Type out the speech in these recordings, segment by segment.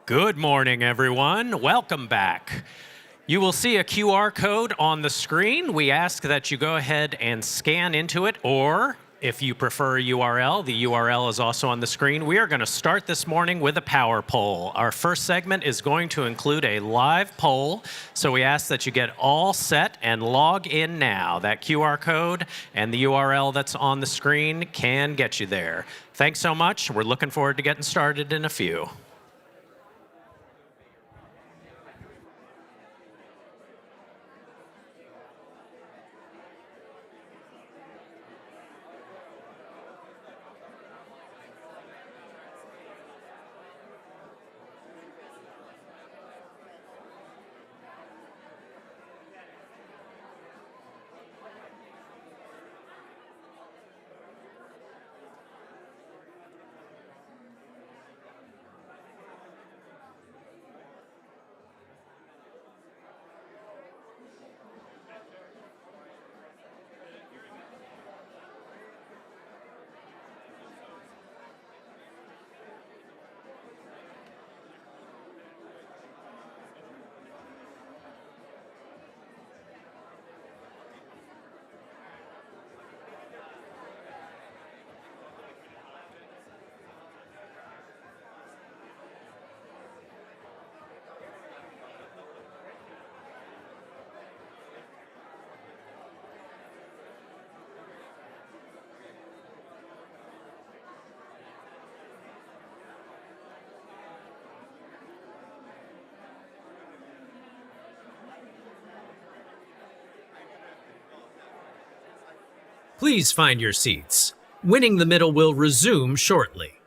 Good morning, everyone. Welcome back. You will see a QR code on the screen. We ask that you go ahead and scan into it, or if you prefer a URL, the URL is also on the screen. We are going to start this morning with a power poll. Our first segment is going to include a live poll, so we ask that you get all set and log in now. That QR code and the URL that's on the screen can get you there. Thanks so much. We're looking forward to getting started in a few. Please find your seats. Winning the Middle will resume shortly.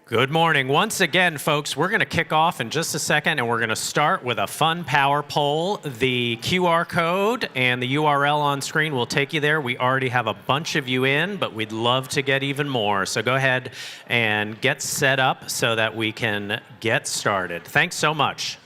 Good morning. Once again, folks, we're going to kick off in just a second, and we're going to start with a fun power poll. The QR code and the URL on screen will take you there. We already have a bunch of you in, but we'd love to get even more. So go ahead and get set up so that we can get started. Thanks so much.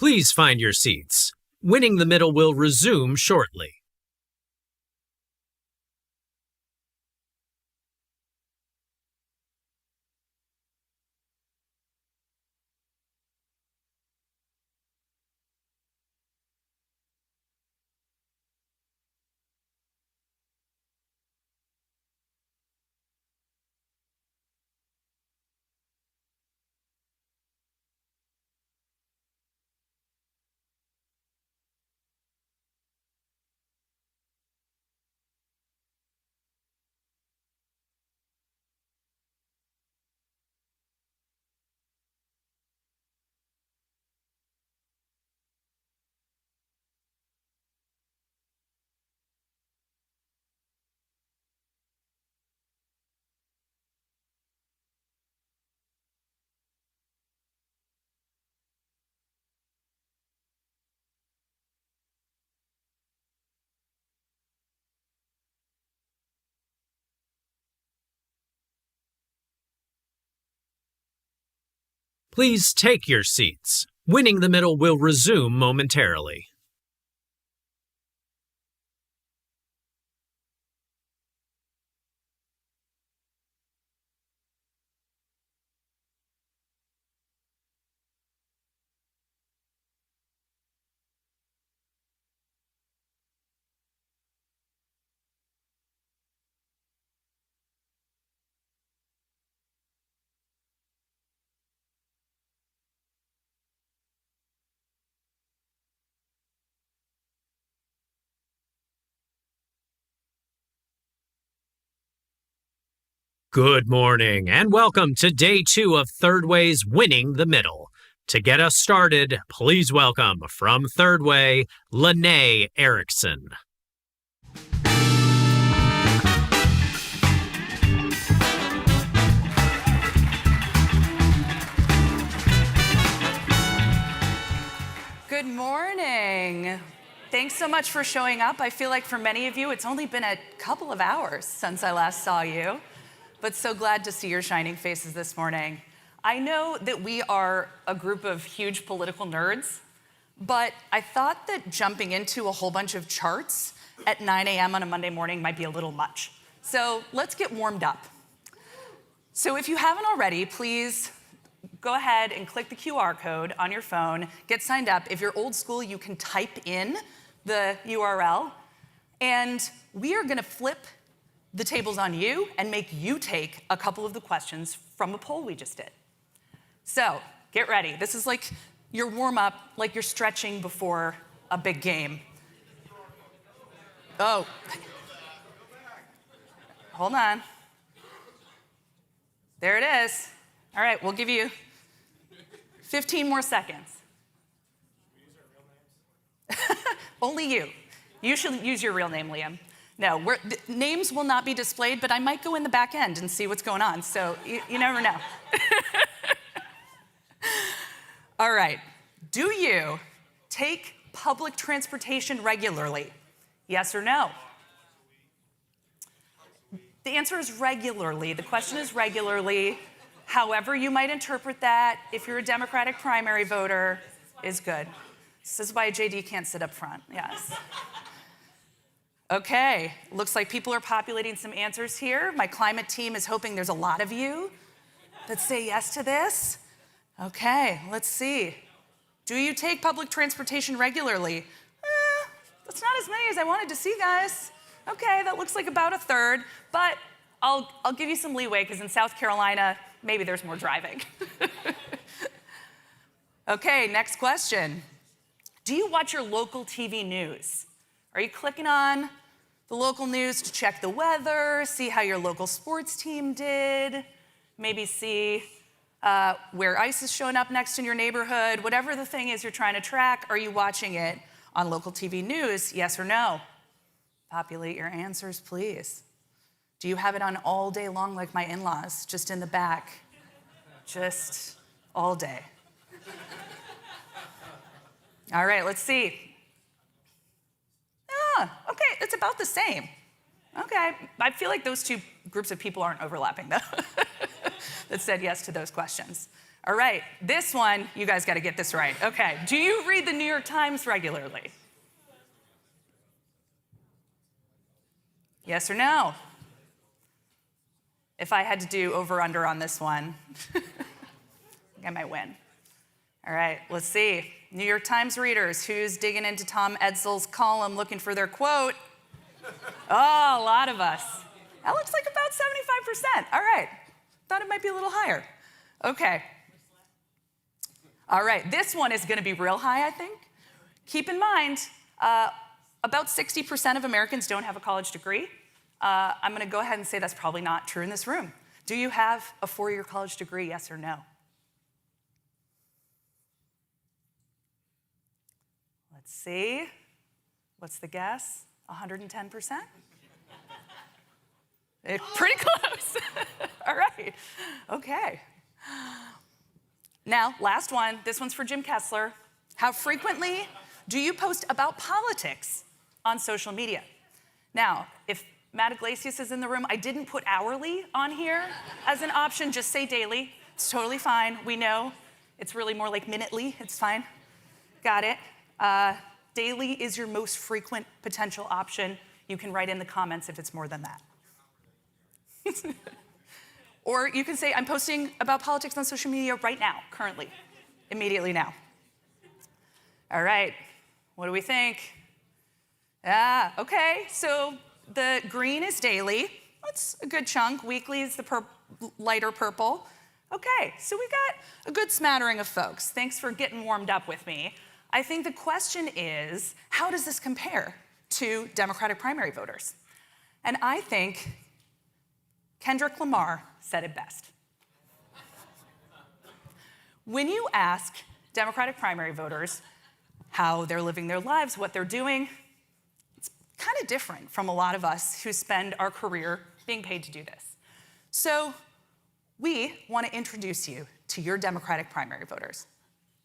Please find your seats. Winning the Middle will resume shortly. Please take your seats. Winning the Middle will resume momentarily. Good morning, and welcome to Day 2 of Third Way's Winning the Middle. To get us started, please welcome, from Third Way, Lene Erickson. Good morning. Thanks so much for showing up. I feel like for many of you, it's only been a couple of hours since I last saw you, but so glad to see your shining faces this morning. I know that we are a group of huge political nerds, but I thought that jumping into a whole bunch of charts at 9 a.m. on a Monday morning might be a little much. So let's get warmed up. So if you haven't already, please go ahead and click the QR code on your phone, get signed up. If you're old school, you can type in the URL, and we are gonna flip the tables on you and make you take a couple of the questions from a poll we just did. So get ready. This is like your warm-up, like you're stretching before a big game. Oh, hold on. There it is. All right, we'll give you 15 more seconds. Only you. You should use your real name, Liam. No, names will not be displayed, but I might go in the back end and see what's going on, so you never know. All right, do you take public transportation regularly? Yes or no? The answer is regularly. The question is regularly. However you might interpret that, if you're a Democratic primary voter, is good. This is why JD can't sit up front, yes. Okay, looks like people are populating some answers here. My climate team is hoping there's a lot of you that say yes to this. Okay, let's see. Do you take public transportation regularly? That's not as many as I wanted to see, guys. Okay, that looks like about a third, but I'll give you some leeway, because in South Carolina, maybe there's more driving. Okay, next question. Do you watch your local TV news? Are you clicking on the local news to check the weather, see how your local sports team did, maybe see where ice is showing up next in your neighborhood? Whatever the thing is you're trying to track, are you watching it on local TV news, yes or no? Populate your answers, please. Do you have it on all day long like my in-laws, just in the back? Just all day. All right, let's see. Okay, it's about the same. Okay, I feel like those two groups of people aren't overlapping, though. that said yes to those questions. All right, this one, you guys got to get this right. Okay, do you read the New York Times regularly? Yes or no? If I had to do over-under on this one, I might win. All right, let's see. New York Times readers, who's digging into Tom Edsel's column looking for their quote? Oh, a lot of us. That looks like about 75%. All right, thought it might be a little higher. Okay. All right, this one is gonna be real high, I think. Keep in mind, about 60% of Americans don't have a college degree. I'm gonna go ahead and say that's probably not true in this room. Do you have a 4-year college degree, yes or no? Let's see, what's the guess? 110%? Pretty close. All right, okay. Now, last one, this one's for Jim Kessler. How frequently do you post about politics on social media? Now, if Matt Iglesias is in the room, I didn't put hourly on here as an option, just say daily. It's totally fine, we know. It's really more like minutely, it's fine. Got it. Daily is your most frequent potential option. You can write in the comments if it's more than that. Or you can say, I'm posting about politics on social media right now, currently, immediately now. All right, what do we think? Okay, so the green is daily. That's a good chunk. Weekly is the lighter purple. Okay, so we got a good smattering of folks. Thanks for getting warmed up with me. I think the question is, how does this compare to Democratic primary voters? And I think Kendrick Lamar said it best. When you ask Democratic primary voters how they're living their lives, what they're doing, it's kind of different from a lot of us who spend our career being paid to do this. So we want to introduce you to your Democratic primary voters.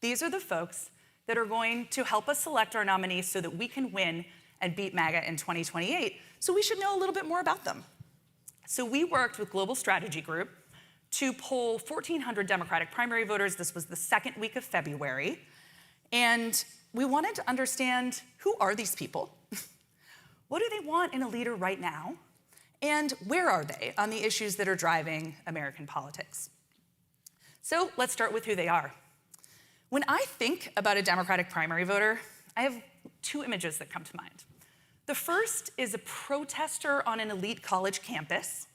These are the folks that are going to help us select our nominees so that we can win and beat MAGA in 2028. So we should know a little bit more about them. So we worked with Global Strategy Group to poll 1,400 Democratic primary voters. This was the second week of February. And we wanted to understand, who are these people? What do they want in a leader right now? And where are they on the issues that are driving American politics? So let's start with who they are. When I think about a Democratic primary voter, I have 2 images that come to mind. The first is a protester on an elite college campus.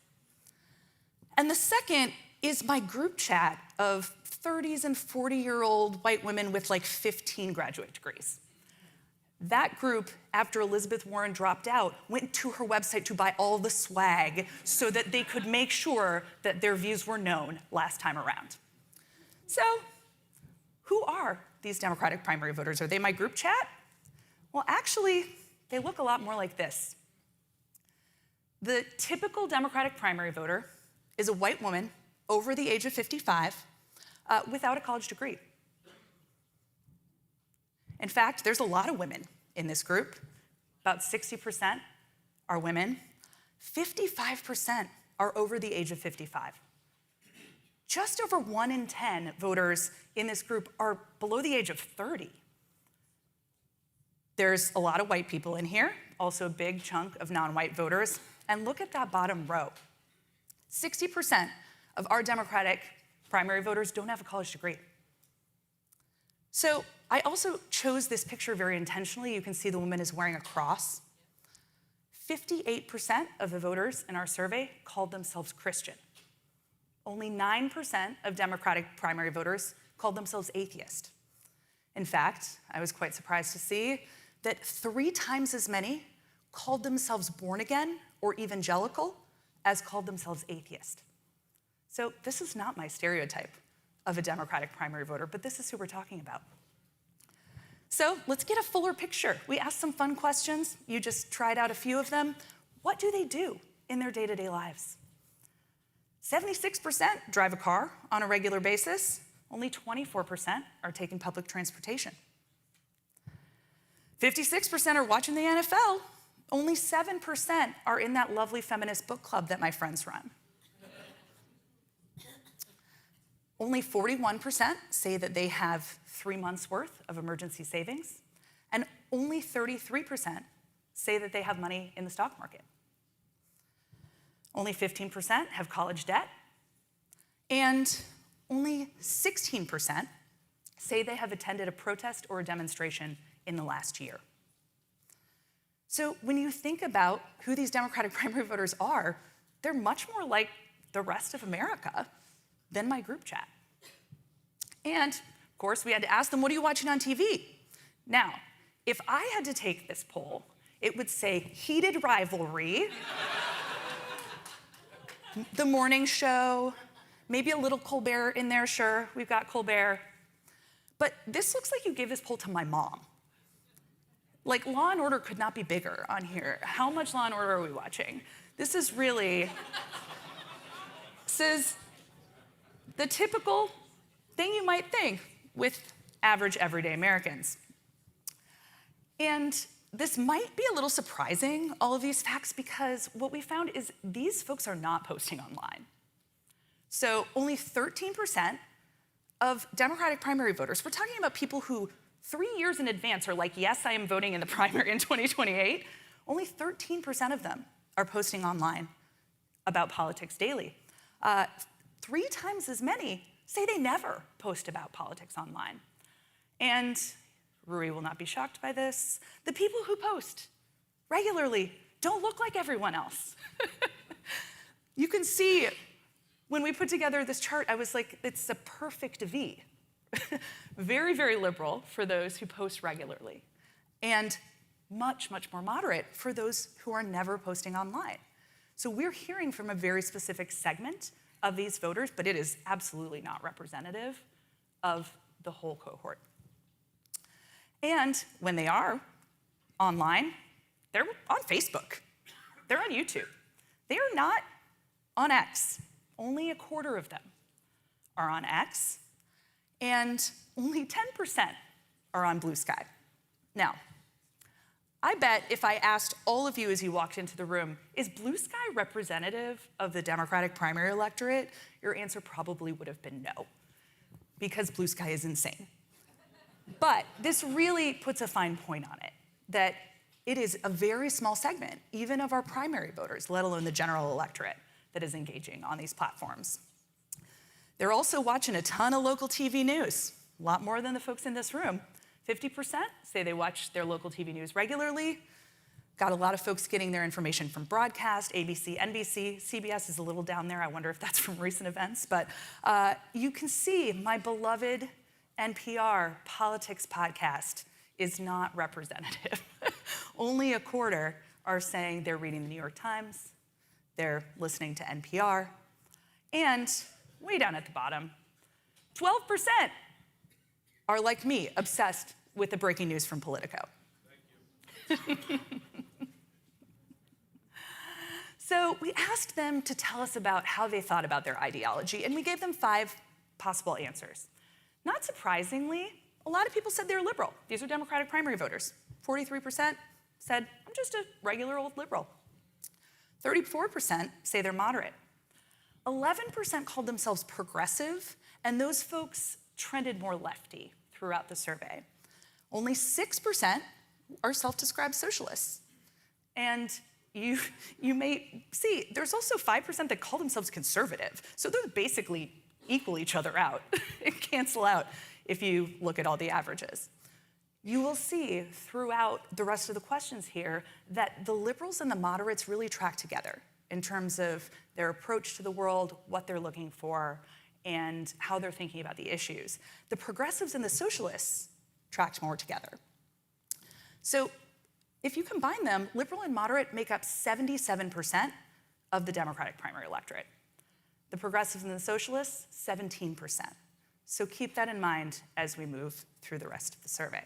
And the second is my group chat of 30s and 40-year-old white women with like 15 graduate degrees. That group, after Elizabeth Warren dropped out, went to her website to buy all the swag so that they could make sure that their views were known last time around. So, who are these Democratic primary voters? Are they my group chat? Well, actually, they look a lot more like this. The typical Democratic primary voter is a white woman over the age of 55 without a college degree. In fact, there's a lot of women in this group. About 60% are women. 55% are over the age of 55. Just over 1 in 10 voters in this group are below the age of 30. There's a lot of white people in here, also a big chunk of non-white voters. And look at that bottom row. 60% of our Democratic primary voters don't have a college degree. So I also chose this picture very intentionally. You can see the woman is wearing a cross. 58% of the voters in our survey called themselves Christian. Only 9% of Democratic primary voters called themselves atheist. In fact, I was quite surprised to see that 3 times as many called themselves born again or evangelical as called themselves atheist. So this is not my stereotype of a Democratic primary voter, but this is who we're talking about. So let's get a fuller picture. We asked some fun questions. You just tried out a few of them. What do they do in their day-to-day lives? 76% drive a car on a regular basis. Only 24% are taking public transportation. 56% are watching the NFL. Only 7% are in that lovely feminist book club that my friends run. Only 41% say that they have 3 months' worth of emergency savings, and only 33% say that they have money in the stock market. Only 15% have college debt, and only 16% say they have attended a protest or a demonstration in the last year. So when you think about who these Democratic primary voters are, they're much more like the rest of America than my group chat. And of course, we had to ask them, what are you watching on TV? Now, if I had to take this poll, it would say heated rivalry, the morning show, maybe a little Colbert in there, sure, we've got Colbert. But this looks like you gave this poll to my mom. Like, Law and Order could not be bigger on here. How much Law and Order are we watching? This is really, this is the typical thing you might think with average, everyday Americans. And this might be a little surprising, all of these facts, because what we found is these folks are not posting online. So only 13% of Democratic primary voters, we're talking about people who 3 years in advance are like, yes, I am voting in the primary in 2028, only 13% of them are posting online about politics daily. 3 times as many say they never post about politics online. And Rui will not be shocked by this. The people who post regularly don't look like everyone else. You can see when we put together this chart, I was like, it's a perfect V. Very, very liberal for those who post regularly, and much, much more moderate for those who are never posting online. So we're hearing from a very specific segment of these voters, but it is absolutely not representative of the whole cohort. And when they are online, they're on Facebook, they're on YouTube. They are not on X. Only a quarter of them are on X, and only 10% are on Blue Sky. Now, I bet if I asked all of you as you walked into the room, is Blue Sky representative of the Democratic primary electorate? Your answer probably would have been no, because Blue Sky is insane. But this really puts a fine point on it, that it is a very small segment, even of our primary voters, let alone the general electorate, that is engaging on these platforms. They're also watching a ton of local TV news, a lot more than the folks in this room. 50% say they watch their local TV news regularly. Got a lot of folks getting their information from broadcast, ABC, NBC. CBS is a little down there. I wonder if that's from recent events. But you can see my beloved NPR politics podcast is not representative. Only a quarter are saying they're reading the New York Times, they're listening to NPR, and way down at the bottom, 12% are like me, obsessed with the breaking news from Politico. Thank you. So we asked them to tell us about how they thought about their ideology, and we gave them 5 possible answers. Not surprisingly, a lot of people said they're liberal. These are Democratic primary voters. 43% said, I'm just a regular old liberal. 34% say they're moderate. 11% called themselves progressive, and those folks trended more lefty throughout the survey. Only 6% are self-described socialists. And you may see, there's also 5% that call themselves conservative. So those basically equal each other out and cancel out if you look at all the averages. You will see throughout the rest of the questions here that the liberals and the moderates really track together in terms of their approach to the world, what they're looking for, and how they're thinking about the issues. The progressives and the socialists tracked more together. So if you combine them, liberal and moderate make up 77% of the Democratic primary electorate. The progressives and the socialists, 17%. So keep that in mind as we move through the rest of the survey.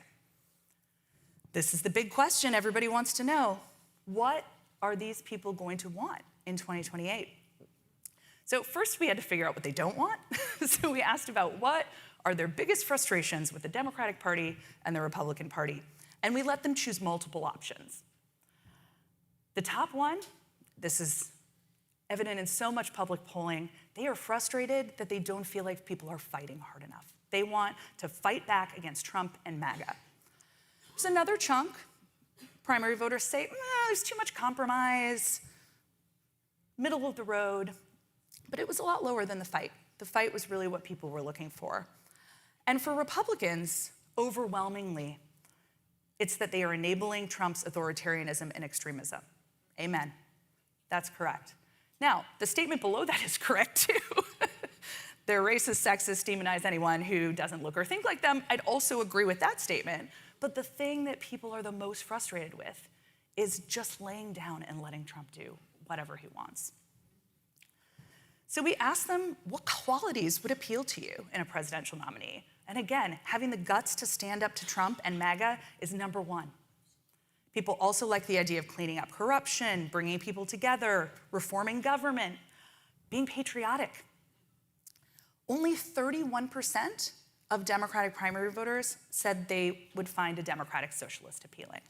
This is the big question everybody wants to know. What are these people going to want in 2028? So first we had to figure out what they don't want. So we asked about what are their biggest frustrations with the Democratic Party and the Republican Party, and we let them choose multiple options. The top one, this is evident in so much public polling, they are frustrated that they don't feel like people are fighting hard enough. They want to fight back against Trump and MAGA. There's another chunk. Primary voters say, there's too much compromise, middle of the road, but it was a lot lower than the fight. The fight was really what people were looking for. And for Republicans, overwhelmingly, it's that they are enabling Trump's authoritarianism and extremism. Amen. That's correct. Now, the statement below that is correct too. They're racist, sexist, demonize anyone who doesn't look or think like them. I'd also agree with that statement. But the thing that people are the most frustrated with is just laying down and letting Trump do whatever he wants. So we asked them, what qualities would appeal to you in a presidential nominee? And again, having the guts to stand up to Trump and MAGA is number one. People also like the idea of cleaning up corruption, bringing people together, reforming government, being patriotic. Only 31% of Democratic primary voters said they would find a Democratic socialist appealing.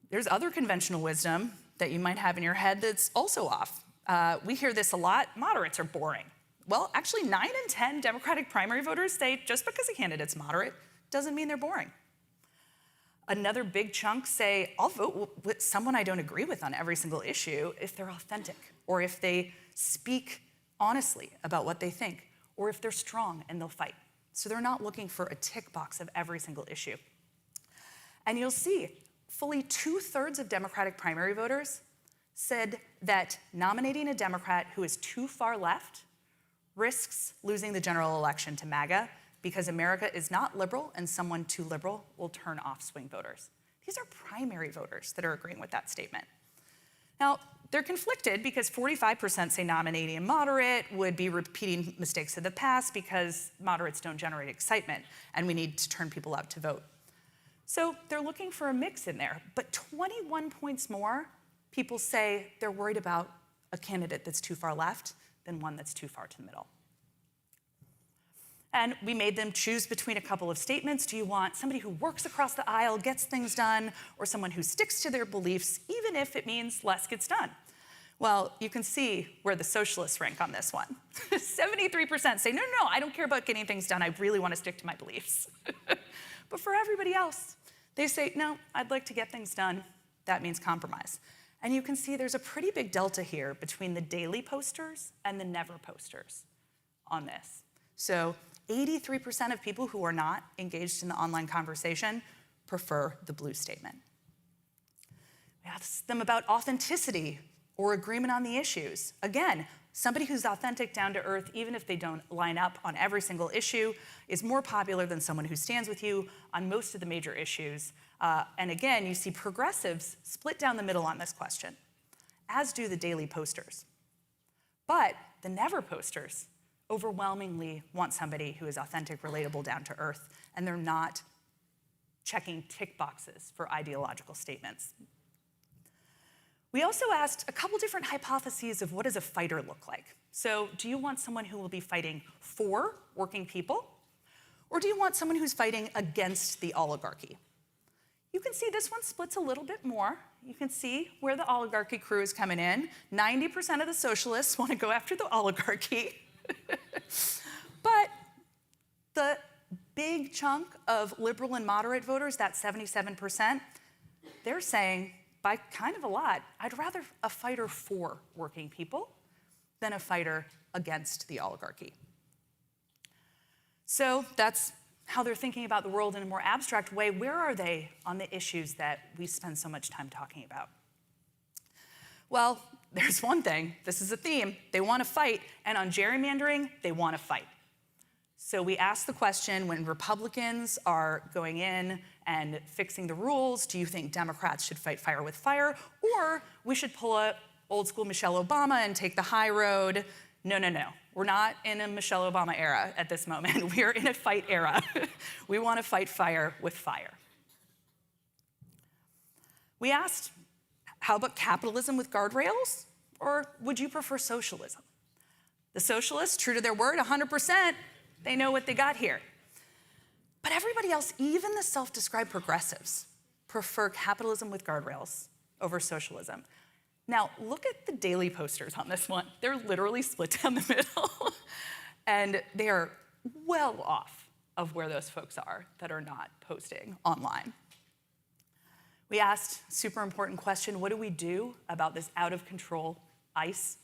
There's other conventional wisdom that you might have in your head that's also off. We hear this a lot, moderates are boring. Well, actually 9 in 10 Democratic primary voters say just because a candidate's moderate doesn't mean they're boring. Another big chunk say, I'll vote with someone I don't agree with on every single issue if they're authentic, or if they speak honestly about what they think, or if they're strong and they'll fight. So they're not looking for a tick box of every single issue. And you'll see, fully 2/3 of Democratic primary voters said that nominating a Democrat who is too far left risks losing the general election to MAGA because America is not liberal and someone too liberal will turn off swing voters. These are primary voters that are agreeing with that statement. Now, they're conflicted because 45% say nominating a moderate would be repeating mistakes of the past because moderates don't generate excitement and we need to turn people out to vote. So they're looking for a mix in there, but 21 points more people say they're worried about a candidate that's too far left than one that's too far to the middle. And we made them choose between a couple of statements. Do you want somebody who works across the aisle, gets things done, or someone who sticks to their beliefs, even if it means less gets done? Well, you can see where the socialists rank on this one. 73% say, no, I don't care about getting things done. I really want to stick to my beliefs. But for everybody else, they say, no, I'd like to get things done. That means compromise. And you can see there's a pretty big delta here between the daily posters and the never posters on this. So 83% of people who are not engaged in the online conversation prefer the blue statement. We asked them about authenticity or agreement on the issues. Again, somebody who's authentic, down to earth, even if they don't line up on every single issue, is more popular than someone who stands with you on most of the major issues. And again, you see progressives split down the middle on this question, as do the daily posters. But the never posters overwhelmingly want somebody who is authentic, relatable, down to earth, and they're not checking tick boxes for ideological statements. We also asked a couple different hypotheses of what does a fighter look like. So do you want someone who will be fighting for working people? Or do you want someone who's fighting against the oligarchy? You can see this one splits a little bit more. You can see where the oligarchy crew is coming in. 90% of the socialists want to go after the oligarchy. But the big chunk of liberal and moderate voters, that 77%, they're saying, by kind of a lot, I'd rather a fighter for working people than a fighter against the oligarchy. So that's how they're thinking about the world in a more abstract way. Where are they on the issues that we spend so much time talking about? Well, there's one thing. This is a theme. They want to fight, and on gerrymandering, they want to fight. So we asked the question, when Republicans are going in and fixing the rules, do you think Democrats should fight fire with fire, or we should pull a old school Michelle Obama and take the high road? No. We're not in a Michelle Obama era at this moment. We are in a fight era. We want to fight fire with fire. We asked, how about capitalism with guardrails, or would you prefer socialism? The socialists, true to their word, 100%, they know what they got here. But everybody else, even the self-described progressives, prefer capitalism with guardrails over socialism. Now, look at the daily posters on this one. They're literally split down the middle. And they are well off of where those folks are that are not posting online. We asked a super important question, what do we do about this out of control ICE?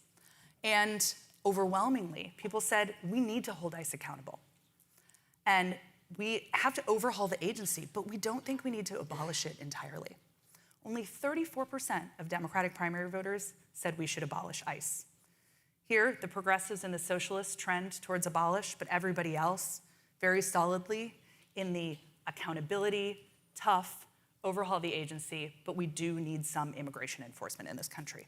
And overwhelmingly, people said, we need to hold ICE accountable. And we have to overhaul the agency, but we don't think we need to abolish it entirely. Only 34% of Democratic primary voters said we should abolish ICE. Here, the progressives and the socialists trend towards abolish, but everybody else very solidly in the accountability, tough, overhaul the agency, but we do need some immigration enforcement in this country.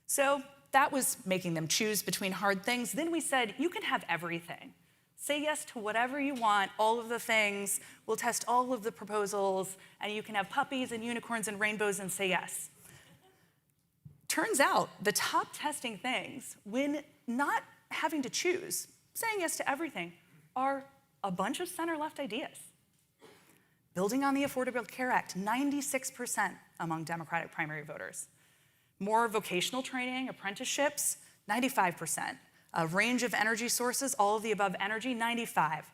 So that was making them choose between hard things. Then we said, you can have everything. Say yes to whatever you want, all of the things. We'll test all of the proposals, and you can have puppies and unicorns and rainbows and say yes. Turns out the top testing things, when not having to choose, saying yes to everything, are a bunch of center-left ideas. Building on the Affordable Care Act, 96% among Democratic primary voters. More vocational training, apprenticeships, 95%. A range of energy sources, all of the above energy, 95.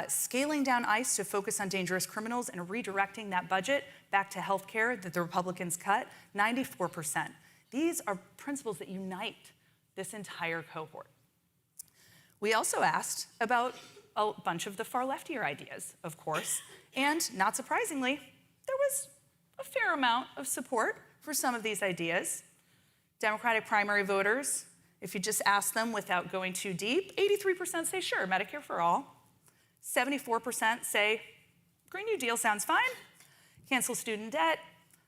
Scaling down ICE to focus on dangerous criminals and redirecting that budget back to health care that the Republicans cut, 94%. These are principles that unite this entire cohort. We also asked about a bunch of the far leftier ideas, of course, and not surprisingly, there was a fair amount of support for some of these ideas. Democratic primary voters, if you just ask them without going too deep, 83% say sure, Medicare for all. 74% say Green New Deal sounds fine, cancel student debt,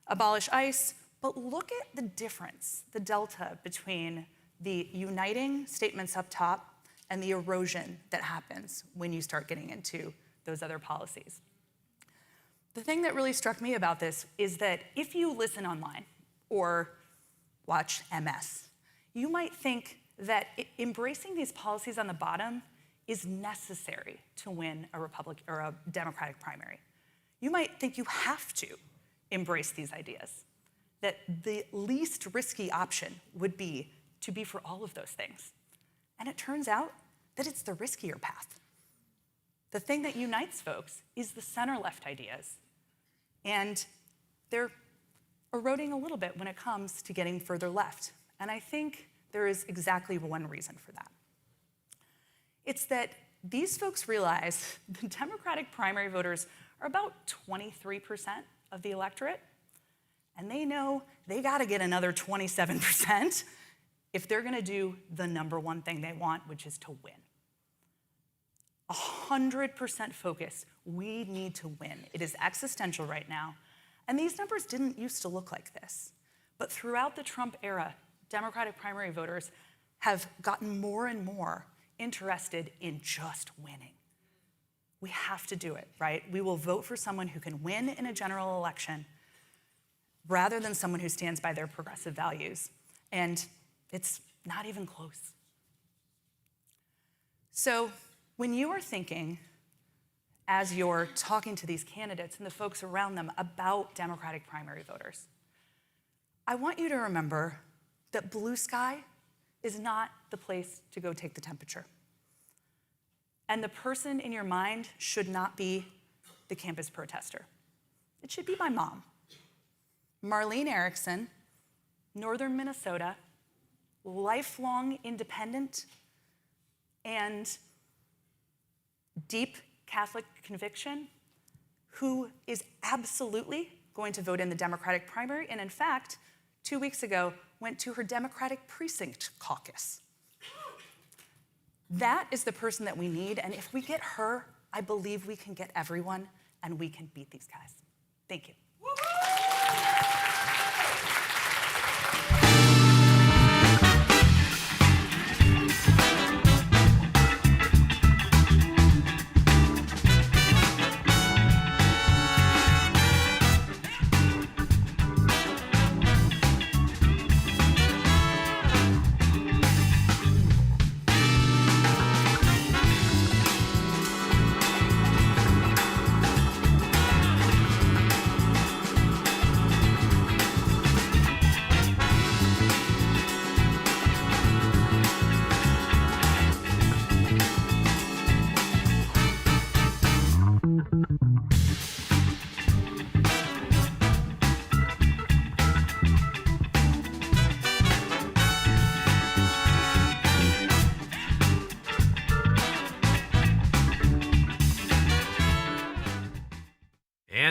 abolish ICE, but look at the difference, the delta between the uniting statements up top and the erosion that happens when you start getting into those other policies. The thing that really struck me about this is that if you listen online or watch MS, you might think that embracing these policies on the bottom is necessary to win a Republican or a Democratic primary. You might think you have to embrace these ideas, that the least risky option would be to be for all of those things. And it turns out that it's the riskier path. The thing that unites folks is the center-left ideas. And they're eroding a little bit when it comes to getting further left. And I think there is exactly one reason for that. It's that these folks realize the Democratic primary voters are about 23% of the electorate, and they know they gotta get another 27% if they're gonna do the number one thing they want, which is to win. 100% focus, we need to win. It is existential right now. And these numbers didn't used to look like this. But throughout the Trump era, Democratic primary voters have gotten more and more interested in just winning. We have to do it, right? We will vote for someone who can win in a general election rather than someone who stands by their progressive values. And it's not even close. So when you are thinking, as you're talking to these candidates and the folks around them about Democratic primary voters, I want you to remember that blue sky is not the place to go take the temperature. And the person in your mind should not be the campus protester. It should be my mom. Marlene Erickson, Northern Minnesota, lifelong independent and deep Catholic conviction, who is absolutely going to vote in the Democratic primary, and in fact, 2 weeks ago, went to her Democratic precinct caucus. That is the person that we need, and if we get her, I believe we can get everyone, and we can beat these guys. Thank you. And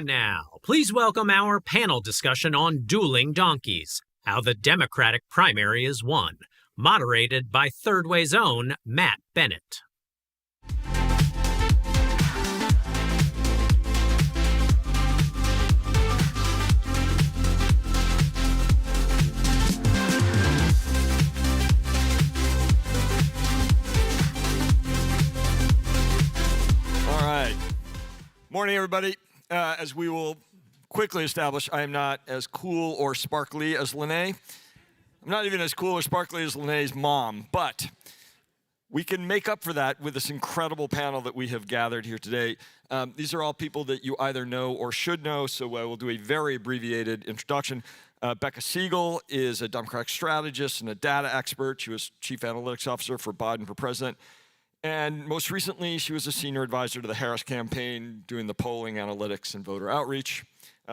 now, please welcome our panel discussion on dueling donkeys, how the Democratic primary is won, moderated by Third Way's own Matt Bennett. All right. Morning, everybody. As we will quickly establish, I am not as cool or sparkly as Lene. I'm not even as cool or sparkly as Lene's mom, but we can make up for that with this incredible panel that we have gathered here today. These are all people that you either know or should know, so I will do a very abbreviated introduction. Becca Siegel is a Democratic strategist and a data expert. She was chief analytics officer for Biden for president. And most recently, she was a senior advisor to the Harris campaign, doing the polling, analytics, and voter outreach.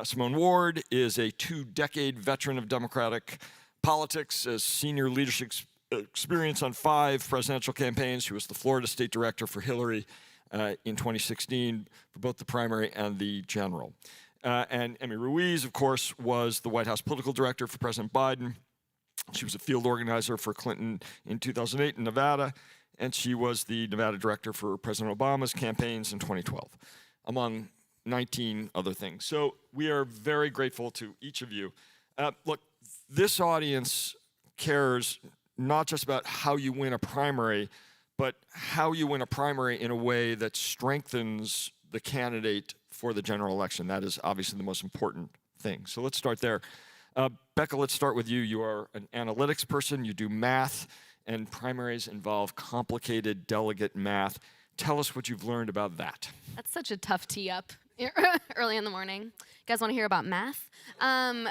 Simone Ward is a 2-decade veteran of Democratic politics, as senior leadership experience on 5 presidential campaigns. She was the Florida state director for Hillary in 2016 for both the primary and the general. And Amy Ruiz, of course, was the White House political director for President Biden. She was a field organizer for Clinton in 2008 in Nevada. And she was the Nevada director for President Obama's campaigns in 2012, among 19 other things. So we are very grateful to each of you. Look, this audience cares not just about how you win a primary, but how you win a primary in a way that strengthens the candidate for the general election. That is obviously the most important thing. So let's start there. Becca, let's start with you. You are an analytics person. You do math. And primaries involve complicated delegate math. Tell us what you've learned about that. That's such a tough tee up early in the morning. You guys want to hear about math? All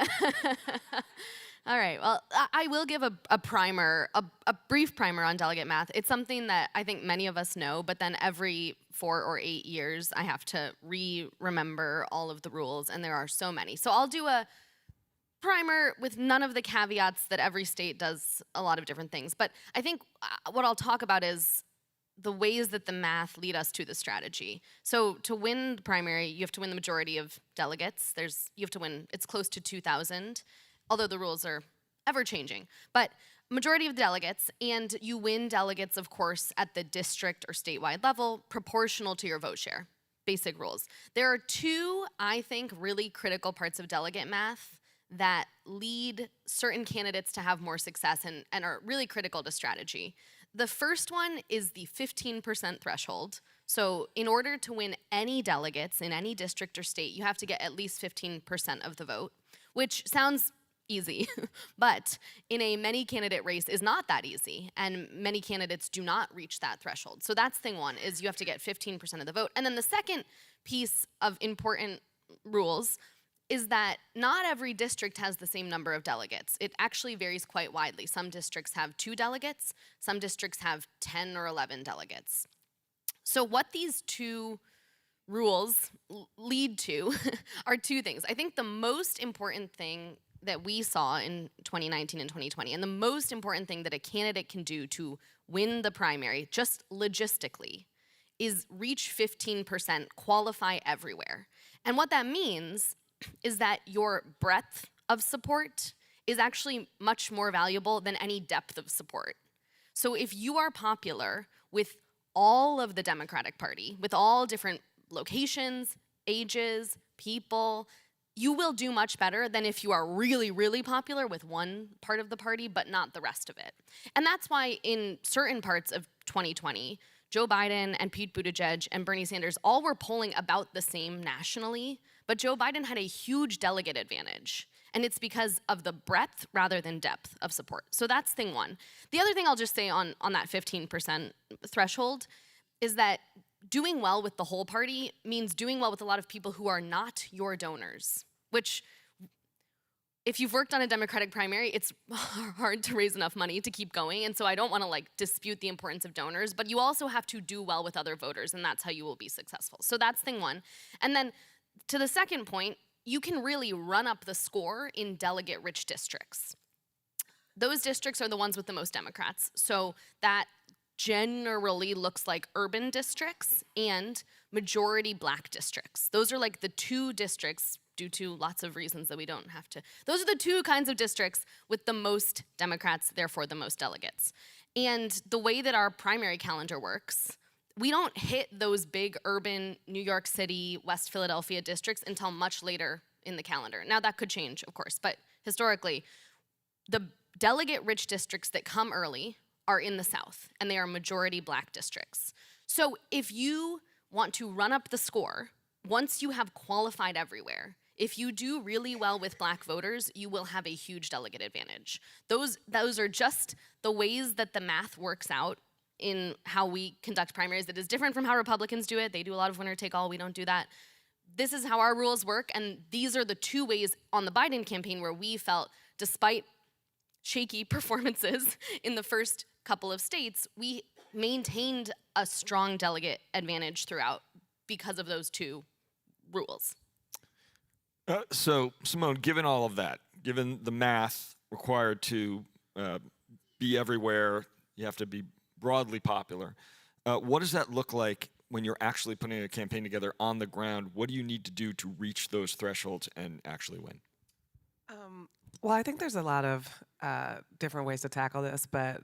right, well, I will give a primer, a brief primer on delegate math. It's something that I think many of us know, but then every 4 or 8 years, I have to remember all of the rules, and there are so many. So I'll do a primer with none of the caveats that every state does a lot of different things. But I think what I'll talk about is the ways that the math lead us to the strategy. So to win the primary, you have to win the majority of delegates. You have to win, it's close to 2,000, although the rules are ever changing. But majority of delegates, and you win delegates, of course, at the district or statewide level, proportional to your vote share. Basic rules. There are 2, I think, really critical parts of delegate math that lead certain candidates to have more success and are really critical to strategy. The first one is the 15% threshold. So in order to win any delegates in any district or state, you have to get at least 15% of the vote, which sounds easy, but in a many candidate race is not that easy, and many candidates do not reach that threshold. So that's thing one, is you have to get 15% of the vote. And then the second piece of important rules is that not every district has the same number of delegates. It actually varies quite widely. Some districts have 2 delegates, some districts have 10 or 11 delegates. So what these 2 rules lead to are 2 things. I think the most important thing that we saw in 2019 and 2020, and the most important thing that a candidate can do to win the primary, just logistically, is reach 15%, qualify everywhere. And what that means is that your breadth of support is actually much more valuable than any depth of support. So if you are popular with all of the Democratic Party, with all different locations, ages, people, you will do much better than if you are really, really popular with one part of the party, but not the rest of it. And that's why in certain parts of 2020, Joe Biden and Pete Buttigieg and Bernie Sanders all were polling about the same nationally, but Joe Biden had a huge delegate advantage. And it's because of the breadth rather than depth of support. So that's thing one. The other thing I'll just say on that 15% threshold is that doing well with the whole party means doing well with a lot of people who are not your donors, which if you've worked on a Democratic primary, it's hard to raise enough money to keep going. And so I don't want to like dispute the importance of donors, but you also have to do well with other voters, and that's how you will be successful. So that's thing one. And then to the second point, you can really run up the score in delegate-rich districts. Those districts are the ones with the most Democrats. So that generally looks like urban districts and majority black districts. Those are like the two districts, due to lots of reasons that we don't have to. Those are the two kinds of districts with the most Democrats, therefore the most delegates. And the way that our primary calendar works, we don't hit those big urban New York City, West Philadelphia districts until much later in the calendar. Now that could change, of course, but historically, the delegate-rich districts that come early are in the South, and they are majority black districts. So if you want to run up the score, once you have qualified everywhere, if you do really well with black voters, you will have a huge delegate advantage. Those are just the ways that the math works out in how we conduct primaries. It is different from how Republicans do it. They do a lot of winner take all. We don't do that. This is how our rules work, and these are the two ways on the Biden campaign where we felt, despite shaky performances in the first couple of states, we maintained a strong delegate advantage throughout because of those two rules. So, Simone, given all of that, given the math required to be everywhere, you have to be broadly popular, what does that look like when you're actually putting a campaign together on the ground? What do you need to do to reach those thresholds and actually win? Well, I think there's a lot of different ways to tackle this, but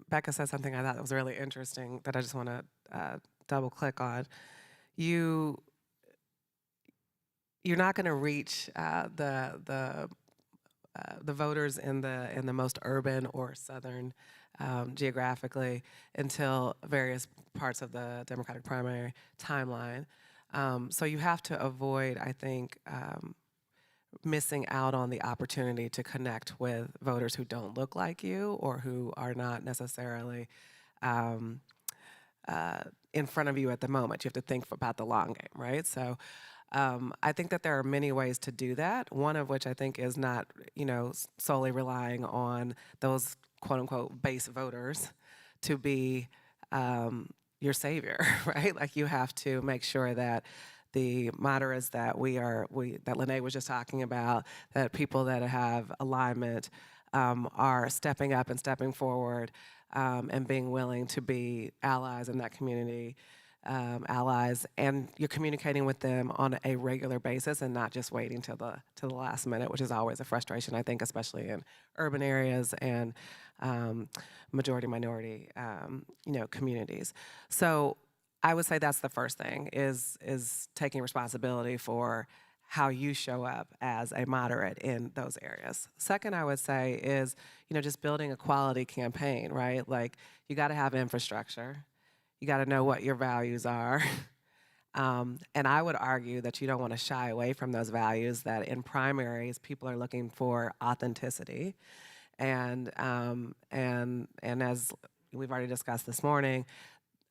Becca said something I thought was really interesting that I just want to double click on. You're not going to reach the voters in the most urban or southern geographically until various parts of the Democratic primary timeline. So you have to avoid, I think, missing out on the opportunity to connect with voters who don't look like you or who are not necessarily in front of you at the moment. You have to think about the long game, right? So I think that there are many ways to do that, one of which I think is not, solely relying on those quote-unquote base voters to be your savior, right? Like you have to make sure that the moderates that that Lene was just talking about, that people that have alignment are stepping up and stepping forward and being willing to be allies in that community, allies, and you're communicating with them on a regular basis and not just waiting till the last minute, which is always a frustration, I think, especially in urban areas and majority minority communities. So I would say that's the first thing is taking responsibility for how you show up as a moderate in those areas. Second, I would say is, just building a quality campaign, right? Like you got to have infrastructure. You got to know what your values are. And I would argue that you don't want to shy away from those values, that in primaries, people are looking for authenticity. And as we've already discussed this morning,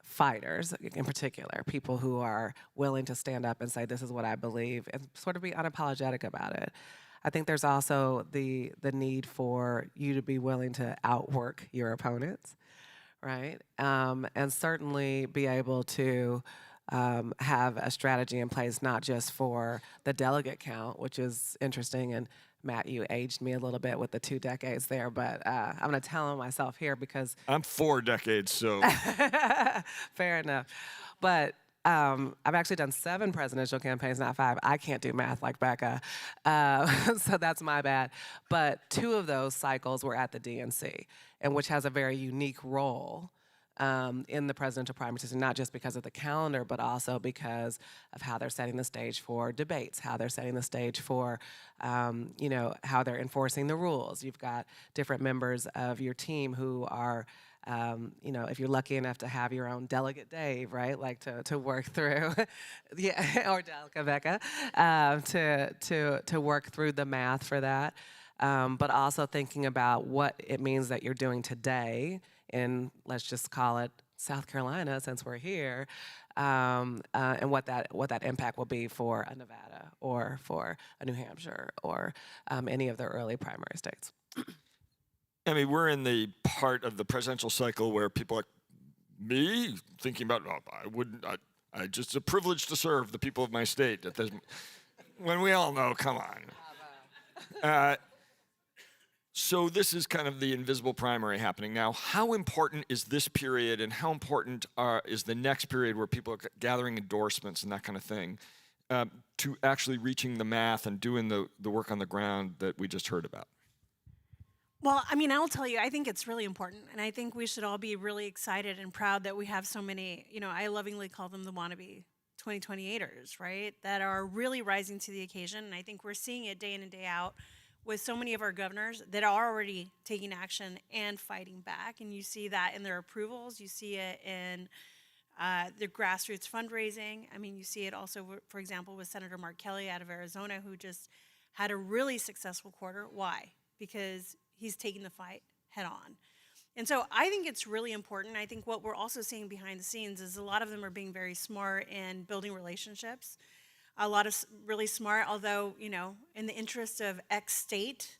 fighters in particular, people who are willing to stand up and say, this is what I believe, and sort of be unapologetic about it. I think there's also the need for you to be willing to outwork your opponents, right? And certainly be able to have a strategy in place, not just for the delegate count, which is interesting. And Matt, you aged me a little bit with the 2 decades there, but I'm going to tell myself here because I'm 4 decades, so. Fair enough. But I've actually done 7 presidential campaigns, not 5. I can't do math like Becca, so that's my bad. But 2 of those cycles were at the DNC, and which has a very unique role in the presidential primary system, not just because of the calendar, but also because of how they're setting the stage for debates, how they're setting the stage for, how they're enforcing the rules. You've got different members of your team who are, if you're lucky enough to have your own delegate Dave, right, like to work through, yeah, or Delegate Becca, to work through the math for that, but also thinking about what it means that you're doing today in, let's just call it South Carolina, since we're here, and what that impact will be for a Nevada or for a New Hampshire or any of the early primary states. I mean, we're in the part of the presidential cycle where people like me thinking about, I just it's a privilege to serve the people of my state. When we all know, come on. So this is kind of the invisible primary happening now. How important is this period, and how important is the next period where people are gathering endorsements and that kind of thing to actually reaching the math and doing the work on the ground that we just heard about? Well, I mean, I'll tell you, I think it's really important. And I think we should all be really excited and proud that we have so many, I lovingly call them the wannabe 2028ers, right? That are really rising to the occasion. And I think we're seeing it day in and day out with so many of our governors that are already taking action and fighting back. And you see that in their approvals. You see it in their grassroots fundraising. I mean, you see it also, for example, with Senator Mark Kelly out of Arizona, who just had a really successful quarter. Why? Because he's taking the fight head on. And so I think it's really important. I think what we're also seeing behind the scenes is a lot of them are being very smart in building relationships. A lot of really smart, although, in the interest of X state,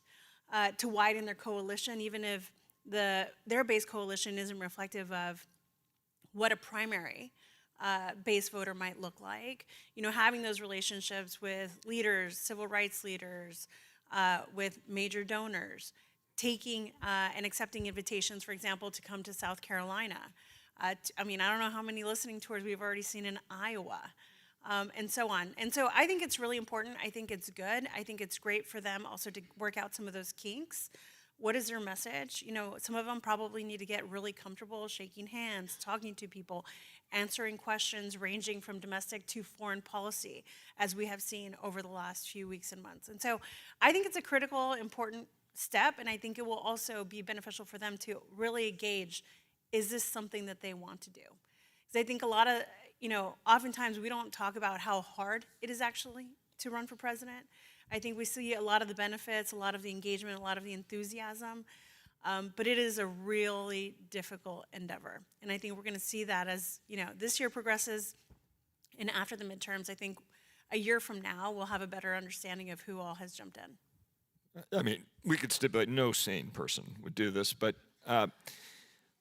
to widen their coalition, even if their base coalition isn't reflective of what a primary base voter might look like. Having those relationships with leaders, civil rights leaders, with major donors, taking and accepting invitations, for example, to come to South Carolina. I don't know how many listening tours we've already seen in Iowa, and so on. And so I think it's really important. I think it's good. I think it's great for them also to work out some of those kinks. What is their message? Some of them probably need to get really comfortable shaking hands, talking to people, answering questions ranging from domestic to foreign policy, as we have seen over the last few weeks and months. And so I think it's a critical, important step, and I think it will also be beneficial for them to really gauge, is this something that they want to do? Because I think a lot of, oftentimes we don't talk about how hard it is actually to run for president. I think we see a lot of the benefits, a lot of the engagement, a lot of the enthusiasm, but it is a really difficult endeavor. And I think we're going to see that as, this year progresses, and after the midterms, I think a year from now, we'll have a better understanding of who all has jumped in. I mean, we could stipulate no sane person would do this, but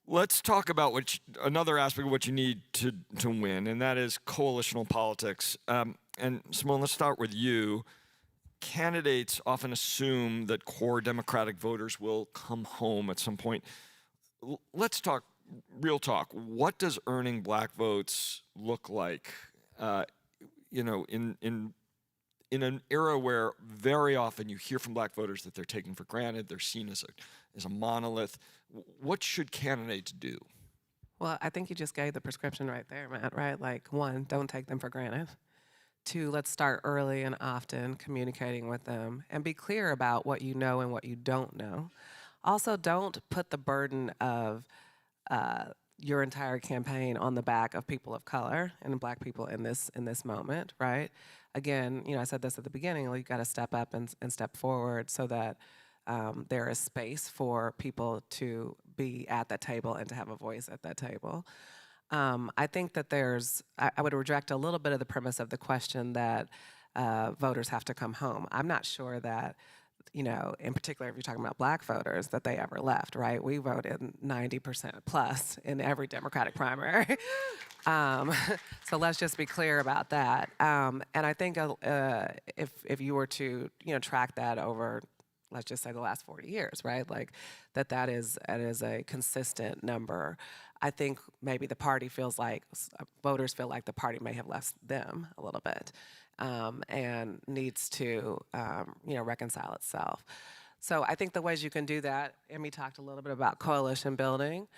let's talk about another aspect of what you need to win, and that is coalitional politics. And Simone, let's start with you. Candidates often assume that core Democratic voters will come home at some point. Let's talk real talk. What does earning black votes look like? In an era where very often you hear from black voters that they're taken for granted, they're seen as a monolith. What should candidates do? Well, I think you just gave the prescription right there, Matt, right? Like, 1, don't take them for granted. 2, let's start early and often communicating with them and be clear about what you know and what you don't know. Also, don't put the burden of your entire campaign on the back of people of color and black people in this moment, right? Again, I said this at the beginning, you got to step up and step forward so that there is space for people to be at that table and to have a voice at that table. I think that I would reject a little bit of the premise of the question that voters have to come home. I'm not sure that, in particular, if you're talking about black voters, that they ever left, right? We voted 90% plus in every Democratic primary. So let's just be clear about that. And I think if you were to, track that over, let's just say the last 40 years, right? Like that is a consistent number. I think maybe the party feels like, voters feel like the party may have left them a little bit. And needs to, reconcile itself. So I think the ways you can do that, Emmy talked a little bit about coalition building.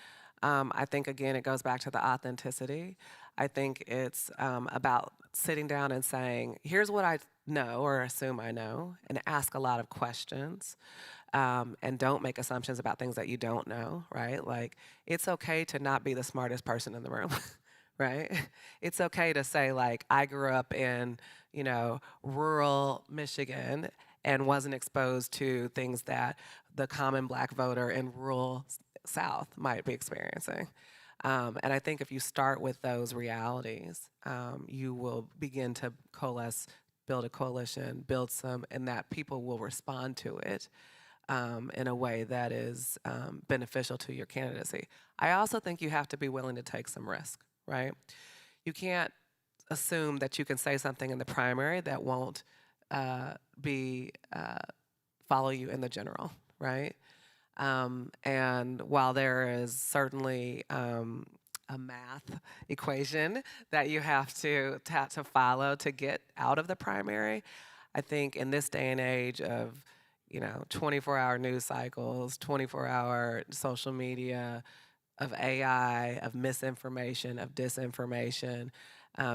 I think, again, it goes back to the authenticity. I think it's about sitting down and saying, here's what I know or assume I know, and ask a lot of questions. And don't make assumptions about things that you don't know, right? Like, it's okay to not be the smartest person in the room. Right? It's okay to say, like, I grew up in, rural Michigan and wasn't exposed to things that the common black voter in rural South might be experiencing. And I think if you start with those realities, you will begin to coalesce, build a coalition, build some, and that people will respond to it in a way that is beneficial to your candidacy. I also think you have to be willing to take some risk, right? You can't assume that you can say something in the primary that won't follow you in the general, right? And while there is certainly a math equation that you have to follow to get out of the primary, I think in this day and age of 24-hour news cycles, 24-hour social media, of AI, of misinformation, of disinformation,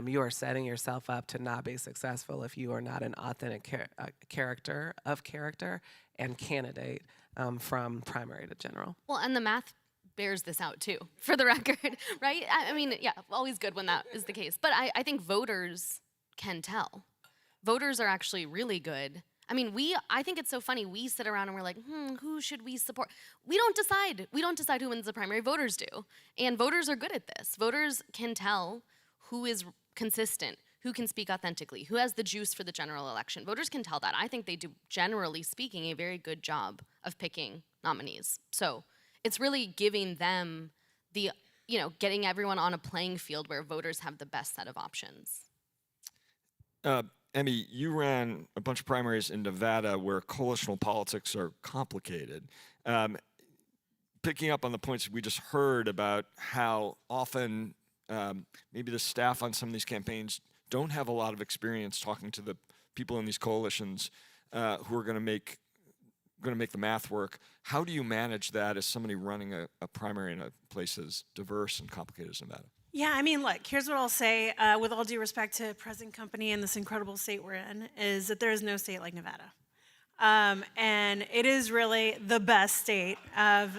you are setting yourself up to not be successful if you are not an authentic character and candidate from primary to general. Well, and the math bears this out too, for the record, right? I mean, yeah, always good when that is the case. But I think voters can tell. Voters are actually really good. I mean, I think it's so funny. We sit around and we're like, who should we support? We don't decide. We don't decide who wins the primary. Voters do. And voters are good at this. Voters can tell who is consistent, who can speak authentically, who has the juice for the general election. Voters can tell that. I think they do, generally speaking, a very good job of picking nominees. So it's really giving them the, getting everyone on a playing field where voters have the best set of options. Emmy, you ran a bunch of primaries in Nevada where coalitional politics are complicated. Picking up on the points we just heard about how often maybe the staff on some of these campaigns don't have a lot of experience talking to the people in these coalitions who are going to make the math work. How do you manage that as somebody running a primary in a place as diverse and complicated as Nevada? Yeah, I mean, look, here's what I'll say, with all due respect to present company and this incredible state we're in, is that there is no state like Nevada. And it is really the best state of,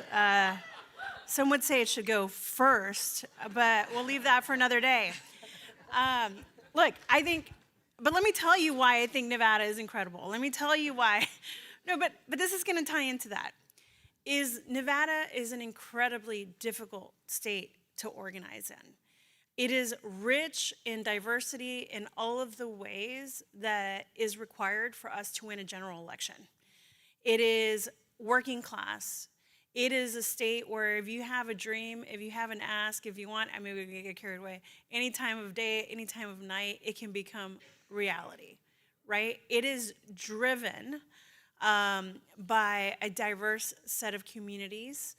some would say it should go first, but we'll leave that for another day. Look, but let me tell you why I think Nevada is incredible. Let me tell you why. No, but this is gonna tie into that. Nevada is an incredibly difficult state to organize in. It is rich in diversity in all of the ways that is required for us to win a general election. It is working class. It is a state where if you have a dream, if you have an ask, if you want, we're gonna get carried away, any time of day, any time of night, it can become reality, right? It is driven by a diverse set of communities.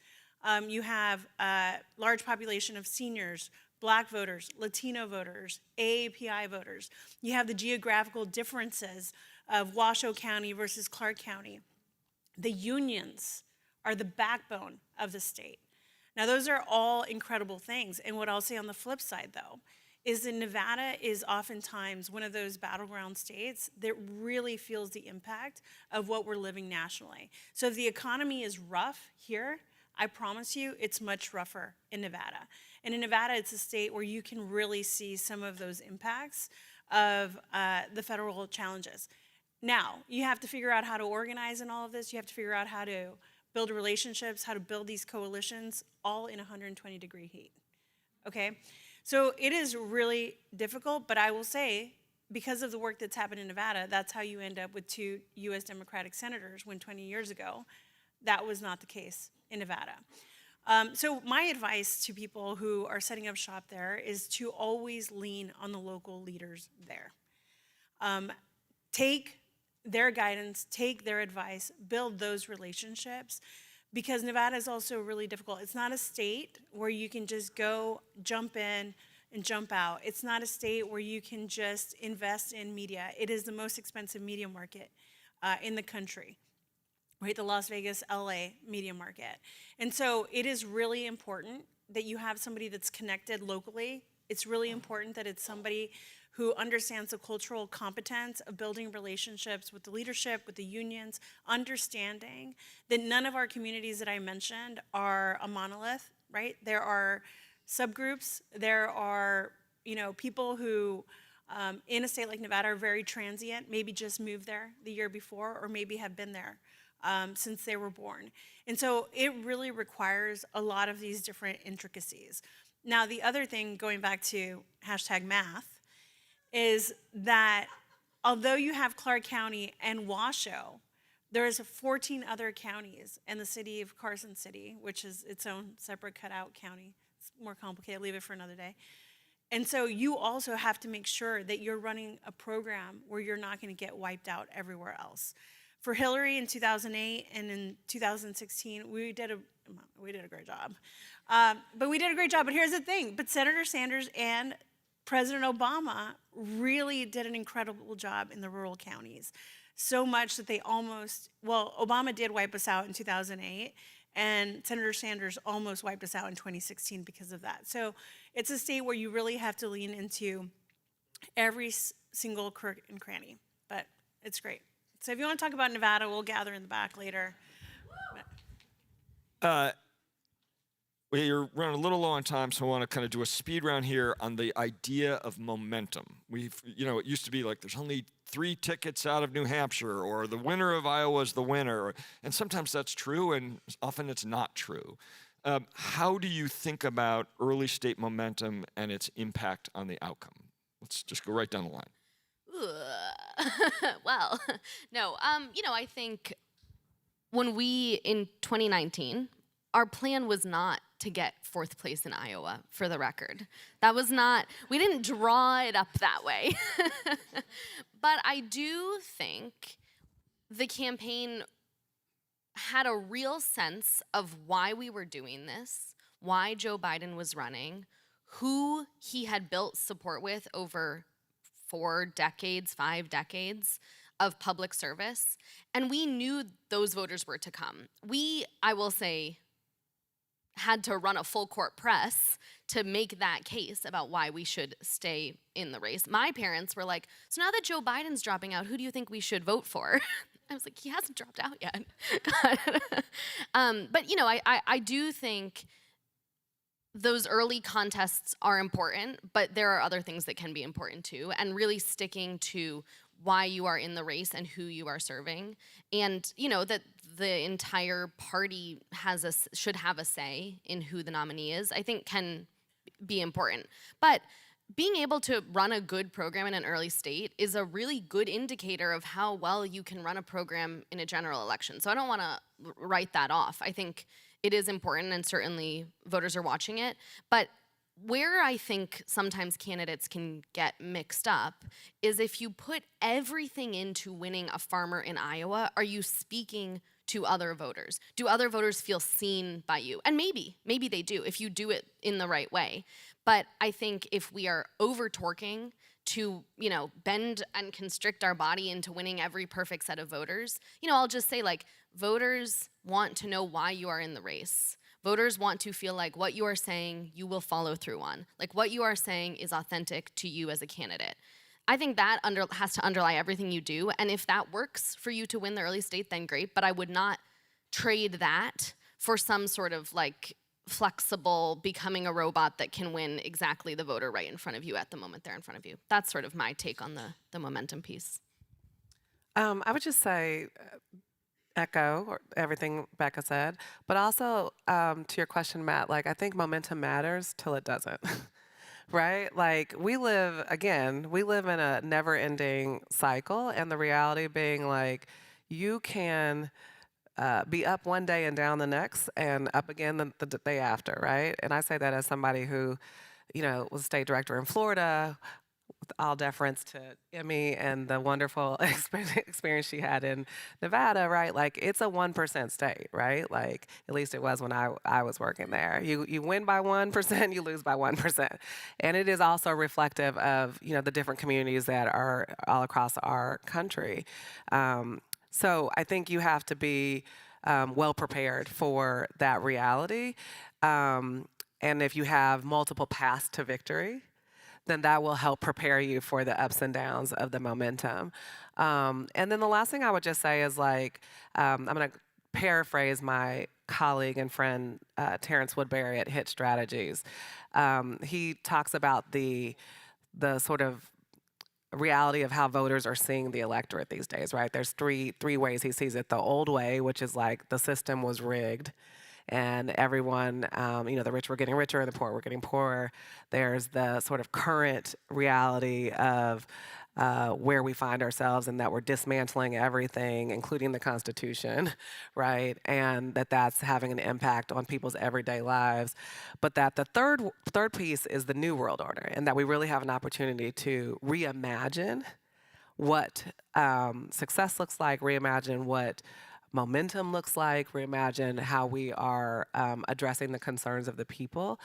You have a large population of seniors, Black voters, Latino voters, AAPI voters. You have the geographical differences of Washoe County versus Clark County. The unions are the backbone of the state. Now, those are all incredible things. And what I'll say on the flip side, though, is that Nevada is oftentimes one of those battleground states that really feels the impact of what we're living nationally. So if the economy is rough here, I promise you it's much rougher in Nevada. And in Nevada, it's a state where you can really see some of those impacts of the federal challenges. Now, you have to figure out how to organize in all of this. You have to figure out how to build relationships, how to build these coalitions, all in 120-degree heat, okay? So it is really difficult, but I will say, because of the work that's happened in Nevada, that's how you end up with 2 U.S. Democratic senators, when 20 years ago, that was not the case in Nevada. So my advice to people who are setting up shop there is to always lean on the local leaders there. Take their guidance, take their advice, build those relationships, because Nevada is also really difficult. It's not a state where you can just go, jump in, and jump out. It's not a state where you can just invest in media. It is the most expensive media market in the country, right? The Las Vegas, LA media market. And so it is really important that you have somebody that's connected locally. It's really important that it's somebody who understands the cultural competence of building relationships with the leadership, with the unions, understanding that none of our communities that I mentioned are a monolith, right? There are subgroups, there are, people who in a state like Nevada are very transient, maybe just moved there the year before, or maybe have been there since they were born. And so it really requires a lot of these different intricacies. Now, the other thing, going back to #math, is that although you have Clark County and Washoe, there's 14 other counties and the city of Carson City, which is its own separate cutout county. It's more complicated, leave it for another day. And so you also have to make sure that you're running a program where you're not going to get wiped out everywhere else. For Hillary in 2008 and in 2016, we did a great job. But here's the thing. But Senator Sanders and President Obama really did an incredible job in the rural counties. So much that Obama did wipe us out in 2008, and Senator Sanders almost wiped us out in 2016 because of that. So it's a state where you really have to lean into every single crook and cranny, but it's great. So if you want to talk about Nevada, we'll gather in the back later. We're running a little low on time, so I want to kind of do a speed round here on the idea of momentum. It used to be like there's only 3 tickets out of New Hampshire, or the winner of Iowa is the winner. And sometimes that's true, and often it's not true. How do you think about early state momentum and its impact on the outcome? Let's just go right down the line. Well, no, I think when in 2019, our plan was not to get 4th place in Iowa, for the record. We didn't draw it up that way. But I do think the campaign had a real sense of why we were doing this, why Joe Biden was running, who he had built support with over 5 decades of public service, and we knew those voters were to come. I will say, had to run a full court press to make that case about why we should stay in the race. My parents were like, so now that Joe Biden's dropping out, who do you think we should vote for? I was like, he hasn't dropped out yet. But I do think those early contests are important, but there are other things that can be important too, and really sticking to why you are in the race and who you are serving, and that the entire party should have a say in who the nominee is, I think can be important. But being able to run a good program in an early state is a really good indicator of how well you can run a program in a general election. So I don't want to write that off. I think it is important, and certainly voters are watching it. But where I think sometimes candidates can get mixed up is if you put everything into winning a farmer in Iowa, are you speaking to other voters? Do other voters feel seen by you? And maybe they do if you do it in the right way. But I think if we are over-torquing to, bend and constrict our body into winning every perfect set of voters, I'll just say, voters want to know why you are in the race. Voters want to feel like what you are saying you will follow through on. Like what you are saying is authentic to you as a candidate. I think that has to underlie everything you do. And if that works for you to win the early state, then great. But I would not trade that for some sort of flexible becoming a robot that can win exactly the voter right in front of you at the moment they're in front of you. That's sort of my take on the momentum piece. I would just say, echo everything Becca said, but also to your question, Matt, I think momentum matters till it doesn't. Right? We live in a never-ending cycle, and the reality being you can be up one day and down the next, and up again the day after, right? And I say that as somebody who, was state director in Florida, with all deference to Emmy and the wonderful experience she had in Nevada, right? It's a 1% state, right? At least it was when I was working there. You win by 1%, you lose by 1%. And it is also reflective of, the different communities that are all across our country. So I think you have to be well prepared for that reality. And if you have multiple paths to victory, then that will help prepare you for the ups and downs of the momentum. And then the last thing I would just say is I'm going to paraphrase my colleague and friend Terrence Woodbury at Hit Strategies. He talks about the sort of reality of how voters are seeing the electorate these days, right? There's three ways he sees it. The old way, which is the system was rigged, and everyone, the rich were getting richer and the poor were getting poorer. There's the sort of current reality of where we find ourselves and that we're dismantling everything, including the Constitution, right? And that's having an impact on people's everyday lives. But that the third piece is the new world order, and that we really have an opportunity to reimagine what success looks like, reimagine what momentum looks like, reimagine how we are addressing the concerns of the people,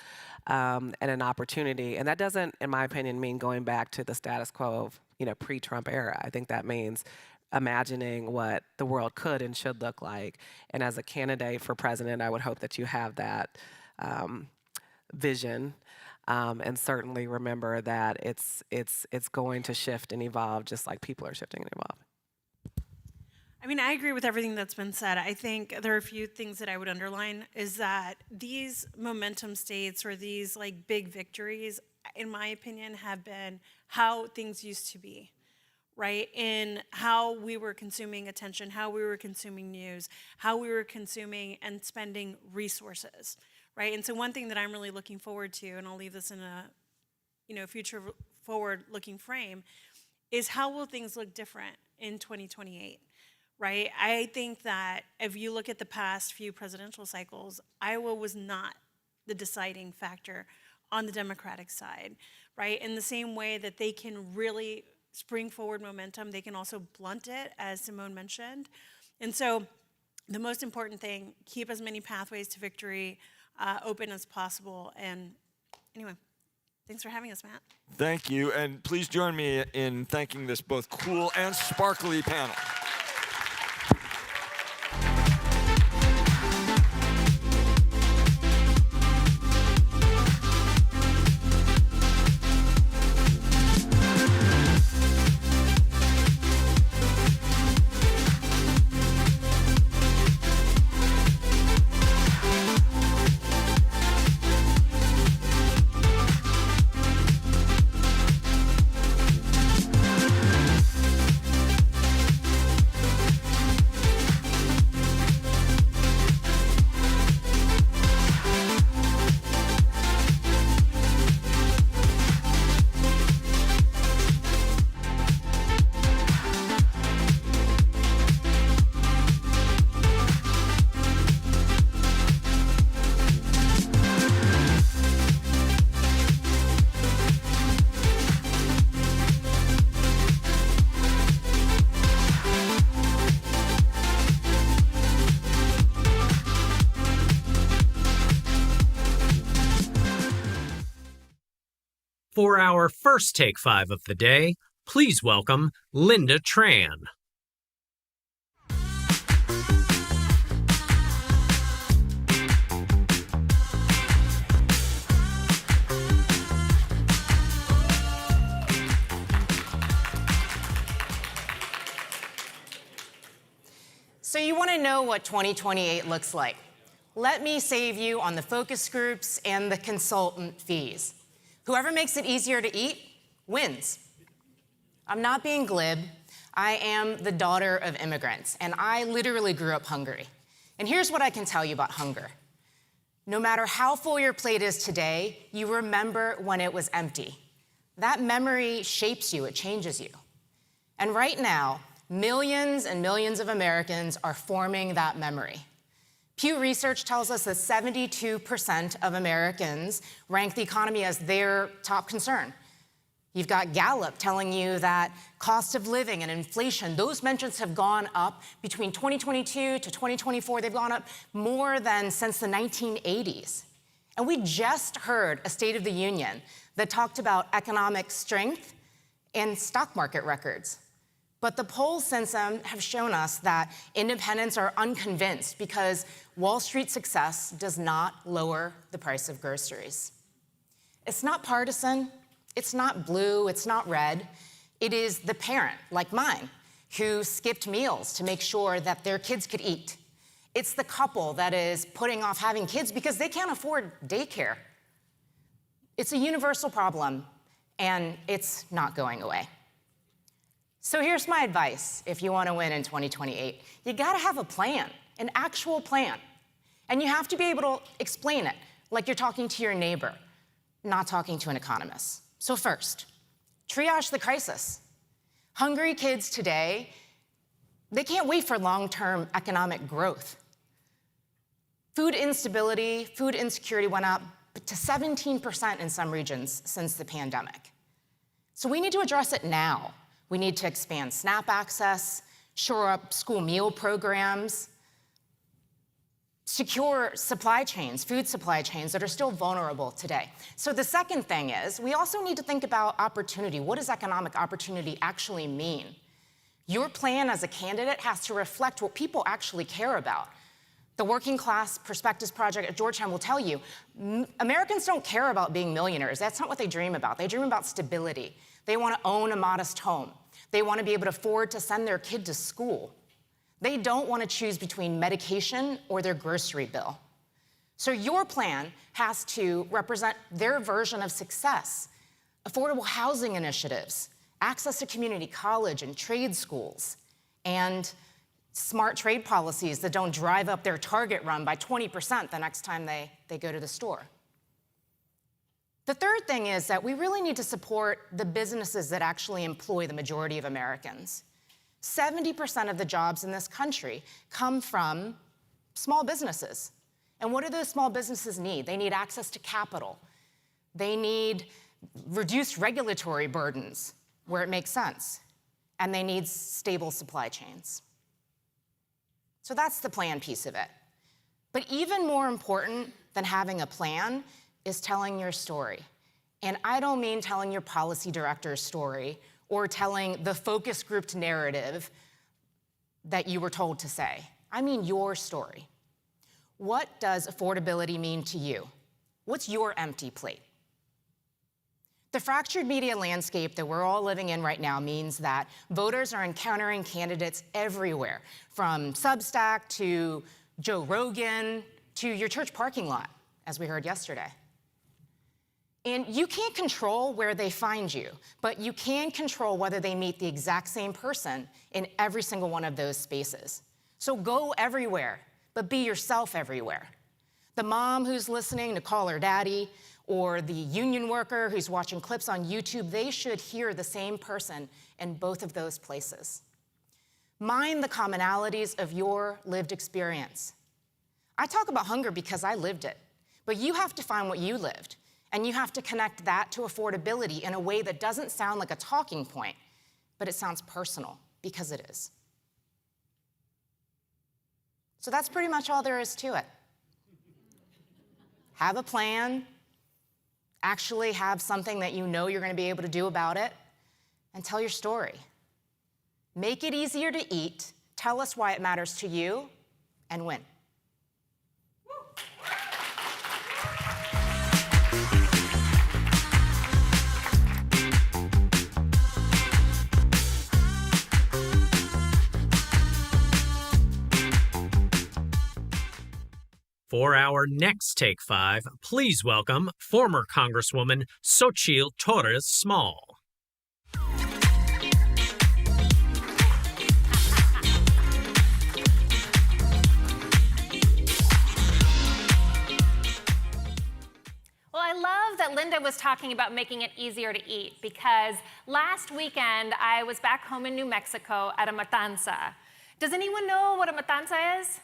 and an opportunity. And that doesn't, in my opinion, mean going back to the status quo of pre-Trump era. I think that means imagining what the world could and should look like. And as a candidate for president, I would hope that you have that vision. And certainly remember that it's going to shift and evolve just like people are shifting and evolving. I mean, I agree with everything that's been said. I think there are a few things that I would underline is that these momentum states or these like big victories, in my opinion, have been how things used to be, right? In how we were consuming attention, how we were consuming news, how we were consuming and spending resources, right? And so one thing that I'm really looking forward to, and I'll leave this in a future forward-looking frame, is how will things look different in 2028? Right? I think that if you look at the past few presidential cycles, Iowa was not the deciding factor on the Democratic side, right? In the same way that they can really spring forward momentum, they can also blunt it, as Simone mentioned. And so the most important thing, keep as many pathways to victory open as possible. And anyway, thanks for having us, Matt. Thank you, and please join me in thanking this both cool and sparkly panel. For our first Take 5 of the day, please welcome Linda Tran. So you want to know what 2028 looks like? Let me save you on the focus groups and the consultant fees. Whoever makes it easier to eat wins. I'm not being glib. I am the daughter of immigrants, and I literally grew up hungry. And here's what I can tell you about hunger. No matter how full your plate is today, you remember when it was empty. That memory shapes you, it changes you. And right now, millions and millions of Americans are forming that memory. Pew Research tells us that 72% of Americans rank the economy as their top concern. You've got Gallup telling you that cost of living and inflation, those mentions have gone up between 2022 to 2024. They've gone up more than since the 1980s. And we just heard a State of the Union that talked about economic strength and stock market records. But the polls since then have shown us that independents are unconvinced because Wall Street success does not lower the price of groceries. It's not partisan, it's not blue, it's not red. It is the parent, like mine, who skipped meals to make sure that their kids could eat. It's the couple that is putting off having kids because they can't afford daycare. It's a universal problem, and it's not going away. So here's my advice if you want to win in 2028. You got to have a plan, an actual plan. And you have to be able to explain it like you're talking to your neighbor, not talking to an economist. So first, triage the crisis. Hungry kids today, they can't wait for long-term economic growth. Food instability, food insecurity went up to 17% in some regions since the pandemic. So we need to address it now. We need to expand SNAP access, shore up school meal programs, secure supply chains, food supply chains that are still vulnerable today. So the second thing is, we also need to think about opportunity. What does economic opportunity actually mean? Your plan as a candidate has to reflect what people actually care about. The Working Class Perspectives Project at Georgetown will tell you, Americans don't care about being millionaires. That's not what they dream about. They dream about stability. They want to own a modest home. They want to be able to afford to send their kid to school. They don't want to choose between medication or their grocery bill. So your plan has to represent their version of success. Affordable housing initiatives, access to community college and trade schools, and smart trade policies that don't drive up their target run by 20% the next time they go to the store. The third thing is that we really need to support the businesses that actually employ the majority of Americans. 70% of the jobs in this country come from small businesses. And what do those small businesses need? They need access to capital. They need reduced regulatory burdens where it makes sense. And they need stable supply chains. So that's the plan piece of it. But even more important than having a plan is telling your story. And I don't mean telling your policy director's story or telling the focus grouped narrative that you were told to say. I mean your story. What does affordability mean to you? What's your empty plate? The fractured media landscape that we're all living in right now means that voters are encountering candidates everywhere, from Substack to Joe Rogan to your church parking lot, as we heard yesterday. And you can't control where they find you, but you can control whether they meet the exact same person in every single one of those spaces. So go everywhere, but be yourself everywhere. The mom who's listening to call her daddy, or the union worker who's watching clips on YouTube, they should hear the same person in both of those places. Mind the commonalities of your lived experience. I talk about hunger because I lived it, but you have to find what you lived. And you have to connect that to affordability in a way that doesn't sound like a talking point, but it sounds personal, because it is. So that's pretty much all there is to it. Have a plan, actually have something that you know you're going to be able to do about it, and tell your story. Make it easier to eat, tell us why it matters to you, and win. 'For our next Take 5, please welcome former Congresswoman Xochitl Torres Small. Well, I love that Linda was talking about making it easier to eat, because last weekend I was back home in New Mexico at a matanza. Does anyone know what a matanza is?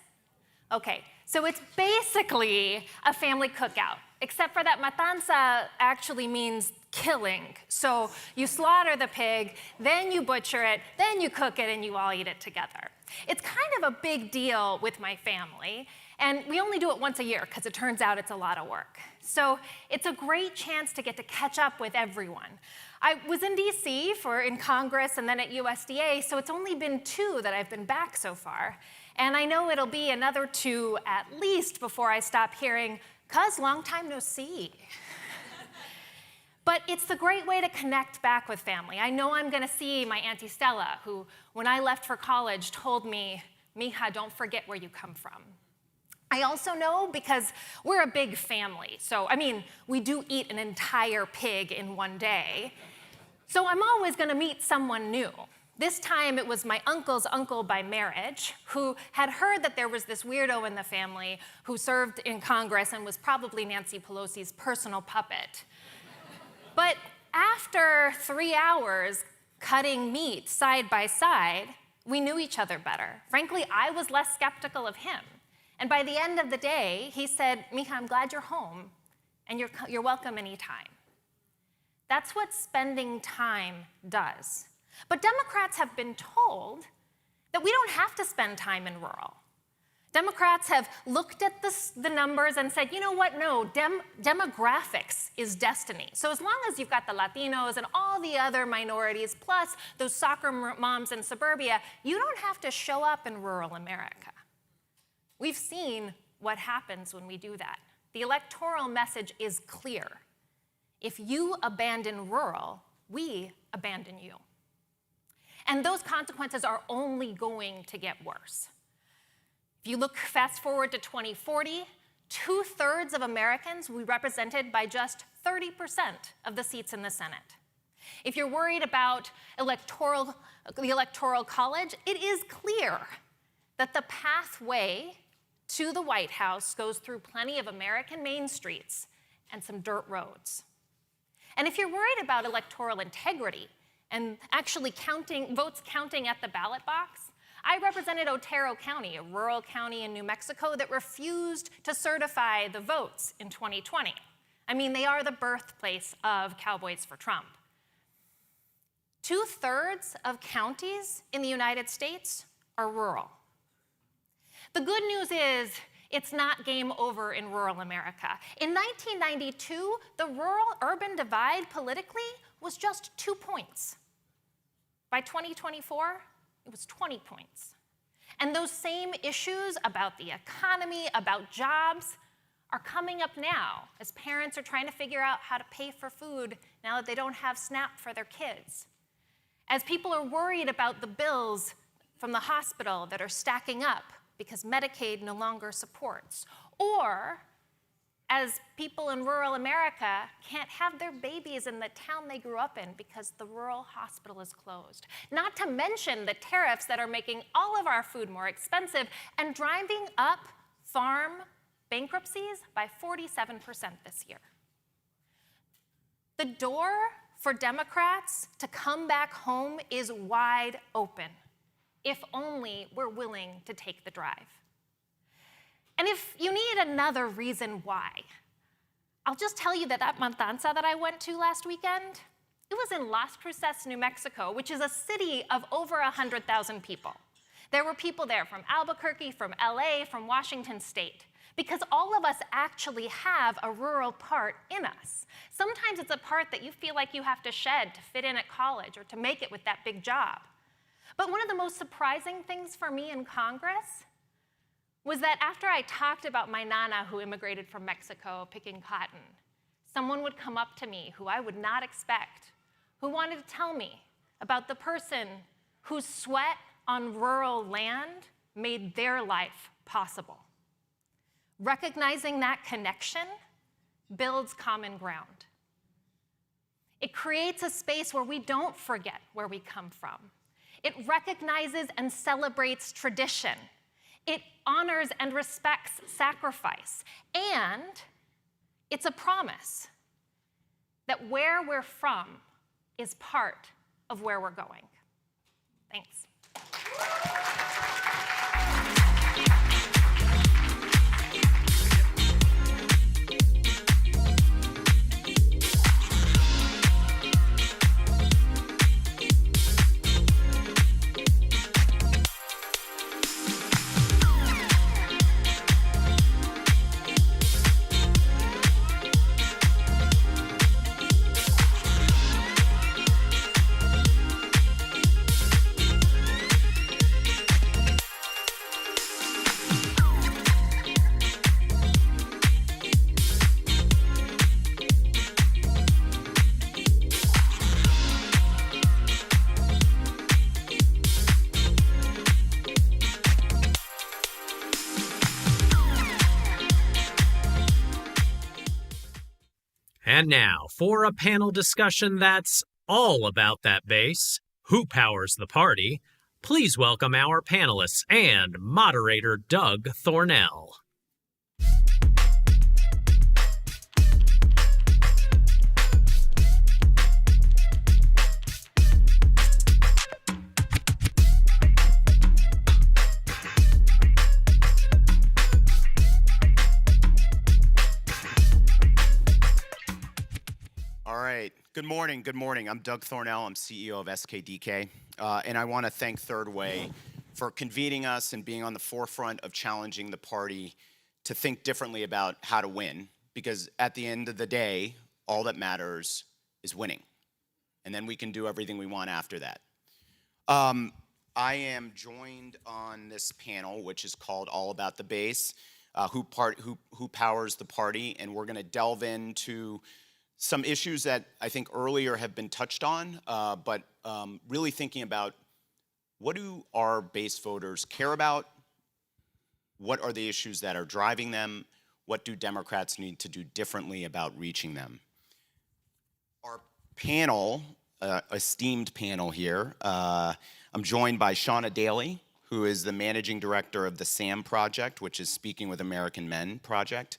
Okay, so it's basically a family cookout, except for that matanza actually means killing. So you slaughter the pig, then you butcher it, then you cook it, and you all eat it together. It's kind of a big deal with my family, and we only do it once a year because it turns out it's a lot of work. So it's a great chance to get to catch up with everyone. I was in DC in Congress and then at USDA, so it's only been 2 that I've been back so far. And I know it'll be another 2 at least before I stop hearing, "'Cause long time no see." But it's the great way to connect back with family. I know I'm gonna see my Auntie Stella, who, when I left for college, told me, "Mija, don't forget where you come from." I also know because we're a big family. So, we do eat an entire pig in one day. So I'm always gonna meet someone new. This time it was my uncle's uncle by marriage, who had heard that there was this weirdo in the family who served in Congress and was probably Nancy Pelosi's personal puppet. But after 3 hours cutting meat side by side, we knew each other better. Frankly, I was less skeptical of him. And by the end of the day, he said, "Mija, I'm glad you're home, and you're welcome anytime." That's what spending time does. But Democrats have been told that we don't have to spend time in rural. Democrats have looked at the numbers and said, you know what, no, demographics is destiny. So as long as you've got the Latinos and all the other minorities, plus those soccer moms in suburbia, you don't have to show up in rural America. We've seen what happens when we do that. The electoral message is clear. If you abandon rural, we abandon you. And those consequences are only going to get worse. If you look fast forward to 2040, 2/3 of Americans will be represented by just 30% of the seats in the Senate. If you're worried about the Electoral College, it is clear that the pathway to the White House goes through plenty of American main streets and some dirt roads. And if you're worried about electoral integrity and actually votes counting at the ballot box, I represented Otero County, a rural county in New Mexico that refused to certify the votes in 2020. I mean, they are the birthplace of Cowboys for Trump. 2/3 of counties in the United States are rural. The good news is it's not game over in rural America. In 1992, the rural-urban divide politically was just 2 points. By 2024, it was 20 points. And those same issues about the economy, about jobs, are coming up now as parents are trying to figure out how to pay for food now that they don't have SNAP for their kids. As people are worried about the bills from the hospital that are stacking up because Medicaid no longer supports. Or as people in rural America can't have their babies in the town they grew up in because the rural hospital is closed. Not to mention the tariffs that are making all of our food more expensive and driving up farm bankruptcies by 47% this year. The door for Democrats to come back home is wide open, if only we're willing to take the drive. And if you need another reason why, I'll just tell you that matanza that I went to last weekend, it was in Las Cruces, New Mexico, which is a city of over 100,000 people. There were people there from Albuquerque, from LA, from Washington State, because all of us actually have a rural part in us. Sometimes it's a part that you feel like you have to shed to fit in at college or to make it with that big job. But one of the most surprising things for me in Congress was that after I talked about my nana who immigrated from Mexico picking cotton, someone would come up to me who I would not expect, who wanted to tell me about the person whose sweat on rural land made their life possible. Recognizing that connection builds common ground. It creates a space where we don't forget where we come from. It recognizes and celebrates tradition. It honors and respects sacrifice. And it's a promise that where we're from is part of where we're going. Thanks. And now, for a panel discussion that's all about that base, who powers the party, please welcome our panelists and moderator Doug Thornell. All right. Good morning. Good morning. I'm Doug Thornell. I'm CEO of SKDK. And I want to thank Third Way for convening us and being on the forefront of challenging the party to think differently about how to win. Because at the end of the day, all that matters is winning. And then we can do everything we want after that. I am joined on this panel, which is called All About the Base, who powers the party. And we're going to delve into some issues that I think earlier have been touched on, but really thinking about what do our base voters care about? What are the issues that are driving them? What do Democrats need to do differently about reaching them? Our panel, esteemed panel here, I'm joined by Shauna Daly, who is the managing director of the SAM Project, which is Speaking with American Men Project.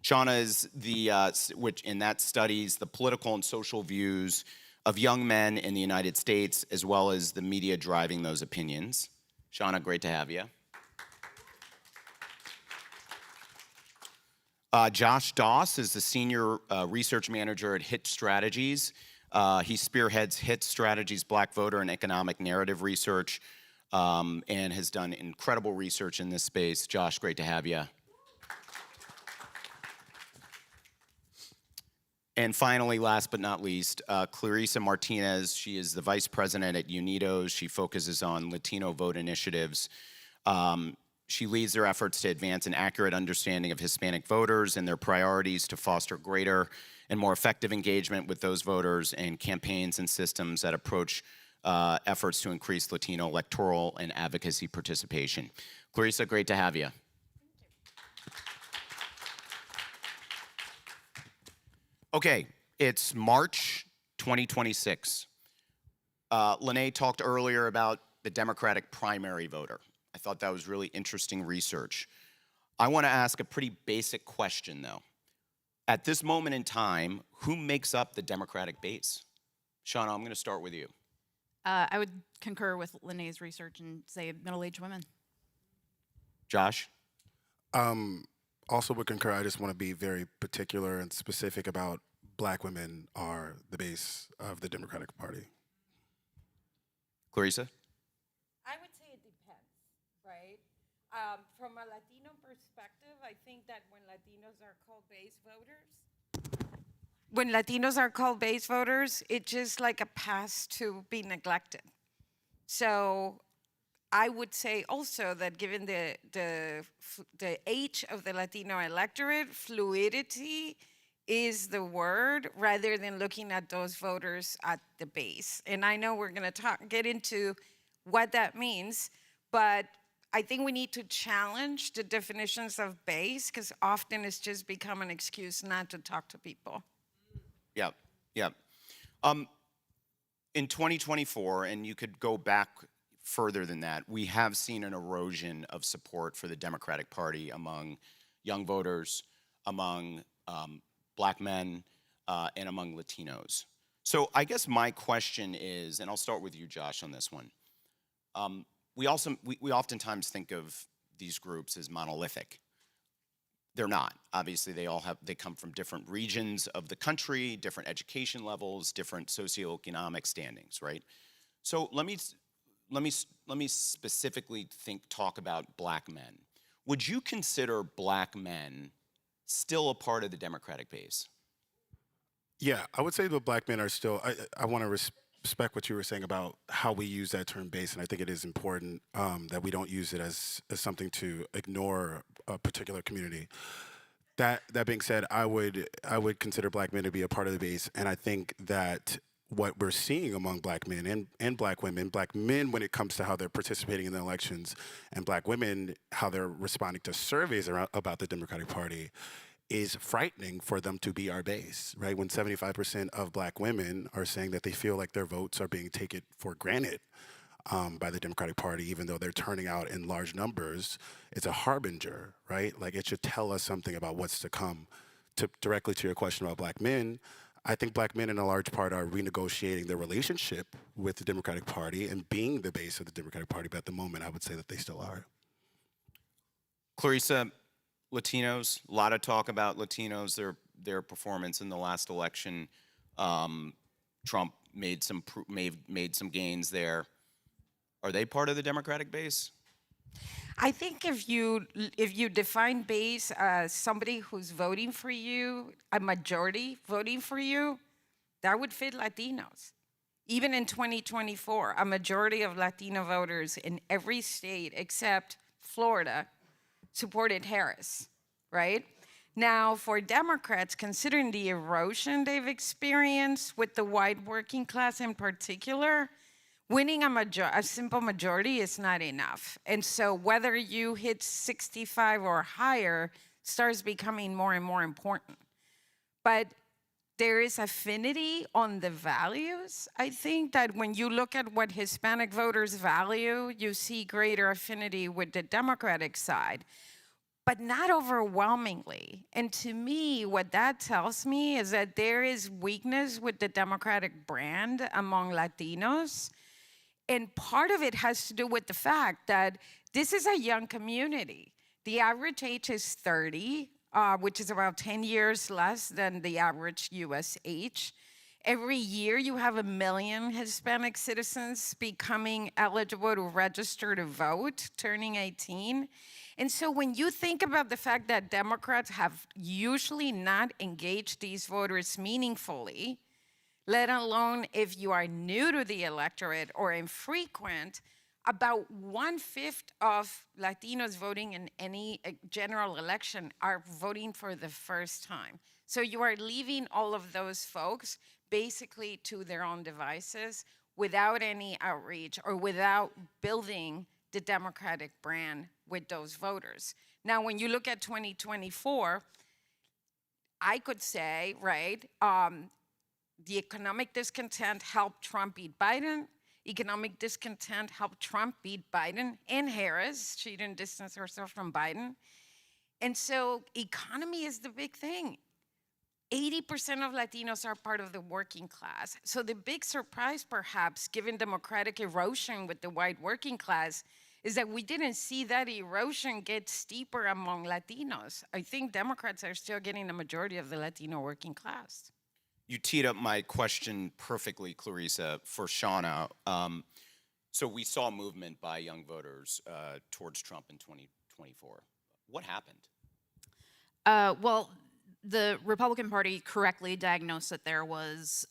Shauna is that studies the political and social views of young men in the United States, as well as the media driving those opinions. Shauna, great to have you. Josh Doss is the senior research manager at HIT Strategies. He spearheads HIT Strategies' Black voter and economic narrative research, and has done incredible research in this space. Josh, great to have you. And finally, last but not least, Clarissa Martinez. She is the vice president at UNIDOS. She focuses on Latino vote initiatives. She leads their efforts to advance an accurate understanding of Hispanic voters and their priorities to foster greater and more effective engagement with those voters and campaigns and systems that approach efforts to increase Latino electoral and advocacy participation. Clarissa, great to have you. Okay, it's March 2026. Lene talked earlier about the Democratic primary voter. I thought that was really interesting research. I want to ask a pretty basic question, though. At this moment in time, who makes up the Democratic base? Shauna, I'm going to start with you. I would concur with Lene's research and say middle-aged women. Josh? Also would concur. I just want to be very particular and specific about Black women are the base of the Democratic Party. Clarissa? I would say it depends, right? From a Latino perspective, I think that when Latinos are called base voters, it's just like a pass to be neglected. So I would say also that given the age of the Latino electorate, fluidity is the word rather than looking at those voters at the base. And I know we're going to get into what that means, but I think we need to challenge the definitions of base because often it's just become an excuse not to talk to people. Yep. In 2024, and you could go back further than that, we have seen an erosion of support for the Democratic Party among young voters, among Black men, and among Latinos. So I guess my question is, and I'll start with you, Josh, on this one. We oftentimes think of these groups as monolithic. They're not. Obviously, they come from different regions of the country, different education levels, different socioeconomic standings, right? So let me specifically talk about Black men. Would you consider Black men still a part of the Democratic base? Yeah, I would say the Black men are still, I want to respect what you were saying about how we use that term base, and I think it is important that we don't use it as something to ignore a particular community. That being said, I would consider Black men to be a part of the base, and I think that what we're seeing among Black men and Black women, Black men when it comes to how they're participating in the elections, and Black women how they're responding to surveys about the Democratic Party, is frightening for them to be our base, right? When 75% of black women are saying that they feel like their votes are being taken for granted by the Democratic Party, even though they're turning out in large numbers, it's a harbinger, right? Like it should tell us something about what's to come. Directly to your question about black men, I think black men in a large part are renegotiating their relationship with the Democratic Party and being the base of the Democratic Party, but at the moment I would say that they still are. Clarissa, Latinos, a lot of talk about Latinos, their performance in the last election. Trump made some gains there. Are they part of the Democratic base? I think if you define base as somebody who's voting for you, a majority voting for you, that would fit Latinos. Even in 2024, a majority of Latino voters in every state except Florida supported Harris, right? Now, for Democrats, considering the erosion they've experienced with the white working class in particular, winning a simple majority is not enough. And so whether you hit 65 or higher starts becoming more and more important. But there is affinity on the values. I think that when you look at what Hispanic voters value, you see greater affinity with the Democratic side, but not overwhelmingly. And to me, what that tells me is that there is weakness with the Democratic brand among Latinos. And part of it has to do with the fact that this is a young community. The average age is 30, which is about 10 years less than the average US age. Every year you have 1 million Hispanic citizens becoming eligible to register to vote, turning 18. And so when you think about the fact that Democrats have usually not engaged these voters meaningfully, let alone if you are new to the electorate or infrequent, about 1/5 of Latinos voting in any general election are voting for the first time. So you are leaving all of those folks basically to their own devices without any outreach or without building the Democratic brand with those voters. Now, when you look at 2024, I could say, right, the economic discontent helped Trump beat Biden. Economic discontent helped Trump beat Biden and Harris. She didn't distance herself from Biden. And so economy is the big thing. 80% of Latinos are part of the working class. So the big surprise, perhaps, given democratic erosion with the white working class, is that we didn't see that erosion get steeper among Latinos. I think Democrats are still getting the majority of the Latino working class. You teed up my question perfectly, Clarissa, for Shauna. So we saw movement by young voters towards Trump in 2024. What happened? Well, the Republican Party correctly diagnosed that there was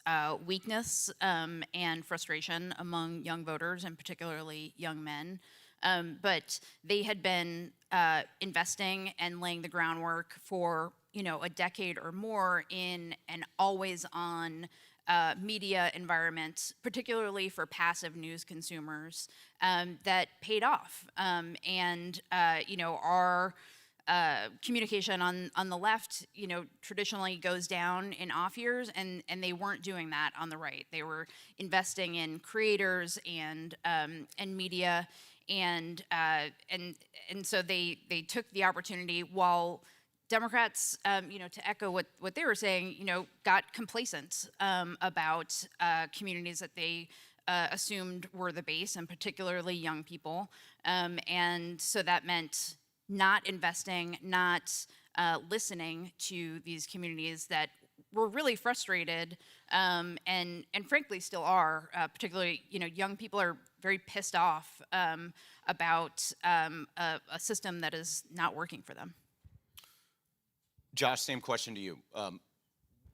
weakness and frustration among young voters, and particularly young men. But they had been investing and laying the groundwork for a decade or more in an always-on media environment, particularly for passive news consumers, that paid off. Our communication on the left, traditionally goes down in off years, and they weren't doing that on the right. They were investing in creators and media, and so they took the opportunity while Democrats, to echo what they were saying, got complacent about communities that they assumed were the base, and particularly young people. And so that meant not investing, not listening to these communities that were really frustrated, and frankly still are. Particularly, young people are very pissed off about a system that is not working for them. Josh, same question to you.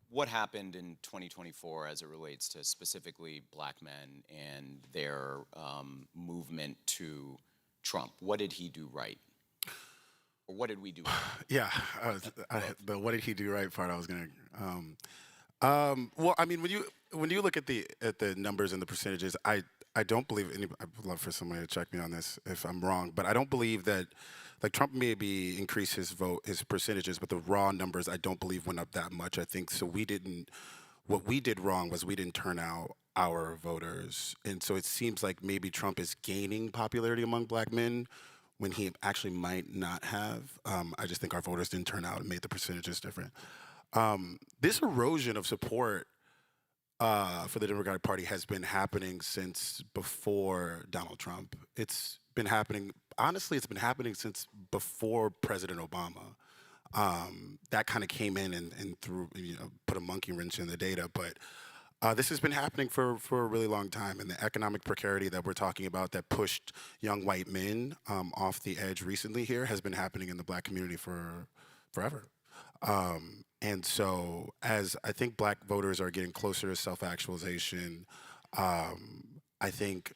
What happened in 2024 as it relates to specifically black men and their movement to Trump? What did he do right? Or what did we do right? Yeah, the what did he do right part I was going to... well, I mean, when you look at the numbers and the percentages, I don't believe I'd love for somebody to check me on this if I'm wrong, but I don't believe that like Trump maybe increased his percentages, but the raw numbers I don't believe went up that much. I think so. What we did wrong was we didn't turn out our voters, and so it seems like maybe Trump is gaining popularity among black men when he actually might not have. I just think our voters didn't turn out and made the percentages different. This erosion of support for the Democratic Party has been happening since before Donald Trump. It's been happening, honestly, it's been happening since before President Obama. That kind of came in and threw, put a monkey wrench in the data, but this has been happening for a really long time, and the economic precarity that we're talking about that pushed young white men off the edge recently here has been happening in the black community for forever. And so as I think black voters are getting closer to self-actualization, I think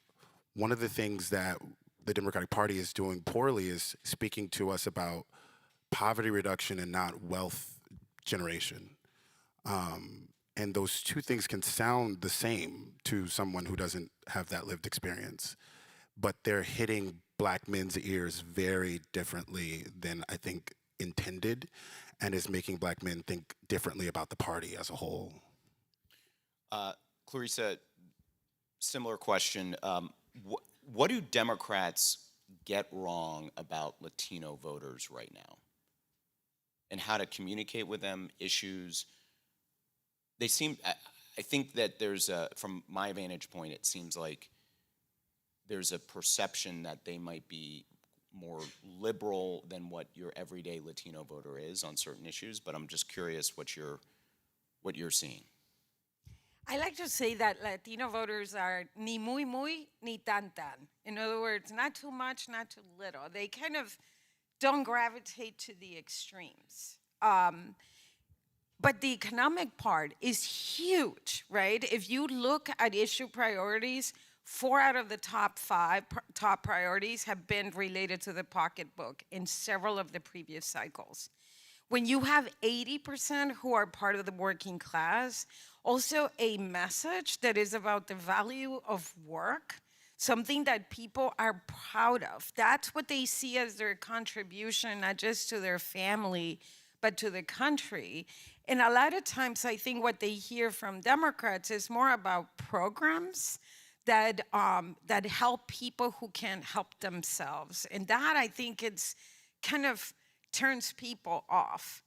one of the things that the Democratic Party is doing poorly is speaking to us about poverty reduction and not wealth generation. And those two things can sound the same to someone who doesn't have that lived experience, but they're hitting black men's ears very differently than I think intended, and is making black men think differently about the party as a whole. Clarissa, similar question. What do Democrats get wrong about Latino voters right now? And how to communicate with them, issues? They seem, I think that there's from my vantage point, it seems like there's a perception that they might be more liberal than what your everyday Latino voter is on certain issues, but I'm just curious what you're seeing. I like to say that Latino voters are ni muy muy, ni tan tan. In other words, not too much, not too little. They kind of don't gravitate to the extremes. But the economic part is huge, right? If you look at issue priorities, 4 out of the top 5 top priorities have been related to the pocketbook in several of the previous cycles. When you have 80% who are part of the working class, also a message that is about the value of work, something that people are proud of. That's what they see as their contribution, not just to their family, but to the country. And a lot of times, I think what they hear from Democrats is more about programs that help people who can't help themselves. And that, I think, it's kind of turns people off.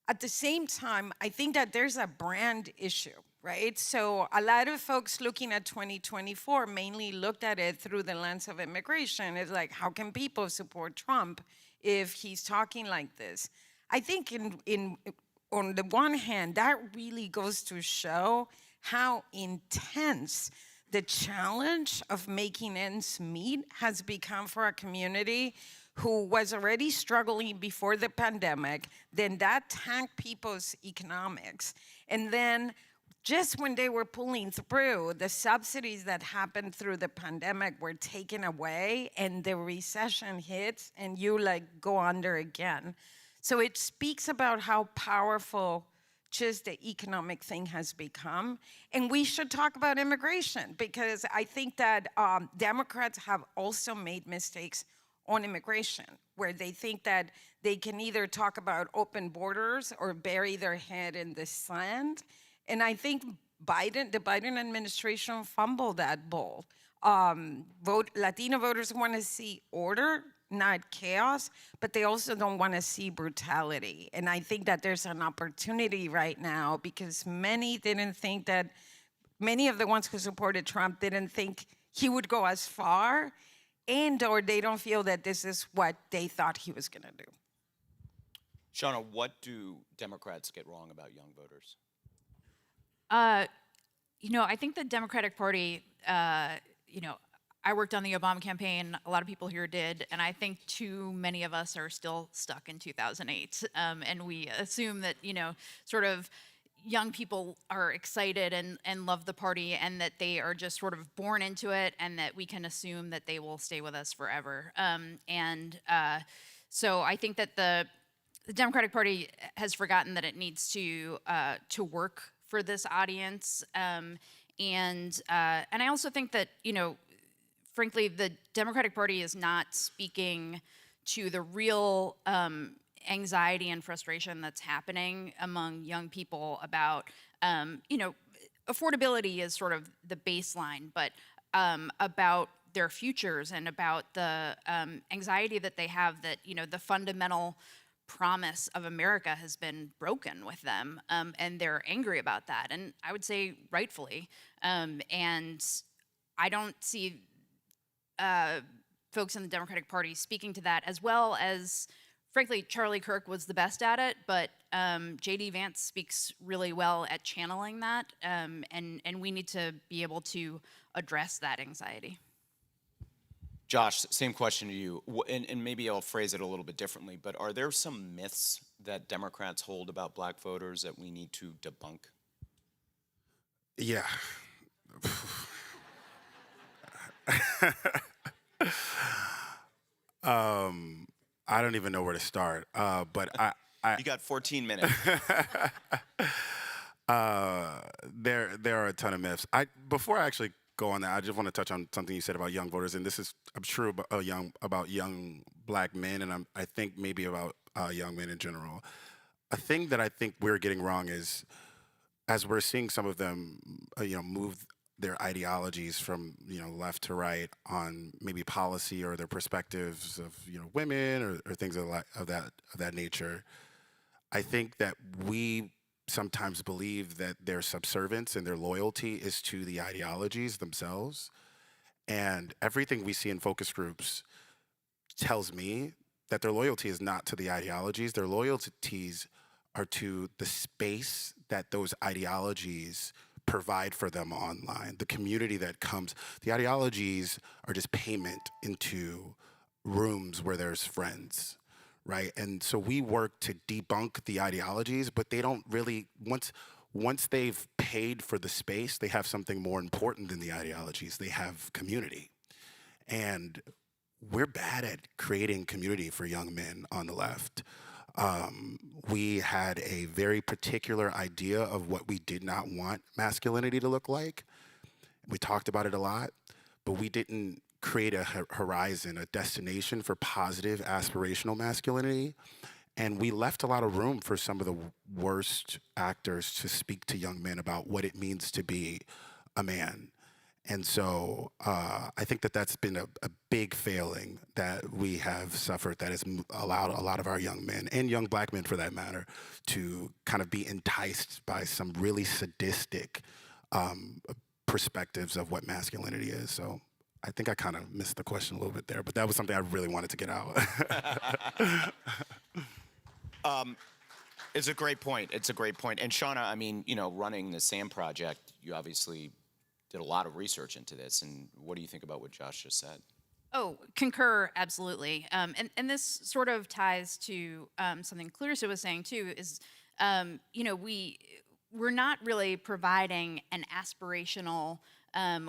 At the same time, I think that there's a brand issue, right? So a lot of folks looking at 2024 mainly looked at it through the lens of immigration. It's like, how can people support Trump if he's talking like this? I think on the one hand, that really goes to show how intense the challenge of making ends meet has become for a community who was already struggling before the pandemic. Then that tanked people's economics. And then just when they were pulling through, the subsidies that happened through the pandemic were taken away, and the recession hits, and you go under again. So it speaks about how powerful just the economic thing has become. And we should talk about immigration, because I think that Democrats have also made mistakes on immigration, where they think that they can either talk about open borders or bury their head in the sand. And I think the Biden administration fumbled that ball. Latino voters want to see order, not chaos, but they also don't want to see brutality. And I think that there's an opportunity right now, because many of the ones who supported Trump didn't think he would go as far, or they don't feel that this is what they thought he was going to do. Shauna, what do Democrats get wrong about young voters? I think the Democratic Party, I worked on the Obama campaign, a lot of people here did, and I think too many of us are still stuck in 2008. And we assume that, sort of young people are excited and love the party, and that they are just sort of born into it, and that we can assume that they will stay with us forever. So I think that the Democratic Party has forgotten that it needs to work for this audience. And I also think that, frankly, the Democratic Party is not speaking to the real anxiety and frustration that's happening among young people about, affordability is sort of the baseline, but about their futures and about the anxiety that they have that, the fundamental promise of America has been broken with them, and they're angry about that, and I would say rightfully. And I don't see folks in the Democratic Party speaking to that, as well as, frankly, Charlie Kirk was the best at it, but J.D. Vance speaks really well at channeling that, and we need to be able to address that anxiety. Josh, same question to you, and maybe I'll phrase it a little bit differently, but are there some myths that Democrats hold about black voters that we need to debunk? Yeah. I don't even know where to start, but You got 14 minutes. There are a ton of myths. Before I actually go on that, I just want to touch on something you said about young voters, and this is, I'm sure, about young black men, and I think maybe about young men in general. A thing that I think we're getting wrong is, as we're seeing some of them, move their ideologies from left to right on maybe policy or their perspectives of women or things of that nature. I think that we sometimes believe that their subservience and their loyalty is to the ideologies themselves, and everything we see in focus groups tells me that their loyalty is not to the ideologies. Their loyalties are to the space that those ideologies provide for them online, the community that comes. The ideologies are just payment into rooms where there's friends, right? And so we work to debunk the ideologies, but they don't really, once they've paid for the space, they have something more important than the ideologies. They have community. And we're bad at creating community for young men on the left. We had a very particular idea of what we did not want masculinity to look like. We talked about it a lot, but we didn't create a horizon, a destination for positive aspirational masculinity. And we left a lot of room for some of the worst actors to speak to young men about what it means to be a man. And so I think that that's been a big failing that we have suffered, that has allowed a lot of our young men, and young black men for that matter, to kind of be enticed by some really sadistic perspectives of what masculinity is. So I think I kind of missed the question a little bit there, but that was something I really wanted to get out. It's a great point. It's a great point. And Shauna, I mean, running the SAM project, you obviously did a lot of research into this. And what do you think about what Josh just said? Oh, concur, absolutely. And this sort of ties to something Clarissa was saying too, is, we're not really providing an aspirational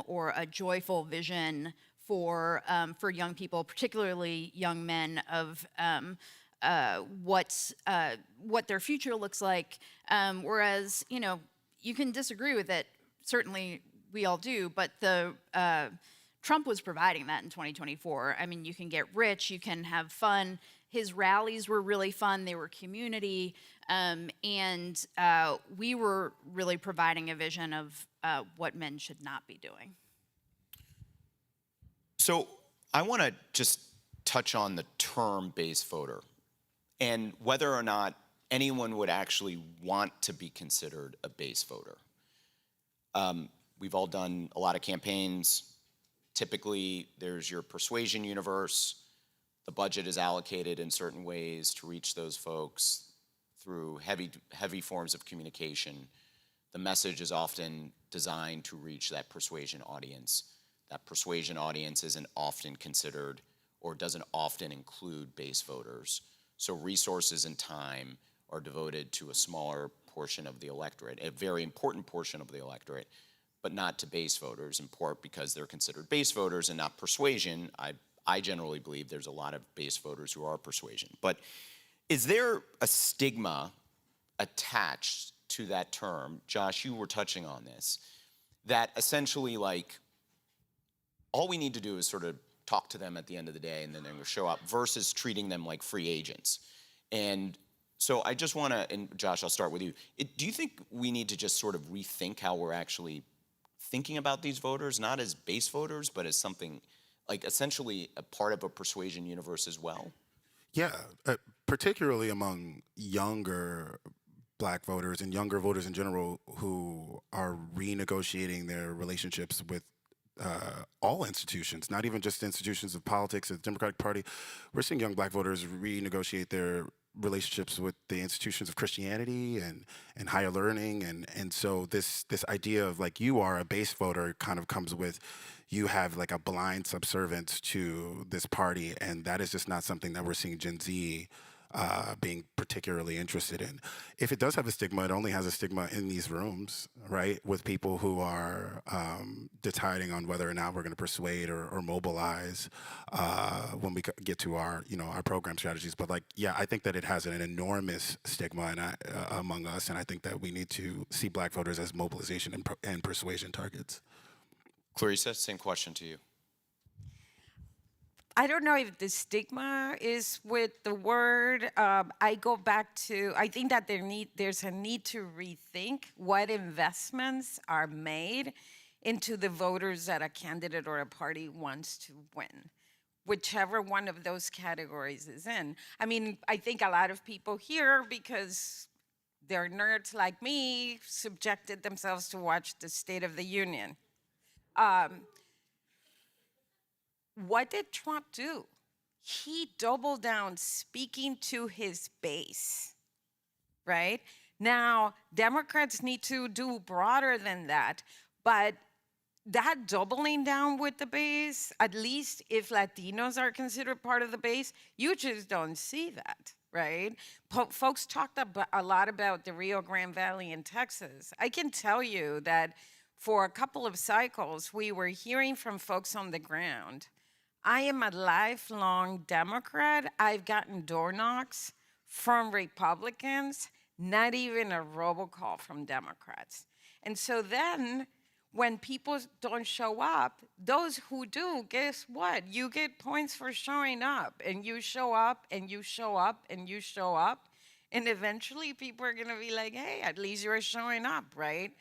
or a joyful vision for young people, particularly young men, of what their future looks like. Whereas, you can disagree with it. Certainly, we all do. But Trump was providing that in 2024. I mean, you can get rich, you can have fun. His rallies were really fun. They were community, and we were really providing a vision of what men should not be doing. So I want to just touch on the term base voter and whether or not anyone would actually want to be considered a base voter. We've all done a lot of campaigns. Typically, there's your persuasion universe. The budget is allocated in certain ways to reach those folks through heavy forms of communication. The message is often designed to reach that persuasion audience. That persuasion audience isn't often considered or doesn't often include base voters. So resources and time are devoted to a smaller portion of the electorate, a very important portion of the electorate, but not to base voters, in part because they're considered base voters and not persuasion. I generally believe there's a lot of base voters who are persuasion. But is there a stigma attached to that term? Josh, you were touching on this, that essentially, like, all we need to do is sort of talk to them at the end of the day, and then they're going to show up, versus treating them like free agents. And so I just want to, and Josh, I'll start with you. Do you think we need to just sort of rethink how we're actually thinking about these voters, not as base voters, but as something like essentially a part of a persuasion universe as well? Yeah, particularly among younger Black voters and younger voters in general who are renegotiating their relationships with all institutions, not even just institutions of politics or the Democratic Party. We're seeing young Black voters renegotiate their relationships with the institutions of Christianity and higher learning. And so this idea of like you are a base voter kind of comes with you have like a blind subservience to this party. And that is just not something that we're seeing Gen Z being particularly interested in. If it does have a stigma, it only has a stigma in these rooms, right? With people who are deciding on whether or not we're going to persuade or mobilize when we get to our, our program strategies. But like, yeah, I think that it has an enormous stigma among us, and I think that we need to see Black voters as mobilization and persuasion targets. Clarissa, same question to you. I don't know if the stigma is with the word. I go back to, I think that there's a need to rethink what investments are made into the voters that a candidate or a party wants to win, whichever one of those categories is in. I mean, I think a lot of people here, because they're nerds like me, subjected themselves to watch the State of the Union. What did Trump do? He doubled down speaking to his base, right? Now, Democrats need to do broader than that, but that doubling down with the base, at least if Latinos are considered part of the base, you just don't see that, right? Folks talked a lot about the Rio Grande Valley in Texas. I can tell you that for a couple of cycles, we were hearing from folks on the ground, I am a lifelong Democrat. I've gotten door knocks from Republicans, not even a robocall from Democrats. And so then when people don't show up, those who do, guess what? You get points for showing up, and you show up, and you show up, and you show up. And eventually people are gonna be like, hey, at least you're showing up, right?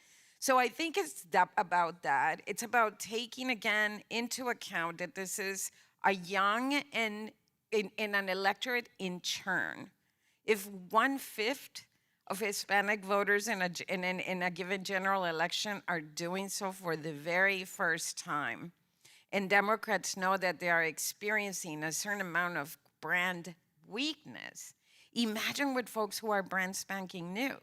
So I think it's about that. It's about taking, again, into account that this is a young and in an electorate in churn. If 1/5 of Hispanic voters in a given general election are doing so for the very first time, and Democrats know that they are experiencing a certain amount of brand weakness, imagine with folks who are brand spanking new.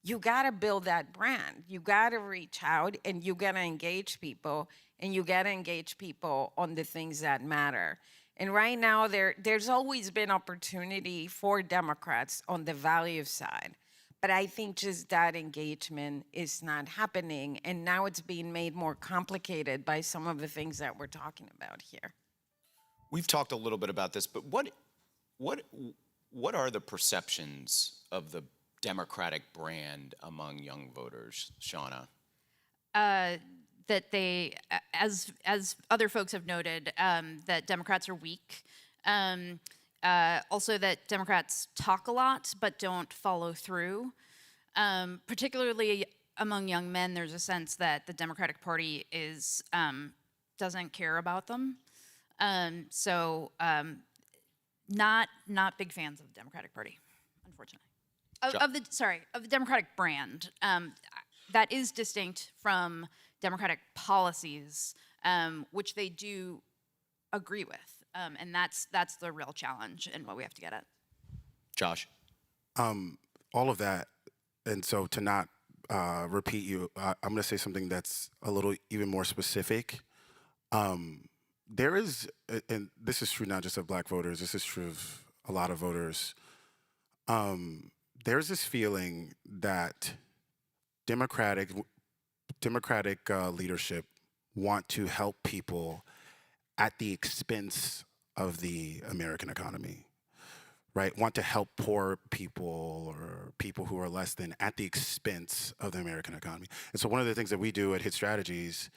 You gotta build that brand. You gotta reach out, and you gotta engage people, and you gotta engage people on the things that matter. And right now, there's always been opportunity for Democrats on the value side. But I think just that engagement is not happening, and now it's being made more complicated by some of the things that we're talking about here. We've talked a little bit about this, but what are the perceptions of the Democratic brand among young voters, Shauna? That they, as other folks have noted, that Democrats are weak. Also that Democrats talk a lot but don't follow through. Particularly among young men, there's a sense that the Democratic Party doesn't care about them. Not big fans of the Democratic Party, unfortunately. Of the Democratic brand. That is distinct from Democratic policies, which they do agree with. And that's the real challenge and what we have to get at. Josh? All of that, and so to not repeat you, I'm gonna say something that's a little even more specific. There is, and this is true not just of Black voters, this is true of a lot of voters, there's this feeling that Democratic leadership want to help people at the expense of the American economy, right? Want to help poor people or people who are less than at the expense of the American economy. And so one of the things that we do at Hit Strategies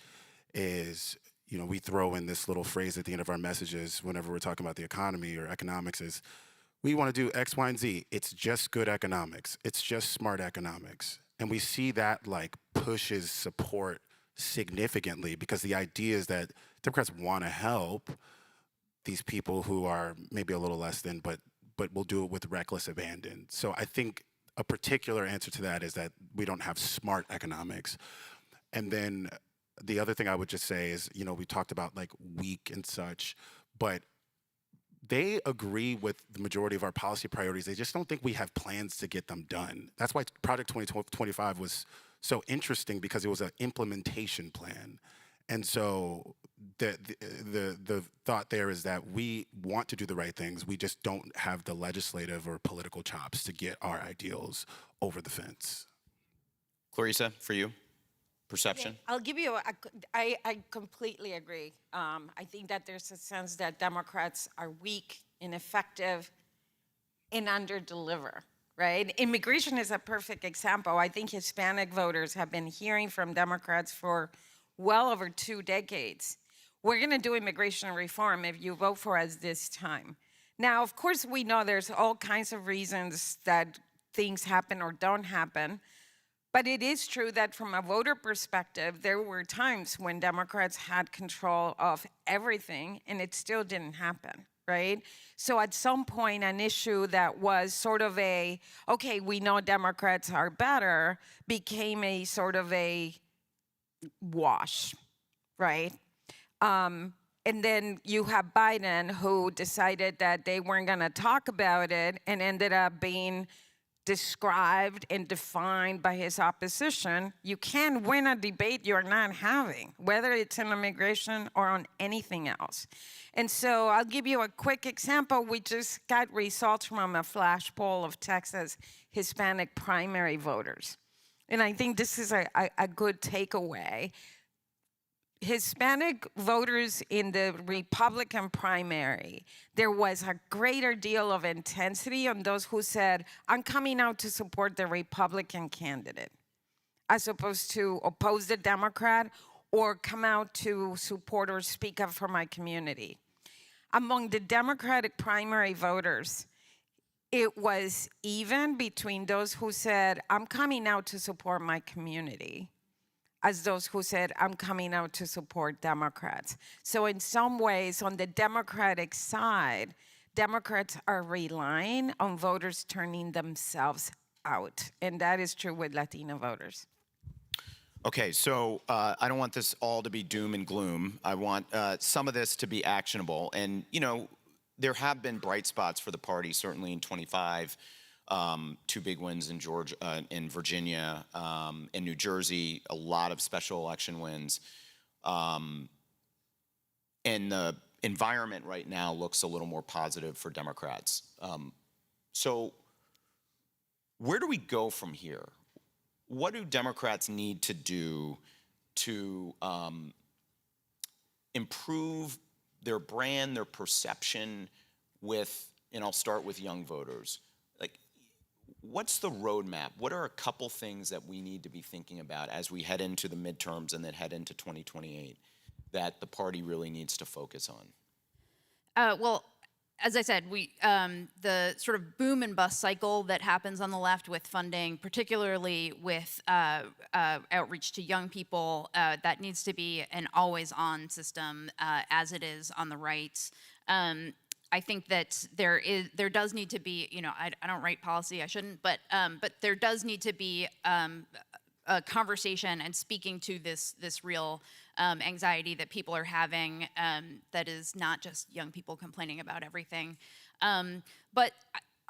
is, we throw in this little phrase at the end of our messages whenever we're talking about the economy or economics is, we want to do X, Y, and Z. It's just good economics. It's just smart economics. And we see that like pushes support significantly because the idea is that Democrats want to help these people who are maybe a little less than, but will do it with reckless abandon. So I think a particular answer to that is that we don't have smart economics. And then the other thing I would just say is, we talked about like weak and such, but they agree with the majority of our policy priorities. They just don't think we have plans to get them done. That's why Project 2025 was so interesting, because it was an implementation plan. And so the thought there is that we want to do the right things. We just don't have the legislative or political chops to get our ideals over the fence. Clarissa, for you, perception? Yeah, I'll give you, I completely agree. I think that there's a sense that Democrats are weak, ineffective, and under-deliver, right? Immigration is a perfect example. I think Hispanic voters have been hearing from Democrats for well over 2 decades. We're going to do immigration reform if you vote for us this time. Now, of course, we know there's all kinds of reasons that things happen or don't happen, but it is true that from a voter perspective, there were times when Democrats had control of everything and it still didn't happen, right? So at some point, an issue that was sort of a, okay, we know Democrats are better, became a sort of a wash, right? And then you have Biden, who decided that they weren't going to talk about it and ended up being described and defined by his opposition. You can't win a debate you're not having, whether it's on immigration or on anything else. And so I'll give you a quick example. We just got results from a flash poll of Texas Hispanic primary voters. And I think this is a good takeaway. Hispanic voters in the Republican primary, there was a greater deal of intensity on those who said, I'm coming out to support the Republican candidate, as opposed to oppose the Democrat or come out to support or speak up for my community. Among the Democratic primary voters, it was even between those who said, I'm coming out to support my community, as those who said, I'm coming out to support Democrats. So in some ways, on the Democratic side, Democrats are relying on voters turning themselves out. And that is true with Latino voters. Okay, so I don't want this all to be doom and gloom. I want some of this to be actionable. And, there have been bright spots for the party, certainly in 25. 2 big wins in Georgia, in Virginia, in New Jersey, a lot of special election wins. And the environment right now looks a little more positive for Democrats. So where do we go from here? What do Democrats need to do to improve their brand, their perception with, and I'll start with young voters. What's the roadmap? What are a couple things that we need to be thinking about as we head into the midterms and then head into 2028 that the party really needs to focus on? Well, as I said, the sort of boom and bust cycle that happens on the left with funding, particularly with outreach to young people, that needs to be an always-on system, as it is on the right. I think that there does need to be, I don't write policy, I shouldn't, but there does need to be a conversation and speaking to this real anxiety that people are having, that is not just young people complaining about everything. But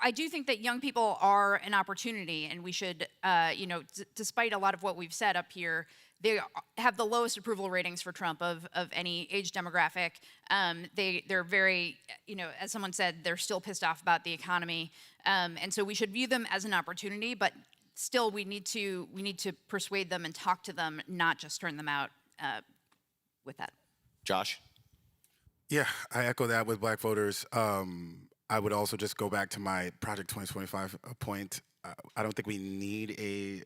I do think that young people are an opportunity, and we should, despite a lot of what we've said up here, they have the lowest approval ratings for Trump of any age demographic. They're very, as someone said, they're still pissed off about the economy, and so we should view them as an opportunity. But still, we need to persuade them and talk to them, not just turn them out. With that, Josh. Yeah, I echo that with Black voters. I would also just go back to my Project 2025 point. I don't think we need a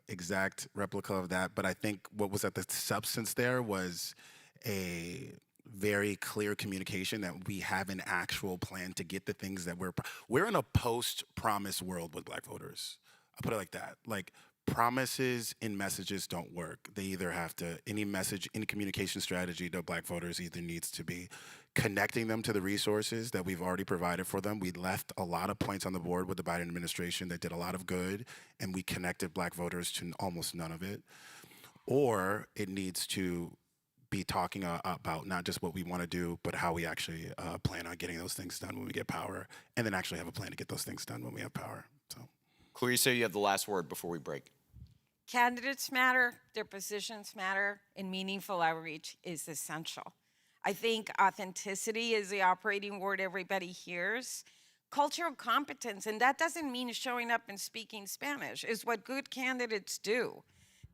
exact replica of that, but I think what was at the substance there was a very clear communication that we have an actual plan to get the things that we're in a post-promise world with Black voters. I'll put it like that. Like, promises in messages don't work. They either have to, any message, any communication strategy to Black voters either needs to be connecting them to the resources that we've already provided for them. We left a lot of points on the board with the Biden administration that did a lot of good, and we connected Black voters to almost none of it. Or it needs to be talking about not just what we want to do, but how we actually plan on getting those things done when we get power, and then actually have a plan to get those things done when we have power. So, Clarissa, you have the last word before we break. Candidates matter, their positions matter, and meaningful outreach is essential. I think authenticity is the operating word everybody hears. Cultural competence, and that doesn't mean showing up and speaking Spanish, is what good candidates do.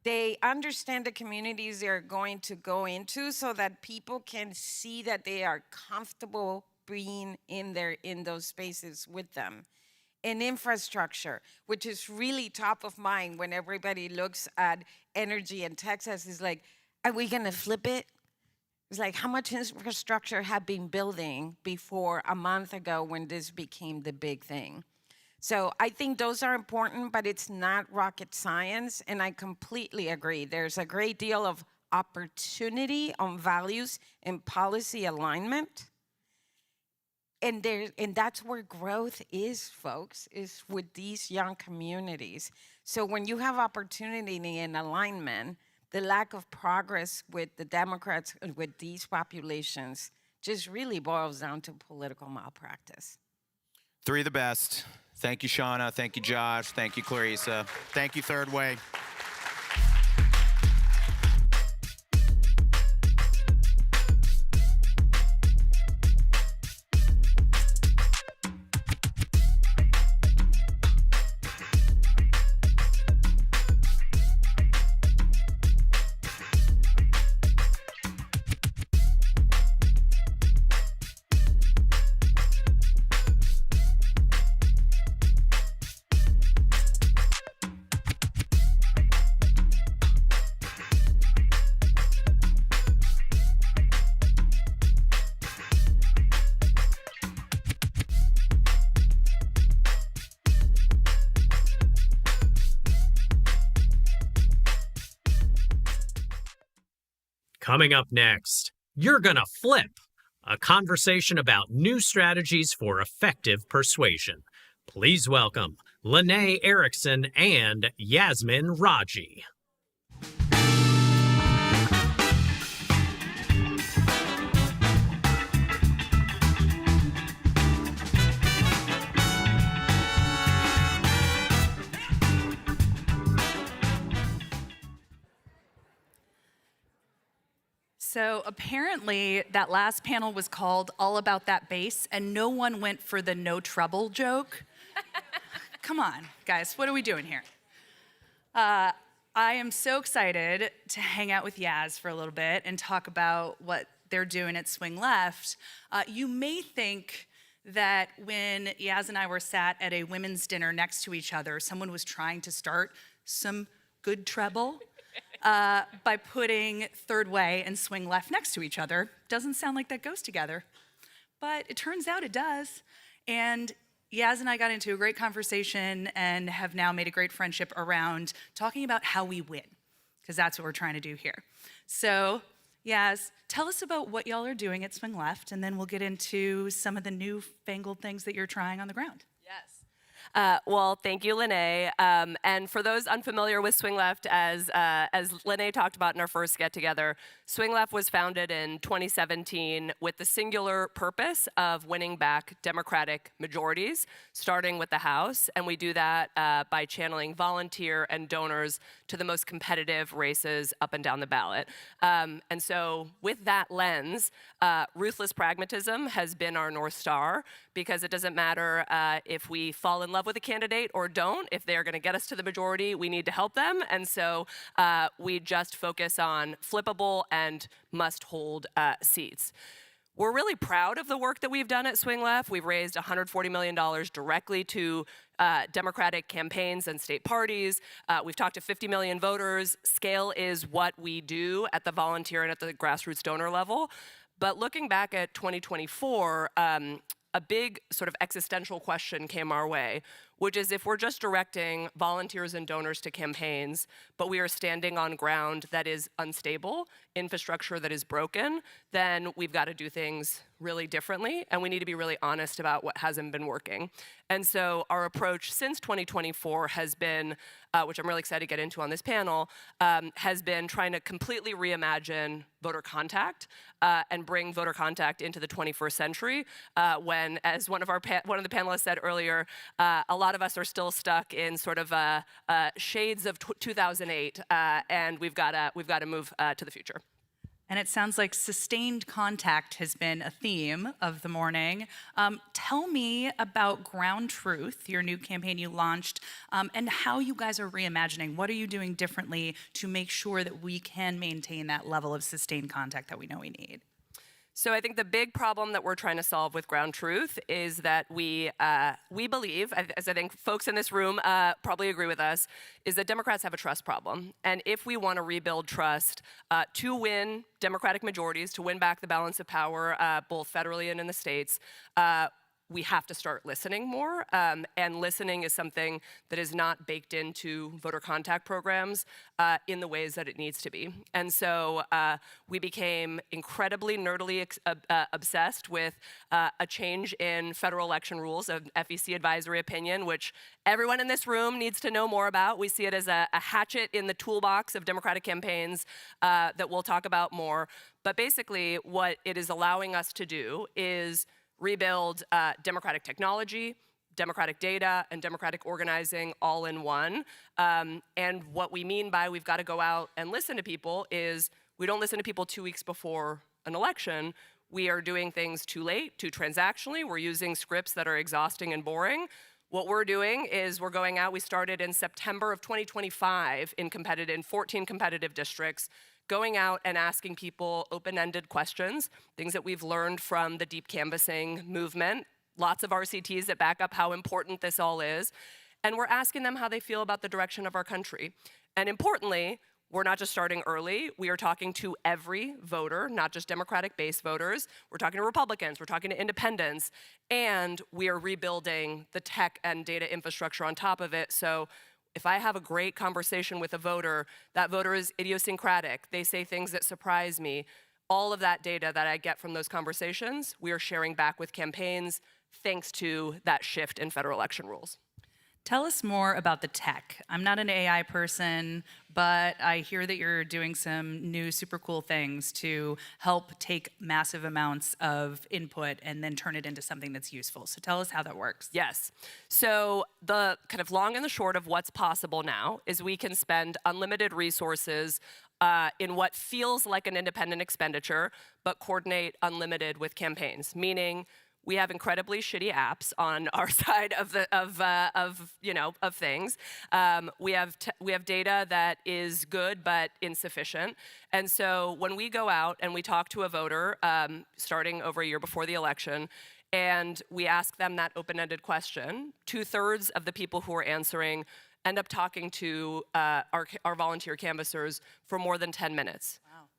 They understand the communities they're going to go into so that people can see that they are comfortable being in those spaces with them. And infrastructure, which is really top of mind when everybody looks at energy in Texas, is like, are we gonna flip it? It's like, how much infrastructure have been building before a month ago when this became the big thing? So I think those are important, but it's not rocket science, and I completely agree. There's a great deal of opportunity on values and policy alignment, and that's where growth is, folks, is with these young communities. So when you have opportunity and alignment, the lack of progress with the Democrats and with these populations just really boils down to political malpractice. Three of the best. Thank you, Shauna. Thank you, Josh. Thank you, Clarissa. Thank you, Third Way. Coming up next, you're gonna flip. A conversation about new strategies for effective persuasion. Please welcome Lene Erickson and Yasmin Raji. So apparently that last panel was called All About That Bass, and no one went for the no trouble joke. Come on, guys, what are we doing here? I am so excited to hang out with Yaz for a little bit and talk about what they're doing at Swing Left. You may think that when Yaz and I were sat at a women's dinner next to each other, someone was trying to start some good trouble. By putting Third Way and Swing Left next to each other. Doesn't sound like that goes together, but it turns out it does. And Yaz and I got into a great conversation and have now made a great friendship around talking about how we win, because that's what we're trying to do here. So Yaz, tell us about what y'all are doing at Swing Left, and then we'll get into some of the newfangled things that you're trying on the ground. Yes. Well, thank you, Lene. And for those unfamiliar with Swing Left, as Lene talked about in our first get-together, Swing Left was founded in 2017 with the singular purpose of winning back Democratic majorities, starting with the House. And we do that by channeling volunteer and donors to the most competitive races up and down the ballot. And so with that lens, ruthless pragmatism has been our North Star, because it doesn't matter if we fall in love with a candidate or don't. If they're going to get us to the majority, we need to help them. And so we just focus on flippable and must-hold seats. We're really proud of the work that we've done at Swing Left. We've raised $140 million directly to Democratic campaigns and state parties. We've talked to 50 million voters. Scale is what we do at the volunteer and at the grassroots donor level. But looking back at 2024, a big sort of existential question came our way, which is if we're just directing volunteers and donors to campaigns, but we are standing on ground that is unstable, infrastructure that is broken, then we've got to do things really differently, and we need to be really honest about what hasn't been working. And so our approach since 2024 has been, which I'm really excited to get into on this panel, has been trying to completely reimagine voter contact and bring voter contact into the 21st century when, as one of the panelists said earlier, a lot of us are still stuck in sort of shades of 2008, and we've got to move to the future. And it sounds like sustained contact has been a theme of the morning. Tell me about Ground Truth, your new campaign you launched, and how you guys are reimagining. What are you doing differently to make sure that we can maintain that level of sustained contact that we know we need? So I think the big problem that we're trying to solve with Ground Truth is that we believe, as I think folks in this room probably agree with us, is that Democrats have a trust problem. And if we want to rebuild trust to win Democratic majorities, to win back the balance of power, both federally and in the states, we have to start listening more, and listening is something that is not baked into voter contact programs in the ways that it needs to be. And so we became incredibly nerdily obsessed with a change in federal election rules, of FEC advisory opinion, which everyone in this room needs to know more about. We see it as a hatchet in the toolbox of Democratic campaigns that we'll talk about more. But basically, what it is allowing us to do is rebuild democratic technology, democratic data, and democratic organizing all in one. And what we mean by we've got to go out and listen to people is we don't listen to people 2 weeks before an election. We are doing things too late, too transactionally. We're using scripts that are exhausting and boring. What we're doing is we're going out. We started in September of 2025 in 14 competitive districts, going out and asking people open-ended questions, things that we've learned from the deep canvassing movement, lots of RCTs that back up how important this all is. And we're asking them how they feel about the direction of our country. And importantly, we're not just starting early, we are talking to every voter, not just Democratic-based voters. We're talking to Republicans, we're talking to independents, and we are rebuilding the tech and data infrastructure on top of it. So if I have a great conversation with a voter, that voter is idiosyncratic. They say things that surprise me. All of that data that I get from those conversations, we are sharing back with campaigns thanks to that shift in federal election rules. Tell us more about the tech. I'm not an AI person, but I hear that you're doing some new super cool things to help take massive amounts of input and then turn it into something that's useful. So tell us how that works. Yes. So the kind of long and the short of what's possible now is we can spend unlimited resources in what feels like an independent expenditure, but coordinate unlimited with campaigns, meaning we have incredibly shitty apps on our side of things. We have data that is good but insufficient. And so when we go out and we talk to a voter, starting over a year before the election, and we ask them that open-ended question, 2/3 of the people who are answering end up talking to our volunteer canvassers for more than 10 minutes.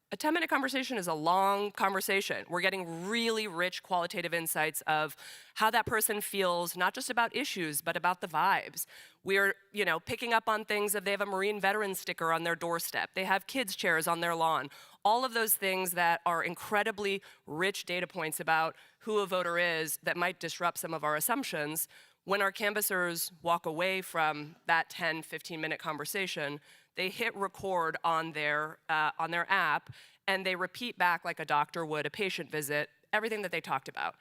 A 10-minute conversation is a long conversation. We're getting really rich qualitative insights of how that person feels, not just about issues, but about the vibes. We're, picking up on things if they have a Marine veteran sticker on their doorstep, they have kids' chairs on their lawn, all of those things that are incredibly rich data points about who a voter is that might disrupt some of our assumptions. When our canvassers walk away from that 10, 15-minute conversation, they hit record on their app, and they repeat back like a doctor would a patient visit, everything that they talked about,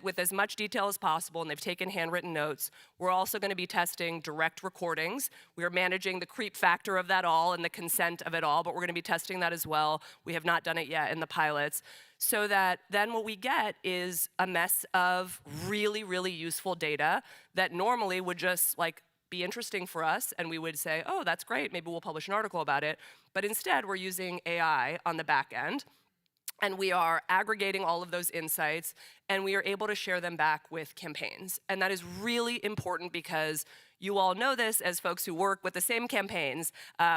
with as much detail as possible, and they've taken handwritten notes. We're also going to be testing direct recordings. We are managing the creep factor of that all and the consent of it all, but we're going to be testing that as well. We have not done it yet in the pilots. So that then what we get is a mess of really, really useful data that normally would just be interesting for us, and we would say, oh, that's great, maybe we'll publish an article about it. But instead, we're using AI on the back end And we are aggregating all of those insights, and we are able to share them back with campaigns. And that is really important because you all know this as folks who work with the same campaigns,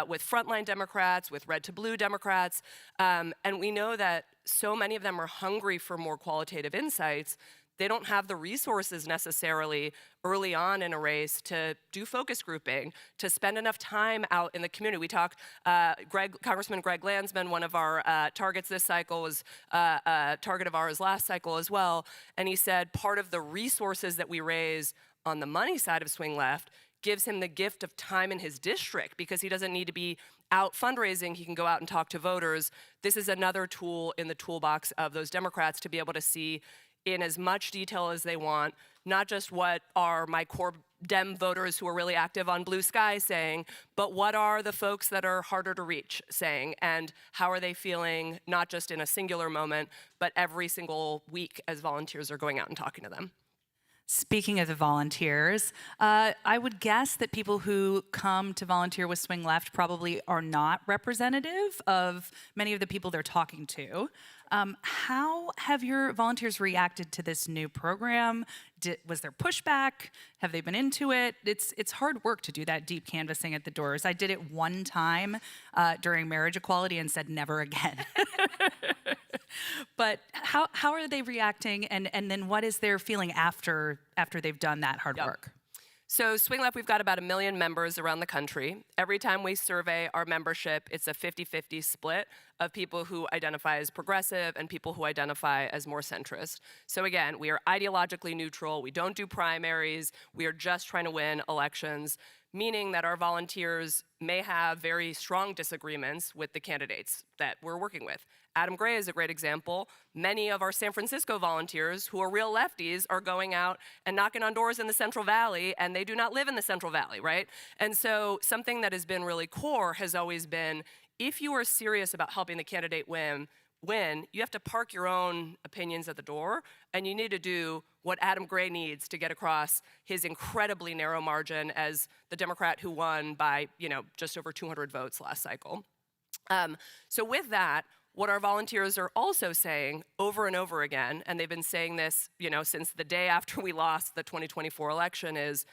with frontline Democrats, with red to blue Democrats, and we know that so many of them are hungry for more qualitative insights. They don't have the resources necessarily early on in a race to do focus grouping, to spend enough time out in the community. We talked, Congressman Greg Landsman, one of our targets this cycle, was a target of ours last cycle as well, and he said part of the resources that we raise on the money side of swing left gives him the gift of time in his district because he doesn't need to be out fundraising. He can go out and talk to voters. This is another tool in the toolbox of those Democrats to be able to see in as much detail as they want, not just what are my core Dem voters who are really active on Blue Sky saying, but what are the folks that are harder to reach saying, and how are they feeling, not just in a singular moment, but every single week as volunteers are going out and talking to them. Speaking of the volunteers, I would guess that people who come to volunteer with Swing Left probably are not representative of many of the people they're talking to. How have your volunteers reacted to this new program? Was there pushback? Have they been into it? It's hard work to do that deep canvassing at the doors. I did it one time during marriage equality and said never again. But how are they reacting, and then what is their feeling after they've done that hard work? So Swing Left, we've got about 1 million members around the country. Every time we survey our membership, it's a 50-50 split of people who identify as progressive and people who identify as more centrist. So again, we are ideologically neutral. We don't do primaries. We are just trying to win elections, meaning that our volunteers may have very strong disagreements with the candidates that we're working with. Adam Gray is a great example. Many of our San Francisco volunteers who are real lefties are going out and knocking on doors in the Central Valley, and they do not live in the Central Valley, right? And so something that has been really core has always been, if you are serious about helping the candidate win, you have to park your own opinions at the door, and you need to do what Adam Gray needs to get across his incredibly narrow margin as the Democrat who won by, just over 200 votes last cycle. So with that, what our volunteers are also saying over and over again, and they've been saying this, since the day after we lost the 2024 election, is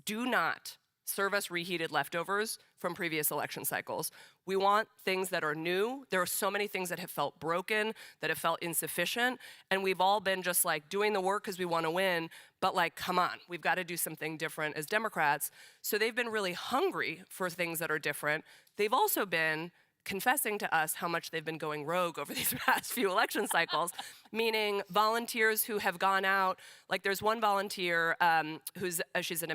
do not serve us reheated leftovers from previous election cycles. We want things that are new. There are so many things that have felt broken, that have felt insufficient, and we've all been just like doing the work because we want to win, but come on, we've got to do something different as Democrats. So they've been really hungry for things that are different. They've also been confessing to us how much they've been going rogue over these past few election cycles, meaning volunteers who have gone out, there's one volunteer she's a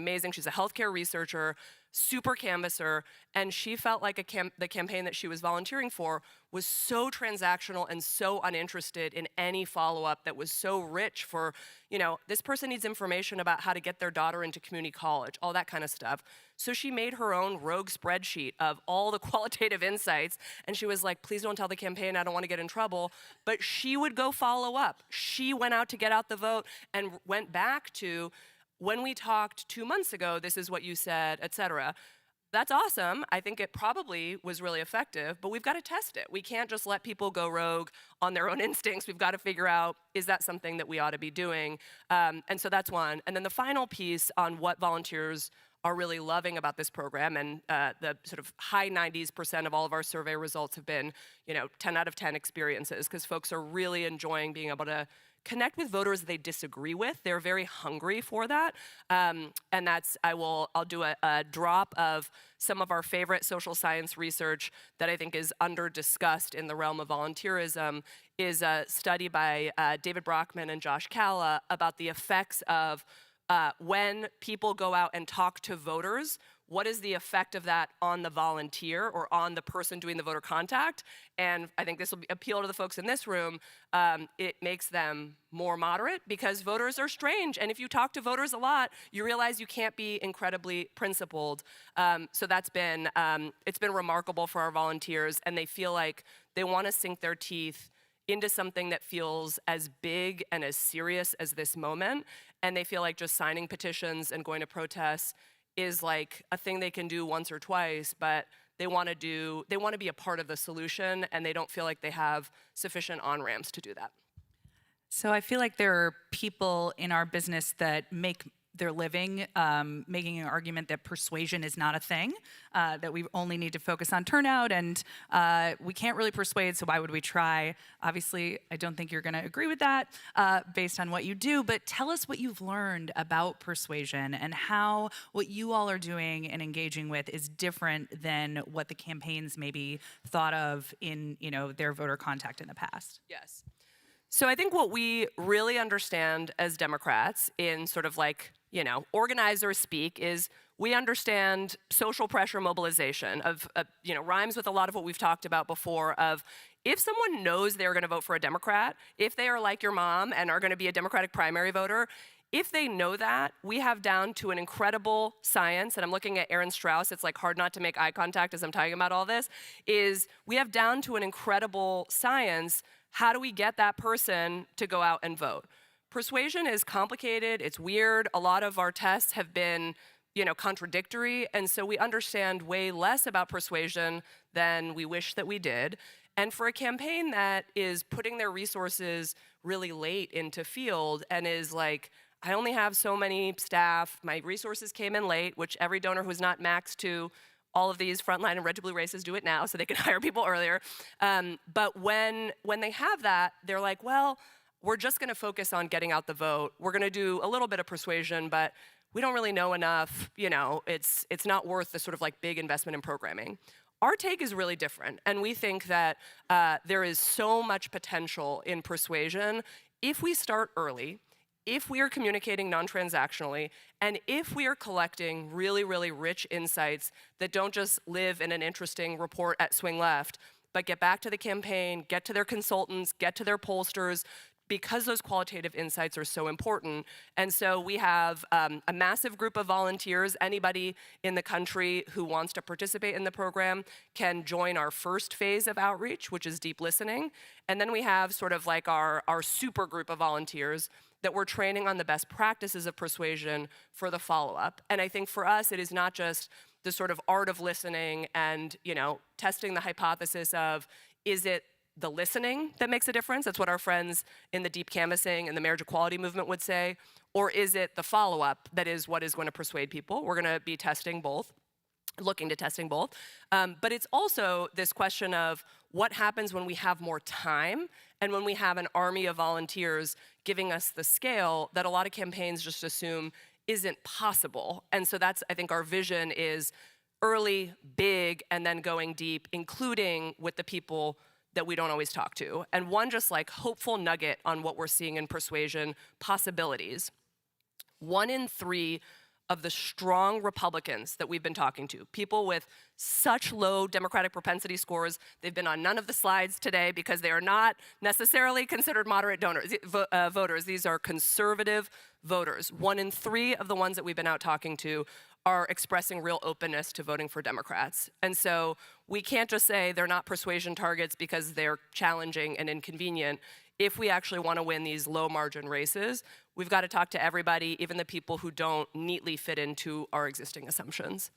healthcare researcher, super canvasser, and she felt like the campaign that she was volunteering for was so transactional and so uninterested in any follow-up that was so rich for, this person needs information about how to get their daughter into community college, all that kind of stuff. So she made her own rogue spreadsheet of all the qualitative insights, and she was like, please don't tell the campaign, I don't want to get in trouble. But she would go follow up. She went out to get out the vote and went back to, when we talked 2 months ago, this is what you said, et cetera. That's awesome. I think it probably was really effective, but we've got to test it. We can't just let people go rogue on their own instincts. We've got to figure out, is that something that we ought to be doing? And so that's one. And then the final piece on what volunteers are really loving about this program, and the sort of high 90s% of all of our survey results have been, 10 out of 10 experiences, because folks are really enjoying being able to connect with voters they disagree with. They're very hungry for that. And that's, I'll do a drop of some of our favorite social science research that I think is under-discussed in the realm of volunteerism, is a study by David Brockman and Josh Calla about the effects of when people go out and talk to voters, what is the effect of that on the volunteer or on the person doing the voter contact? And I think this will appeal to the folks in this room. It makes them more moderate because voters are strange. And if you talk to voters a lot, you realize you can't be incredibly principled. So that's been, it's been remarkable for our volunteers, and they feel like they want to sink their teeth into something that feels as big and as serious as this moment. And they feel like just signing petitions and going to protests is like a thing they can do once or twice, but they want to be a part of the solution, and they don't feel like they have sufficient on-ramps to do that. So I feel like there are people in our business that make their living making an argument that persuasion is not a thing, that we only need to focus on turnout, and we can't really persuade, so why would we try? Obviously, I don't think you're going to agree with that based on what you do, but tell us what you've learned about persuasion and how what you all are doing and engaging with is different than what the campaigns maybe thought of in their voter contact in the past. Yes. So I think what we really understand as Democrats in sort of like, organizer speak is we understand social pressure mobilization of, rhymes with a lot of what we've talked about before of if someone knows they're going to vote for a Democrat, if they are like your mom and are going to be a Democratic primary voter, if they know that, we have down to an incredible science, and I'm looking at Aaron Strauss, it's like hard not to make eye contact as I'm talking about all this, is we have down to an incredible science. How do we get that person to go out and vote? Persuasion is complicated, it's weird. A lot of our tests have been, contradictory, and so we understand way less about persuasion than we wish that we did. And for a campaign that is putting their resources really late into field and is like, I only have so many staff, my resources came in late, which every donor who's not maxed to all of these frontline and red to blue races do it now so they can hire people earlier. But when they have that, they're like, well, we're just gonna focus on getting out the vote. We're gonna do a little bit of persuasion, but we don't really know enough. It's not worth the sort of like big investment in programming. Our take is really different, and we think that there is so much potential in persuasion if we start early, if we are communicating non-transactionally, and if we are collecting really, really rich insights that don't just live in an interesting report at Swing Left, but get back to the campaign, get to their consultants, get to their pollsters, because those qualitative insights are so important. And so we have a massive group of volunteers. Anybody in the country who wants to participate in the program can join our first phase of outreach, which is deep listening. And then we have sort of like our super group of volunteers that we're training on the best practices of persuasion for the follow-up. And I think for us, it is not just the sort of art of listening and testing the hypothesis of, is it the listening that makes a difference? That's what our friends in the deep canvassing and the marriage equality movement would say. Or is it the follow-up that is what is going to persuade people? We're going to be testing both, looking to testing both. But it's also this question of what happens when we have more time and when we have an army of volunteers giving us the scale that a lot of campaigns just assume isn't possible. And so that's, I think, our vision is early, big, and then going deep, including with the people that we don't always talk to. And one just like hopeful nugget on what we're seeing in persuasion possibilities. 1 in 3 of the strong Republicans that we've been talking to, people with such low Democratic propensity scores, they've been on none of the slides today because they are not necessarily considered moderate voters. These are conservative voters. 1 in 3 of the ones that we've been out talking to are expressing real openness to voting for Democrats. And so we can't just say they're not persuasion targets because they're challenging and inconvenient. If we actually want to win these low margin races, we've got to talk to everybody, even the people who don't neatly fit into our existing assumptions.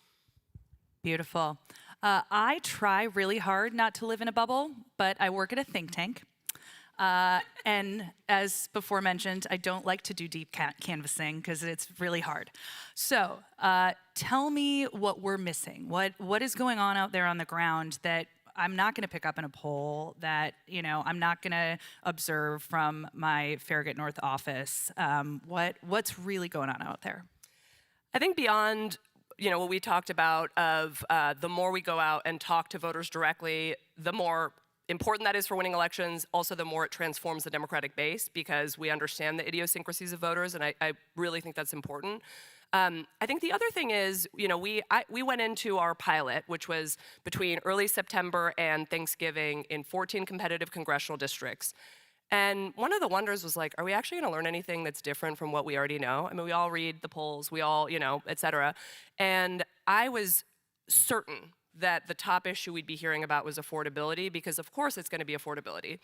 Beautiful. I try really hard not to live in a bubble, but I work at a think tank. And as before mentioned, I don't like to do deep canvassing because it's really hard. So tell me what we're missing. What is going on out there on the ground that I'm not going to pick up in a poll, that I'm not going to observe from my Farragut North office? What's really going on out there? I think beyond what we talked about of the more we go out and talk to voters directly, the more important that is for winning elections, also the more it transforms the Democratic base because we understand the idiosyncrasies of voters, and I really think that's important. I think the other thing is, we went into our pilot, which was between early September and Thanksgiving in 14 competitive congressional districts. And one of the wonders was like, are we actually going to learn anything that's different from what we already know? I mean, we all read the polls, we all, et cetera. And I was certain that the top issue we'd be hearing about was affordability, because of course it's going to be affordability.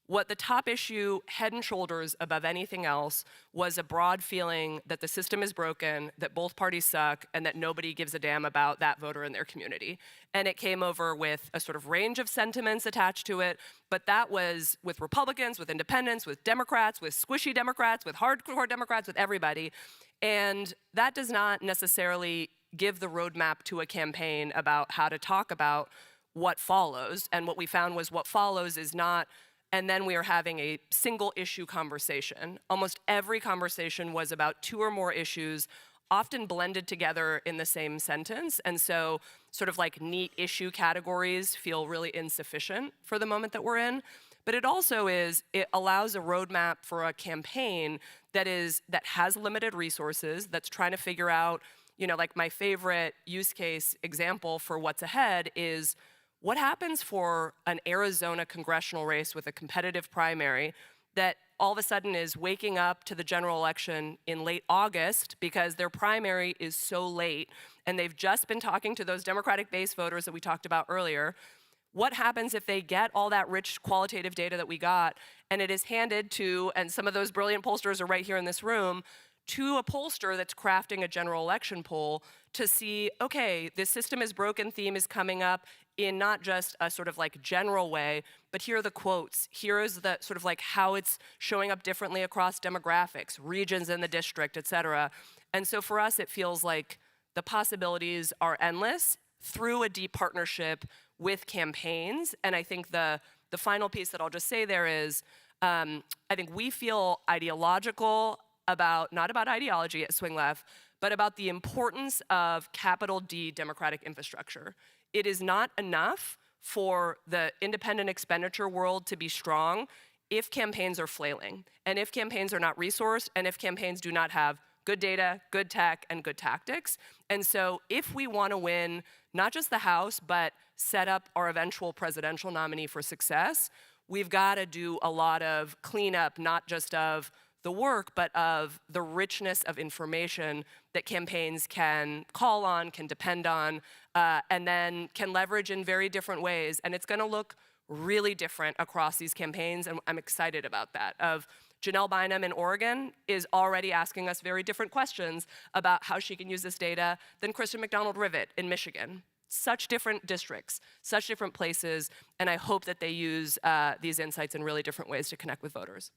what the top issue, head and shoulders above anything else, was a broad feeling that the system is broken, that both parties suck, and that nobody gives a damn about that voter in their community. And it came over with a sort of range of sentiments attached to it, but that was with Republicans, with independents, with Democrats, with squishy Democrats, with hardcore Democrats, with everybody. And that does not necessarily give the roadmap to a campaign about how to talk about what follows. And what we found was what follows is not, and then we are having a single issue conversation. Almost every conversation was about 2 or more issues, often blended together in the same sentence. And so sort of like neat issue categories feel really insufficient for the moment that we're in. But it also it allows a roadmap for a campaign that has limited resources, that's trying to figure out, like my favorite use case example for what's ahead is, what happens for an Arizona congressional race with a competitive primary that all of a sudden is waking up to the general election in late August because their primary is so late and they've just been talking to those Democratic base voters that we talked about earlier? What happens if they get all that rich qualitative data that we got and it is handed to, and some of those brilliant pollsters are right here in this room, to a pollster that's crafting a general election poll to see, okay, this system is broken theme is coming up in not just a sort of like general way, but here are the quotes. Here is the sort of like how it's showing up differently across demographics, regions in the district, et cetera. And so for us, it feels like the possibilities are endless through a deep partnership with campaigns. And I think the final piece that I'll just say there is, I think we feel ideological about, not about ideology at Swing Left, but about the importance of capital D democratic infrastructure. It is not enough for the independent expenditure world to be strong if campaigns are flailing, and if campaigns are not resourced, and if campaigns do not have good data, good tech, and good tactics. And so if we want to win not just the House, but set up our eventual presidential nominee for success, we've got to do a lot of cleanup, not just of the work, but of the richness of information that campaigns can call on, can depend on, and then can leverage in very different ways. And it's going to look really different across these campaigns, and I'm excited about that. Janelle Bynum in Oregon is already asking us very different questions about how she can use this data than Kristen McDonald-Rivet in Michigan. Such different districts, such different places, and I hope that they use these insights in really different ways to connect with voters.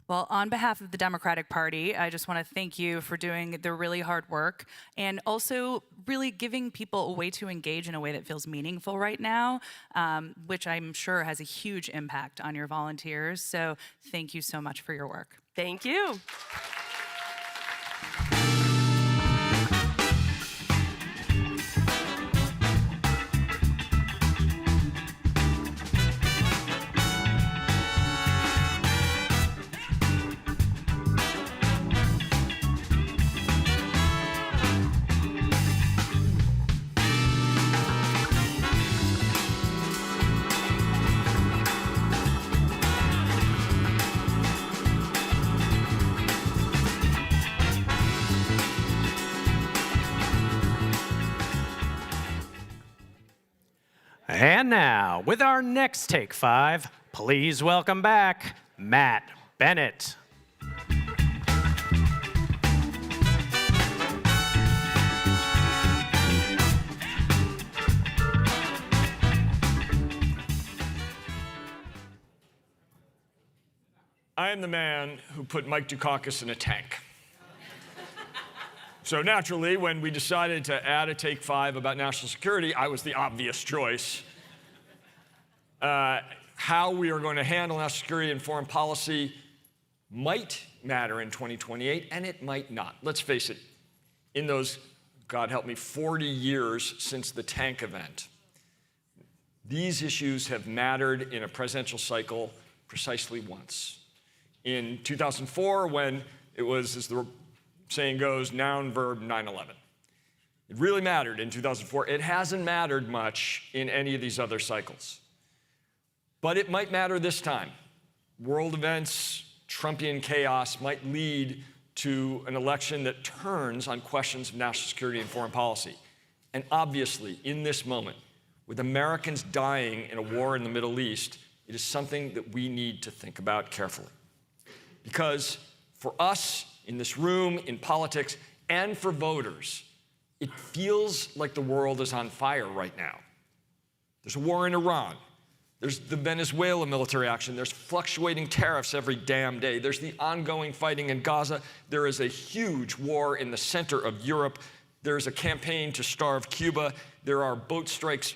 Well, on behalf of the Democratic Party, I just want to thank you for doing the really hard work and also really giving people a way to engage in a way that feels meaningful right now, which I'm sure has a huge impact on your volunteers. So thank you so much for your work. Thank you. And now, with our next Take 5, please welcome back Matt Bennett. I am the man who put Mike Dukakis in a tank. So naturally, when we decided to add a Take 5 about national security, I was the obvious choice. How we are going to handle national security and foreign policy might matter in 2028, and it might not. Let's face it, in those, God help me, 40 years since the tank event, these issues have mattered in a presidential cycle precisely once. In 2004, when it was, as the saying goes, noun, verb, 9/11. It really mattered in 2004. It hasn't mattered much in any of these other cycles. But it might matter this time. World events, Trumpian chaos might lead to an election that turns on questions of national security and foreign policy. And obviously, in this moment, with Americans dying in a war in the Middle East, it is something that we need to think about carefully. Because for us in this room, in politics, and for voters, it feels like the world is on fire right now. There's a war in Iran. There's the Venezuela military action. There's fluctuating tariffs every damn day. There's the ongoing fighting in Gaza. There is a huge war in the center of Europe. There's a campaign to starve Cuba. There are boat strikes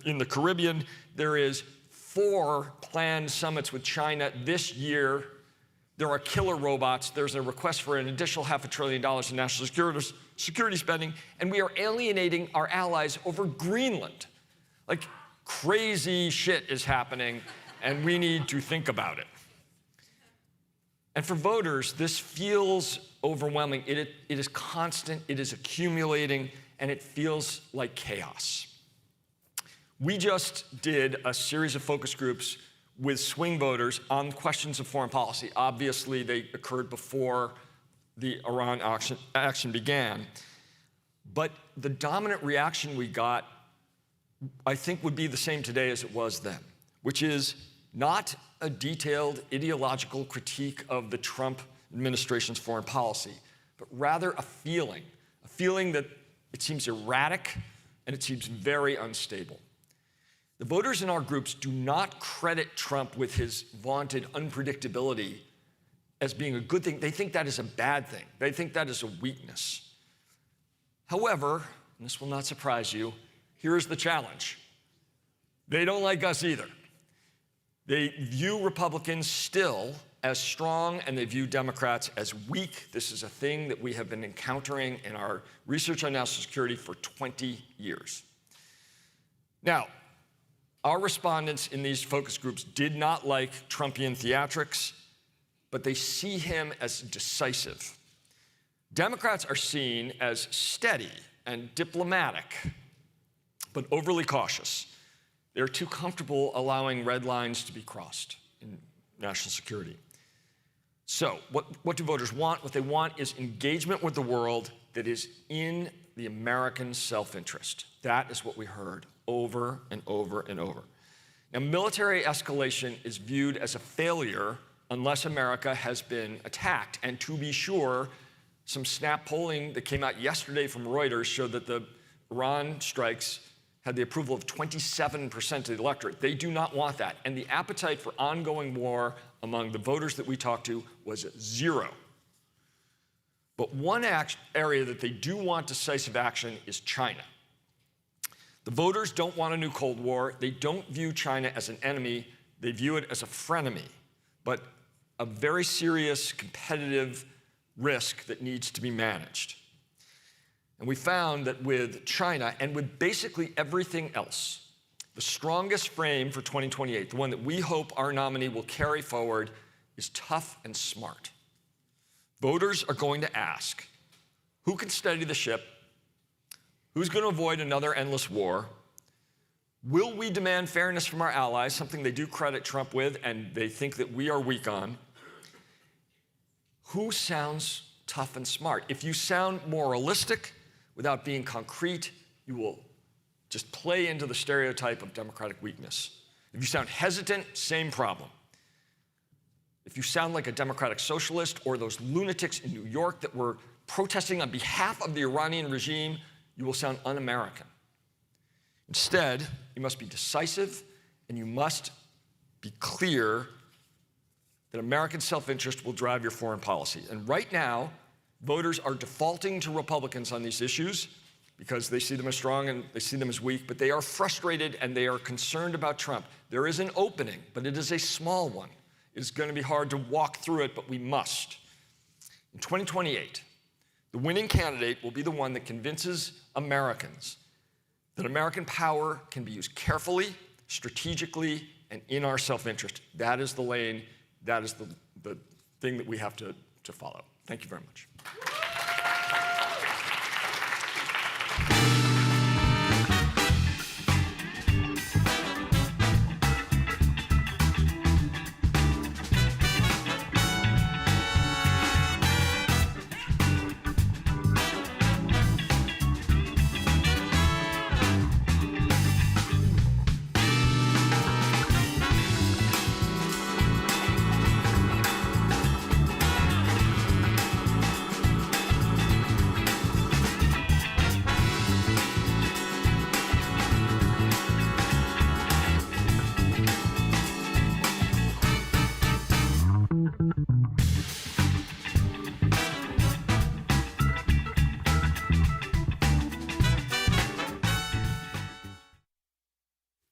in the Caribbean. There is 4 planned summits with China this year. There are killer robots. There's a request for an additional $500 billion in national security spending. And we are alienating our allies over Greenland. Like, crazy shit is happening, and we need to think about it. And for voters, this feels overwhelming. It is constant, it is accumulating, and it feels like chaos. We just did a series of focus groups with swing voters on questions of foreign policy. Obviously, they occurred before the Iran action began. But the dominant reaction we got, I think, would be the same today as it was then, which is not a detailed ideological critique of the Trump administration's foreign policy, but rather a feeling that it seems erratic and it seems very unstable. The voters in our groups do not credit Trump with his vaunted unpredictability as being a good thing. They think that is a bad thing. They think that is a weakness. However, and this will not surprise you, here's the challenge. They don't like us either. They view Republicans still as strong, and they view Democrats as weak. This is a thing that we have been encountering in our research on national security for 20 years. Now, our respondents in these focus groups did not like Trumpian theatrics, but they see him as decisive. Democrats are seen as steady and diplomatic, but overly cautious. They're too comfortable allowing red lines to be crossed in national security. So what do voters want? What they want is engagement with the world that is in the American self-interest. That is what we heard over and over and over. Now, military escalation is viewed as a failure unless America has been attacked. And to be sure, some snap polling that came out yesterday from Reuters showed that the Iran strikes had the approval of 27% of the electorate. They do not want that. And the appetite for ongoing war among the voters that we talked to was 0. But one area that they do want decisive action is China. The voters don't want a new Cold War. They don't view China as an enemy. They view it as a frenemy, but a very serious competitive risk that needs to be managed. And we found that with China and with basically everything else, the strongest frame for 2028, the one that we hope our nominee will carry forward, is tough and smart. Voters are going to ask, who can steady the ship? Who's going to avoid another endless war? Will we demand fairness from our allies, something they do credit Trump with and they think that we are weak on? Who sounds tough and smart? If you sound moralistic without being concrete, you will just play into the stereotype of democratic weakness. If you sound hesitant, same problem. If you sound like a democratic socialist or those lunatics in New York that were protesting on behalf of the Iranian regime, you will sound un-American. Instead, you must be decisive and you must be clear that American self-interest will drive your foreign policy. And right now, voters are defaulting to Republicans on these issues because they see them as strong and they see them as weak, but they are frustrated and they are concerned about Trump. There is an opening, but it is a small one. It is going to be hard to walk through it, but we must. In 2028, the winning candidate will be the one that convinces Americans that American power can be used carefully, strategically, and in our self-interest. That is the lane, that is the thing that we have to follow. Thank you very much.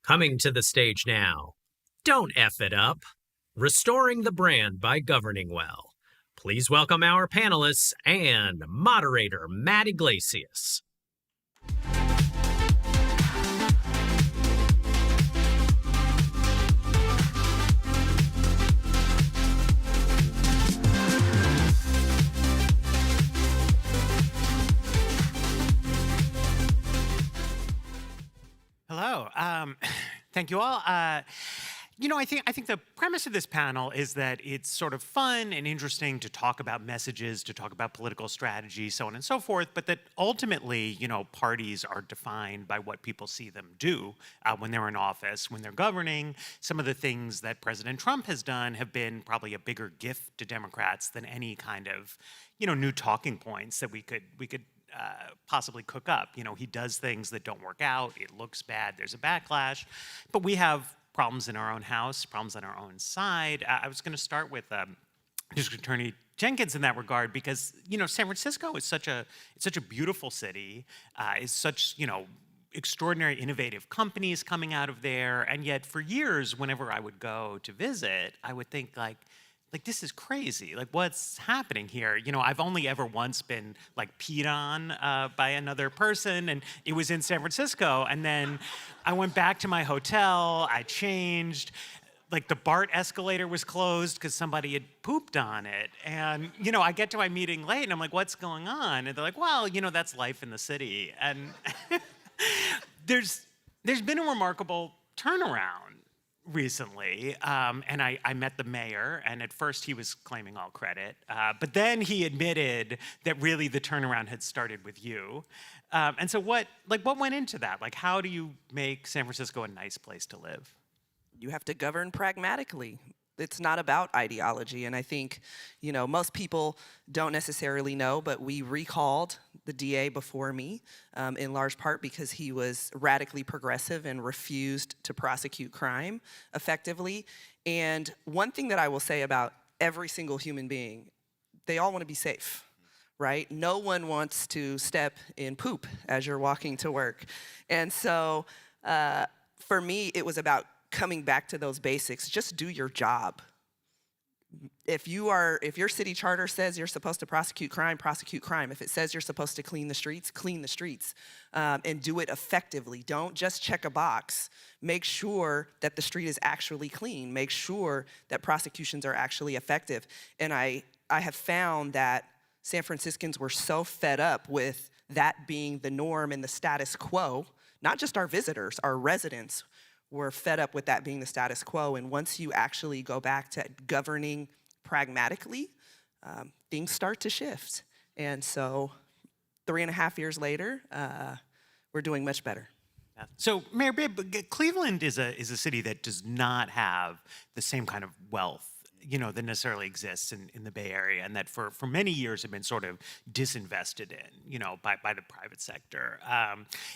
Coming to the stage now, Don't F It Up, Restoring the Brand by Governing Well. Please welcome our panelists and moderator, Matt Iglesias. Hello. Thank you all. You know, I think the premise of this panel is that it's sort of fun and interesting to talk about messages, to talk about political strategy, so on and so forth, but that ultimately, you know, parties are defined by what people see them do when they're in office, when they're governing. Some of the things that President Trump has done have been probably a bigger gift to Democrats than any kind of, you know, new talking points that we could possibly cook up. You know, he does things that don't work out. It looks bad. There's a backlash. But we have problems in our own house, problems on our own side. I was going to start with District Attorney Jenkins in that regard because, you know, San Francisco is such a beautiful city. Is such, you know, extraordinary innovative companies coming out of there. And yet for years, whenever I would go to visit, I would think like this is crazy. Like, what's happening here? You know, I've only ever once been like peed on by another person, and it was in San Francisco. And then I went back to my hotel, I changed, like the BART escalator was closed because somebody had pooped on it. And, you know, I get to my meeting late and I'm like, what's going on? And they're like, well, you know, that's life in the city. And there's been a remarkable turnaround recently, and I met the mayor, and at first he was claiming all credit, but then he admitted that really the turnaround had started with you. And so what went into that? Like, how do you make San Francisco a nice place to live? You have to govern pragmatically. It's not about ideology, and I think, you know, most people don't necessarily know, but we recalled the DA before me, in large part because he was radically progressive and refused to prosecute crime effectively. And one thing that I will say about every single human being, they all want to be safe, right? No one wants to step in poop as you're walking to work. And so for me, it was about coming back to those basics. Just do your job. If your city charter says you're supposed to prosecute crime, prosecute crime. If it says you're supposed to clean the streets, and do it effectively. Don't just check a box. Make sure that the street is actually clean. Make sure that prosecutions are actually effective. And I have found that San Franciscans were so fed up with that being the norm and the status quo, not just our visitors, our residents were fed up with that being the status quo. And once you actually go back to governing pragmatically, things start to shift. And so 3.5 years later, we're doing much better. So, Mayor Bibb, Cleveland is a city that does not have the same kind of wealth, you know, that necessarily exists in the Bay Area, and that for many years have been sort of disinvested in, you know, by the private sector.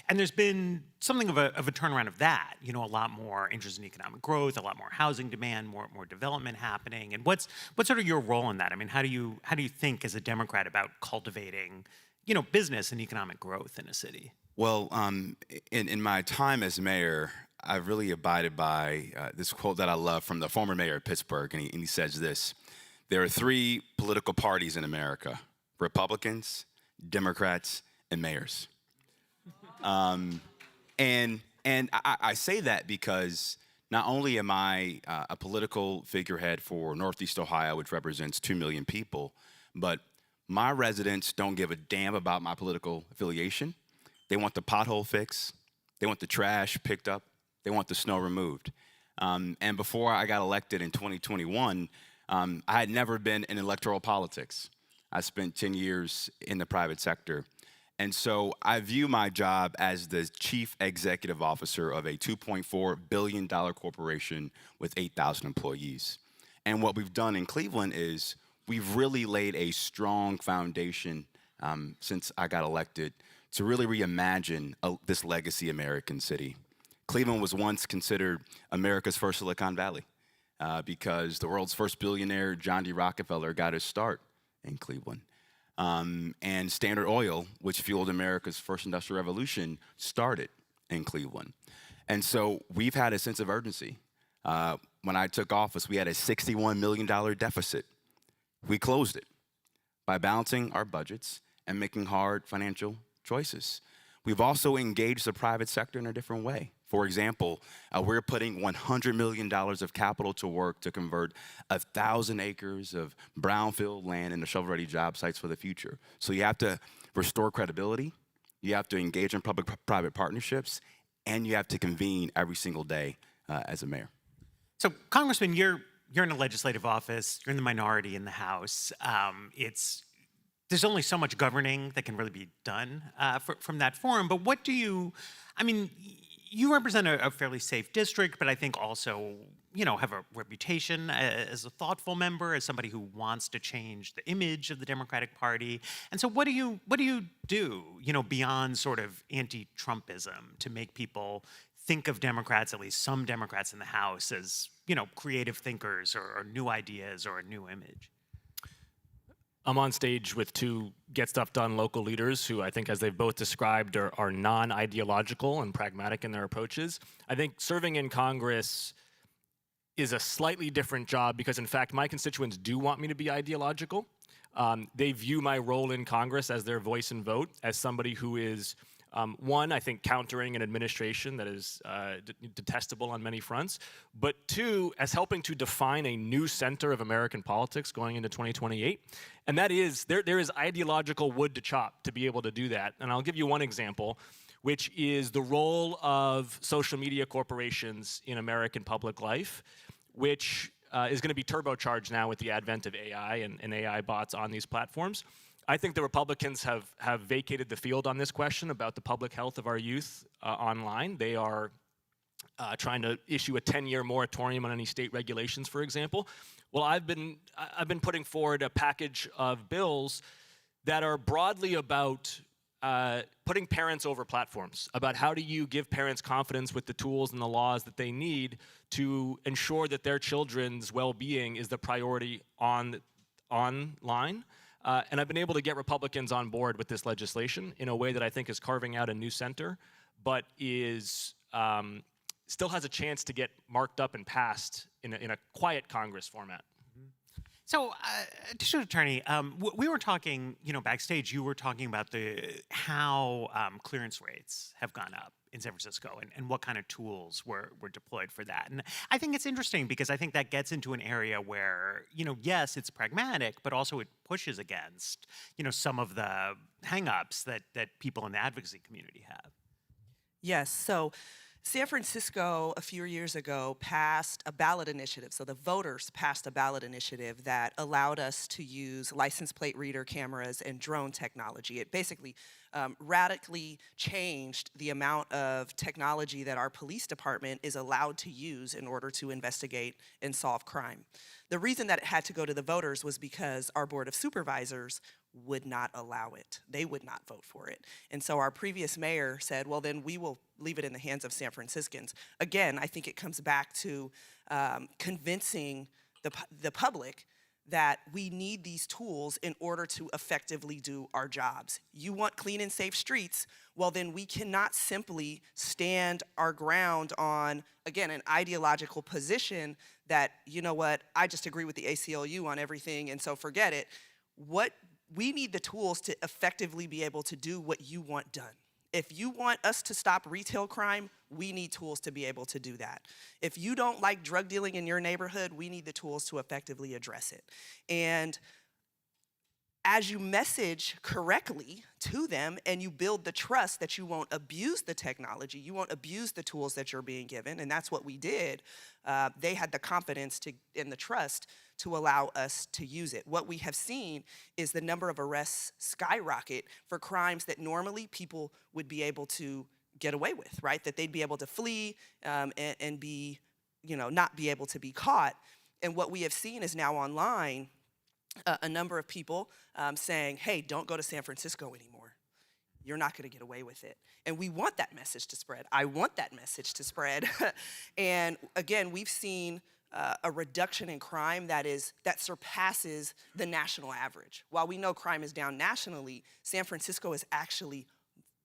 And there's been something of a turnaround of that, you know, a lot more interest in economic growth, a lot more housing demand, more development happening. And what's sort of your role in that? I mean, how do you think as a Democrat about cultivating, you know, business and economic growth in a city? Well, in my time as mayor, I've really abided by this quote that I love from the former mayor of Pittsburgh, and he says this: there are 3 political parties in America: Republicans, Democrats, and mayors. And I say that because not only am I a political figurehead for Northeast Ohio, which represents 2 million people, but my residents don't give a damn about my political affiliation. They want the pothole fixed. They want the trash picked up. They want the snow removed. And before I got elected in 2021, I had never been in electoral politics. I spent 10 years in the private sector. And so I view my job as the chief executive officer of a $2.4 billion corporation with 8,000 employees. And what we've done in Cleveland is we've really laid a strong foundation since I got elected to really reimagine this legacy American city. Cleveland was once considered America's first Silicon Valley. because the world's first billionaire, John D. Rockefeller, got his start in Cleveland. And Standard Oil, which fueled America's first industrial revolution, started in Cleveland. And so we've had a sense of urgency. When I took office, we had a $61 million deficit. We closed it by balancing our budgets and making hard financial choices. We've also engaged the private sector in a different way. For example, we're putting $100 million of capital to work to convert 1,000 acres of brownfield land into shovel-ready job sites for the future. So you have to restore credibility, you have to engage in public-private partnerships, and you have to convene every single day as a mayor. So, Congressman, you're in a legislative office, you're in the minority in the House. There's only so much governing that can really be done from that forum, but what do you, I mean, you represent a fairly safe district, but I think also, have a reputation as a thoughtful member, as somebody who wants to change the image of the Democratic Party. And so what do you do, beyond sort of anti-Trumpism to make people think of Democrats, at least some Democrats in the House, as, creative thinkers or new ideas or a new image? I'm on stage with two Get Stuff Done local leaders who I think, as they've both described, are non-ideological and pragmatic in their approaches. I think serving in Congress is a slightly different job because, in fact, my constituents do want me to be ideological. They view my role in Congress as their voice and vote, as somebody who is, one, I think, countering an administration that is detestable on many fronts, but two, as helping to define a new center of American politics going into 2028. And that is, there is ideological wood to chop to be able to do that. And I'll give you one example, which is the role of social media corporations in American public life, which is going to be turbocharged now with the advent of AI and AI bots on these platforms. I think the Republicans have vacated the field on this question about the public health of our youth online. They are trying to issue a 10-year moratorium on any state regulations, for example. Well, I've been putting forward a package of bills that are broadly about putting parents over platforms, about how do you give parents confidence with the tools and the laws that they need to ensure that their children's well-being is the priority online. And I've been able to get Republicans on board with this legislation in a way that I think is carving out a new center, but is still has a chance to get marked up and passed in a quiet Congress format. So, District Attorney, we were talking, backstage, you were talking about how clearance rates have gone up in San Francisco and what kind of tools were deployed for that. And I think it's interesting because I think that gets into an area where, yes, it's pragmatic, but also it pushes against, some of the hang-ups that people in the advocacy community have. Yes, so San Francisco, a few years ago, passed a ballot initiative. So the voters passed a ballot initiative that allowed us to use license plate reader cameras and drone technology. It basically radically changed the amount of technology that our police department is allowed to use in order to investigate and solve crime. The reason that it had to go to the voters was because our Board of Supervisors would not allow it. They would not vote for it. And so our previous mayor said, well, then we will leave it in the hands of San Franciscans. Again, I think it comes back to convincing the public that we need these tools in order to effectively do our jobs. You want clean and safe streets, well then we cannot simply stand our ground on, again, an ideological position that, I just agree with the ACLU on everything and so forget it. We need the tools to effectively be able to do what you want done. If you want us to stop retail crime, we need tools to be able to do that. If you don't like drug dealing in your neighborhood, we need the tools to effectively address it. And as you message correctly to them and you build the trust that you won't abuse the technology, you won't abuse the tools that you're being given, and that's what we did, they had the confidence and the trust to allow us to use it. What we have seen is the number of arrests skyrocket for crimes that normally people would be able to get away with, right? That they'd be able to flee and be, not be able to be caught. And what we have seen is now online, a number of people saying, hey, don't go to San Francisco anymore. You're not gonna get away with it. And we want that message to spread. I want that message to spread. And again, we've seen a reduction in crime that surpasses the national average. While we know crime is down nationally, San Francisco is actually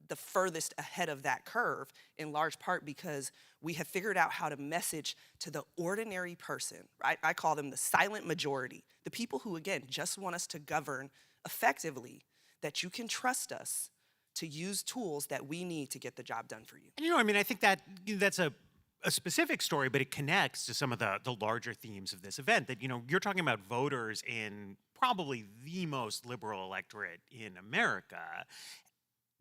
the furthest ahead of that curve, in large part because we have figured out how to message to the ordinary person, right? I call them the silent majority, the people who, again, just want us to govern effectively, that you can trust us to use tools that we need to get the job done for you. And, I mean, I think that's a specific story, but it connects to some of the larger themes of this event, that, you're talking about voters in probably the most liberal electorate in America.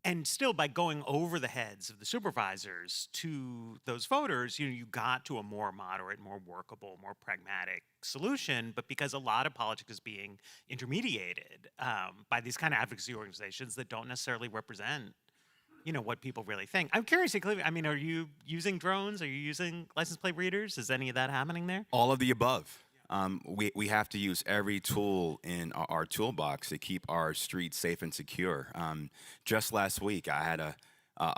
And still, by going over the heads of the supervisors to those voters, you got to a more moderate, more workable, more pragmatic solution. But because a lot of politics is being intermediated by these kind of advocacy organizations that don't necessarily represent, what people really think. I'm curious, I mean, are you using drones? Are you using license plate readers? Is any of that happening there? All of the above. We have to use every tool in our toolbox to keep our streets safe and secure. Just last week, I had a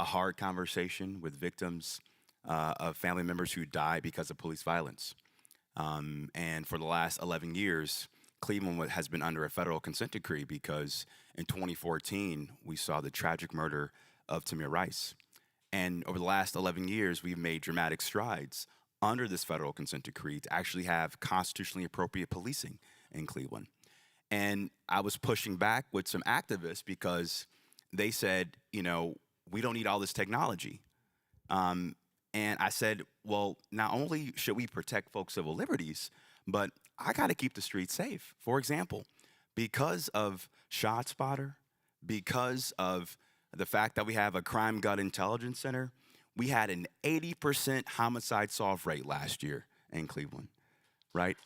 hard conversation with victims of family members who died because of police violence. And for the last 11 years, Cleveland has been under a federal consent decree because in 2014, we saw the tragic murder of Tamir Rice. And over the last 11 years, we've made dramatic strides under this federal consent decree to actually have constitutionally appropriate policing in Cleveland. And I was pushing back with some activists because they said, we don't need all this technology. And I said, well, not only should we protect folks' civil liberties, but I got to keep the streets safe. For example, because of ShotSpotter, because of the fact that we have a crime gut intelligence center, we had an 80% homicide solve rate last year in Cleveland, right?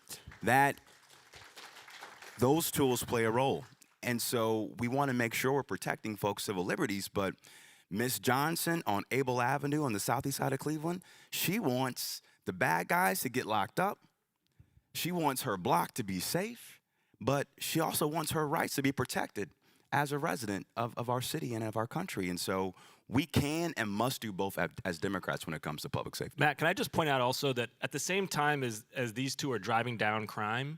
Those tools play a role. And so we want to make sure we're protecting folks' civil liberties, but Miss Johnson on Abel Avenue on the southeast side of Cleveland, she wants the bad guys to get locked up. She wants her block to be safe, but she also wants her rights to be protected as a resident of our city and of our country. And so we can and must do both as Democrats when it comes to public safety. Matt, can I just point out also that at the same time as these two are driving down crime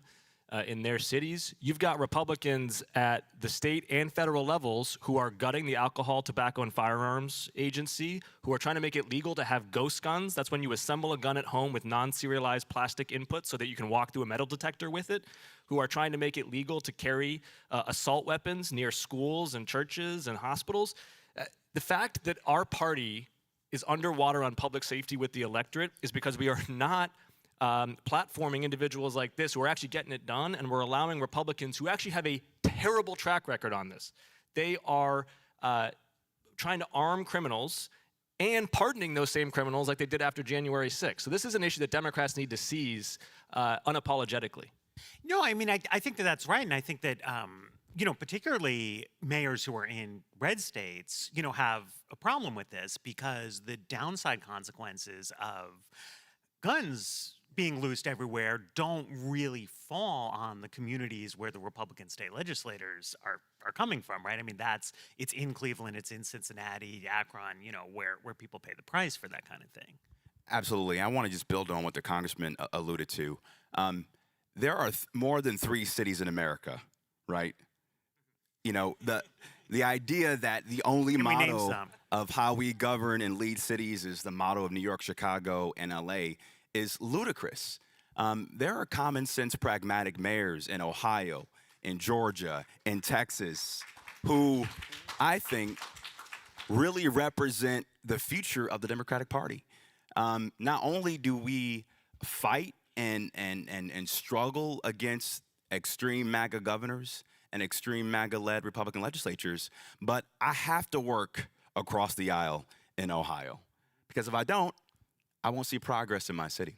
in their cities, you've got Republicans at the state and federal levels who are gutting the Alcohol, Tobacco, and Firearms Agency, who are trying to make it legal to have ghost guns. That's when you assemble a gun at home with non-serialized plastic input so that you can walk through a metal detector with it, who are trying to make it legal to carry assault weapons near schools and churches and hospitals. The fact that our party is underwater on public safety with the electorate is because we are not platforming individuals like this who are actually getting it done, and we're allowing Republicans who actually have a terrible track record on this. They are trying to arm criminals and pardoning those same criminals like they did after January 6th. So this is an issue that Democrats need to seize unapologetically. No, I mean, I think that's right. And I think that, particularly mayors who are in red states, have a problem with this because the downside consequences of guns being loosed everywhere don't really fall on the communities where the Republican state legislators are coming from, right? I mean, it's in Cleveland, it's in Cincinnati, Akron, where people pay the price for that kind of thing. Absolutely. I want to just build on what the congressman alluded to. There are more than 3 cities in America, right? The idea that the only model of how we govern and lead cities is the model of New York, Chicago, and LA is ludicrous. There are common sense, pragmatic mayors in Ohio, in Georgia, in Texas, who I think really represent the future of the Democratic Party. Not only do we fight and struggle against extreme MAGA governors and extreme MAGA-led Republican legislatures, but I have to work across the aisle in Ohio. Because if I don't, I won't see progress in my city.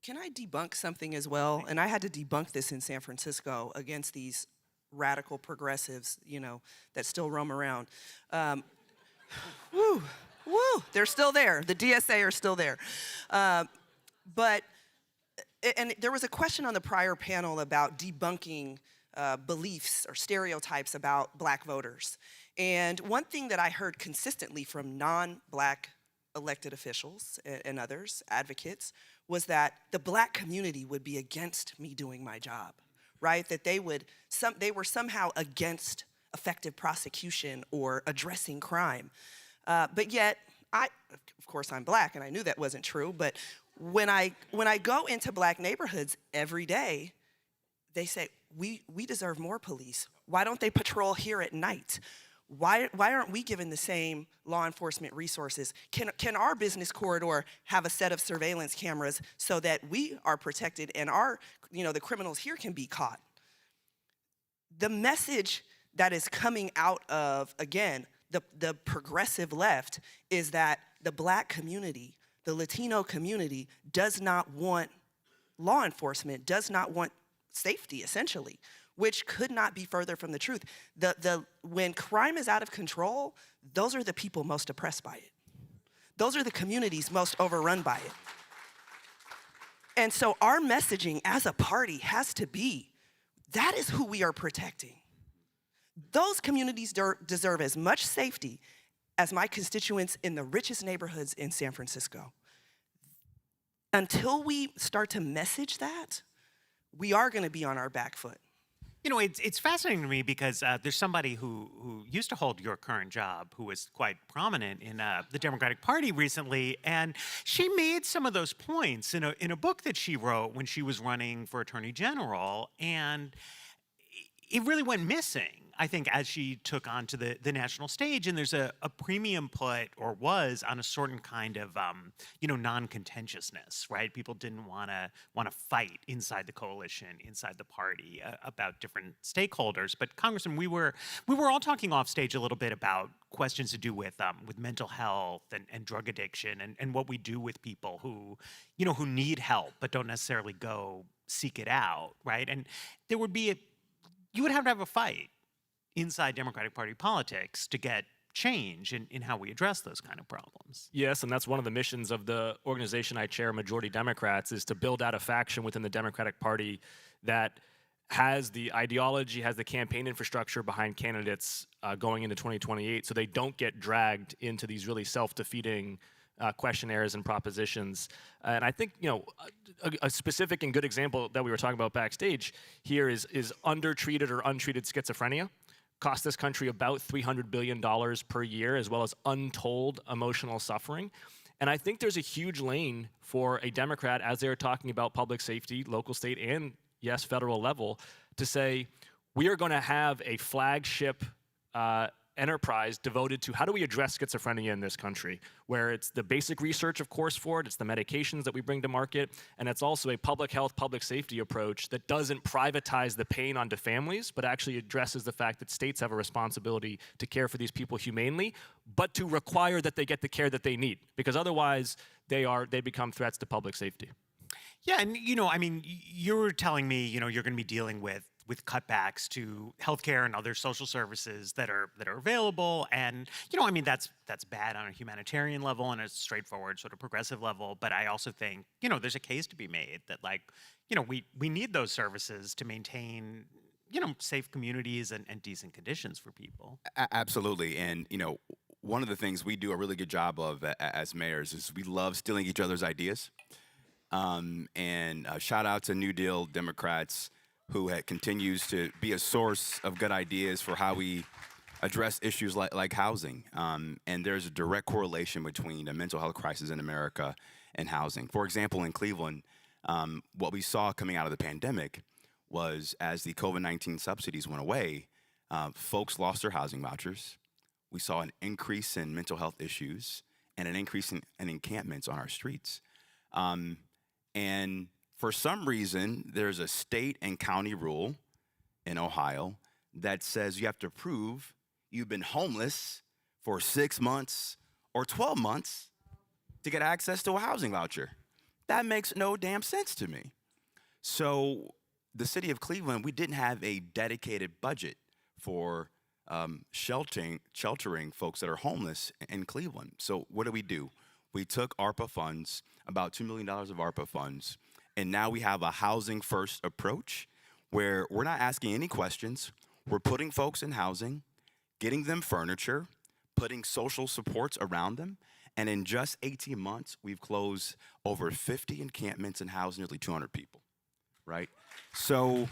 Can I debunk something as well? And I had to debunk this in San Francisco against these radical progressives, that still roam around. They're still there. The DSA are still there. But there was a question on the prior panel about debunking beliefs or stereotypes about black voters. And one thing that I heard consistently from non-black elected officials and others, advocates, was that the black community would be against me doing my job, right? That they were somehow against effective prosecution or addressing crime. But yet, of course I'm black and I knew that wasn't true, but when I go into black neighborhoods every day, they say, we deserve more police. Why don't they patrol here at night? Why aren't we given the same law enforcement resources? Can our business corridor have a set of surveillance cameras so that we are protected and the criminals here can be caught? The message that is coming out of, again, the progressive left is that the black community, the Latino community does not want law enforcement, does not want safety, essentially, which could not be further from the truth. When crime is out of control, those are the people most oppressed by it. Those are the communities most overrun by it. And so our messaging as a party has to be, that is who we are protecting. Those communities deserve as much safety as my constituents in the richest neighborhoods in San Francisco. Until we start to message that, we are going to be on our back foot. You know, it's fascinating to me because there's somebody who used to hold your current job who was quite prominent in the Democratic Party recently, and she made some of those points in a book that she wrote when she was running for Attorney General, and it really went missing, I think, as she took onto the national stage. And there's a premium put, or was, on a certain kind of non-contentiousness, right? People didn't want to fight inside the coalition, inside the party, about different stakeholders. But Congressman, we were all talking off stage a little bit about questions to do with mental health and drug addiction, and what we do with people who need help but don't necessarily go seek it out, right? And there would be you would have to have a fight inside Democratic Party politics to get change in how we address those kind of problems. Yes, and that's one of the missions of the organization I chair, Majority Democrats, is to build out a faction within the Democratic Party that has the ideology, has the campaign infrastructure behind candidates going into 2028, so they don't get dragged into these really self-defeating questionnaires and propositions. And I think, a specific and good example that we were talking about backstage here is undertreated or untreated schizophrenia. Cost this country about $300 billion per year, as well as untold emotional suffering. And I think there's a huge lane for a Democrat, as they're talking about public safety, local, state, and yes, federal level, to say, we are going to have a flagship enterprise devoted to how do we address schizophrenia in this country, where it's the basic research, of course, for it, it's the medications that we bring to market, and it's also a public health, public safety approach that doesn't privatize the pain onto families, but actually addresses the fact that states have a responsibility to care for these people humanely, but to require that they get the care that they need, because otherwise they become threats to public safety. Yeah, and you were telling me, you're going to be dealing with cutbacks to healthcare and other social services that are available, and that's bad on a humanitarian level and a straightforward sort of progressive level. But I also think there's a case to be made that we need those services to maintain safe communities and decent conditions for people. Absolutely, and one of the things we do a really good job of as mayors is we love stealing each other's ideas. And shout out to New Deal Democrats, who continues to be a source of good ideas for how we address issues like housing. And there's a direct correlation between a mental health crisis in America and housing. For example, in Cleveland, what we saw coming out of the pandemic was, as the COVID-19 subsidies went away, folks lost their housing vouchers. We saw an increase in mental health issues and an increase in encampments on our streets. And for some reason, there's a state and county rule in Ohio that says you have to prove you've been homeless for 6 months or 12 months to get access to a housing voucher. That makes no damn sense to me. So the city of Cleveland, we didn't have a dedicated budget for sheltering folks that are homeless in Cleveland. So what do? We took ARPA funds, about $2 million of ARPA funds, and now we have a housing first approach where we're not asking any questions. We're putting folks in housing, getting them furniture, putting social supports around them, And in just 18 months, we've closed over 50 encampments and housed nearly 200 people, right? So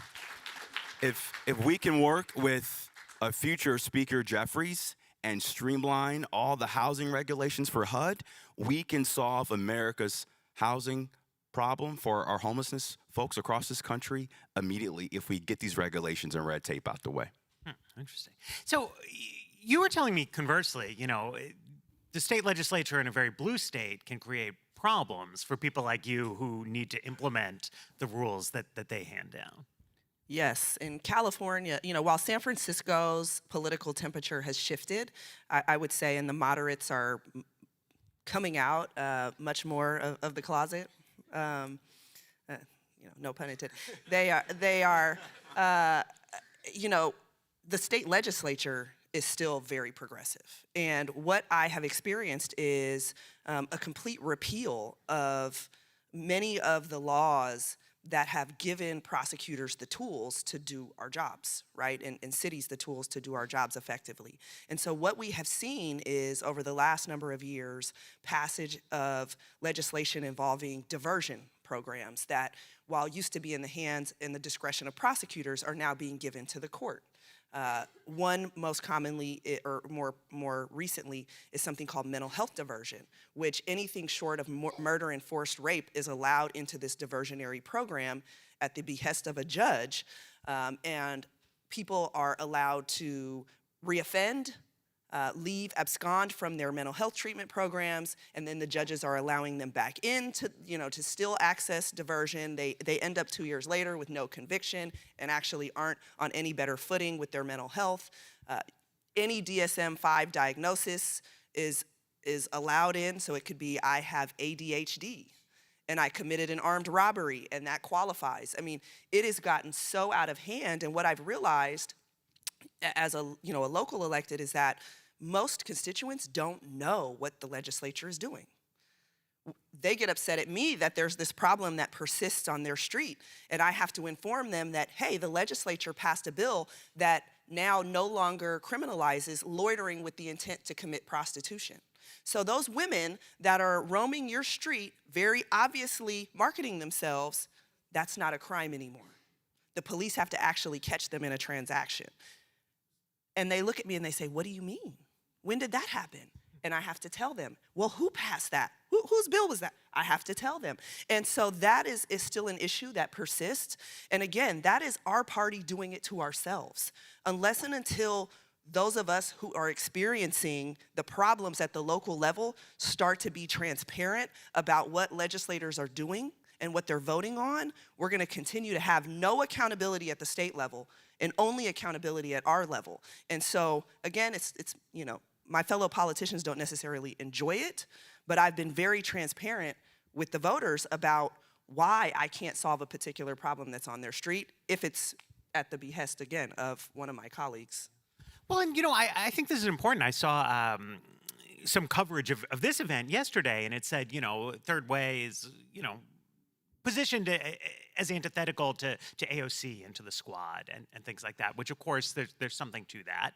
if we can work with a future Speaker Jeffries and streamline all the housing regulations for HUD, we can solve America's housing problem for our homelessness folks across this country immediately if we get these regulations and red tape out the way. Interesting. So you were telling me conversely, the state legislature in a very blue state can create problems for people like you who need to implement the rules that they hand down. Yes, in California, while San Francisco's political temperature has shifted, I would say, and the moderates are coming out much more of the closet. No pun intended. They are. The state legislature is still very progressive, and what I have experienced is a complete repeal of many of the laws that have given prosecutors the tools to do our jobs, right? And cities the tools to do our jobs effectively. And so what we have seen is, over the last number of years, passage of legislation involving diversion programs that, while used to be in the hands and the discretion of prosecutors, are now being given to the court. One most commonly, or more recently, is something called mental health diversion, which anything short of murder and forced rape is allowed into this diversionary program at the behest of a judge, and people are allowed to reoffend, leave, abscond from their mental health treatment programs, and then the judges are allowing them back in to still access diversion. They end up 2 years later with no conviction and actually aren't on any better footing with their mental health. Any DSM-5 diagnosis is allowed in, so it could be, I have ADHD and I committed an armed robbery, and that qualifies. I mean, it has gotten so out of hand, and what I've realized as a local elected is that most constituents don't know what the legislature is doing. They get upset at me that there's this problem that persists on their street, and I have to inform them that, hey, the legislature passed a bill that now no longer criminalizes loitering with the intent to commit prostitution. So those women that are roaming your street, very obviously marketing themselves, that's not a crime anymore. The police have to actually catch them in a transaction. And they look at me and they say, what do you mean? When did that happen? And I have to tell them, well, who passed that? Whose bill was that? I have to tell them. And so that is still an issue that persists. And again, that is our party doing it to ourselves. Unless and until those of us who are experiencing the problems at the local level start to be transparent about what legislators are doing and what they're voting on, we're gonna continue to have no accountability at the state level and only accountability at our level. And so, again, it's my fellow politicians don't necessarily enjoy it, but I've been very transparent with the voters about why I can't solve a particular problem that's on their street if it's at the behest, again, of one of my colleagues. Well, and I think this is important. I saw some coverage of this event yesterday, and it said, Third Way is, positioned as antithetical to AOC and to the squad and things like that, which of course there's something to that.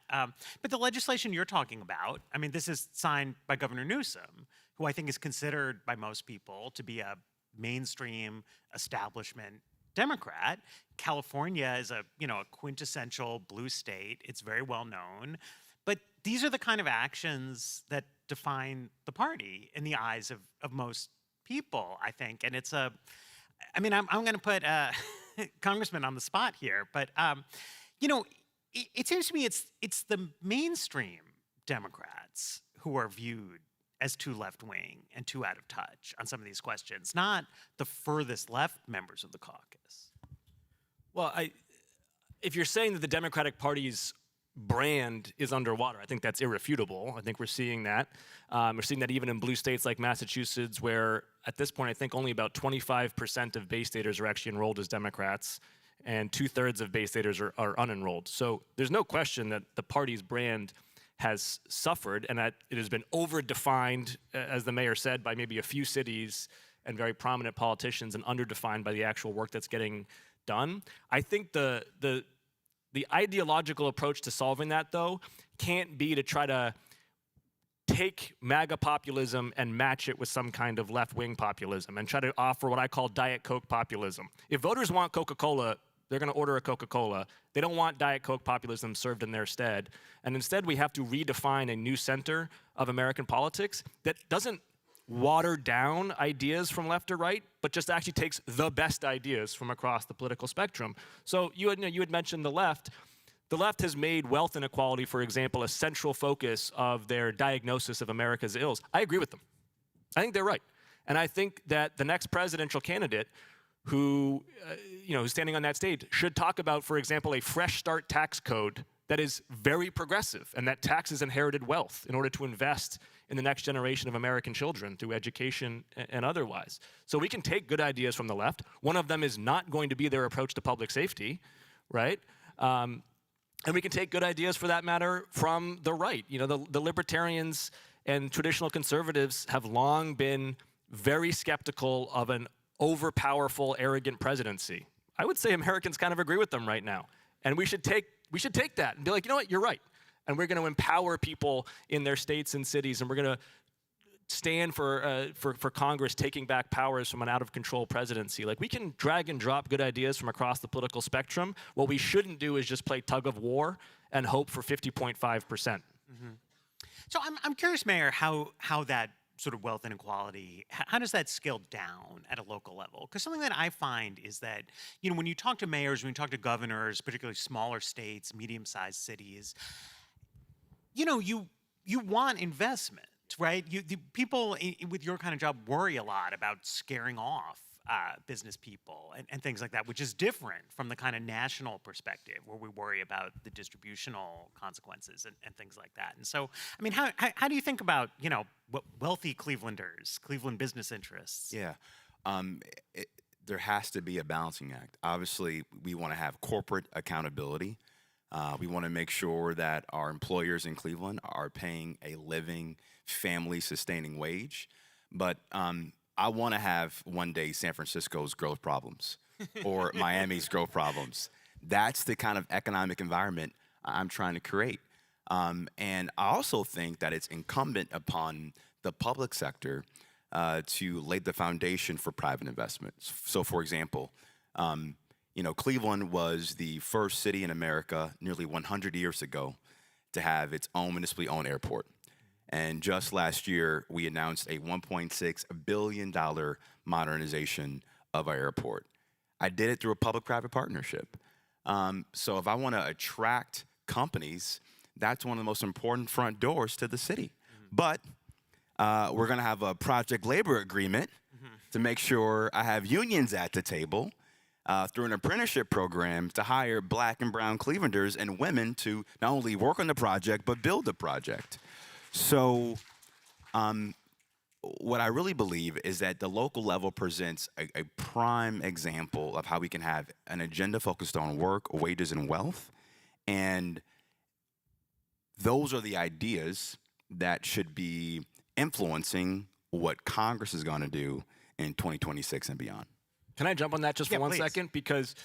But the legislation you're talking about, I mean, this is signed by Governor Newsom, who I think is considered by most people to be a mainstream establishment Democrat. California is a quintessential blue state. It's very well known. But these are the kind of actions that define the party in the eyes of most people, I think. And I'm going to put Congressman on the spot here, but it seems to me it's the mainstream Democrats who are viewed as too left-wing and too out of touch on some of these questions, not the furthest left members of the caucus. Well, if you're saying that the Democratic Party's brand is underwater, I think that's irrefutable. I think we're seeing that. We're seeing that even in blue states like Massachusetts, where at this point I think only about 25% of Bay Staters are actually enrolled as Democrats, and 2/3 of Bay Staters are unenrolled. So there's no question that the party's brand has suffered, and that it has been over-defined, as the mayor said, by maybe a few cities and very prominent politicians, and under-defined by the actual work that's getting done. I think the ideological approach to solving that, though, can't be to try to take MAGA populism and match it with some kind of left-wing populism and try to offer what I call Diet Coke populism. If voters want Coca-Cola, they're going to order a Coca-Cola. They don't want Diet Coke populism served in their stead. And instead, we have to redefine a new center of American politics that doesn't water down ideas from left or right, but just actually takes the best ideas from across the political spectrum. So you had mentioned the left. The left has made wealth inequality, for example, a central focus of their diagnosis of America's ills. I agree with them. I think they're right. And I think that the next presidential candidate who, who's standing on that stage should talk about, for example, a fresh start tax code that is very progressive and that taxes inherited wealth in order to invest in the next generation of American children through education and otherwise. So we can take good ideas from the left. One of them is not going to be their approach to public safety, right? And we can take good ideas, for that matter, from the right. The libertarians and traditional conservatives have long been very skeptical of an overpowerful, arrogant presidency. I would say Americans kind of agree with them right now. And we should take that and be like, you know what, you're right. And we're going to empower people in their states and cities, and we're going to stand for Congress taking back powers from an out-of-control presidency. Like, we can drag and drop good ideas from across the political spectrum. What we shouldn't do is just play tug of war and hope for 50.5%. Mm-hmm. So I'm curious, Mayor, how that sort of wealth inequality, how does that scale down at a local level? Because something that I find is that, when you talk to mayors, when you talk to governors, particularly smaller states, medium-sized cities, you want investment. Right? The people with your kind of job worry a lot about scaring off business people and things like that, which is different from the kind of national perspective where we worry about the distributional consequences and things like that. And so, I mean, how do you think about, wealthy Clevelanders, Cleveland business interests? Yeah. There has to be a balancing act. Obviously, we want to have corporate accountability. We want to make sure that our employers in Cleveland are paying a living, family-sustaining wage. But I want to have one day San Francisco's growth problems or Miami's growth problems. That's the kind of economic environment I'm trying to create. And I also think that it's incumbent upon the public sector to lay the foundation for private investments. So, for example, Cleveland was the first city in America nearly 100 years ago to have its own municipally owned airport. And just last year, we announced a $1.6 billion modernization of our airport. I did it through a public-private partnership. So if I want to attract companies, that's one of the most important front doors to the city. But we're going to have a project labor agreement to make sure I have unions at the table through an apprenticeship program to hire Black and brown Clevelanders and women to not only work on the project, but build the project. So what I really believe is that the local level presents a prime example of how we can have an agenda focused on work, wages, and wealth. And those are the ideas that should be influencing what Congress is going to do in 2026 and beyond. Can I jump on that just for 1 second? Because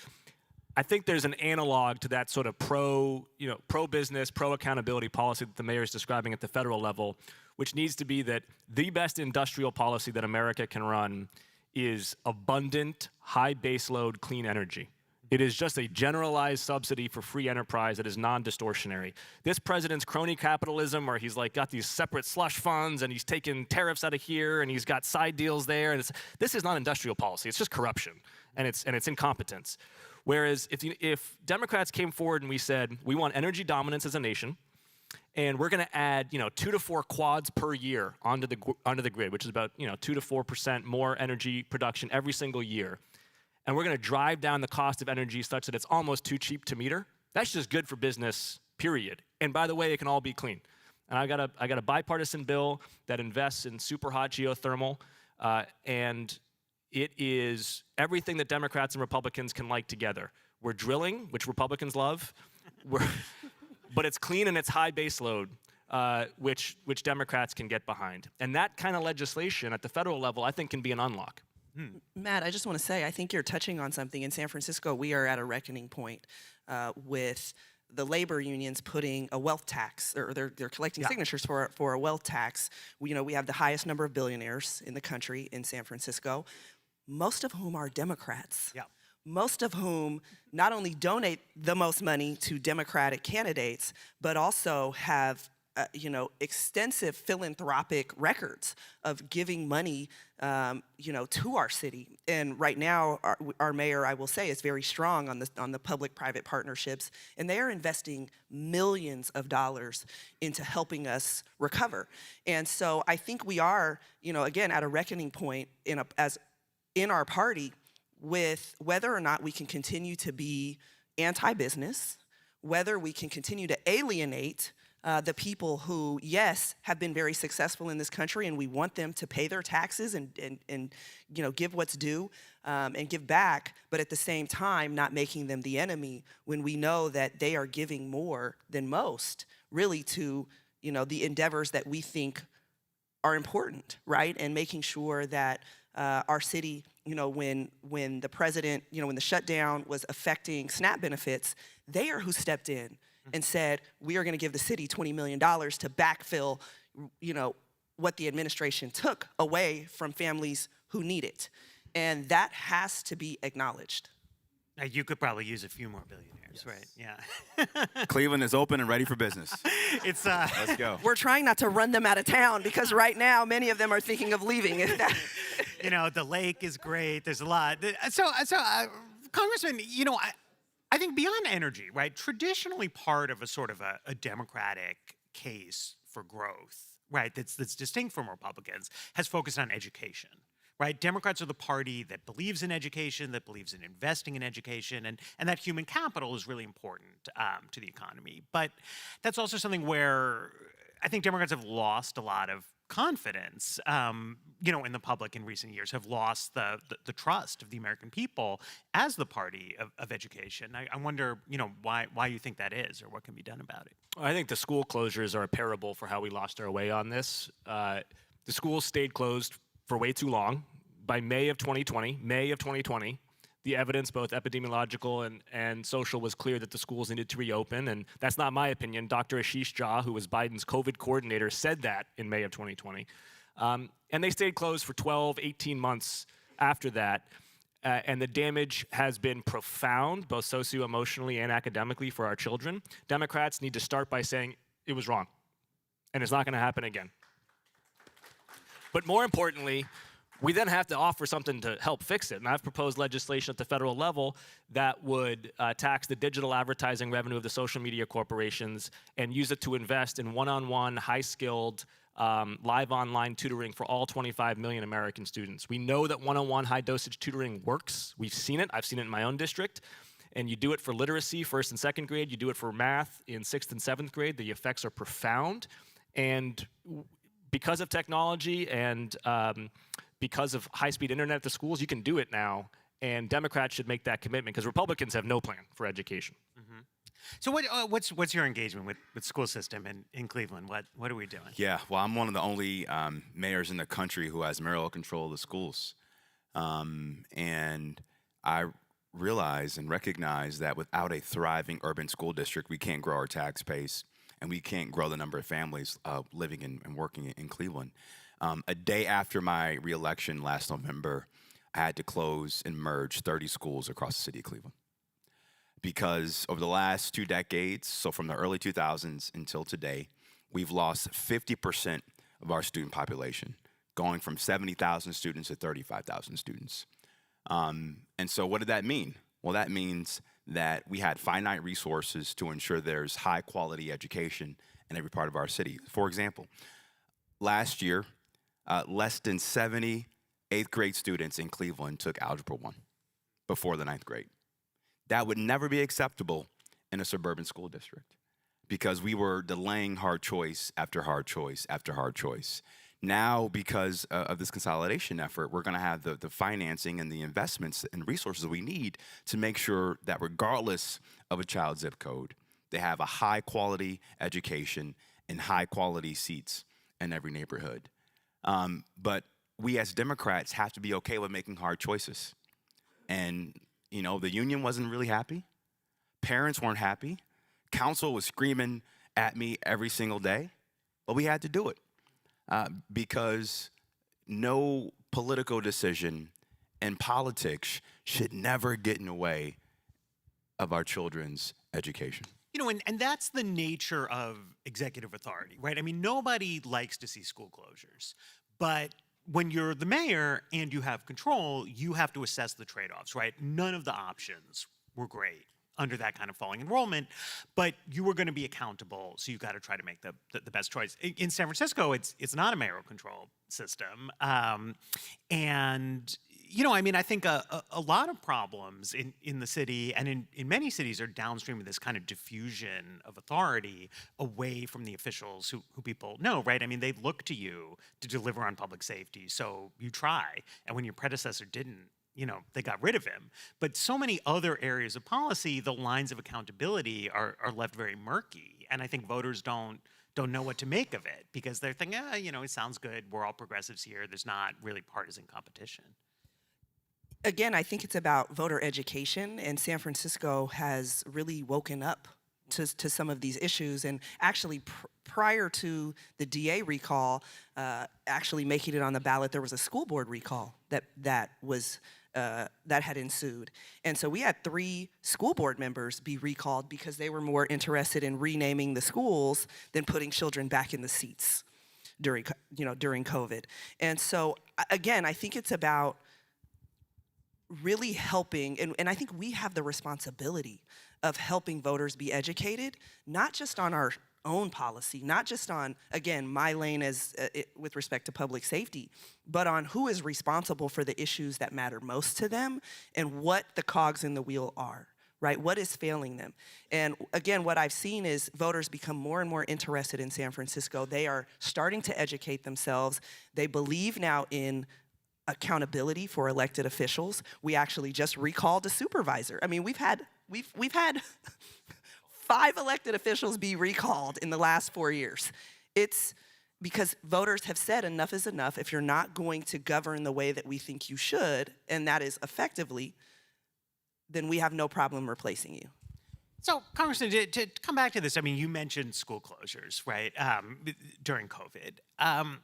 I think there's an analog to that sort of pro-business, pro-accountability policy that the mayor is describing at the federal level, which needs to be that the best industrial policy that America can run is abundant, high baseload, clean energy. It is just a generalized subsidy for free enterprise that is non-distortionary. This president's crony capitalism, where he's like got these separate slush funds and he's taking tariffs out of here and he's got side deals there, and this is not industrial policy. It's just corruption and it's incompetence. Whereas if Democrats came forward and we said we want energy dominance as a nation, and we're going to add 2 to 4 quads per year onto the grid, which is about 2 to 4% more energy production every single year. And we're going to drive down the cost of energy such that it's almost too cheap to meter. That's just good for business, period. And by the way, it can all be clean. And I got a bipartisan bill that invests in super hot geothermal, and it is everything that Democrats and Republicans can like together. We're drilling, which Republicans love, but it's clean and it's high base load, which Democrats can get behind. And that kind of legislation at the federal level, I think, can be an unlock. Matt, I just want to say, I think you're touching on something. In San Francisco, we are at a reckoning point with the labor unions putting a wealth tax, or they're collecting signatures for a wealth tax. We have the highest number of billionaires in the country in San Francisco, most of whom are Democrats. Yeah. Most of whom not only donate the most money to Democratic candidates, but also have extensive philanthropic records of giving money, to our city. And right now, our mayor, I will say, is very strong on the public-private partnerships, and they are investing millions of dollars into helping us recover. And so I think we are, again, at a reckoning point in our party with whether or not we can continue to be anti-business, whether we can continue to alienate the people who, yes, have been very successful in this country, and we want them to pay their taxes and give what's due and give back, but at the same time not making them the enemy when we know that they are giving more than most, really, to the endeavors that we think are important, right? And making sure that our city, when the president, when the shutdown was affecting SNAP benefits, they are who stepped in and said, we are going to give the city $20 million to backfill, what the administration took away from families who need it. And that has to be acknowledged. You could probably use a few more billionaires, right? Yeah. Cleveland is open and ready for business. It's Let's go. We're trying not to run them out of town because right now many of them are thinking of leaving. The lake is great. There's a lot. So Congressman, I think beyond energy, right? Traditionally, part of a sort of a democratic case for growth, right? That's distinct from Republicans, has focused on education. Right? Democrats are the party that believes in education, that believes in investing in education, and that human capital is really important to the economy. But that's also something where I think Democrats have lost a lot of confidence, in the public in recent years, have lost the trust of the American people as the party of education. I wonder, why you think that is, or what can be done about it. I think the school closures are a parable for how we lost our way on this. The schools stayed closed for way too long. By May of 2020, the evidence, both epidemiological and social, was clear that the schools needed to reopen. And that's not my opinion. Dr. Ashish Jha, who was Biden's COVID coordinator, said that in May of 2020. And they stayed closed for 12, 18 months after that. And the damage has been profound, both socio-emotionally and academically, for our children. Democrats need to start by saying it was wrong, and it's not going to happen again. But more importantly, we then have to offer something to help fix it. And I've proposed legislation at the federal level that would tax the digital advertising revenue of the social media corporations and use it to invest in one-on-one, high-skilled, live online tutoring for all 25 million American students. We know that one-on-one high-dosage tutoring works. We've seen it. I've seen it in my own district. And you do it for literacy, 1st and 2nd grade. You do it for math in 6th and 7th grade. The effects are profound. And because of technology and because of high-speed internet at the schools, you can do it now, and Democrats should make that commitment because Republicans have no plan for education. Mm-hmm. So what's your engagement with school system in Cleveland? What are we doing? Yeah, well, I'm one of the only mayors in the country who has mayoral control of the schools. And I realize and recognize that without a thriving urban school district, we can't grow our tax base, and we can't grow the number of families living and working in Cleveland. A day after my reelection last November, I had to close and merge 30 schools across the city of Cleveland. Because over the last 2 decades, so from the early 2000s until today, we've lost 50% of our student population, going from 70,000 students to 35,000 students. And so what did that mean? Well, that means that we had finite resources to ensure there's high quality education in every part of our city. For example, last year, less than 70 8th grade students in Cleveland took Algebra 1 before the 9th grade. That would never be acceptable in a suburban school district because we were delaying hard choice after hard choice after hard choice. Now, because of this consolidation effort, we're going to have the financing and the investments and resources we need to make sure that regardless of a child's zip code, they have a high-quality education and high-quality seats in every neighborhood. But we as Democrats have to be okay with making hard choices. And, the union wasn't really happy. Parents weren't happy. council was screaming at me every single day, but we had to do it because no political decision in politics should never get in the way of our children's education. You know, and that's the nature of executive authority, right? I mean, nobody likes to see school closures, but when you're the mayor and you have control, you have to assess the trade-offs, right? None of the options were great under that kind of falling enrollment, but you were going to be accountable, so you got to try to make the best choice. In San Francisco, it's not a mayoral control system, and you know, I mean, I think a lot of problems in the city and in many cities are downstream of this kind of diffusion of authority away from the officials who people know, right? I mean, they look to you to deliver on public safety, so you try. And when your predecessor didn't, you know, they got rid of him. But so many other areas of policy, the lines of accountability are left very murky. And I think voters don't know what to make of it because they're thinking, you know, it sounds good. We're all progressives here. There's not really partisan competition. Again, I think it's about voter education, and San Francisco has really woken up to some of these issues. And actually, prior to the DA recall actually making it on the ballot, there was a school board recall that had ensued. And so we had 3 school board members be recalled because they were more interested in renaming the schools than putting children back in the seats during COVID. And so, again, I think it's about really helping, and I think we have the responsibility of helping voters be educated, not just on our own policy, not just on, again, my lane with respect to public safety, but on who is responsible for the issues that matter most to them and what the cogs in the wheel are, right? What is failing them? And again, what I've seen is voters become more and more interested in San Francisco. They are starting to educate themselves. They believe now in accountability for elected officials. We actually just recalled a supervisor. I mean, we've had 5 elected officials be recalled in the last 4 years. It's because voters have said enough is enough. If you're not going to govern the way that we think you should, and that is effectively, then we have no problem replacing you. So, Congressman, to come back to this, I mean, you mentioned school closures, right, during COVID.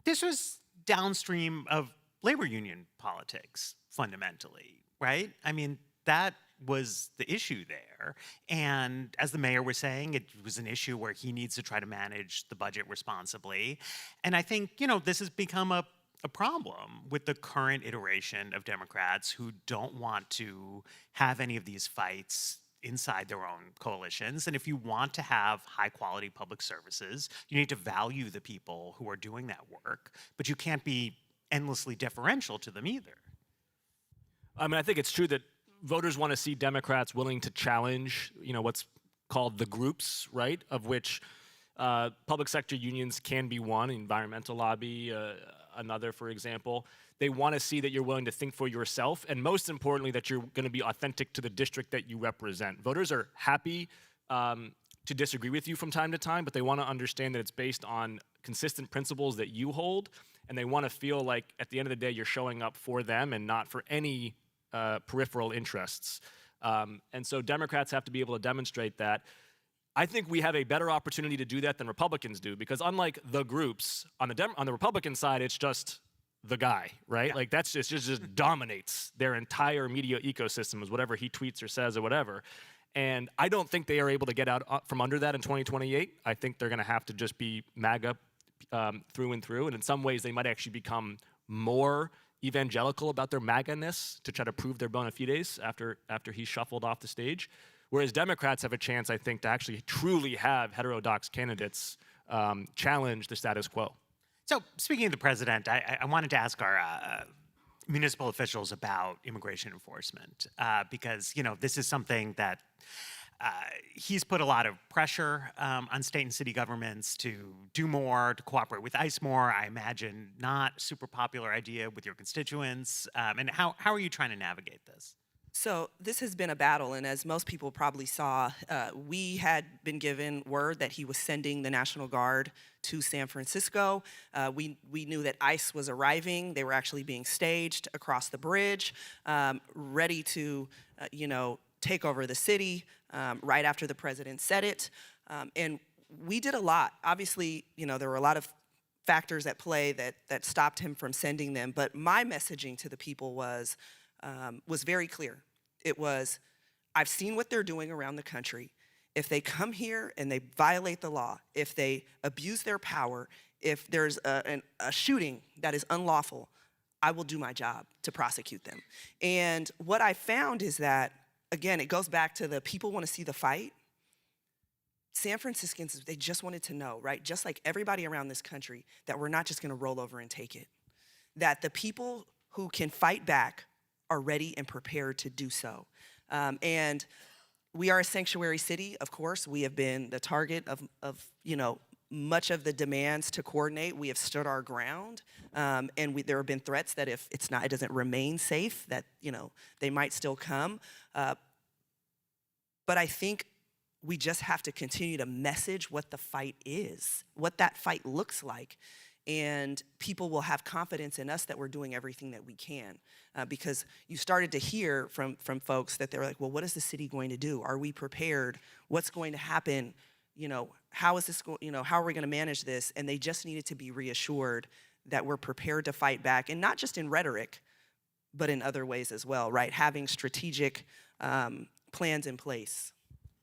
This was downstream of labor union politics, fundamentally, right? I mean, that was the issue there. And as the mayor was saying, it was an issue where he needs to try to manage the budget responsibly. And I think, you know, this has become a problem with the current iteration of Democrats who don't want to have any of these fights inside their own coalitions. And if you want to have high quality public services, you need to value the people who are doing that work, but you can't be endlessly deferential to them either. I mean, I think it's true that voters want to see Democrats willing to challenge, you know, what's called the groups, right? Of which public sector unions can be one, environmental lobby, another, for example. They want to see that you're willing to think for yourself, and most importantly, that you're going to be authentic to the district that you represent. Voters are happy to disagree with you from time to time, but they want to understand that it's based on consistent principles that you hold, and they want to feel like at the end of the day you're showing up for them and not for any peripheral interests. And so Democrats have to be able to demonstrate that. I think we have a better opportunity to do that than Republicans do, because unlike the groups, on the Republican side, it's just the guy, right? Yeah. Like that's just dominates their entire media ecosystem, is whatever he tweets or says or whatever. And I don't think they are able to get out from under that in 2028. I think they're going to have to just be MAGA through and through. And in some ways, they might actually become more evangelical about their MAGA-ness to try to prove their bona fides after he's shuffled off the stage. Whereas Democrats have a chance, I think, to actually truly have heterodox candidates challenge the status quo. So speaking of the president, I wanted to ask our municipal officials about immigration enforcement because, you know, this is something that he's put a lot of pressure on state and city governments to do more, to cooperate with ICE more. I imagine not super popular idea with your constituents. And how are you trying to navigate this? So this has been a battle, and as most people probably saw, we had been given word that he was sending the National Guard to San Francisco. We knew that ICE was arriving. They were actually being staged across the bridge, ready to, take over the city right after the president said it. And we did a lot. Obviously, there were a lot of factors at play that stopped him from sending them. But my messaging to the people was very clear. It was, I've seen what they're doing around the country. If they come here and they violate the law, if they abuse their power, if there's a shooting that is unlawful, I will do my job to prosecute them. And what I found is that, again, it goes back to the people want to see the fight. San Franciscans, they just wanted to know, right, just like everybody around this country, that we're not just going to roll over and take it. That the people who can fight back are ready and prepared to do so. And we are a sanctuary city, of course. We have been the target of much of the demands to coordinate. We have stood our ground, and there have been threats that if it doesn't remain safe, that they might still come. But I think we just have to continue to message what the fight is, what that fight looks like, and people will have confidence in us that we're doing everything that we can. Because you started to hear from folks that they're like, well, what is the city going to do? Are we prepared? What's going to happen? How is this how are we going to manage this? And they just needed to be reassured that we're prepared to fight back, and not just in rhetoric, but in other ways as well, right? Having strategic plans in place.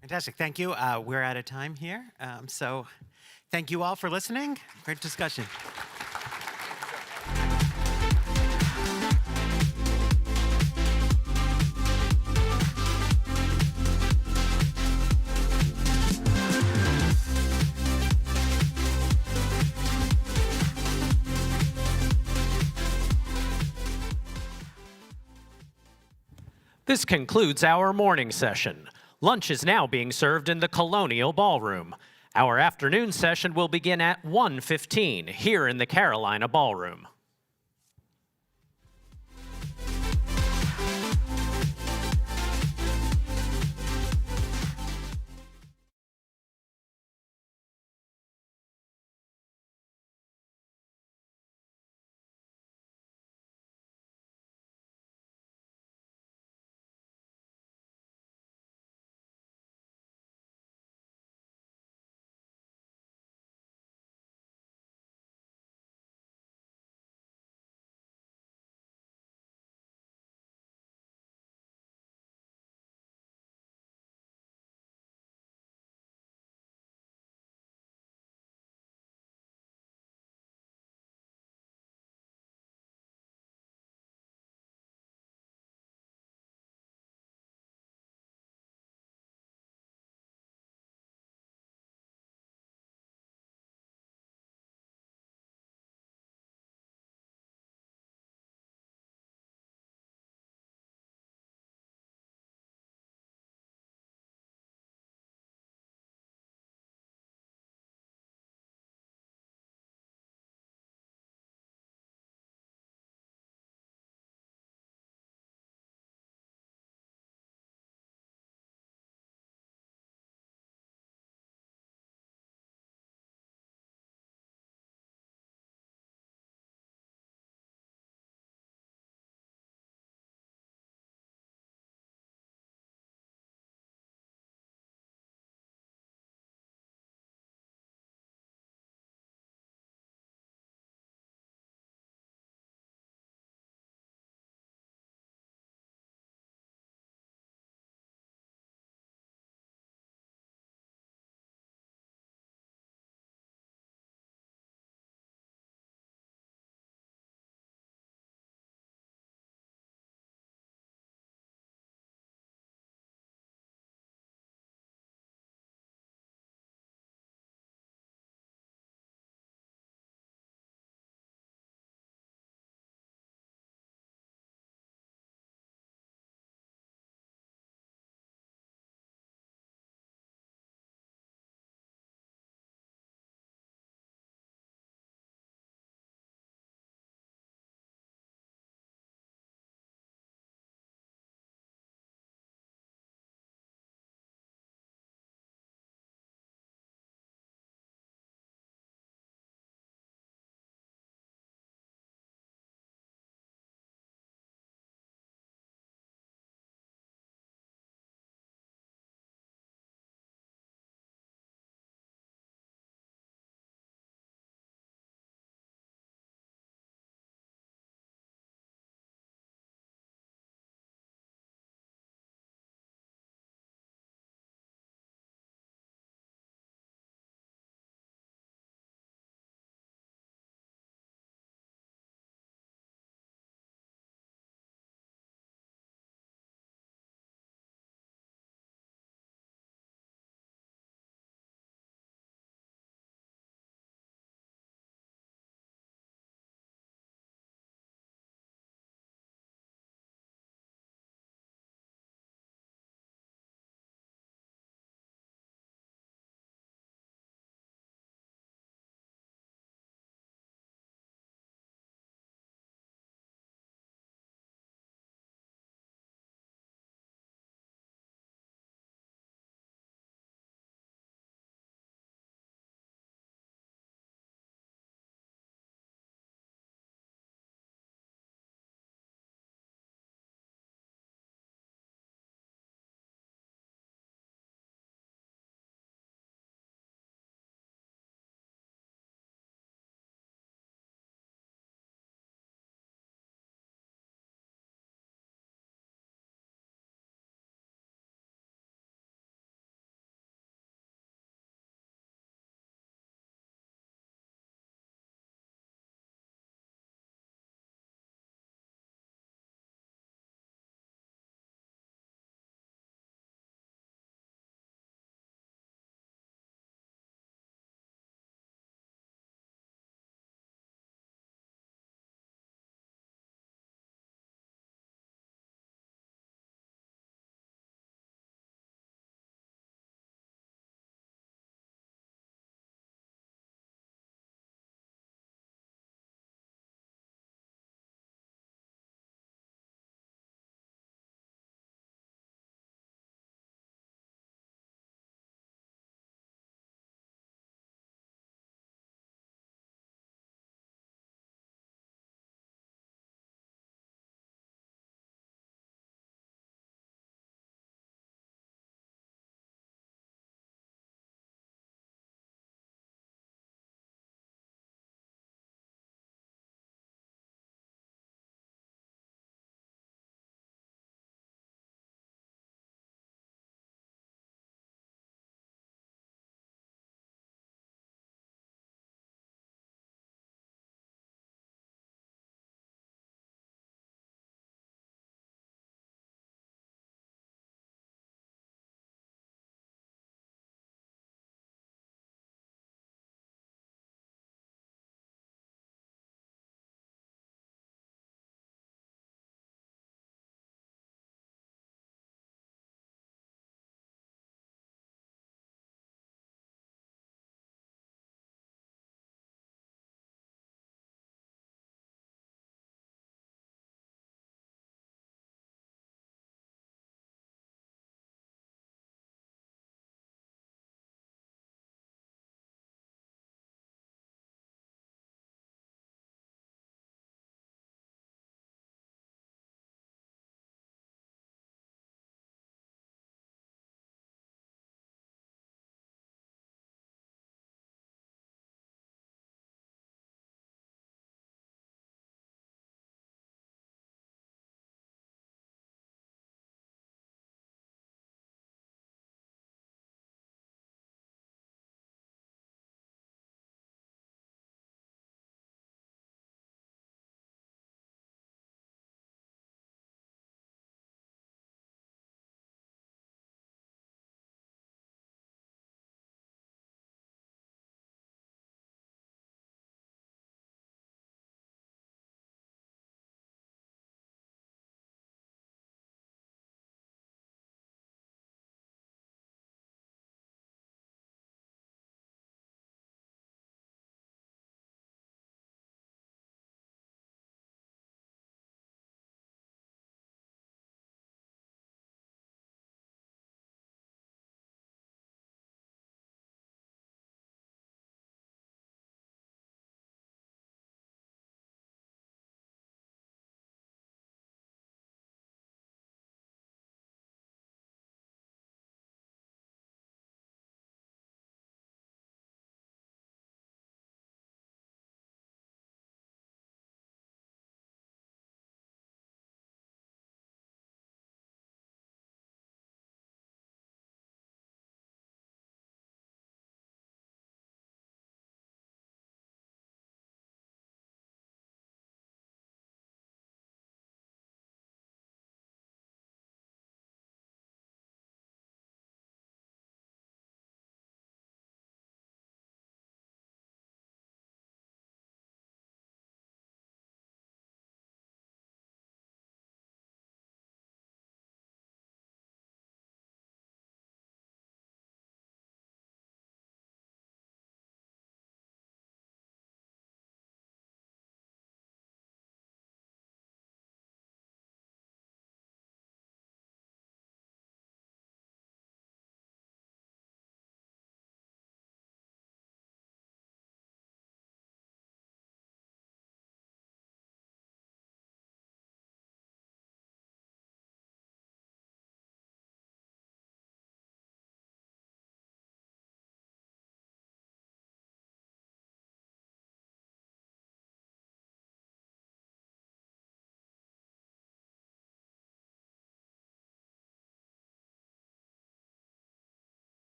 Fantastic, thank you. We're out of time here. So thank you all for listening. Great discussion. This concludes our morning session. Lunch is now being served in the Colonial Ballroom. Our afternoon session will begin at 1:15 here in the Carolina Ballroom.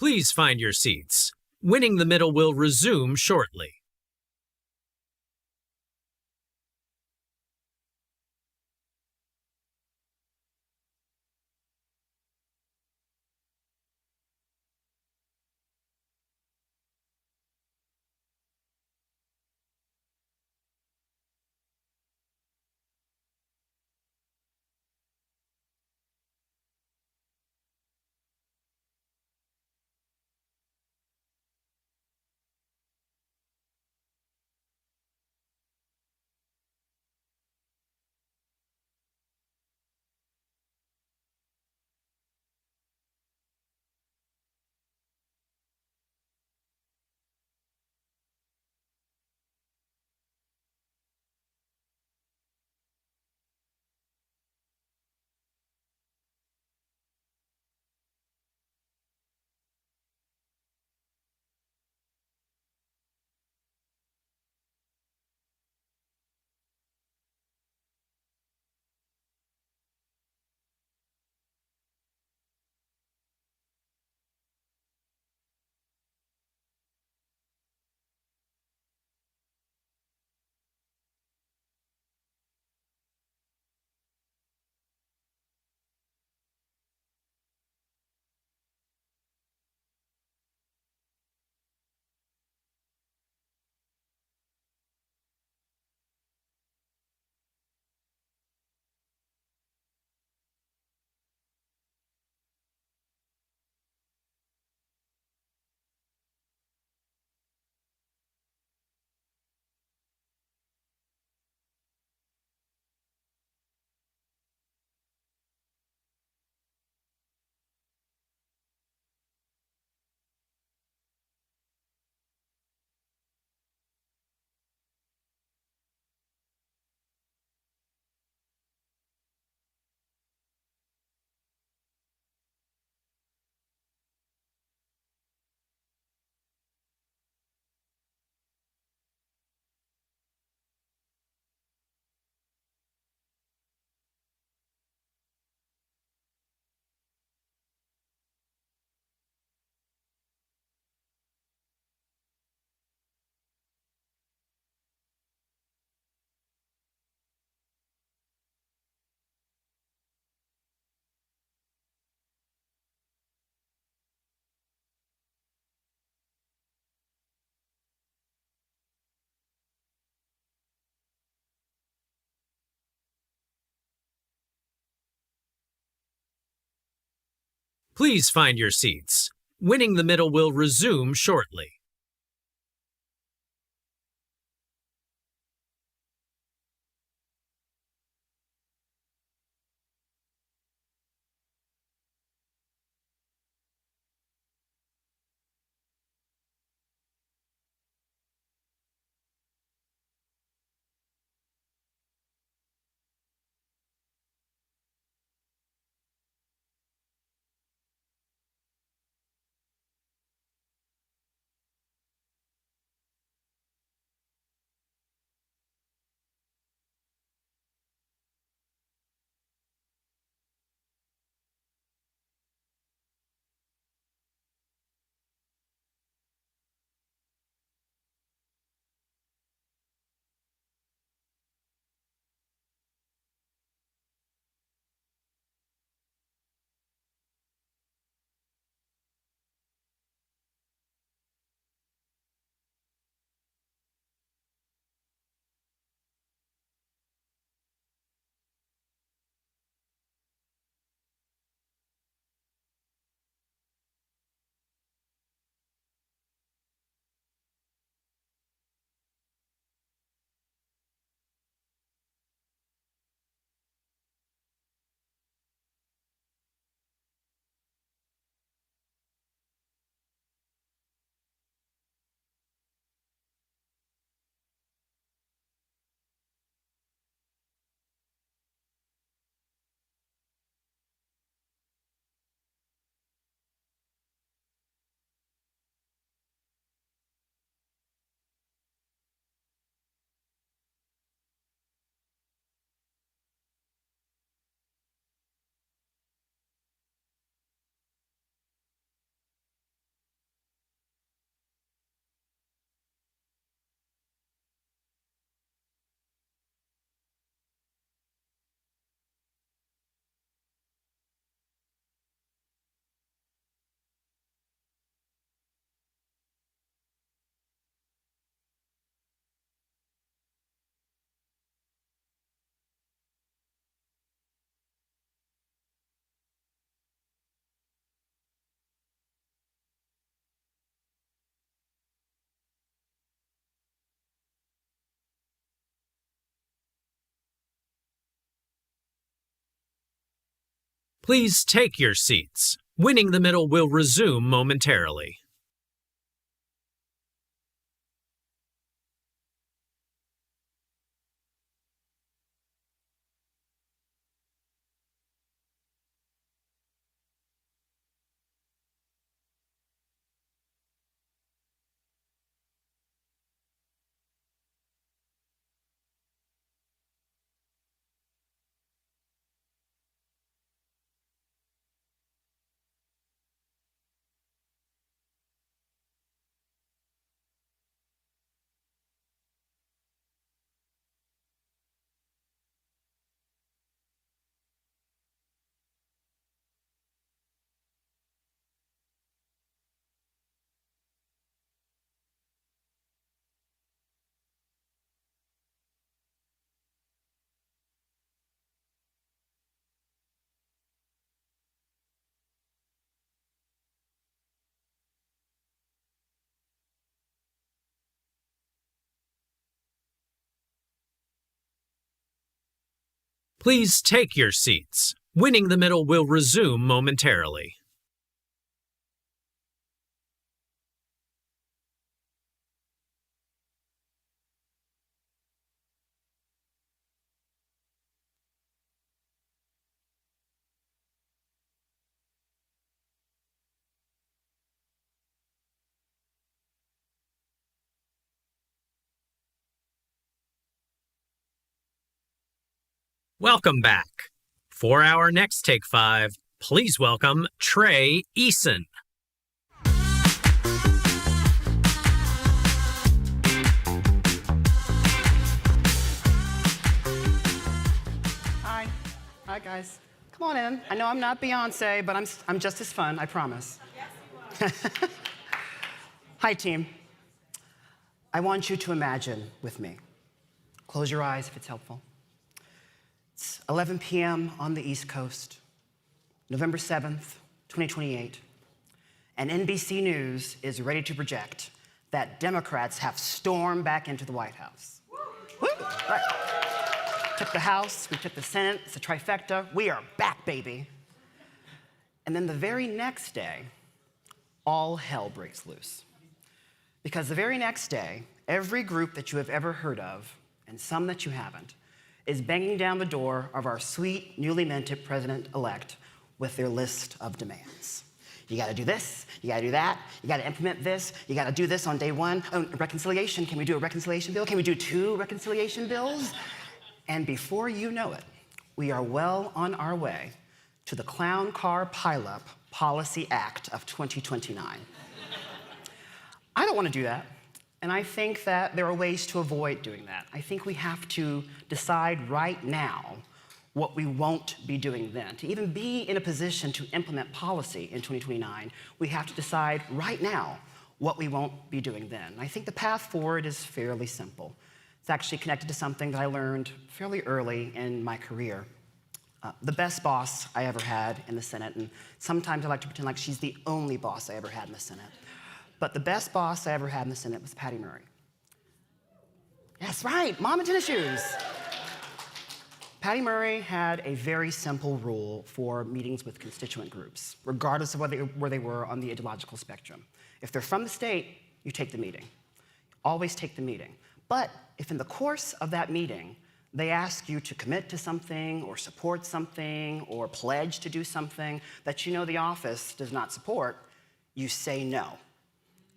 Please find your seats. Winning the Middle will resume shortly. Please find your seats. Winning the Middle will resume shortly. Please take your seats. Winning the Middle will resume momentarily. Please take your seats. Winning the Middle will resume momentarily. Welcome back. For our next Take 5, please welcome Trey Eason. Hi. Hi, guys. Come on in. I know I'm not Beyonce, but I'm just as fun, I promise. Yes, you are. Hi, team. I want you to imagine with me. Close your eyes if it's helpful. It's 11 p.m. on the East Coast, November 7th, 2028, and NBC News is ready to project that Democrats have stormed back into the White House. Woo! Right. Took the House, we took the Senate, it's a trifecta. We are back, baby. And then the very next day, all hell breaks loose. Because the very next day, every group that you have ever heard of, and some that you haven't, is banging down the door of our sweet, newly minted president-elect with their list of demands. You gotta do this, you gotta do that, you gotta implement this, you gotta do this on day one. Oh, reconciliation, can we do a reconciliation bill? Can we do 2 reconciliation bills? And before you know it, we are well on our way to the Clown Car Pileup Policy Act of 2029. I don't wanna do that. And I think that there are ways to avoid doing that. I think we have to decide right now what we won't be doing then. To even be in a position to implement policy in 2029, we have to decide right now what we won't be doing then. I think the path forward is fairly simple. It's actually connected to something that I learned fairly early in my career. The best boss I ever had in the Senate, and sometimes I like to pretend like she's the only boss I ever had in the Senate. But the best boss I ever had in the Senate was Patty Murray. That's right, mom in tennis shoes. Patty Murray had a very simple rule for meetings with constituent groups, regardless of where they were on the ideological spectrum. If they're from the state, you take the meeting. Always take the meeting. But if in the course of that meeting, they ask you to commit to something or support something or pledge to do something that you know the office does not support, you say no.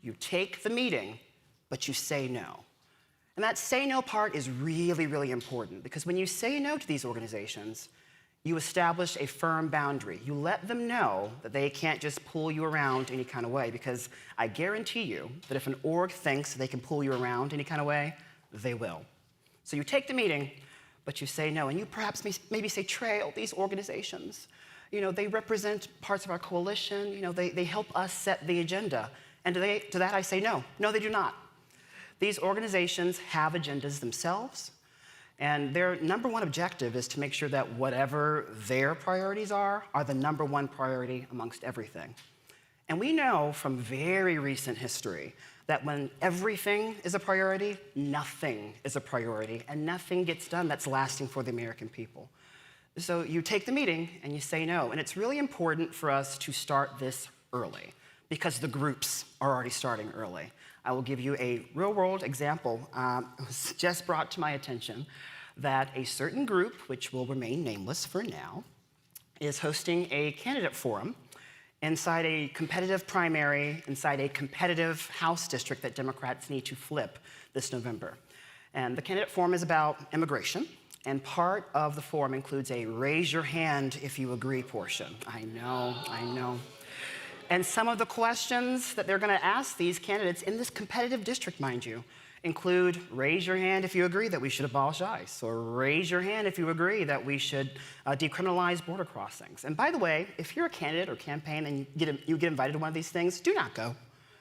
You take the meeting, but you say no. And that say no part is really, really important because when you say no to these organizations, you establish a firm boundary. You let them know that they can't just pull you around any kind of way because I guarantee you that if an org thinks they can pull you around any kind of way, they will. So you take the meeting, but you say no. And you perhaps maybe say, Trey, oh, these organizations, you know, they represent parts of our coalition. You know, they help us set the agenda. And to that I say no. No, they do not. These organizations have agendas themselves, and their number one objective is to make sure that whatever their priorities are the number one priority amongst everything. And we know from very recent history that when everything is a priority, nothing is a priority, and nothing gets done that's lasting for the American people. So you take the meeting and you say no. And it's really important for us to start this early because the groups are already starting early. I will give you a real-world example. It was just brought to my attention that a certain group, which will remain nameless for now, is hosting a candidate forum inside a competitive primary, inside a competitive House district that Democrats need to flip this November. And the candidate forum is about immigration, and part of the forum includes a raise your hand if you agree portion. I know. And some of the questions that they're gonna ask these candidates in this competitive district, mind you, include raise your hand if you agree that we should abolish ICE, or raise your hand if you agree that we should decriminalize border crossings. And by the way, if you're a candidate or campaign and you get invited to one of these things, do not go,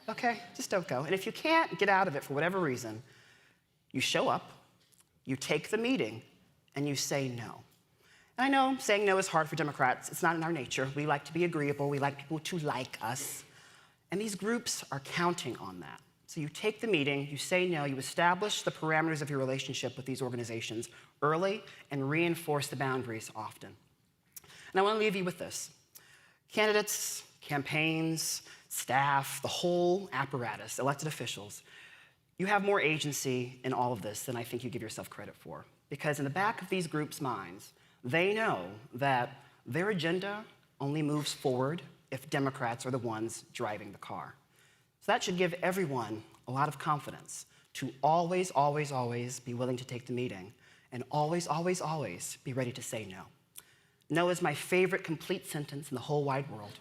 okay? Just don't go. And if you can't get out of it for whatever reason, you show up, you take the meeting, and you say no. And I know saying no is hard for Democrats. It's not in our nature. We like to be agreeable. We like people to like us. And these groups are counting on that. So you take the meeting, you say no, you establish the parameters of your relationship with these organizations early and reinforce the boundaries often. And I want to leave you with this. Candidates, campaigns, staff, the whole apparatus, elected officials, you have more agency in all of this than I think you give yourself credit for. Because in the back of these groups' minds, they know that their agenda only moves forward if Democrats are the ones driving the car. So that should give everyone a lot of confidence to always, always, always be willing to take the meeting and always, always, always be ready to say no. No is my favorite complete sentence in the whole wide world.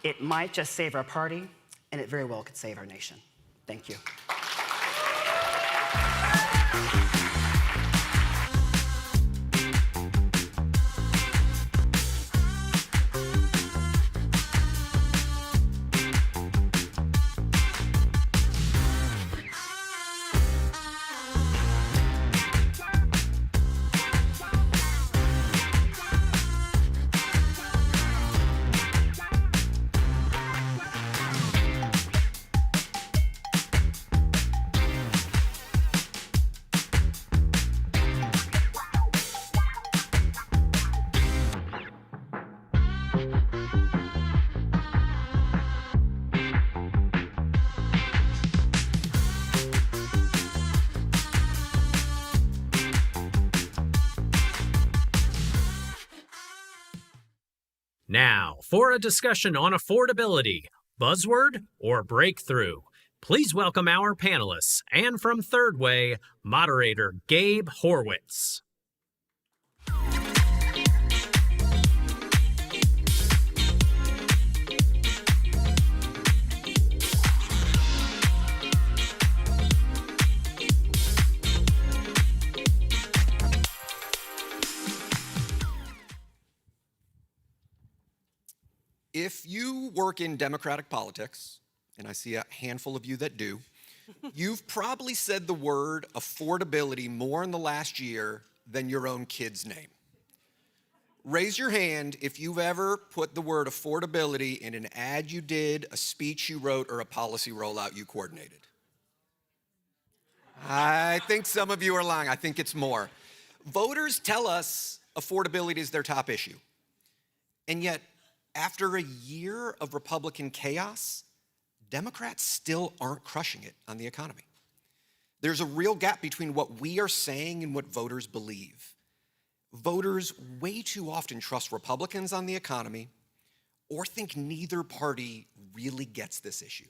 It might just save our party, and it very well could save our nation. Thank you. Now, for a discussion on affordability, buzzword or breakthrough, please welcome our panelists, and from Third Way, moderator Gabe Horwitz. If you work in Democratic politics, and I see a handful of you that do, you've probably said the word affordability more in the last year than your own kid's name. Raise your hand if you've ever put the word affordability in an ad you did, a speech you wrote, or a policy rollout you coordinated. I think some of you are lying. I think it's more. Voters tell us affordability is their top issue. And yet, after a year of Republican chaos, Democrats still aren't crushing it on the economy. There's a real gap between what we are saying and what voters believe. Voters way too often trust Republicans on the economy or think neither party really gets this issue.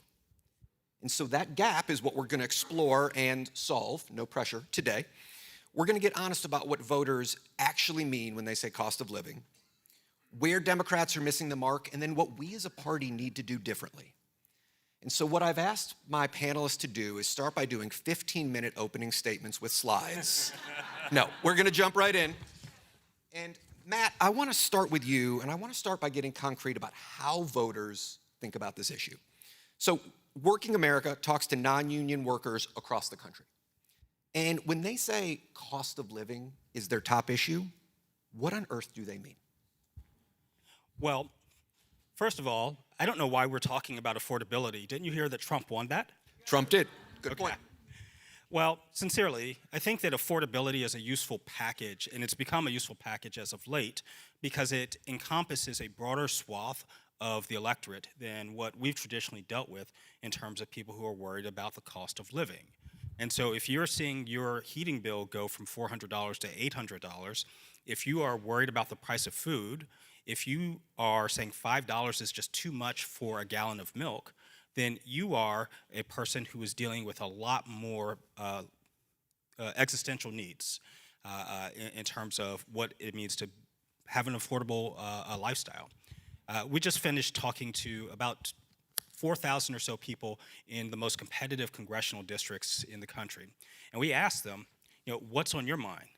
And so that gap is what we're going to explore and solve, no pressure, today. We're going to get honest about what voters actually mean when they say cost of living, where Democrats are missing the mark, and then what we as a party need to do differently. And so what I've asked my panelists to do is start by doing 15-minute opening statements with slides. No, we're gonna jump right in. And Matt, I wanna start with you, and I wanna start by getting concrete about how voters think about this issue. So Working America talks to non-union workers across the country. And when they say cost of living is their top issue, what on earth do they mean? Well, first of all, I don't know why we're talking about affordability. Didn't you hear that Trump won that? Trump did. Good point. Well, sincerely, I think that affordability is a useful package, and it's become a useful package as of late because it encompasses a broader swath of the electorate than what we've traditionally dealt with in terms of people who are worried about the cost of living. And so if you're seeing your heating bill go from $400 to $800, if you are worried about the price of food, if you are saying $5 is just too much for a gallon of milk, then you are a person who is dealing with a lot more existential needs in terms of what it means to have an affordable lifestyle. We just finished talking to about 4,000 or so people in the most competitive congressional districts in the country. And we asked them, what's on your mind?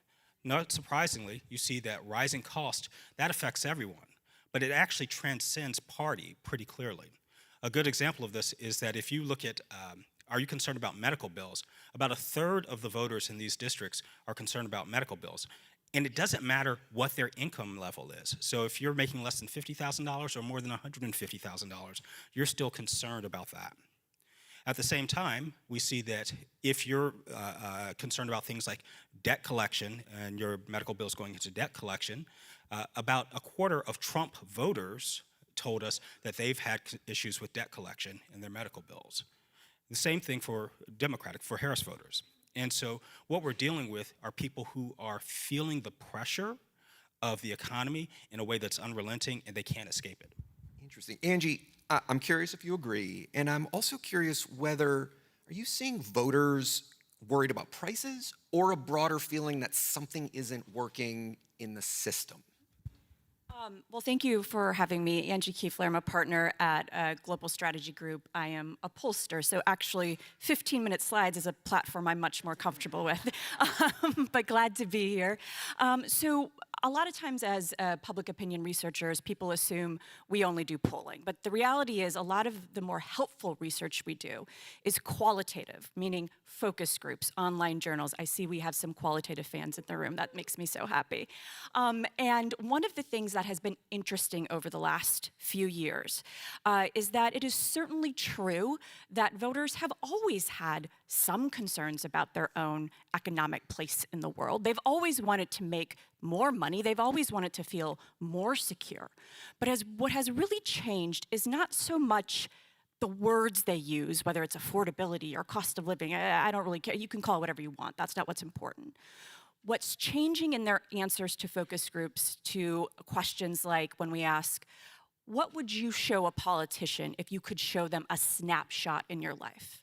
Not surprisingly, you see that rising cost, that affects everyone, but it actually transcends party pretty clearly. A good example of this is that if you look at, are you concerned about medical bills? About a third of the voters in these districts are concerned about medical bills. And it doesn't matter what their income level is. So if you're making less than $50,000 or more than $150,000, you're still concerned about that. At the same time, we see that if you're concerned about things like debt collection and your medical bills going into debt collection, about a quarter of Trump voters told us that they've had issues with debt collection in their medical bills. The same thing for Democratic, for Harris voters. And so what we're dealing with are people who are feeling the pressure of the economy in a way that's unrelenting and they can't escape it. Interesting. Angie, I'm curious if you agree, and I'm also curious whether, are you seeing voters worried about prices or a broader feeling that something isn't working in the system? Well, thank you for having me. Angie Kiefler, I'm a partner at a global strategy group. I am a pollster, so actually 15-minute slides is a platform I'm much more comfortable with, but glad to be here. So a lot of times as public opinion researchers, people assume we only do polling, but the reality is a lot of the more helpful research we do is qualitative, meaning focus groups, online journals. I see we have some qualitative fans in the room. That makes me so happy. And one of the things that has been interesting over the last few years is that it is certainly true that voters have always had some concerns about their own economic place in the world. They've always wanted to make more money. They've always wanted to feel more secure. But what has really changed is not so much the words they use, whether it's affordability or cost of living. I don't really care. You can call it whatever you want. That's not what's important. What's changing in their answers to focus groups to questions like when we ask, what would you show a politician if you could show them a snapshot in your life?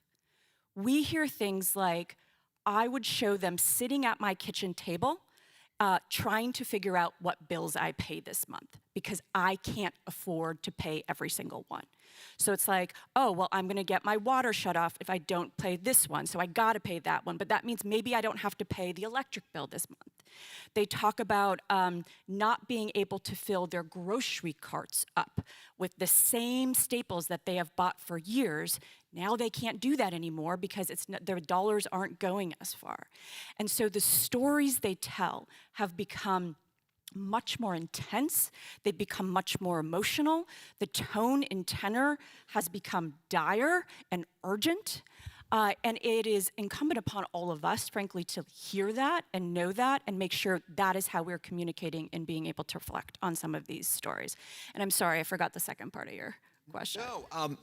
We hear things like, I would show them sitting at my kitchen table trying to figure out what bills I pay this month because I can't afford to pay every single one. So it's like, oh, well, I'm gonna get my water shut off if I don't pay this one, so I gotta pay that one, but that means maybe I don't have to pay the electric bill this month. They talk about not being able to fill their grocery carts up with the same staples that they have bought for years. Now they can't do that anymore because their dollars aren't going as far. And so the stories they tell have become much more intense. They've become much more emotional. The tone and tenor has become dire and urgent. And it is incumbent upon all of us, frankly, to hear that and know that and make sure that is how we're communicating and being able to reflect on some of these stories. And I'm sorry, I forgot the second part of your question. No,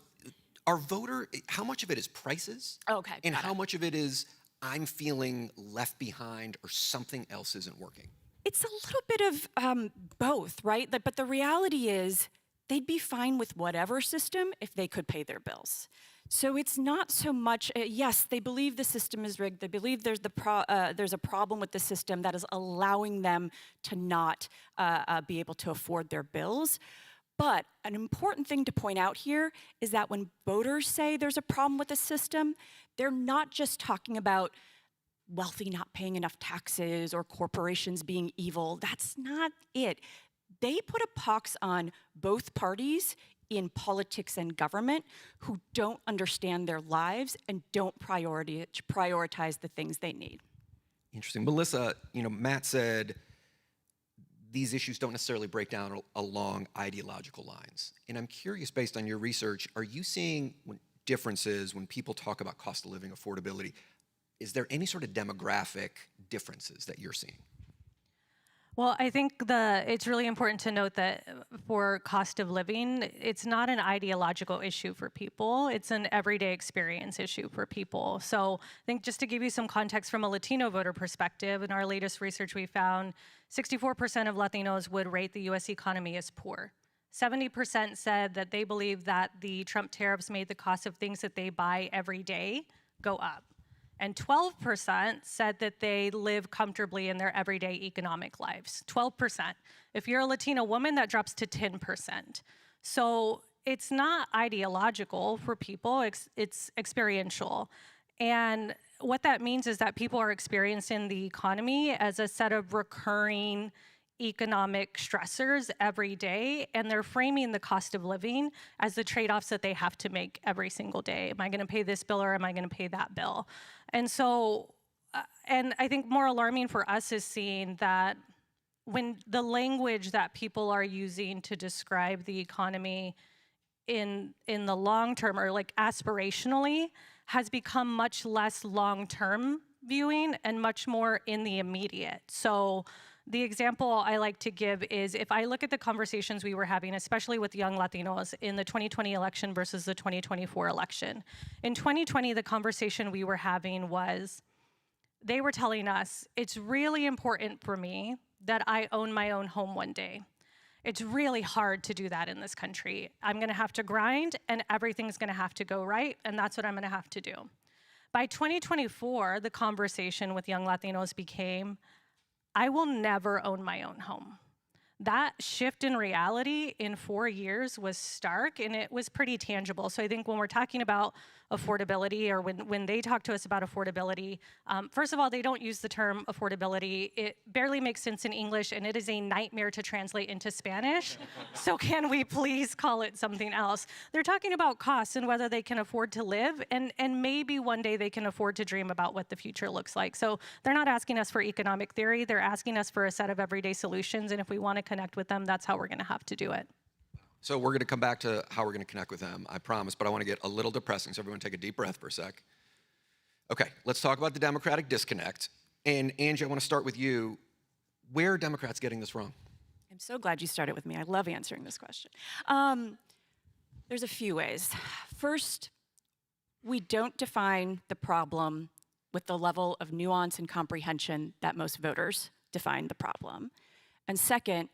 how much of it is prices? Okay, and how much of it is I'm feeling left behind or something else isn't working? It's a little bit of both, right? But the reality is they'd be fine with whatever system if they could pay their bills. So it's not so much, yes, they believe the system is rigged. They believe there's a problem with the system that is allowing them to not be able to afford their bills. But an important thing to point out here is that when voters say there's a problem with the system, they're not just talking about wealthy not paying enough taxes or corporations being evil. That's not it. They put a pox on both parties in politics and government who don't understand their lives and don't prioritize the things they need. Interesting. Melissa, Matt said these issues don't necessarily break down along ideological lines. And I'm curious, based on your research, are you seeing differences when people talk about cost of living, affordability? is there any sort of demographic differences that you're seeing? Well, I think it's really important to note that for cost of living, it's not an ideological issue for people. It's an everyday experience issue for people. So I think just to give you some context from a Latino voter perspective, in our latest research we found 64% of Latinos would rate the US economy as poor. 70% said that they believe that the Trump tariffs made the cost of things that they buy every day go up. And 12% said that they live comfortably in their everyday economic lives. 12%. If you're a Latina woman, that drops to 10%. So it's not ideological for people, it's experiential. And what that means is that people are experiencing the economy as a set of recurring economic stressors every day, and they're framing the cost of living as the trade-offs that they have to make every single day. Am I gonna pay this bill or am I gonna pay that bill? And so, and I think more alarming for us is seeing that when the language that people are using to describe the economy in the long term, or like aspirationally, has become much less long-term viewing and much more in the immediate. So the example I like to give is if I look at the conversations we were having, especially with young Latinos in the 2020 election versus the 2024 election. In 2020, the conversation we were having was, they were telling us, it's really important for me that I own my own home one day. It's really hard to do that in this country. I'm gonna have to grind and everything's gonna have to go right, and that's what I'm gonna have to do. By 2024, the conversation with young Latinos became, I will never own my own home. That shift in reality in 4 years was stark, and it was pretty tangible. So I think when we're talking about affordability, or when they talk to us about affordability, first of all, they don't use the term affordability. It barely makes sense in English, and it is a nightmare to translate into Spanish. So can we please call it something else? They're talking about costs and whether they can afford to live, and maybe one day they can afford to dream about what the future looks like. So they're not asking us for economic theory, they're asking us for a set of everyday solutions, and if we want to connect with them, that's how we're gonna have to do it. So we're going to come back to how we're going to connect with them, I promise, but I want to get a little depressing, so everyone take a deep breath for a sec. Okay, let's talk about the Democratic disconnect. And Angie, I want to start with you. Where are Democrats getting this wrong? I'm so glad you started with me. I love answering this question. There's a few ways. First, we don't define the problem with the level of nuance and comprehension that most voters define the problem. And second,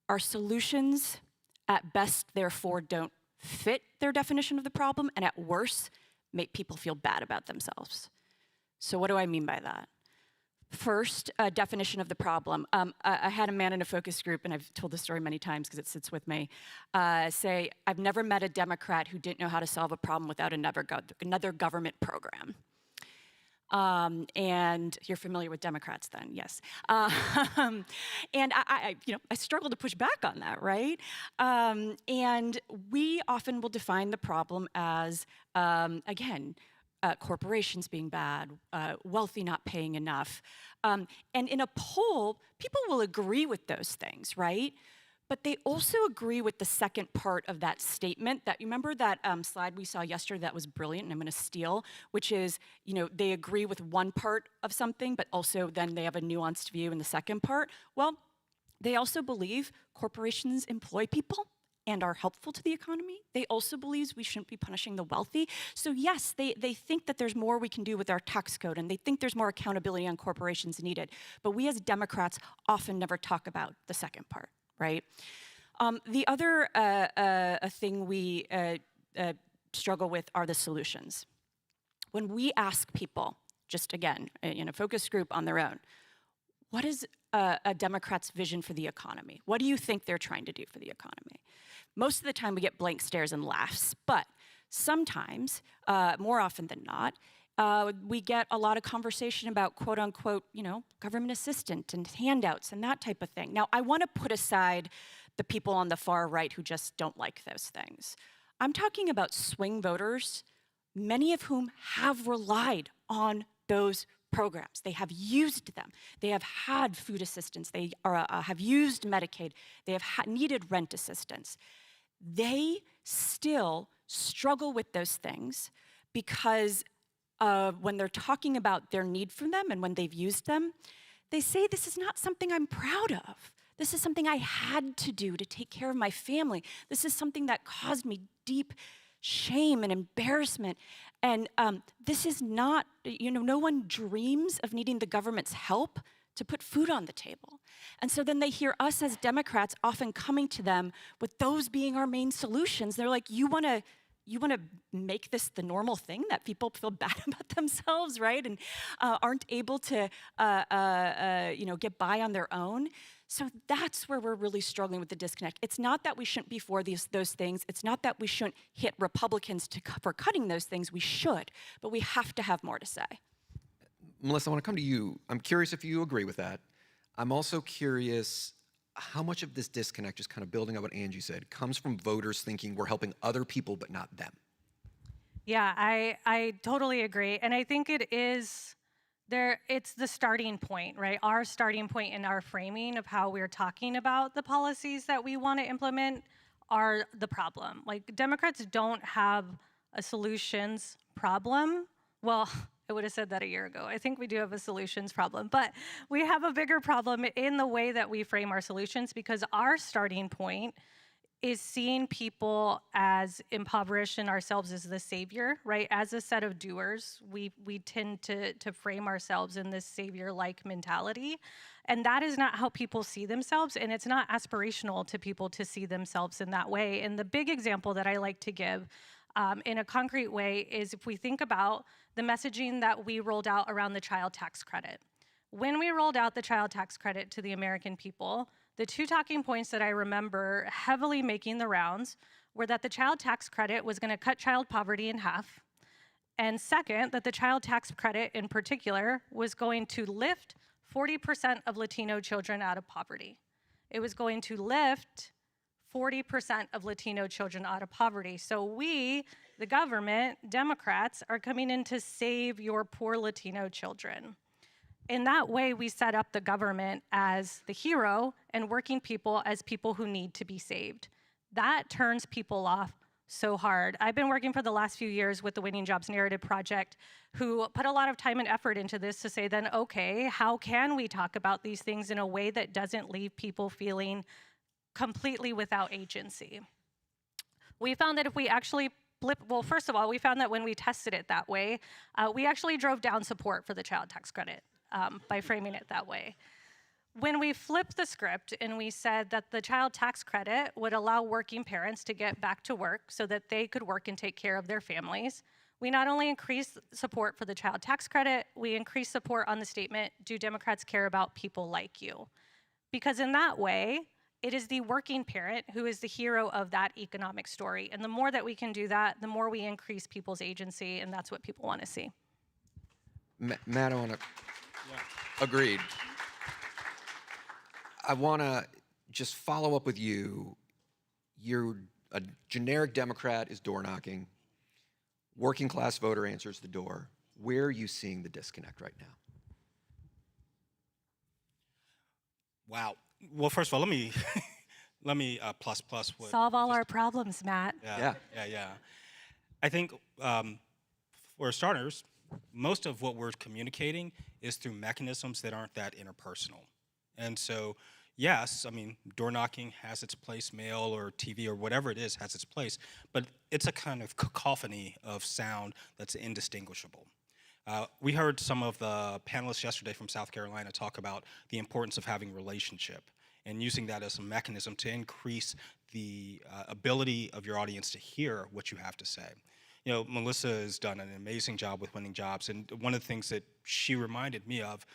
our solutions at best, therefore, don't fit their definition of the problem, and at worst, make people feel bad about themselves. So what do I mean by that? First, a definition of the problem. I had a man in a focus group, and I've told this story many times because it sits with me, say, I've never met a Democrat who didn't know how to solve a problem without another government program. And you're familiar with Democrats then, yes. And I struggle to push back on that, right? And we often will define the problem as, again, corporations being bad, wealthy not paying enough. And in a poll, people will agree with those things, right? But they also agree with the second part of that statement. That you remember that slide we saw yesterday that was brilliant, and I'm going to steal, which is, they agree with one part of something, but also then they have a nuanced view in the second part. Well, they also believe corporations employ people and are helpful to the economy. They also believe we shouldn't be punishing the wealthy. So yes, they think that there's more we can do with our tax code, and they think there's more accountability on corporations needed. But we as Democrats often never talk about the second part. Right? The other thing we struggle with are the solutions. When we ask people, just again, in a focus group on their own, what is a Democrat's vision for the economy? What do you think they're trying to do for the economy? Most of the time we get blank stares and laughs, but sometimes, more often than not, we get a lot of conversation about quote unquote, government assistance and handouts and that type of thing. Now, I want to put aside the people on the far right who just don't like those things. I'm talking about swing voters, many of whom have relied on those programs. They have used them. They have had food assistance. They have used Medicaid. They have needed rent assistance. They still struggle with those things because when they're talking about their need for them and when they've used them, they say, this is not something I'm proud of. This is something I had to do to take care of my family. This is something that caused me deep shame and embarrassment. And this is not, no one dreams of needing the government's help to put food on the table. And so then they hear us as Democrats often coming to them with those being our main solutions. They're like, you want to make this the normal thing, that people feel bad about themselves, right? And aren't able to get by on their own. So that's where we're really struggling with the disconnect. It's not that we shouldn't be for those things. It's not that we shouldn't hit Republicans for cutting those things. We should, but we have to have more to say. Melissa, I want to come to you. I'm curious if you agree with that. I'm also curious how much of this disconnect, just kind of building on what Angie said, comes from voters thinking we're helping other people but not them. Yeah, I totally agree. And I think it's the starting point, right? Our starting point in our framing of how we're talking about the policies that we want to implement are the problem. Like, Democrats don't have a solutions problem. Well, I would have said that a year ago. I think we do have a solutions problem, but we have a bigger problem in the way that we frame our solutions, because our starting point is seeing people as impoverished and ourselves as the savior, right? As a set of doers, we tend to frame ourselves in this savior-like mentality. And that is not how people see themselves, and it's not aspirational to people to see themselves in that way. And the big example that I like to give in a concrete way is if we think about the messaging that we rolled out around the child tax credit. When we rolled out the child tax credit to the American people, the two talking points that I remember heavily making the rounds were that the child tax credit was going to cut child poverty in half, and second, that the child tax credit in particular was going to lift 40% of Latino children out of poverty. It was going to lift 40% of Latino children out of poverty. So we, the government, Democrats, are coming in to save your poor Latino children. In that way, we set up the government as the hero and working people as people who need to be saved. That turns people off so hard. I've been working for the last few years with the Winning Jobs Narrative Project, who put a lot of time and effort into this to say then, okay, how can we talk about these things in a way that doesn't leave people feeling completely without agency? We found that if we actually first of all, we found that when we tested it that way, we actually drove down support for the child tax credit. By framing it that way. When we flipped the script and we said that the child tax credit would allow working parents to get back to work so that they could work and take care of their families, we not only increased support for the child tax credit, we increased support on the statement, do Democrats care about people like you? Because in that way, it is the working parent who is the hero of that economic story. And the more that we can do that, the more we increase people's agency, and that's what people want to see. Matt, I want to... Agreed. I want to just follow up with you. You're a generic Democrat is door knocking. Working class voter answers the door. Where are you seeing the disconnect right now? Wow. Well, first of all, let me plus what. Solve all our problems, Matt. Yeah. I think for starters, most of what we're communicating is through mechanisms that aren't that interpersonal. And so, yes, I mean, door knocking has its place, mail or TV or whatever it is has its place, but it's a kind of cacophony of sound that's indistinguishable. We heard some of the panelists yesterday from South Carolina talk about the importance of having relationship and using that as a mechanism to increase the ability of your audience to hear what you have to say. You know, Melissa has done an amazing job with Winning Jobs, and one of the things that she reminded me of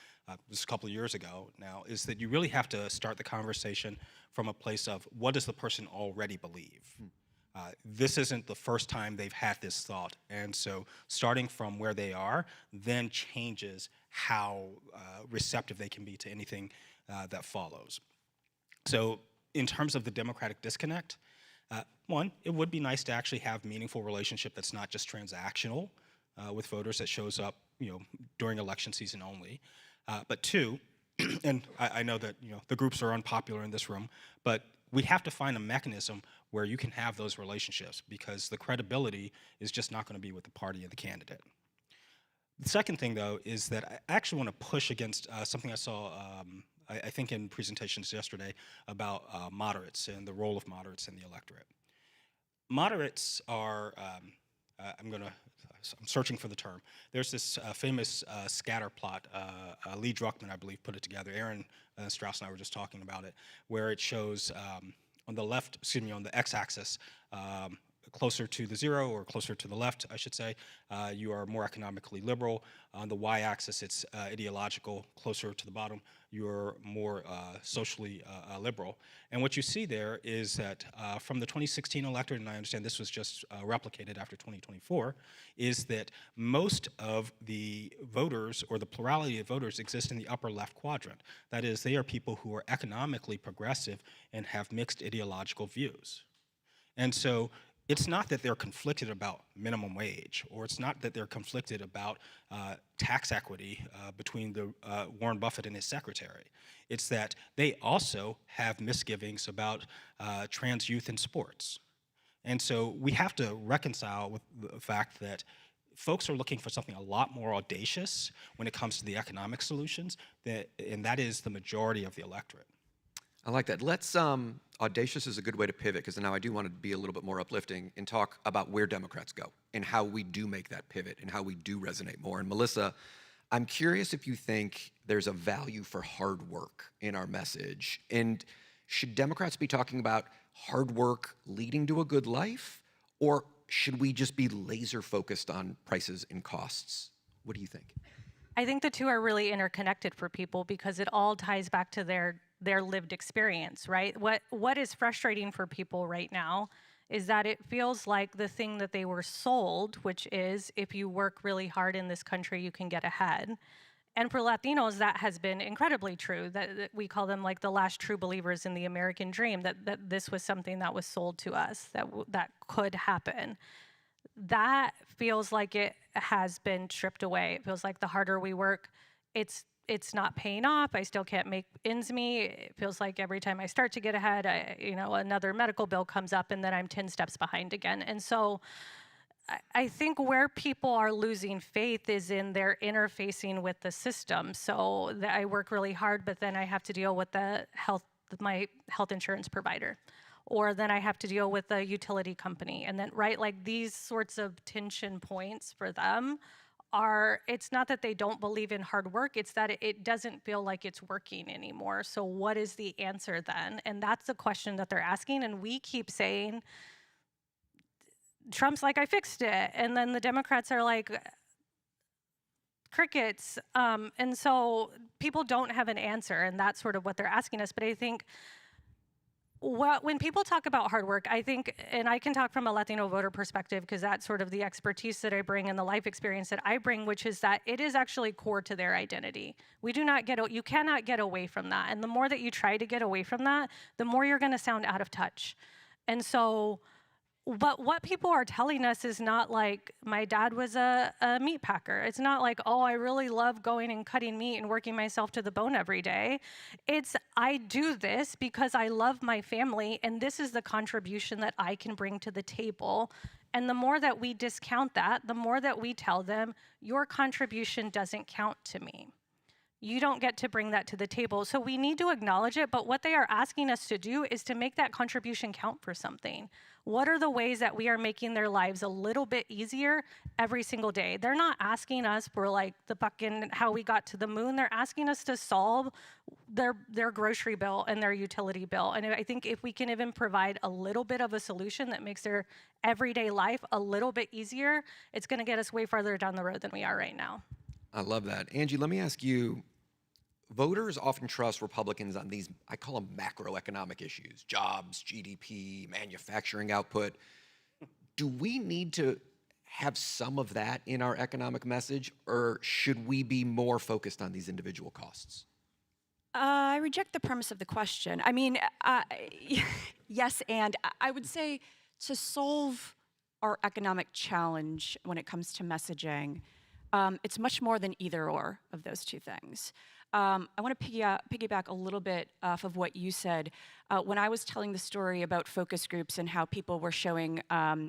just a couple of years ago now is that you really have to start the conversation from a place of what does the person already believe? This isn't the first time they've had this thought, and so starting from where they are then changes how receptive they can be to anything that follows. So in terms of the Democratic disconnect, one, it would be nice to actually have meaningful relationship that's not just transactional with voters that shows up, during election season only. But two, and I know that the groups are unpopular in this room, but we have to find a mechanism where you can have those relationships because the credibility is just not going to be with the party and the candidate. The second thing, though, is that I actually want to push against something I saw, I think, in presentations yesterday about moderates and the role of moderates in the electorate. Moderates are, I'm searching for the term. There's this famous scatter plot. Lee Druckmann, I believe, put it together. Aaron Strauss and I were just talking about it, where it shows on the left, excuse me, on the x-axis, closer to the zero, or closer to the left, I should say, you are more economically liberal. On the y-axis, it's ideological. Closer to the bottom, you're more socially liberal. And what you see there is that from the 2016 electorate, and I understand this was just replicated after 2024, is that most of the voters, or the plurality of voters, exist in the upper left quadrant. That is, they are people who are economically progressive and have mixed ideological views. And so it's not that they're conflicted about minimum wage, or it's not that they're conflicted about tax equity between Warren Buffett and his secretary. It's that they also have misgivings about trans youth in sports. And so we have to reconcile with the fact that folks are looking for something a lot more audacious when it comes to the economic solutions, and that is the majority of the electorate. I like that. Let's, audacious is a good way to pivot, because now I do want to be a little bit more uplifting and talk about where Democrats go and how we do make that pivot and how we do resonate more. And Melissa, I'm curious if you think there's a value for hard work in our message. And should Democrats be talking about hard work leading to a good life, or should we just be laser focused on prices and costs? What do you think? I think the two are really interconnected for people, because it all ties back to their lived experience, right? What is frustrating for people right now is that it feels like the thing that they were sold, which is if you work really hard in this country, you can get ahead. And for Latinos, that has been incredibly true, that we call them like the last true believers in the American dream, that this was something that was sold to us, that could happen. That feels like it has been stripped away. It feels like the harder we work, it's not paying off. I still can't make ends meet. It feels like every time I start to get ahead, another medical bill comes up, and then I'm 10 steps behind again. And so I think where people are losing faith is in their interfacing with the system. So that I work really hard, but then I have to deal with my health insurance provider, or then I have to deal with the utility company. And then, right, like these sorts of tension points for them it's not that they don't believe in hard work, it's that it doesn't feel like it's working anymore. So what is the answer then? And that's the question that they're asking. And we keep saying, Trump's like, I fixed it. And then the Democrats are like, crickets. And so people don't have an answer, and that's sort of what they're asking us. But I think when people talk about hard work, I think, and I can talk from a Latino voter perspective, because that's sort of the expertise that I bring and the life experience that I bring, which is that it is actually core to their identity. You cannot get away from that. And the more that you try to get away from that, the more you're going to sound out of touch. And so, but what people are telling us is not like, my dad was a meat packer. It's not like, oh, I really love going and cutting meat and working myself to the bone every day. It's, I do this because I love my family, and this is the contribution that I can bring to the table. And the more that we discount that, the more that we tell them, your contribution doesn't count to me. You don't get to bring that to the table. So we need to acknowledge it, but what they are asking us to do is to make that contribution count for something. What are the ways that we are making their lives a little bit easier every single day? They're not asking us for like the fucking how we got to the moon. They're asking us to solve their grocery bill and their utility bill. And I think if we can even provide a little bit of a solution that makes their everyday life a little bit easier, it's gonna get us way farther down the road than we are right now. I love that. Angie, let me ask you, voters often trust Republicans on these, I call them macroeconomic issues, jobs, GDP, manufacturing output. Do we need to have some of that in our economic message, or should we be more focused on these individual costs? I reject the premise of the question. I mean, yes, and I would say to solve our economic challenge when it comes to messaging, It's much more than either or of those two things. I want to piggyback a little bit off of what you said. When I was telling the story about focus groups and how people were showing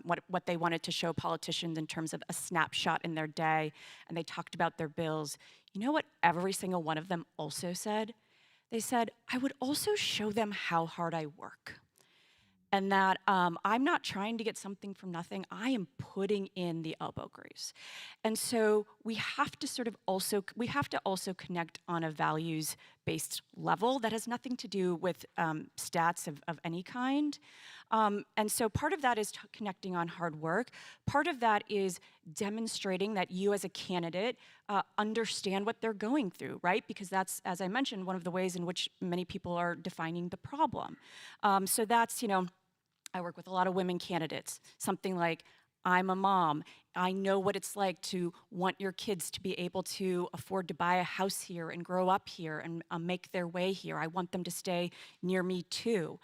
what they wanted to show politicians in terms of a snapshot in their day, and they talked about their bills, you know what every single one of them also said? They said, I would also show them how hard I work. And that I'm not trying to get something from nothing. I am putting in the elbow grease. And so we have to also connect on a values-based level that has nothing to do with stats of any kind. And so part of that is connecting on hard work. Part of that is demonstrating that you as a candidate understand what they're going through, right? Because that's, as I mentioned, one of the ways in which many people are defining the problem. So that's, I work with a lot of women candidates. Something like, I'm a mom. I know what it's like to want your kids to be able to afford to buy a house here and grow up here and make their way here. I want them to stay near me too.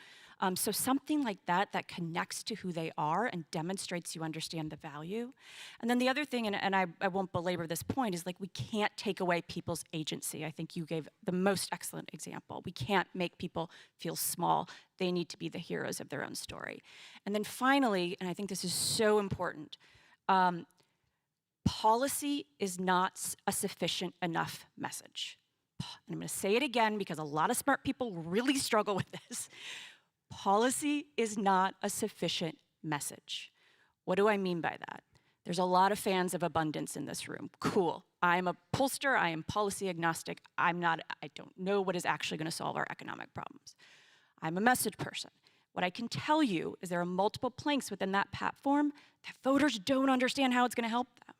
So something like that connects to who they are and demonstrates you understand the value. And then the other thing, and I won't belabor this point, is like we can't take away people's agency. I think you gave the most excellent example. We can't make people feel small. They need to be the heroes of their own story. And then finally, and I think this is so important, policy is not a sufficient enough message. And I'm going to say it again because a lot of smart people really struggle with this. Policy is not a sufficient message. What do I mean by that? There's a lot of fans of abundance in this room. Cool. I'm a pollster. I am policy agnostic. I don't know what is actually going to solve our economic problems. I'm a message person. What I can tell you is there are multiple planks within that platform that voters don't understand how it's going to help them.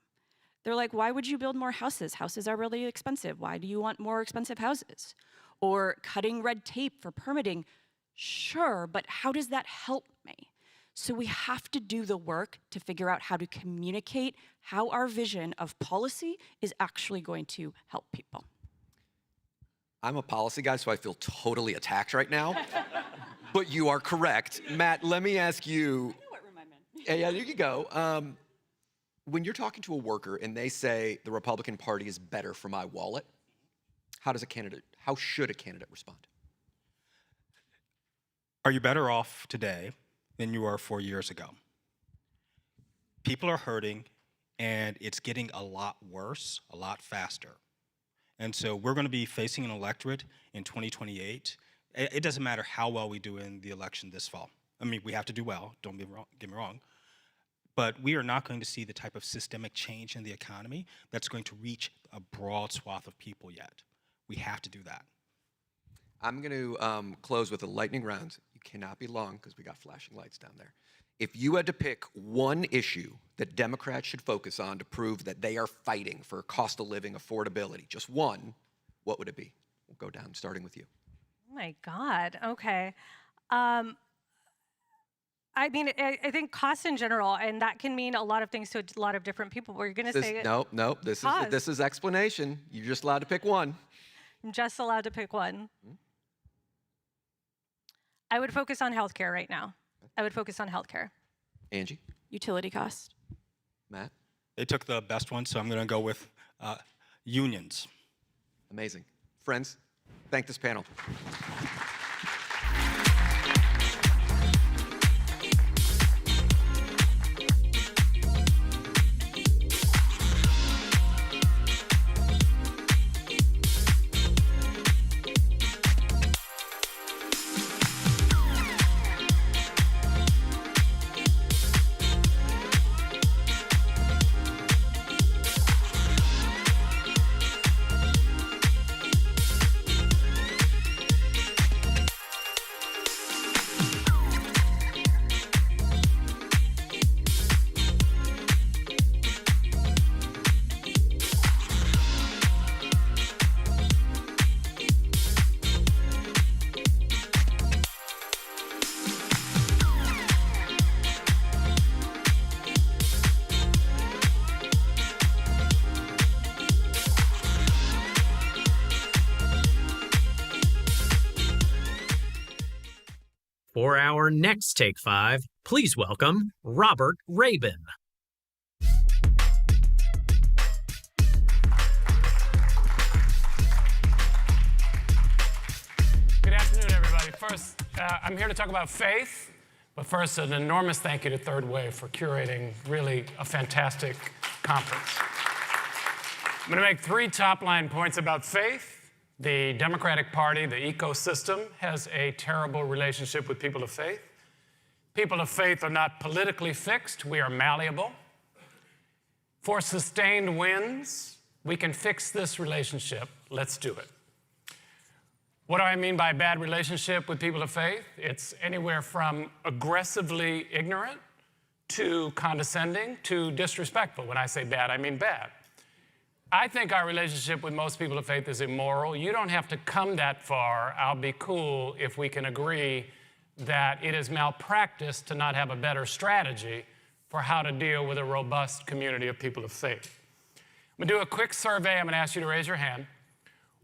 They're like, why would you build more houses? Houses are really expensive. Why do you want more expensive houses? Or cutting red tape for permitting. Sure, but how does that help me? So we have to do the work to figure out how to communicate how our vision of policy is actually going to help people. I'm a policy guy, so I feel totally attacked right now. But you are correct. Matt, let me ask you. I know what room I'm in. Yeah, you can go. When you're talking to a worker and they say the Republican Party is better for my wallet, how should a candidate respond? Are you better off today than you were 4 years ago? People are hurting, and it's getting a lot worse, a lot faster. And so we're going to be facing an electorate in 2028. It doesn't matter how well we do in the election this fall. I mean, we have to do well, don't get me wrong. But we are not going to see the type of systemic change in the economy that's going to reach a broad swath of people yet. We have to do that. I'm going to close with a lightning round. You cannot be long because we got flashing lights down there. If you had to pick one issue that Democrats should focus on to prove that they are fighting for cost of living affordability, just one, what would it be? We'll go down, starting with you. Oh my God. Okay. I mean, I think cost in general, and that can mean a lot of things to a lot of different people. We're going to say no. This is explanation. You're just allowed to pick one. I'm just allowed to pick one. I would focus on healthcare right now. I would focus on healthcare. Angie? Utility cost. Matt? They took the best one, so I'm going to go with unions. Amazing. Friends, thank this panel. For our next Take 5, please welcome Robert Rabin. first, I'm here to talk about faith, but first, an enormous thank you to Third Way for curating really a fantastic conference. I'm going to make 3 top-line points about faith. The Democratic Party, the ecosystem, has a terrible relationship with people of faith. People of faith are not politically fixed. We are malleable. For sustained wins, we can fix this relationship. Let's do it. What do I mean by bad relationship with people of faith? It's anywhere from aggressively ignorant to condescending to disrespectful. When I say bad, I mean bad. I think our relationship with most people of faith is immoral. You don't have to come that far. I'll be cool if we can agree that it is malpractice to not have a better strategy for how to deal with a robust community of people of faith. I'm going to do a quick survey. I'm going to ask you to raise your hand.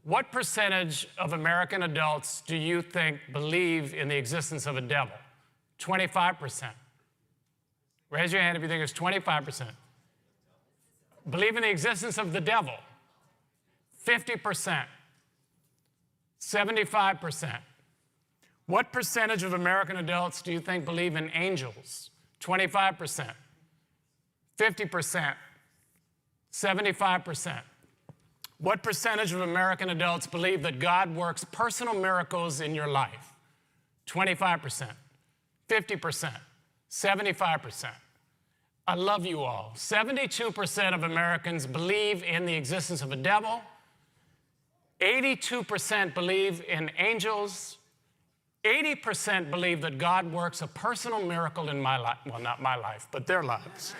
What percentage of American adults do you think believe in the existence of a devil? 25%. Raise your hand if you think it's 25%. Believe in the existence of the devil? 50%. 75%. What percentage of American adults do you think believe in angels? 25%. 50%. 75%. What percentage of American adults believe that God works personal miracles in your life? 25%, 50%, 75%. I love you all. 72% of Americans believe in the existence of a devil. 82% believe in angels. 80% believe that God works a personal miracle in my life. Well, not my life, but their lives.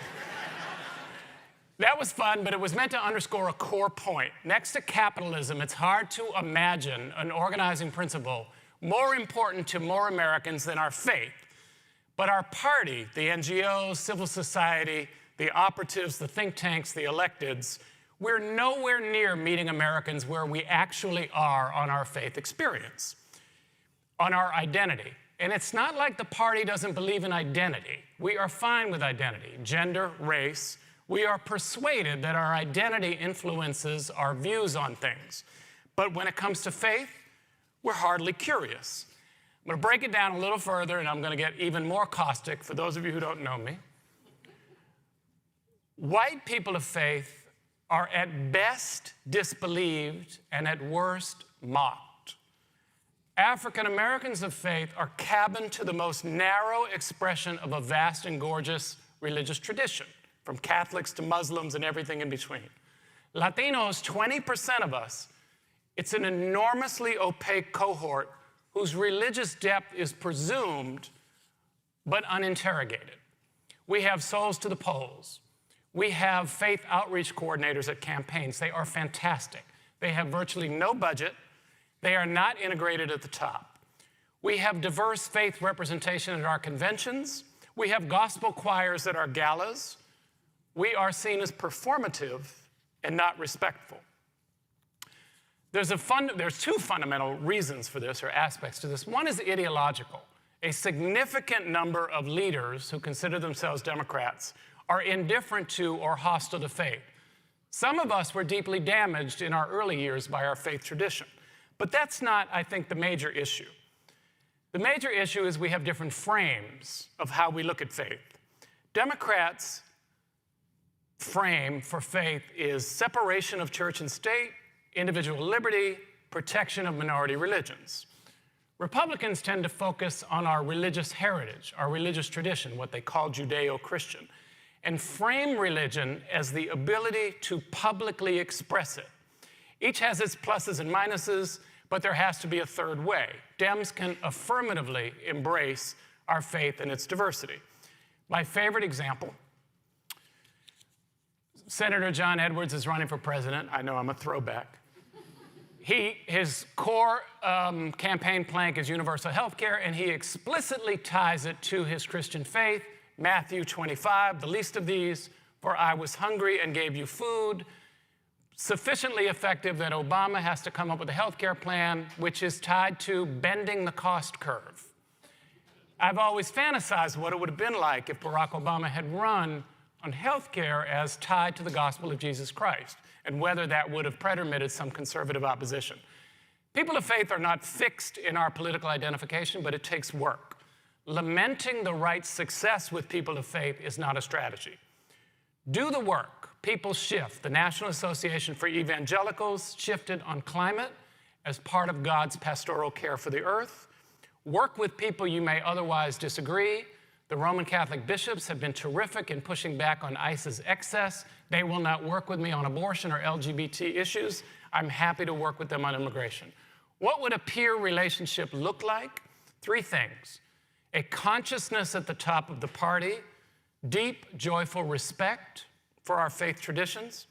That was fun, but it was meant to underscore a core point. Next to capitalism, it's hard to imagine an organizing principle more important to more Americans than our faith. But our party, the NGOs, civil society, the operatives, the think tanks, the electeds, we're nowhere near meeting Americans where we actually are on our faith experience, on our identity. And it's not like the party doesn't believe in identity. We are fine with identity, gender, race. We are persuaded that our identity influences our views on things. But when it comes to faith, we're hardly curious. I'm going to break it down a little further, and I'm going to get even more caustic for those of you who don't know me. White people of faith are at best disbelieved and at worst mocked. African Americans of faith are cabined to the most narrow expression of a vast and gorgeous religious tradition, from Catholics to Muslims and everything in between. Latinos, 20% of us, it's an enormously opaque cohort whose religious depth is presumed but uninterrogated. We have Souls to the Polls. We have faith outreach coordinators at campaigns. They are fantastic. They have virtually no budget. They are not integrated at the top. We have diverse faith representation at our conventions. We have gospel choirs at our galas. We are seen as performative and not respectful. There's 2 fundamental reasons for this, or aspects to this. One is ideological. A significant number of leaders who consider themselves Democrats are indifferent to or hostile to faith. Some of us were deeply damaged in our early years by our faith tradition. But that's not, I think, the major issue. The major issue is we have different frames of how we look at faith. Democrats' frame for faith is separation of church and state, individual liberty, protection of minority religions. Republicans tend to focus on our religious heritage, our religious tradition, what they call Judeo-Christian, and frame religion as the ability to publicly express it. Each has its pluses and minuses, but there has to be a third way. Dems can affirmatively embrace our faith and its diversity. My favorite example, Senator John Edwards is running for president. I know I'm a throwback. His core campaign plank is universal health care, and he explicitly ties it to his Christian faith. Matthew 25, the least of these, for I was hungry and gave you food. Sufficiently effective that Obama has to come up with a health care plan which is tied to bending the cost curve. I've always fantasized what it would have been like if Barack Obama had run on health care as tied to the gospel of Jesus Christ, and whether that would have pretermitted some conservative opposition. People of faith are not fixed in our political identification, but it takes work. Lamenting the right success with people of faith is not a strategy. Do the work. People shift. The National Association for Evangelicals shifted on climate as part of God's pastoral care for the earth. Work with people you may otherwise disagree. The Roman Catholic bishops have been terrific in pushing back on ICE's excess. They will not work with me on abortion or LGBT issues. I'm happy to work with them on immigration. What would a peer relationship look like? 3 things. A consciousness at the top of the party, deep, joyful respect for our faith traditions,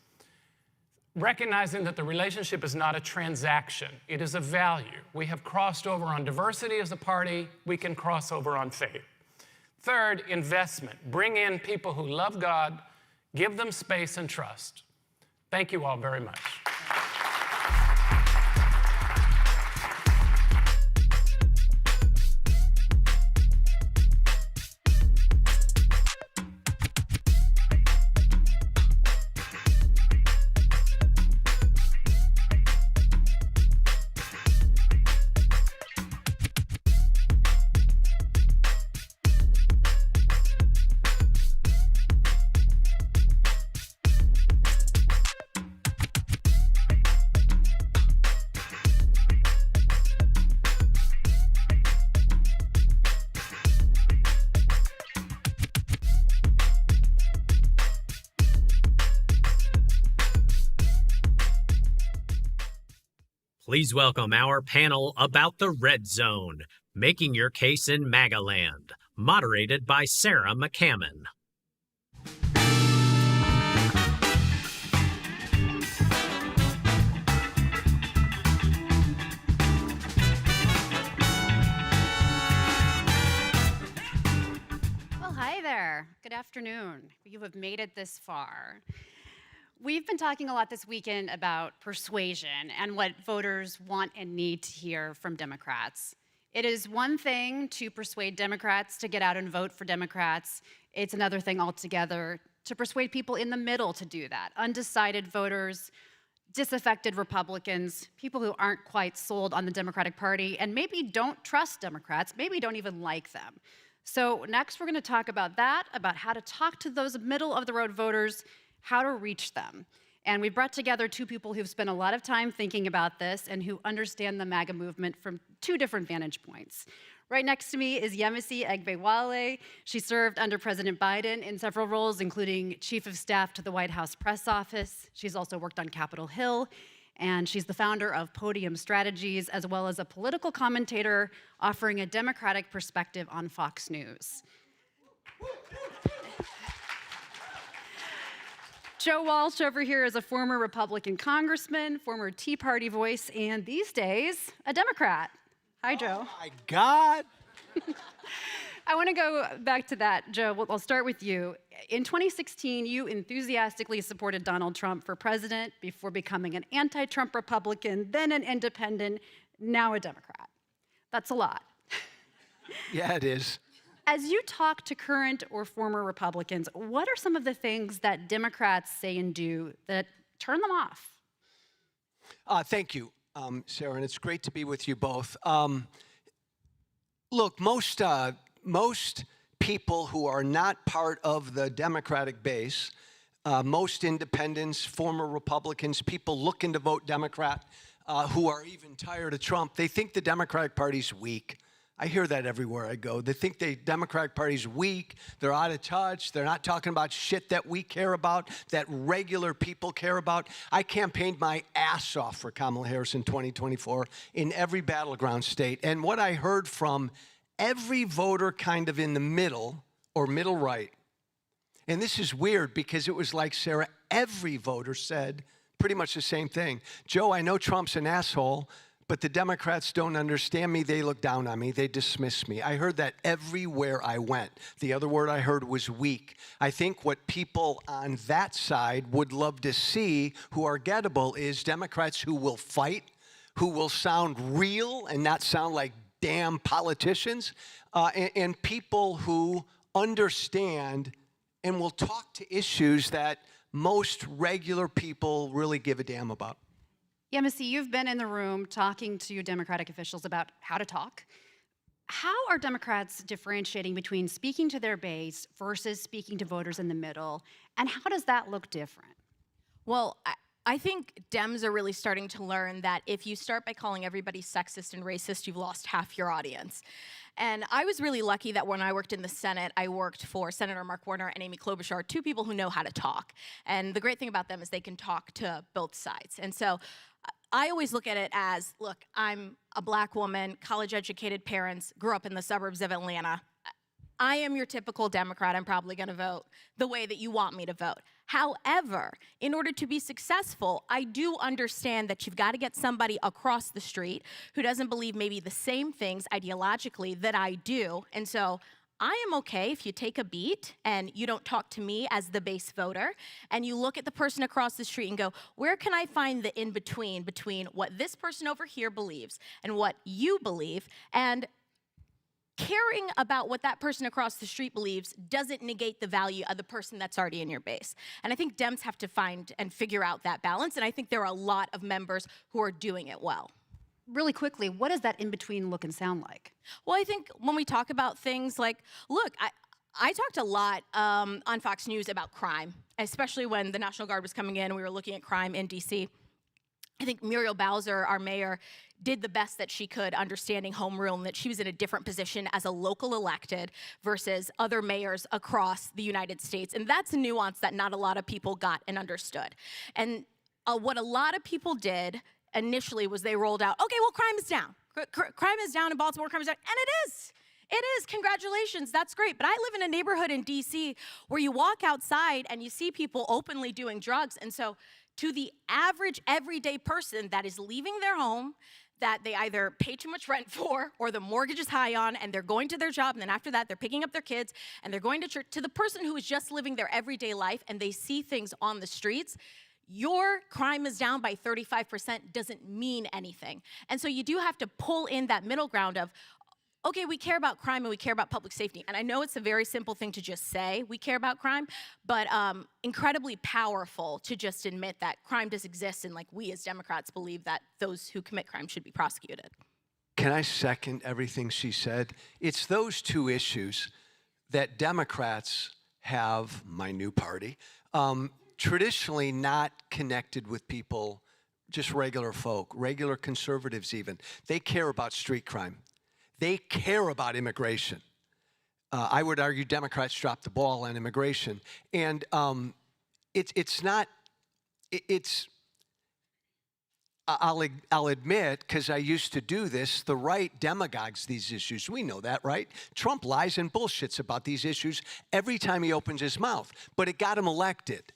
recognizing that the relationship is not a transaction, it is a value. We have crossed over on diversity as a party, we can cross over on faith. Third, investment. Bring in people who love God, give them space and trust. Thank you all very much. Please welcome our panel about the Red Zone, Making Your Case in MAGAland, moderated by Sarah McCammon. Well, hi there. Good afternoon. You have made it this far. We've been talking a lot this weekend about persuasion and what voters want and need to hear from Democrats. It is one thing to persuade Democrats to get out and vote for Democrats. It's another thing altogether to persuade people in the middle to do that. Undecided voters, disaffected Republicans, people who aren't quite sold on the Democratic Party and maybe don't trust Democrats, maybe don't even like them. So next we're going to talk about that, about how to talk to those middle-of-the-road voters, how to reach them. And we brought together 2 people who've spent a lot of time thinking about this and who understand the MAGA movement from 2 different vantage points. Right next to me is Yemisi Egbewale. She served under President Biden in several roles, including Chief of Staff to the White House Press Office. She's also worked on Capitol Hill, and she's the founder of Podium Strategies, as well as a political commentator offering a Democratic perspective on Fox News. Joe Walsh over here is a former Republican congressman, former Tea Party voice, and these days, a Democrat. Hi, Joe. Oh my God. I want to go back to that, Joe. I'll start with you. In 2016, you enthusiastically supported Donald Trump for president before becoming an anti-Trump Republican, then an independent, now a Democrat. That's a lot. Yeah, it is. As you talk to current or former Republicans, what are some of the things that Democrats say and do that turn them off? Thank you, Sarah, and it's great to be with you both. Look, most people who are not part of the Democratic base, most independents, former Republicans, people looking to vote Democrat, who are even tired of Trump, they think the Democratic Party's weak. I hear that everywhere I go. They think the Democratic Party's weak, they're out of touch, they're not talking about shit that we care about, that regular people care about. I campaigned my ass off for Kamala Harris in 2024 in every battleground state. And what I heard from every voter kind of in the middle or middle right, and this is weird because it was like, Sarah, every voter said pretty much the same thing. Joe, I know Trump's an asshole, but the Democrats don't understand me. They look down on me. They dismiss me. I heard that everywhere I went. The other word I heard was weak. I think what people on that side would love to see, who are gettable, is Democrats who will fight, who will sound real and not sound like damn politicians, and people who understand and will talk to issues that most regular people really give a damn about. Yeah, Missy, you've been in the room talking to Democratic officials about how to talk. How are Democrats differentiating between speaking to their base versus speaking to voters in the middle? And how does that look different? Well, I think Dems are really starting to learn that if you start by calling everybody sexist and racist, you've lost half your audience. And I was really lucky that when I worked in the Senate, I worked for Senator Mark Warner and Amy Klobuchar, two people who know how to talk. And the great thing about them is they can talk to both sides. And so I always look at it as, look, I'm a black woman, college-educated parents, grew up in the suburbs of Atlanta. I am your typical Democrat. I'm probably going to vote the way that you want me to vote. However, in order to be successful, I do understand that you've got to get somebody across the street who doesn't believe maybe the same things ideologically that I do. And so I am okay if you take a beat and you don't talk to me as the base voter and you look at the person across the street and go, where can I find the in-between between what this person over here believes and what you believe? And caring about what that person across the street believes doesn't negate the value of the person that's already in your base. And I think Dems have to find and figure out that balance, and I think there are a lot of members who are doing it well. Really quickly, what does that in-between look and sound like? Well, I think when we talk about things like, look, I talked a lot on Fox News about crime, especially when the National Guard was coming in and we were looking at crime in D.C. I think Muriel Bowser, our mayor, did the best that she could understanding home rule and that she was in a different position as a local elected versus other mayors across the United States. And that's a nuance that not a lot of people got and understood. And what a lot of people did initially was they rolled out, okay, well, crime is down. Crime is down in Baltimore, crime is down. And it is. It is. Congratulations. That's great. But I live in a neighborhood in D.C. where you walk outside and you see people openly doing drugs. And so to the average everyday person that is leaving their home, that they either pay too much rent for or the mortgage is high on and they're going to their job and then after that they're picking up their kids and they're going to church, to the person who is just living their everyday life and they see things on the streets, your crime is down by 35% doesn't mean anything. And so you do have to pull in that middle ground of, okay, we care about crime and we care about public safety. And I know it's a very simple thing to just say we care about crime, but incredibly powerful to just admit that crime does exist and like we as Democrats believe that those who commit crime should be prosecuted. Can I second everything she said? It's those two issues that Democrats have, my new party, traditionally not connected with people, just regular folk, regular conservatives even. They care about street crime. They care about immigration. I would argue Democrats dropped the ball on immigration. And I'll admit, because I used to do this, the right demagogues these issues. We know that, right? Trump lies and bullshits about these issues every time he opens his mouth. But it got him elected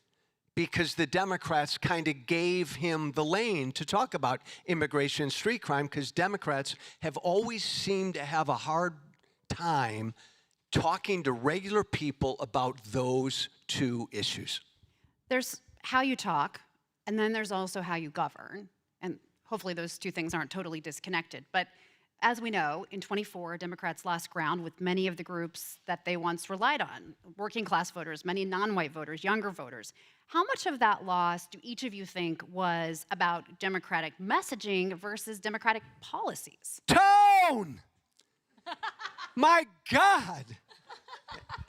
because the Democrats kind of gave him the lane to talk about immigration and street crime, because Democrats have always seemed to have a hard time talking to regular people about those two issues. There's how you talk, and then there's also how you govern. And hopefully those two things aren't totally disconnected. But as we know, in 24, Democrats lost ground with many of the groups that they once relied on, working class voters, many non-white voters, younger voters. How much of that loss do each of you think was about Democratic messaging versus Democratic policies? Tone! My God!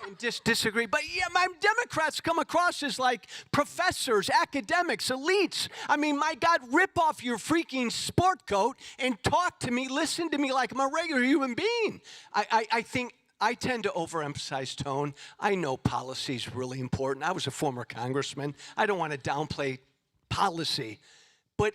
And just disagree. But yeah, my Democrats come across as like professors, academics, elites. I mean, my God, rip off your freaking sport coat and talk to me, listen to me like I'm a regular human being. I think I tend to overemphasize tone. I know policy is really important. I was a former congressman. I don't want to downplay policy. But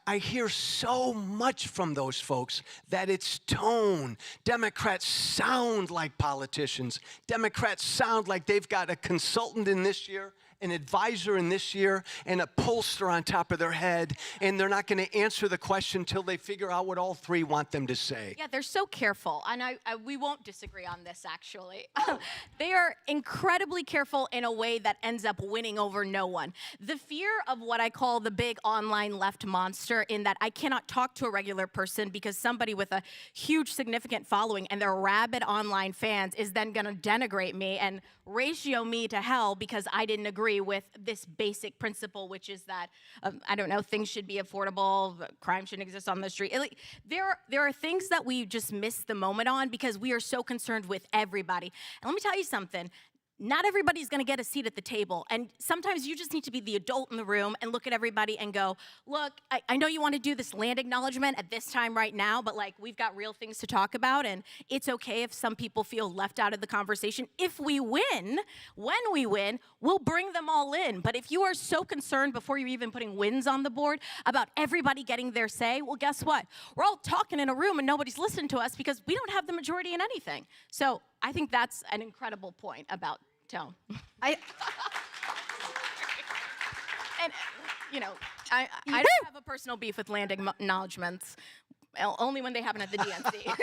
I hear so much from those folks that it's tone. Democrats sound like politicians. Democrats sound like they've got a consultant in this year, an advisor in this year, and a pollster on top of their head, and they're not going to answer the question until they figure out what all three want them to say. Yeah, they're so careful, and we won't disagree on this, actually. They are incredibly careful in a way that ends up winning over no one. The fear of what I call the big online left monster, in that I cannot talk to a regular person because somebody with a huge significant following and their rabid online fans is then going to denigrate me and ratio me to hell because I didn't agree agree with this basic principle, which is that, I don't know, things should be affordable, crime shouldn't exist on the street. There are things that we just miss the moment on because we are so concerned with everybody. And let me tell you something. Not everybody's gonna get a seat at the table. And sometimes you just need to be the adult in the room and look at everybody and go, look, I know you wanna do this land acknowledgement at this time right now, but like we've got real things to talk about, and it's okay if some people feel left out of the conversation. If we win, when we win, we'll bring them all in. But if you are so concerned before you're even putting wins on the board about everybody getting their say, well, guess what? We're all talking in a room and nobody's listening to us because we don't have the majority in anything. So I think that's an incredible point about tone. And, you know, I don't have a personal beef with land acknowledgements, only when they happen at the DNC.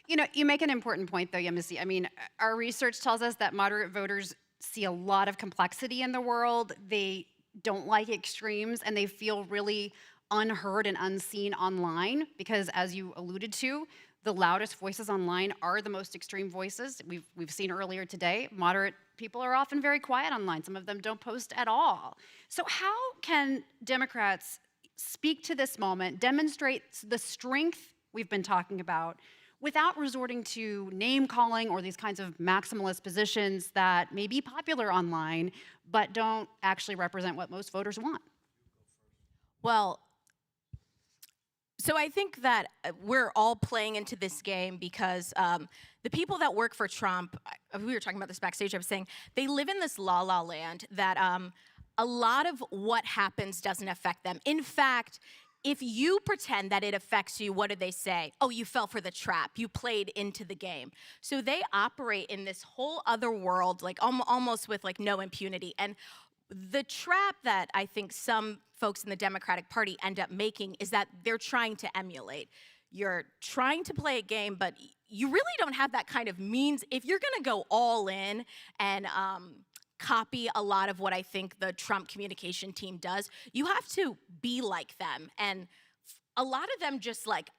You know, you make an important point, though, Yemisi. I mean, our research tells us that moderate voters see a lot of complexity in the world. They don't like extremes, and they feel really unheard and unseen online because, as you alluded to, the loudest voices online are the most extreme voices. We've seen earlier today, moderate people are often very quiet online. Some of them don't post at all. So how can Democrats speak to this moment, demonstrate the strength we've been talking about, without resorting to name calling or these kinds of maximalist positions that may be popular online, but don't actually represent what most voters want? Well, so I think that we're all playing into this game because the people that work for Trump, we were talking about this backstage, I was saying, they live in this la-la land that a lot of what happens doesn't affect them. In fact, if you pretend that it affects you, what do they say? Oh, you fell for the trap. You played into the game. So they operate in this whole other world, like almost with like no impunity. And the trap that I think some folks in the Democratic Party end up making is that they're trying to emulate. You're trying to play a game, but you really don't have that kind of means. If you're gonna go all in and copy a lot of what I think the Trump communication team does, you have to be like them. And a lot of them just like,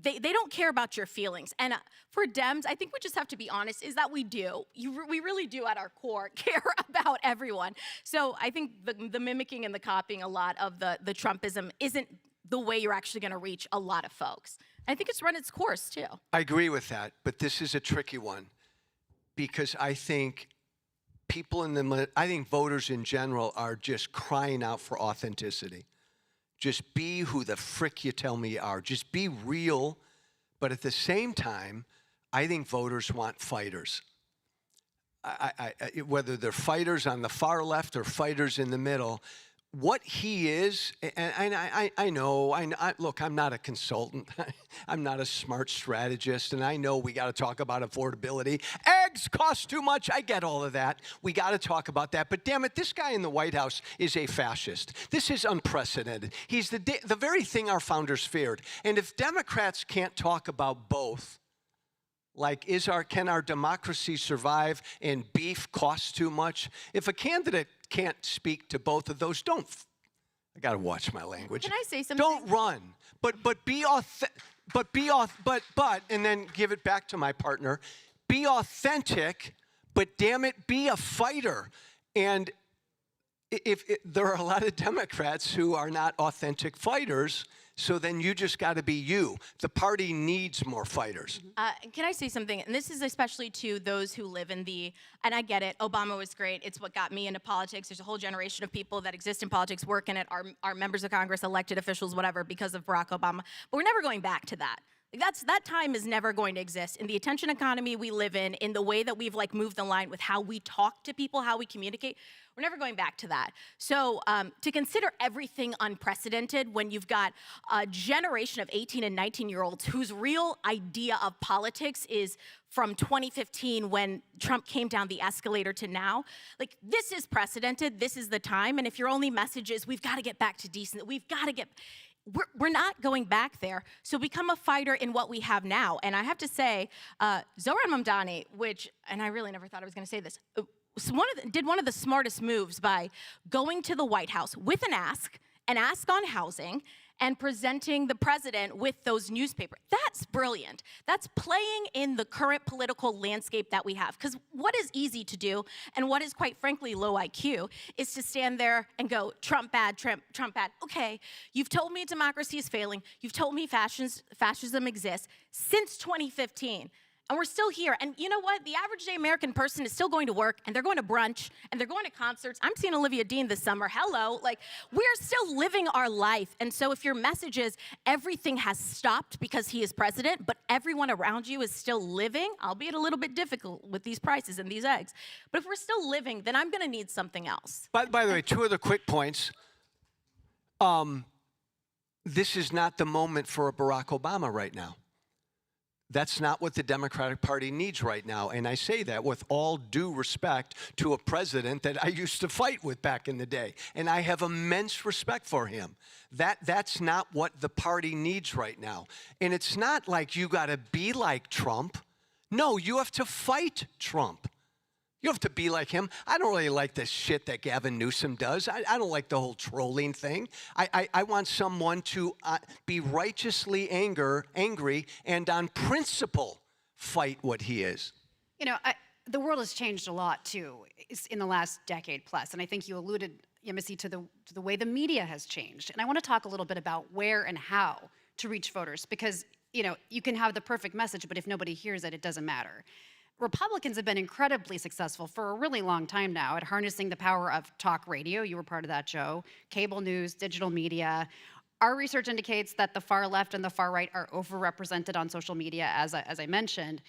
they don't care about your feelings. And for Dems, I think we just have to be honest, is that we do. We really do at our core care about everyone. So I think the mimicking and the copying a lot of the Trumpism isn't the way you're actually gonna reach a lot of folks. I think it's run its course too. I agree with that, but this is a tricky one because I think I think voters in general are just crying out for authenticity. Just be who the frick you tell me you are. Just be real. But at the same time, I think voters want fighters. Whether they're fighters on the far left or fighters in the middle, what he is, and I know, look, I'm not a consultant. I'm not a smart strategist, and I know we got to talk about affordability. Eggs cost too much. I get all of that. We got to talk about that. But damn it, this guy in the White House is a fascist. This is unprecedented. He's the very thing our founders feared. And if Democrats can't talk about both, like can our democracy survive and beef costs too much? If a candidate can't speak to both of those, I gotta watch my language. Can I say something? Don't run, but and then give it back to my partner. Be authentic, but damn it, be a fighter. And if there are a lot of Democrats who are not authentic fighters, so then you just got to be you. The party needs more fighters. Can I say something? And this is especially to those who live in and I get it, Obama was great. It's what got me into politics. There's a whole generation of people that exist in politics, work in it, are members of Congress, elected officials, whatever, because of Barack Obama. But we're never going back to that. That time is never going to exist. In the attention economy we live in the way that we've like moved the line with how we talk to people, how we communicate, we're never going back to that. So to consider everything unprecedented when you've got a generation of 18 and 19-year-olds whose real idea of politics is from 2015 when Trump came down the escalator to now, like this is precedented, this is the time, and if your only message is we've got to get back to decent, we're not going back there, so become a fighter in what we have now. And I have to say, Zohran Mamdani, and I really never thought I was gonna say this, did one of the smartest moves by going to the White House with an ask and ask on housing and presenting the president with those newspapers. That's brilliant. That's playing in the current political landscape that we have. Because what is easy to do, and what is quite frankly low IQ, is to stand there and go, Trump bad, Trump bad. Okay, you've told me democracy is failing. You've told me fascism exists since 2015. And we're still here. And you know what? The average day American person is still going to work, and they're going to brunch, and they're going to concerts. I'm seeing Olivia Dean this summer. Hello. Like, we're still living our life. And so if your message is everything has stopped because he is president, but everyone around you is still living, albeit a little bit difficult with these prices and these eggs. But if we're still living, then I'm going to need something else. By the way, 2 other quick points. This is not the moment for a Barack Obama right now. That's not what the Democratic Party needs right now. And I say that with all due respect to a president that I used to fight with back in the day. And I have immense respect for him. That's not what the party needs right now. And it's not like you got to be like Trump. No, you have to fight Trump. You have to be like him. I don't really like the shit that Gavin Newsom does. I don't like the whole trolling thing. I want someone to be righteously angry and on principle fight what he is. You know, the world has changed a lot, too, in the last decade plus. And I think you alluded, Missy, to the way the media has changed. And I want to talk a little bit about where and how to reach voters. Because, you know, you can have the perfect message, but if nobody hears it, it doesn't matter. Republicans have been incredibly successful for a really long time now at harnessing the power of talk radio. You were part of that, Joe. Cable news, digital media. Our research indicates that the far left and the far right are overrepresented on social media, as I mentioned.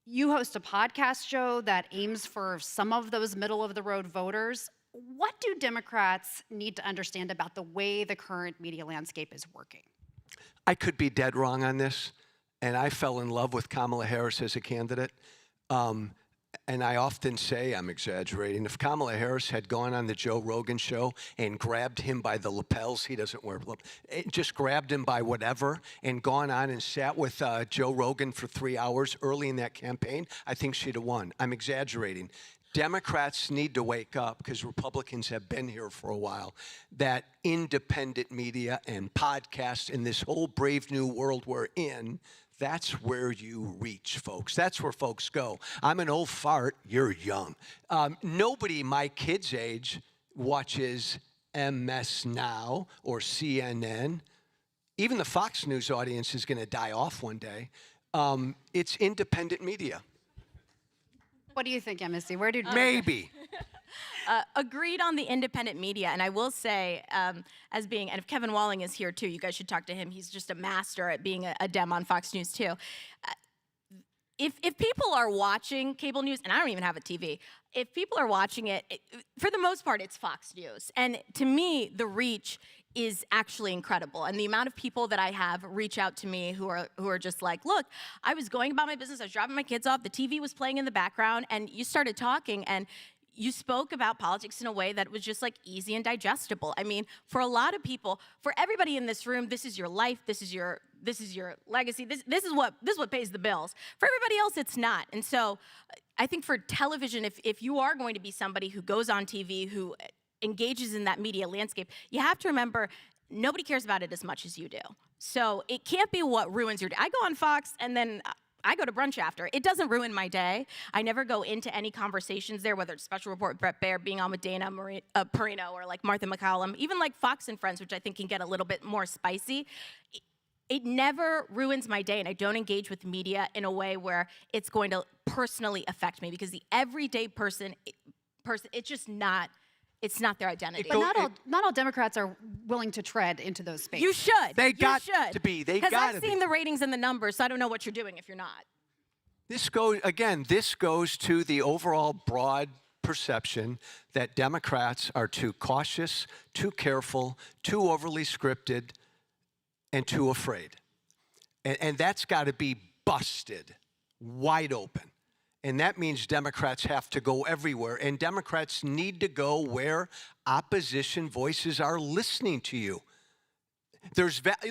You host a podcast show that aims for some of those middle-of-the-road voters. What do Democrats need to understand about the way the current media landscape is working? I could be dead wrong on this, and I fell in love with Kamala Harris as a candidate. And I often say, I'm exaggerating, if Kamala Harris had gone on the Joe Rogan show and grabbed him by the lapels, he doesn't wear lapels, just grabbed him by whatever and gone on and sat with Joe Rogan for 3 hours early in that campaign, I think she'd have won. I'm exaggerating. Democrats need to wake up, because Republicans have been here for a while, that independent media and podcasts in this whole brave new world we're in, that's where you reach, folks. That's where folks go. I'm an old fart. You're young. Nobody my kids' age watches MS Now or CNN. Even the Fox News audience is going to die off one day. It's independent media. What do you think, Missy? Where did maybe? Agreed on the independent media, and I will say, as being, and if Kevin Walling is here too, you guys should talk to him. He's just a master at being a Dem on Fox News too. If people are watching cable news, and I don't even have a TV, if people are watching it, for the most part, it's Fox News. And to me, the reach is actually incredible. And the amount of people that I have reach out to me who are just like, look, I was going about my business, I was dropping my kids off, the TV was playing in the background, and you started talking, and you spoke about politics in a way that was just like easy and digestible. I mean, for a lot of people, for everybody in this room, this is your life, this is your legacy, this is what pays the bills. For everybody else, it's not. And so I think for television, if you are going to be somebody who goes on TV, who engages in that media landscape, you have to remember nobody cares about it as much as you do. So it can't be what ruins your day. I go on Fox and then I go to brunch after. It doesn't ruin my day. I never go into any conversations there, whether it's Special Report Brett Baer, being on with Dana Perino, or like Martha McCallum, even like Fox and Friends, which I think can get a little bit more spicy. It never ruins my day, and I don't engage with media in a way where it's going to personally affect me, because the everyday person, it's just not. It's not their identity. But not all Democrats are willing to tread into those spaces. You should. They got to be. They got to be. Because I've seen the ratings and the numbers, so I don't know what you're doing if you're not. This goes to the overall broad perception that Democrats are too cautious, too careful, too overly scripted, and too afraid. And that's got to be busted wide open. And that means Democrats have to go everywhere. And Democrats need to go where opposition voices are listening to you.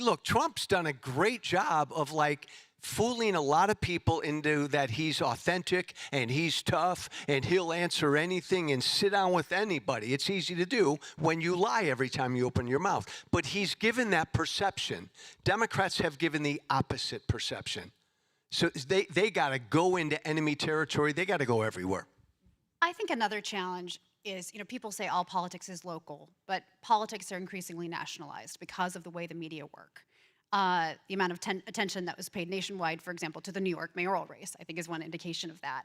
Look, Trump's done a great job of like fooling a lot of people into that he's authentic and he's tough and he'll answer anything and sit down with anybody. It's easy to do when you lie every time you open your mouth. But he's given that perception. Democrats have given the opposite perception. So they got to go into enemy territory. They got to go everywhere. I think another challenge is, people say all politics is local, but politics are increasingly nationalized because of the way the media work. The amount of attention that was paid nationwide, for example, to the New York mayoral race, I think is one indication of that.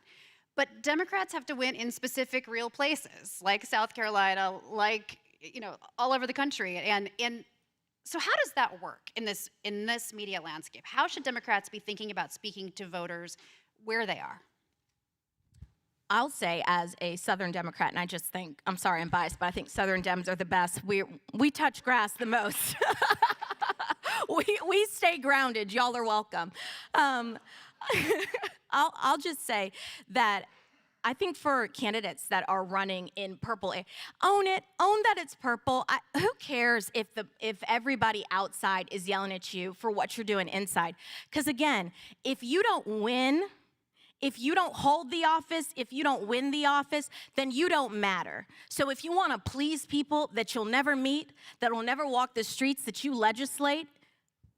But Democrats have to win in specific real places, like South Carolina, like, all over the country. And so how does that work in this media landscape? How should Democrats be thinking about speaking to voters where they are? I'll say, as a Southern Democrat, and I just think, I'm sorry, I'm biased, but I think Southern Dems are the best. We touch grass the most. We stay grounded. Y'all are welcome. I'll just say that I think for candidates that are running in purple, own it. Own that it's purple. Who cares if everybody outside is yelling at you for what you're doing inside? Because again, if you don't win, if you don't hold the office, if you don't win the office, then you don't matter. So if you want to please people that you'll never meet, that will never walk the streets that you legislate,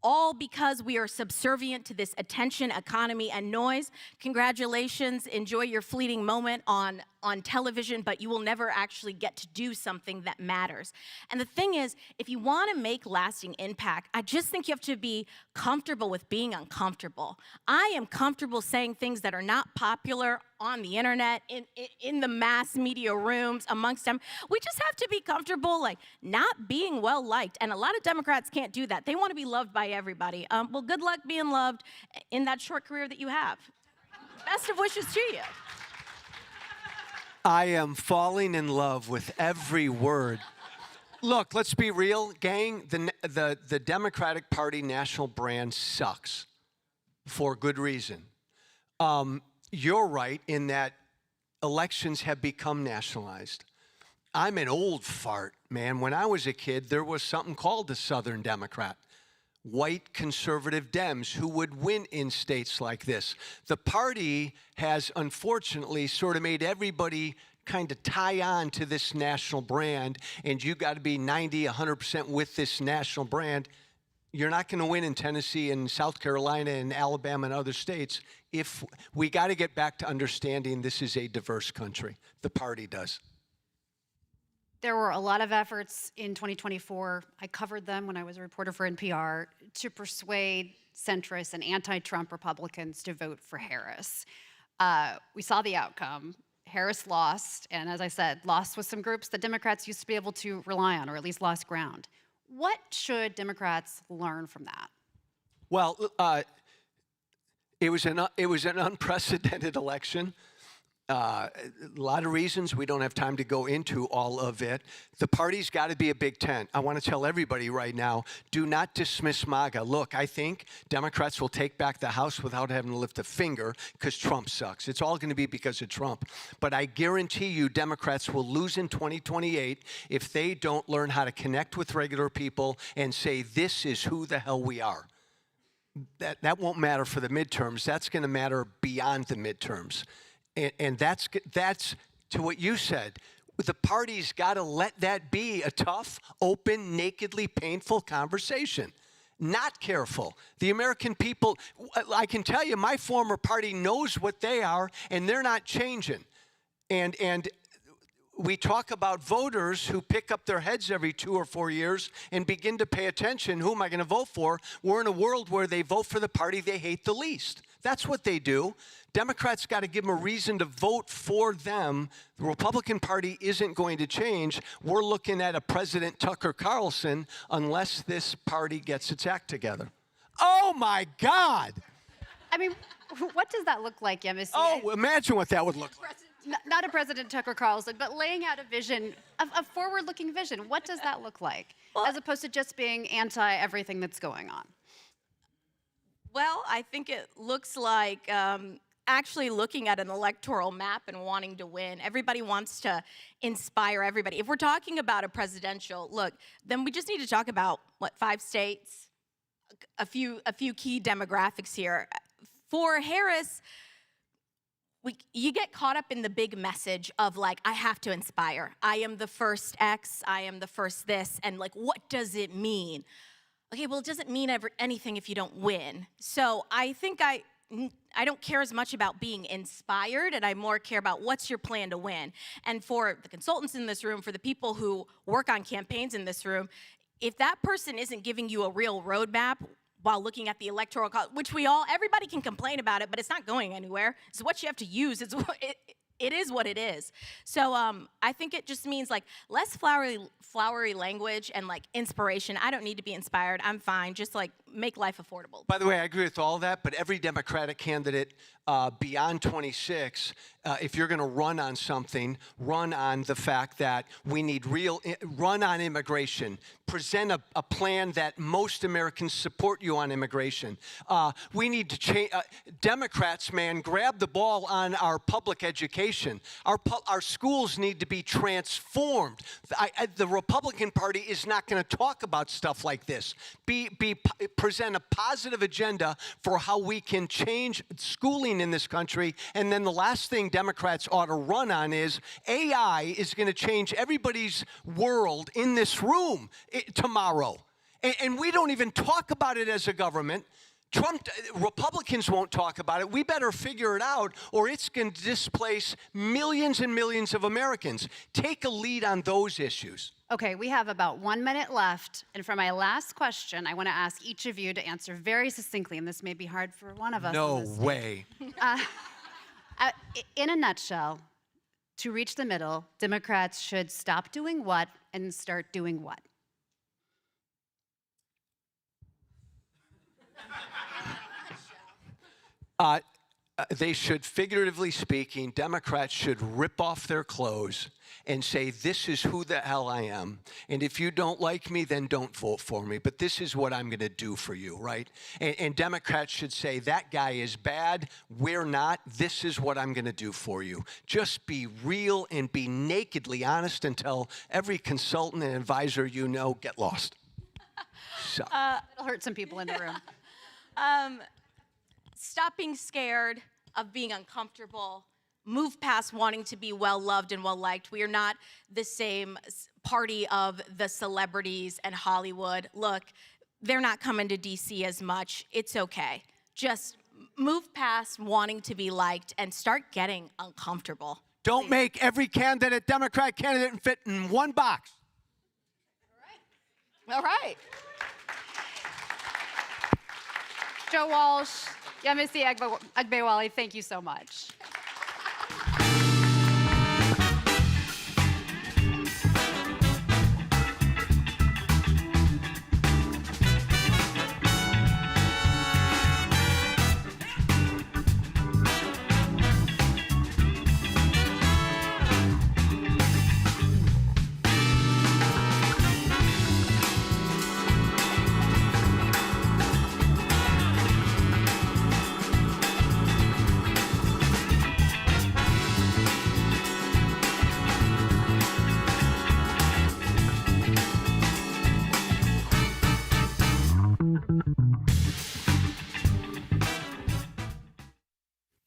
all because we are subservient to this attention economy and noise, congratulations, enjoy your fleeting moment on television, but you will never actually get to do something that matters. And the thing is, if you want to make lasting impact, I just think you have to be comfortable with being uncomfortable. I am comfortable saying things that are not popular on the internet, in the mass media rooms, amongst them. We just have to be comfortable, not being well-liked. And a lot of Democrats can't do that. They want to be loved by everybody. Well, good luck being loved in that short career that you have. Best of wishes to you. I am falling in love with every word. Look, let's be real, gang. The Democratic Party national brand sucks for good reason. You're right in that elections have become nationalized. I'm an old fart, man. When I was a kid, there was something called the Southern Democrat. White conservative Dems who would win in states like this. The party has unfortunately sort of made everybody kind of tie on to this national brand, and you got to be 90, 100% with this national brand. You're not going to win in Tennessee and South Carolina and Alabama and other states. If we got to get back to understanding this is a diverse country. The party does. There were a lot of efforts in 2024, I covered them when I was a reporter for NPR, to persuade centrists and anti-Trump Republicans to vote for Harris. We saw the outcome. Harris lost, and as I said, lost with some groups that Democrats used to be able to rely on, or at least lost ground. What should Democrats learn from that? Well, it was an unprecedented election. A lot of reasons. We don't have time to go into all of it. The party's got to be a big tent. I want to tell everybody right now, do not dismiss MAGA. Look, I think Democrats will take back the House without having to lift a finger because Trump sucks. It's all going to be because of Trump. But I guarantee you Democrats will lose in 2028 if they don't learn how to connect with regular people and say, this is who the hell we are. That won't matter for the midterms. That's going to matter beyond the midterms. And that's to what you said. The party's got to let that be a tough, open, nakedly painful conversation. Not careful. The American people, I can tell you, my former party knows what they are, and they're not changing. And we talk about voters who pick up their heads every 2 or 4 years and begin to pay attention. Who am I going to vote for? We're in a world where they vote for the party they hate the least. That's what they do. Democrats got to give them a reason to vote for them. The Republican Party isn't going to change. We're looking at a President Tucker Carlson unless this party gets its act together. Oh, my God. I mean, what does that look like, Yemisi? Oh, imagine what that would look like. Not a President Tucker Carlson, but laying out a vision, a forward-looking vision. What does that look like, as opposed to just being anti-everything that's going on? Well, I think it looks like actually looking at an electoral map and wanting to win. Everybody wants to inspire everybody. If we're talking about a presidential look, then we just need to talk about, 5 states, a few key demographics here. For Harris, you get caught up in the big message of like, I have to inspire. I am the first X, I am the first this, and like, what does it mean? Okay, well, it doesn't mean anything if you don't win. So I think I don't care as much about being inspired, and I more care about what's your plan to win. And for the consultants in this room, for the people who work on campaigns in this room, if that person isn't giving you a real roadmap while looking at the electoral college, which everybody can complain about it, but it's not going anywhere. It's what you have to use. It is what it is. So I think it just means like less flowery language and like inspiration. I don't need to be inspired. I'm fine. Just like make life affordable. By the way, I agree with all that, but every Democratic candidate beyond 26, if you're going to run on something, run on the fact that we need run on immigration. Present a plan that most Americans support you on immigration. We need to change. Democrats, man, grab the ball on our public education. Our schools need to be transformed. The Republican Party is not going to talk about stuff like this. Present a positive agenda for how we can change schooling in this country. And then the last thing Democrats ought to run on is AI is going to change everybody's world in this room tomorrow. And we don't even talk about it as a government. Republicans won't talk about it. We better figure it out, or it's going to displace millions and millions of Americans. Take a lead on those issues. Okay, we have about 1 minute left. And for my last question, I want to ask each of you to answer very succinctly, and this may be hard for one of us. No way. In a nutshell, to reach the middle, Democrats should stop doing what and start doing what? They should, figuratively speaking, Democrats should rip off their clothes and say, this is who the hell I am. And if you don't like me, then don't vote for me. But this is what I'm going to do for you, right? And Democrats should say, that guy is bad. We're not. This is what I'm going to do for you. Just be real and be nakedly honest and tell every consultant and advisor you know, get lost. So. It'll hurt some people in the room. Stop being scared of being uncomfortable. Move past wanting to be well-loved and well-liked. We are not the same party of the celebrities and Hollywood. Look, they're not coming to DC as much. It's okay. Just move past wanting to be liked and start getting uncomfortable. Don't make every Democrat candidate fit in one box. All right. Joe Walsh, Yemisi Agbewale, thank you so much.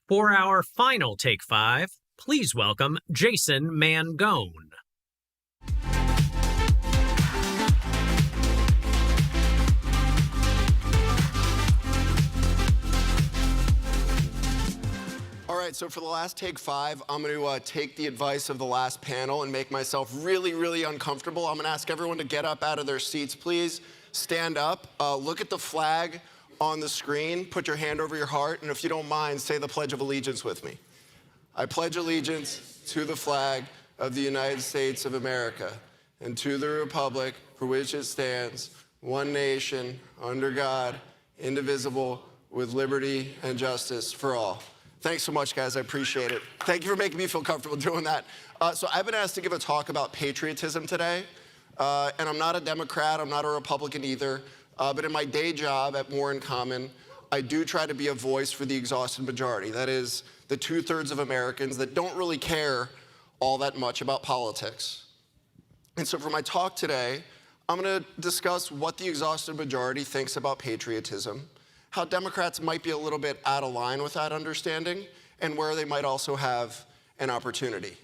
For our final Take 5, please welcome Jason Mangone. All right, so for the last Take 5, I'm going to take the advice of the last panel and make myself really, really uncomfortable. I'm going to ask everyone to get up out of their seats, please. Stand up, look at the flag on the screen, put your hand over your heart, and if you don't mind, say the Pledge of Allegiance with me. I pledge allegiance to the flag of the United States of America and to the republic for which it stands, one nation, under God, indivisible, with liberty and justice for all. Thanks so much, guys. I appreciate it. Thank you for making me feel comfortable doing that. So I've been asked to give a talk about patriotism today, and I'm not a Democrat, I'm not a Republican either. But in my day job at More in Common, I do try to be a voice for the exhausted majority. That is, the 2/3 of Americans that don't really care all that much about politics. And so for my talk today, I'm going to discuss what the exhausted majority thinks about patriotism. how Democrats might be a little bit out of line with that understanding and where they might also have an opportunity.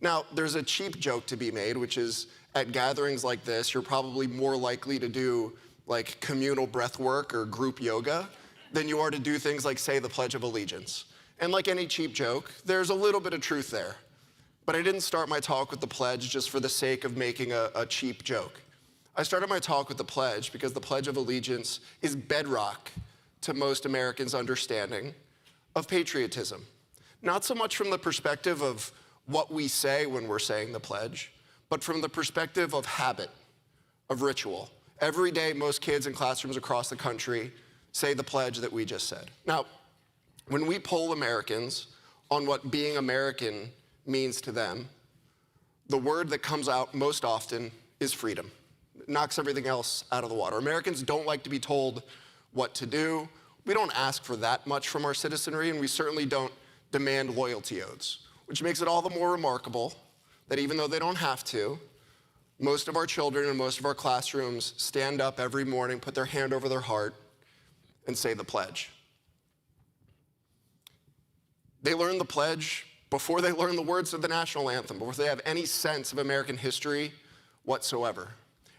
Now, there's a cheap joke to be made, which is at gatherings like this, you're probably more likely to do like communal breath work or group yoga than you are to do things like say the Pledge of Allegiance. And like any cheap joke, there's a little bit of truth there. But I didn't start my talk with the pledge just for the sake of making a cheap joke. I started my talk with the pledge because the Pledge of Allegiance is bedrock to most Americans' understanding of patriotism. Not so much from the perspective of what we say when we're saying the pledge, but from the perspective of habit, of ritual. Every day, most kids in classrooms across the country say the pledge that we just said. Now, when we poll Americans on what being American means to them, the word that comes out most often is freedom. It knocks everything else out of the water. Americans don't like to be told what to do. We don't ask for that much from our citizenry, and we certainly don't demand loyalty oaths, which makes it all the more remarkable that even though they don't have to, most of our children in most of our classrooms stand up every morning, put their hand over their heart, and say the pledge. They learn the pledge before they learn the words of the national anthem, before they have any sense of American history whatsoever.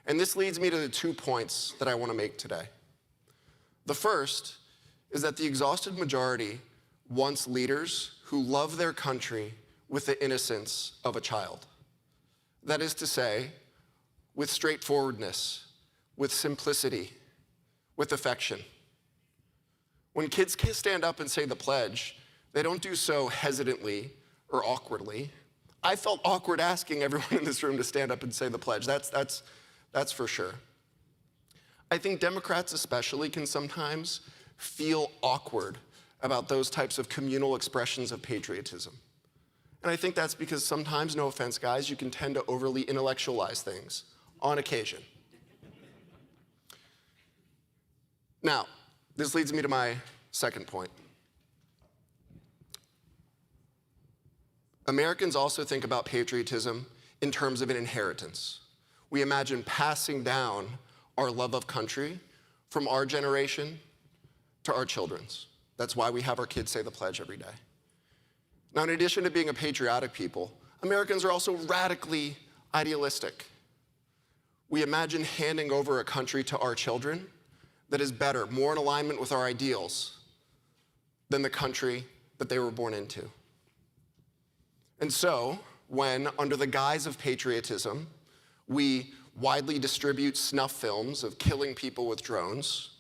And this leads me to the 2 points that I want to make today. The first is that the exhausted majority wants leaders who love their country with the innocence of a child. That is to say, with straightforwardness, with simplicity, with affection. When kids stand up and say the pledge, they don't do so hesitantly or awkwardly. I felt awkward asking everyone in this room to stand up and say the pledge. That's for sure. I think Democrats especially can sometimes feel awkward about those types of communal expressions of patriotism. And I think that's because sometimes, no offense guys, you can tend to overly intellectualize things on occasion. Now, this leads me to my second point. Americans also think about patriotism in terms of an inheritance. We imagine passing down our love of country from our generation to our children's. That's why we have our kids say the pledge every day. Now, in addition to being a patriotic people, Americans are also radically idealistic. We imagine handing over a country to our children that is better, more in alignment with our ideals than the country that they were born into. And so, when, under the guise of patriotism, we widely distribute snuff films of killing people with drones,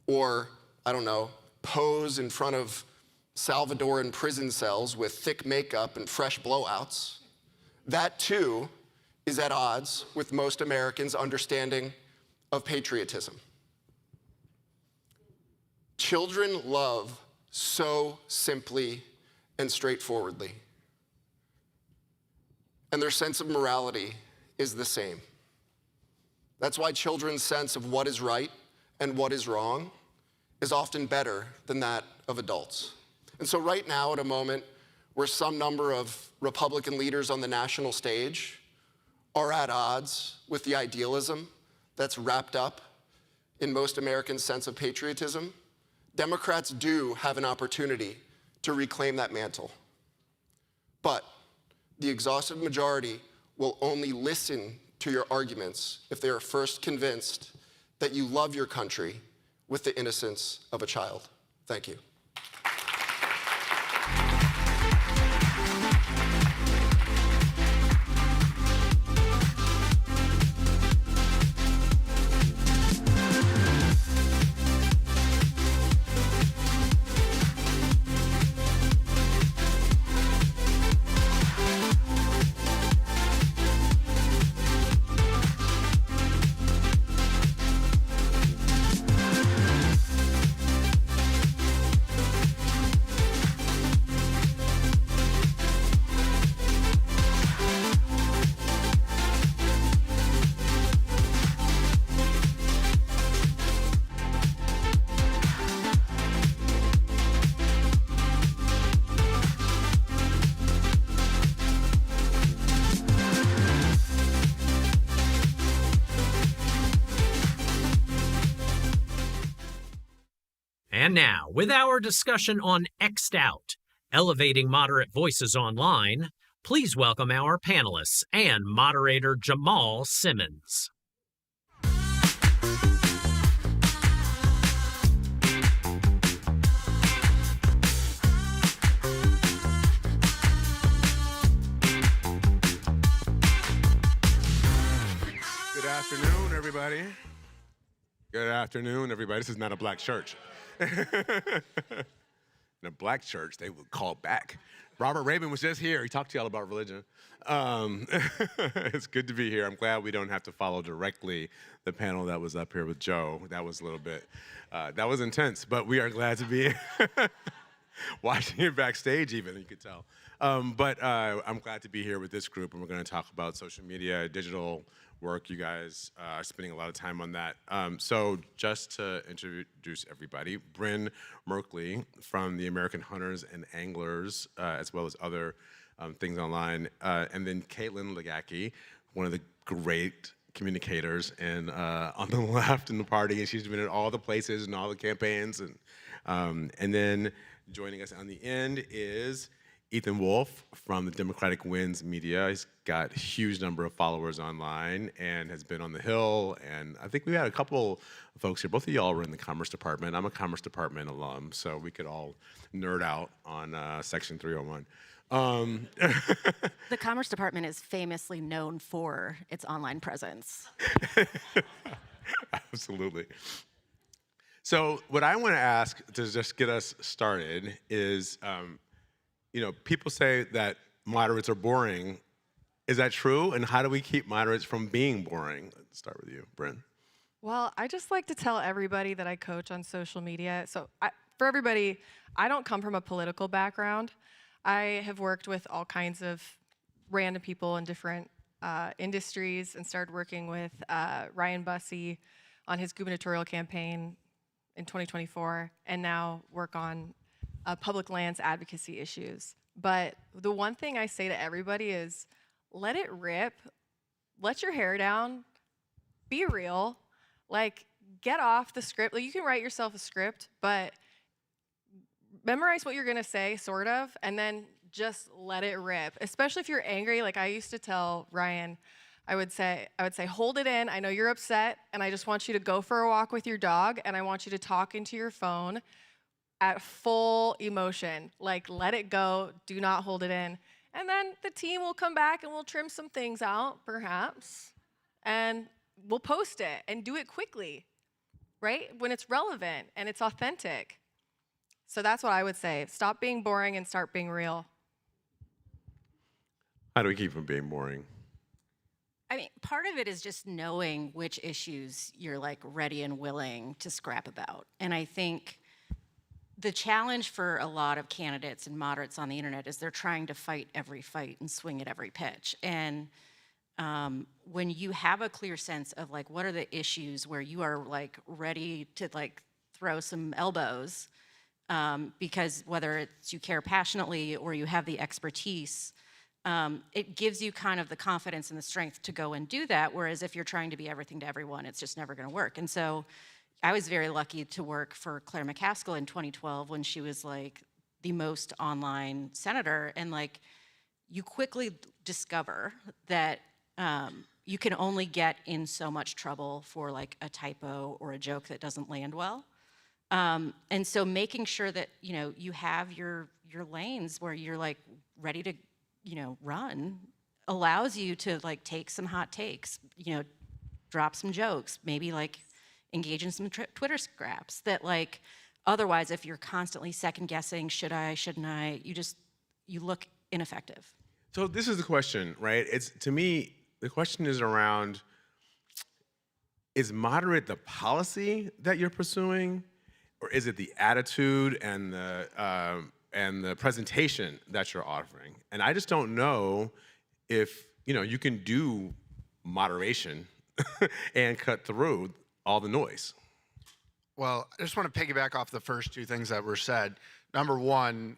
or, I don't know, pose in front of Salvadoran prison cells with thick makeup and fresh blowouts, that too is at odds with most Americans' understanding of patriotism. Children love so simply and straightforwardly. And their sense of morality is the same. That's why children's sense of what is right and what is wrong is often better than that of adults. And so right now, at a moment where some number of Republican leaders on the national stage are at odds with the idealism that's wrapped up in most Americans' sense of patriotism, Democrats do have an opportunity to reclaim that mantle. But the exhausted majority will only listen to your arguments if they are first convinced that you love your country with the innocence of a child. Thank you. And now, with our discussion on X'd Out, elevating moderate voices online, please welcome our panelists and moderator Jamal Simmons. Good afternoon, everybody. Good afternoon, everybody. This is not a black church. In a black church, they would call back. Robert Rabin was just here. He talked to y'all about religion. It's good to be here. I'm glad we don't have to follow directly the panel that was up here with Joe. That was a little bit, that was intense, but we are glad to be watching it backstage even, you could tell. But I'm glad to be here with this group, and we're going to talk about social media, digital work. You guys are spending a lot of time on that. So just to introduce everybody, Bryn Merkley from the American Hunters and Anglers, as well as other things online, and then Caitlin Legacki, one of the great communicators and on the left in the party, and she's been at all the places and all the campaigns. And then joining us on the end is Ethan Wolf from the Democratic Wins Media. He's got a huge number of followers online and has been on the Hill. And I think we had a couple of folks here. Both of y'all were in the Commerce Department. I'm a Commerce Department alum, so we could all nerd out on Section 301. The Commerce Department is famously known for its online presence. Absolutely. So what I want to ask to just get us started is, you know, people say that moderates are boring. Is that true? And how do we keep moderates from being boring? Let's start with you, Bryn. Well, I just like to tell everybody that I coach on social media. So for everybody, I don't come from a political background. I have worked with all kinds of random people in different industries and started working with Ryan Bussey on his gubernatorial campaign in 2024, and now work on public lands advocacy issues. But the one thing I say to everybody is, let it rip, let your hair down, be real, like get off the script. Like, you can write yourself a script, but memorize what you're gonna say, sort of, and then just let it rip. Especially if you're angry. Like I used to tell Ryan, I would say, hold it in. I know you're upset, and I just want you to go for a walk with your dog, and I want you to talk into your phone at full emotion. Like, let it go, do not hold it in. And then the team will come back and we'll trim some things out, perhaps, and we'll post it and do it quickly, right? When it's relevant and it's authentic. So that's what I would say. Stop being boring and start being real. How do we keep from being boring? I mean, part of it is just knowing which issues you're like ready and willing to scrap about. And I think the challenge for a lot of candidates and moderates on the internet is they're trying to fight every fight and swing at every pitch. And when you have a clear sense of like, what are the issues where you are like ready to like throw some elbows, because whether it's you care passionately or you have the expertise, it gives you kind of the confidence and the strength to go and do that. Whereas if you're trying to be everything to everyone, it's just never gonna work. And so I was very lucky to work for Claire McCaskill in 2012 when she was like the most online senator. And like, you quickly discover that you can only get in so much trouble for like a typo or a joke that doesn't land well. And so making sure that, you know, you have your lanes where you're like ready to, you know, run allows you to like take some hot takes, you know, drop some jokes, maybe like engage in some Twitter scraps that like, otherwise if you're constantly second guessing, should I, shouldn't I, you look ineffective. So this is the question, right? It's, to me, the question is around, is moderate the policy that you're pursuing, or is it the attitude and the presentation that you're offering? And I just don't know if, you know, you can do moderation and cut through all the noise. Well, I just want to piggyback off the first two things that were said. Number one,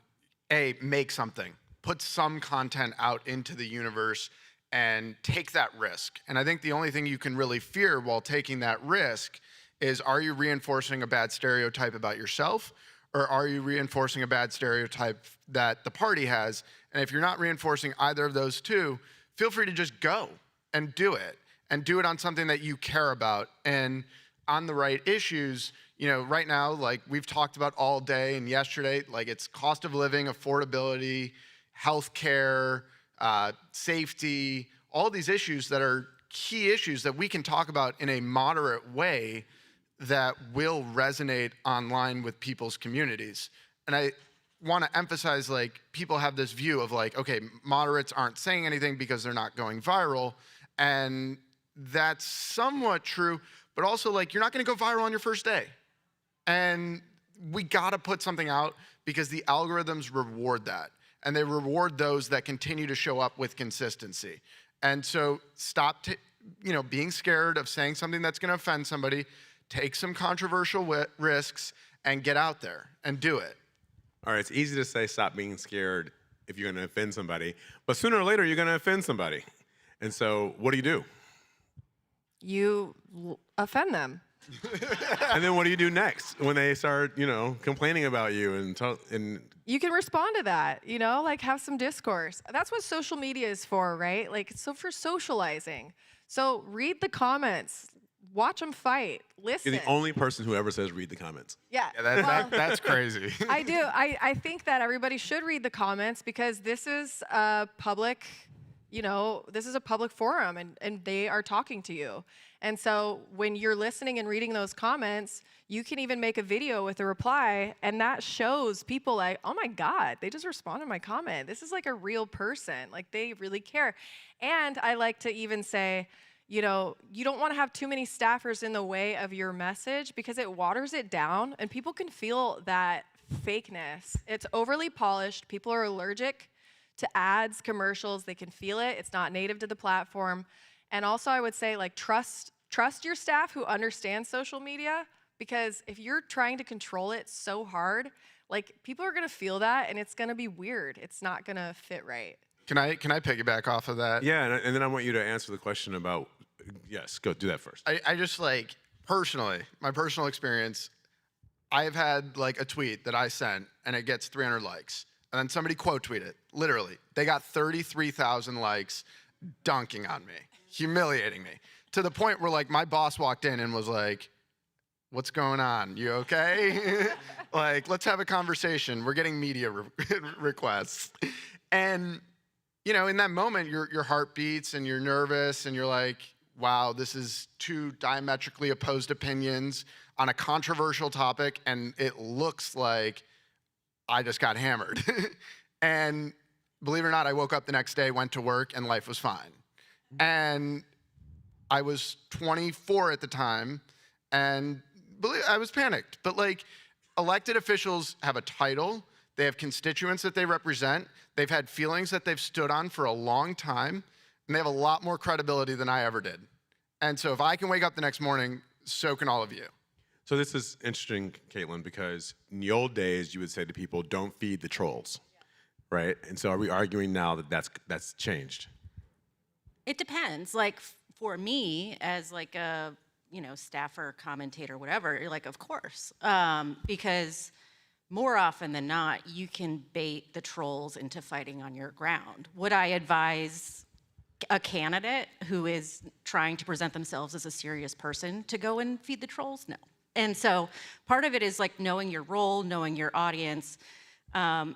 make something. Put some content out into the universe and take that risk. And I think the only thing you can really fear while taking that risk is, are you reinforcing a bad stereotype about yourself, or are you reinforcing a bad stereotype that the party has? And if you're not reinforcing either of those two, feel free to just go and do it on something that you care about and on the right issues. You know, right now, like we've talked about all day and yesterday, like it's cost of living, affordability, healthcare, safety, all these issues that are key issues that we can talk about in a moderate way that will resonate online with people's communities. And I want to emphasize, like, people have this view of like, okay, moderates aren't saying anything because they're not going viral. And that's somewhat true, but also like, you're not going to go viral on your first day. And we got to put something out because the algorithms reward that. And they reward those that continue to show up with consistency. And so stop being scared of saying something that's going to offend somebody. Take some controversial risks and get out there and do it. All right, it's easy to say stop being scared if you're going to offend somebody, but sooner or later you're going to offend somebody. And so what do? You offend them. And then what do you do next when they start, complaining about you and You can respond to that, like have some discourse. That's what social media is for, right? Like, it's so for socializing. So read the comments, watch them fight, listen. You're the only person who ever says read the comments. Yeah, that's crazy. I do. I think that everybody should read the comments because this is a public, this is a public forum and they are talking to you. And so when you're listening and reading those comments, you can even make a video with a reply, and that shows people like, oh my God, they just responded to my comment. This is like a real person. Like, they really care. And I like to even say, you don't want to have too many staffers in the way of your message because it waters it down, and people can feel that fakeness. It's overly polished. People are allergic to ads, commercials. They can feel it. It's not native to the platform. And also, I would say, like, trust your staff who understand social media, because if you're trying to control it so hard, like, people are going to feel that, and it's going to be weird. It's not going to fit right. Can I piggyback off of that? Yeah, and then I want you to answer the question about, yes, go do that first. I just, like, personally, my personal experience, I've had like a tweet that I sent and it gets 300 likes. And then somebody quote tweet it, literally. They got 33,000 likes dunking on me, humiliating me, to the point where like my boss walked in and was like, what's going on? You okay? Like, let's have a conversation. We're getting media requests. And, in that moment, your heart beats and you're nervous and you're like, wow, this is two diametrically opposed opinions on a controversial topic, and it looks like I just got hammered. And believe it or not, I woke up the next day, went to work, and life was fine. And I was 24 at the time, and I was panicked. But like, elected officials have a title, they have constituents that they represent, they've had feelings that they've stood on for a long time, and they have a lot more credibility than I ever did. And so if I can wake up the next morning, so can all of you. So this is interesting, Caitlin, because in the old days, you would say to people, don't feed the trolls, right? And so are we arguing now that that's changed? It depends. Like, for me, as like a, staffer, commentator, whatever, you're like, of course. Because more often than not, you can bait the trolls into fighting on your ground. Would I advise a candidate who is trying to present themselves as a serious person to go and feed the trolls? No. And so part of it is like knowing your role, knowing your audience. And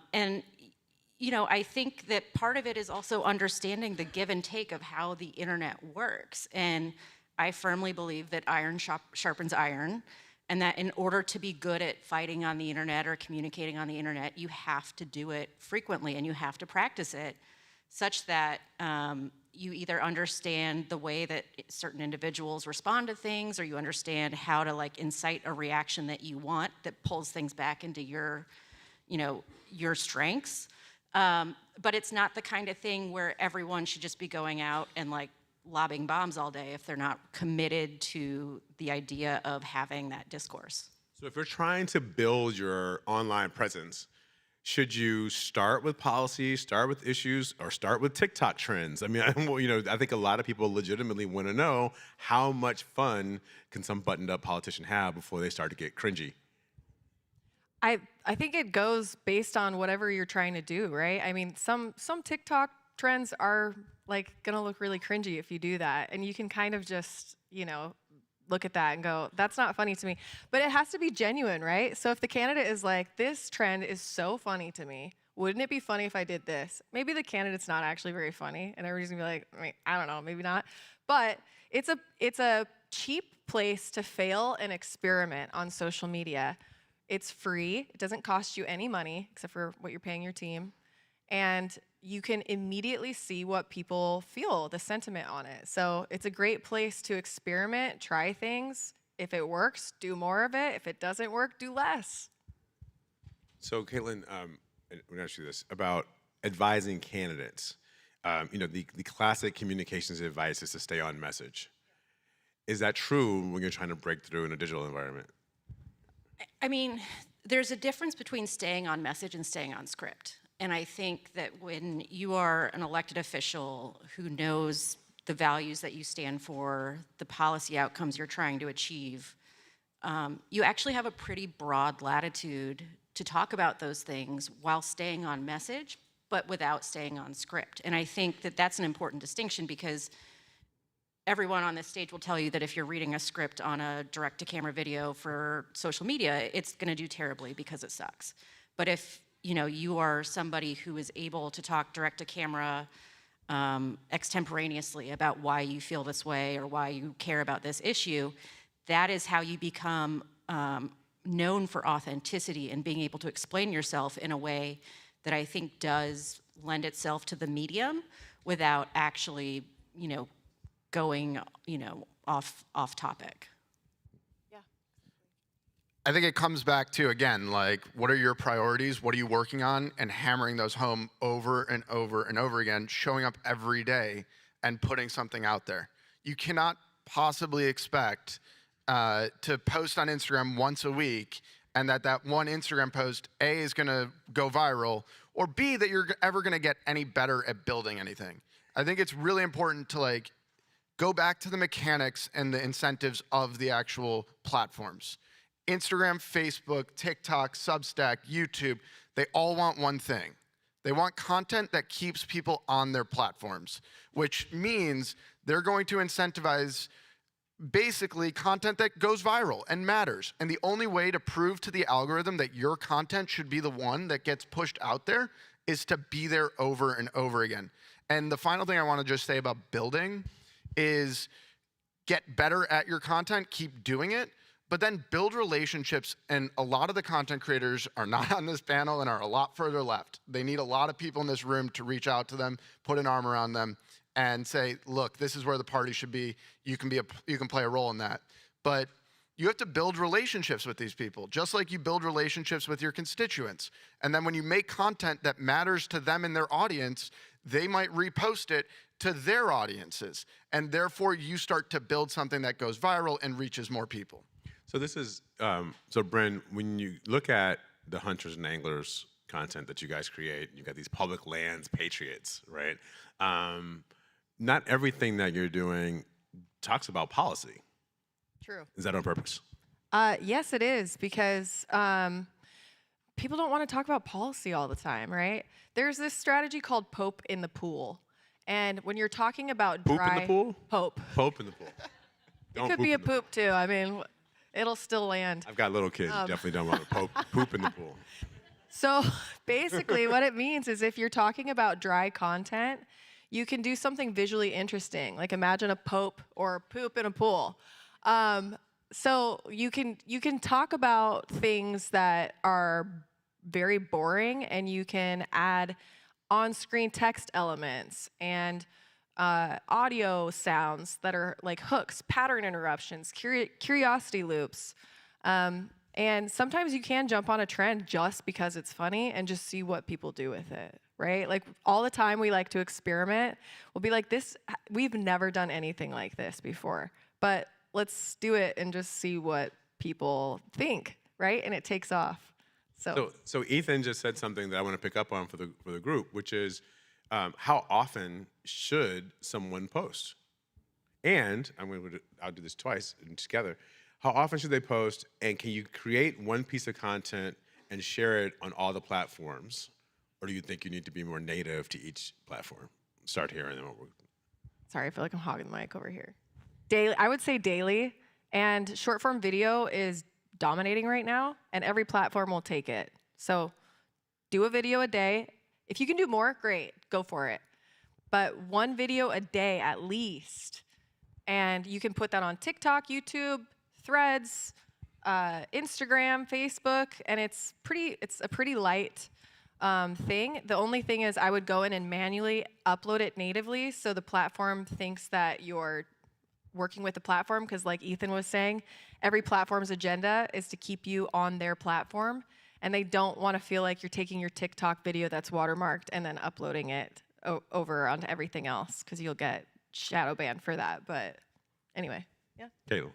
I think that part of it is also understanding the give and take of how the internet works. And I firmly believe that iron sharpens iron, and that in order to be good at fighting on the internet or communicating on the internet, you have to do it frequently and you have to practice it such that you either understand the way that certain individuals respond to things, or you understand how to like incite a reaction that you want that pulls things back into your strengths. But it's not the kind of thing where everyone should just be going out and like lobbing bombs all day if they're not committed to the idea of having that discourse. So if you're trying to build your online presence, Should you start with policy, start with issues, or start with TikTok trends? I mean, I think a lot of people legitimately want to know how much fun can some buttoned-up politician have before they start to get cringy. I think it goes based on whatever you're trying to do, right? I mean, some TikTok trends are like gonna look really cringy if you do that, and you can kind of just, look at that and go, that's not funny to me. But it has to be genuine, right? So if the candidate is like, this trend is so funny to me, wouldn't it be funny if I did this? Maybe the candidate's not actually very funny, and everybody's gonna be like, I don't know, maybe not. But it's a cheap place to fail and experiment on social media. It's free. It doesn't cost you any money except for what you're paying your team. And you can immediately see what people feel, the sentiment on it. So it's a great place to experiment, try things. If it works, do more of it. If it doesn't work, do less. So, Caitlin, I'm going to ask you this about advising candidates. The classic communications advice is to stay on message. Is that true when you're trying to break through in a digital environment? I mean, there's a difference between staying on message and staying on script. And I think that when you are an elected official who knows the values that you stand for, the policy outcomes you're trying to achieve, you actually have a pretty broad latitude to talk about those things while staying on message, but without staying on script. And I think that that's an important distinction, because everyone on this stage will tell you that if you're reading a script on a direct-to-camera video for social media, it's going to do terribly because it sucks. But if you are somebody who is able to talk direct-to-camera extemporaneously about why you feel this way or why you care about this issue, that is how you become known for authenticity and being able to explain yourself in a way that I think does lend itself to the medium without actually, going, off topic. I think it comes back to, again, like, what are your priorities? What are you working on? And hammering those home over and over and over again, showing up every day and putting something out there. You cannot possibly expect to post on Instagram once a week and that one Instagram post, A, is gonna go viral, or B, that you're ever gonna get any better at building anything. I think it's really important to go back to the mechanics and the incentives of the actual platforms. Instagram, Facebook, TikTok, Substack, YouTube, they all want one thing. They want content that keeps people on their platforms, which means they're going to incentivize basically content that goes viral and matters. And the only way to prove to the algorithm that your content should be the one that gets pushed out there is to be there over and over again. And the final thing I want to just say about building is get better at your content, keep doing it, but then build relationships. And a lot of the content creators are not on this panel and are a lot further left. They need a lot of people in this room to reach out to them, put an arm around them, and say, look, this is where the party should be. You can play a role in that. But you have to build relationships with these people, just like you build relationships with your constituents. And then when you make content that matters to them and their audience, they might repost it to their audiences. And therefore, you start to build something that goes viral and reaches more people. So this is, so Bryn, when you look at the hunters and anglers content that you guys create, you got these public lands patriots, right? Not everything that you're doing talks about policy. True. Is that on purpose? Yes, it is, because people don't want to talk about policy all the time, right? There's this strategy called Pope in the pool. And when you're talking about Poop dry... in the pool? Pope. Pope in the pool. It could be a poop, too. I mean, it'll still land. I've got little kids. Definitely don't want to poop in the pool. So basically what it means is if you're talking about dry content, you can do something visually interesting. Like imagine a pope or a poop in a pool. So you can talk about things that are very boring, and you can add on-screen text elements and audio sounds that are like hooks, pattern interruptions, curiosity loops. And sometimes you can jump on a trend just because it's funny and just see what people do with it, right? Like all the time we like to experiment. We'll be like, we've never done anything like this before, but let's do it and just see what people think, right? And it takes off. So Ethan just said something that I want to pick up on for the group, which is how often should someone post? And I'll do this twice and together. How often should they post? And can you create one piece of content and share it on all the platforms? Or do you think you need to be more native to each platform? Start here and then we'll. Sorry, I feel like I'm hogging the mic over here. Daily, I would say daily. And short form video is dominating right now, and every platform will take it. So do a video a day. If you can do more, great, go for it. But one video a day at least. And you can put that on TikTok, YouTube, Threads, Instagram, Facebook, and it's a pretty light thing. The only thing is I would go in and manually upload it natively so the platform thinks that you're working with the platform, because like Ethan was saying, every platform's agenda is to keep you on their platform, and they don't want to feel like you're taking your TikTok video that's watermarked and then uploading it over onto everything else, because you'll get shadow banned for that. But anyway, yeah. Kayla.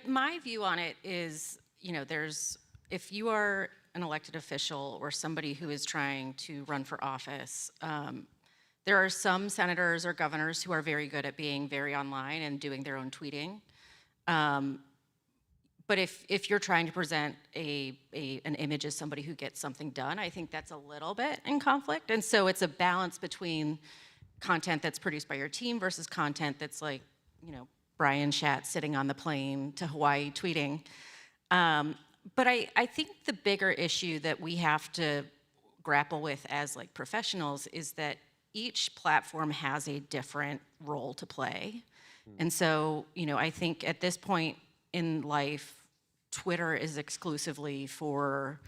My view on it is, if you are an elected official or somebody who is trying to run for office, there are some senators or governors who are very good at being very online and doing their own tweeting. But if you're trying to present an image as somebody who gets something done, I think that's a little bit in conflict. And so it's a balance between content that's produced by your team versus content that's like, Brian Schatz sitting on the plane to Hawaii tweeting. But I think the bigger issue that we have to grapple with as like professionals is that each platform has a different role to play. And so, I think at this point in life, Twitter is exclusively for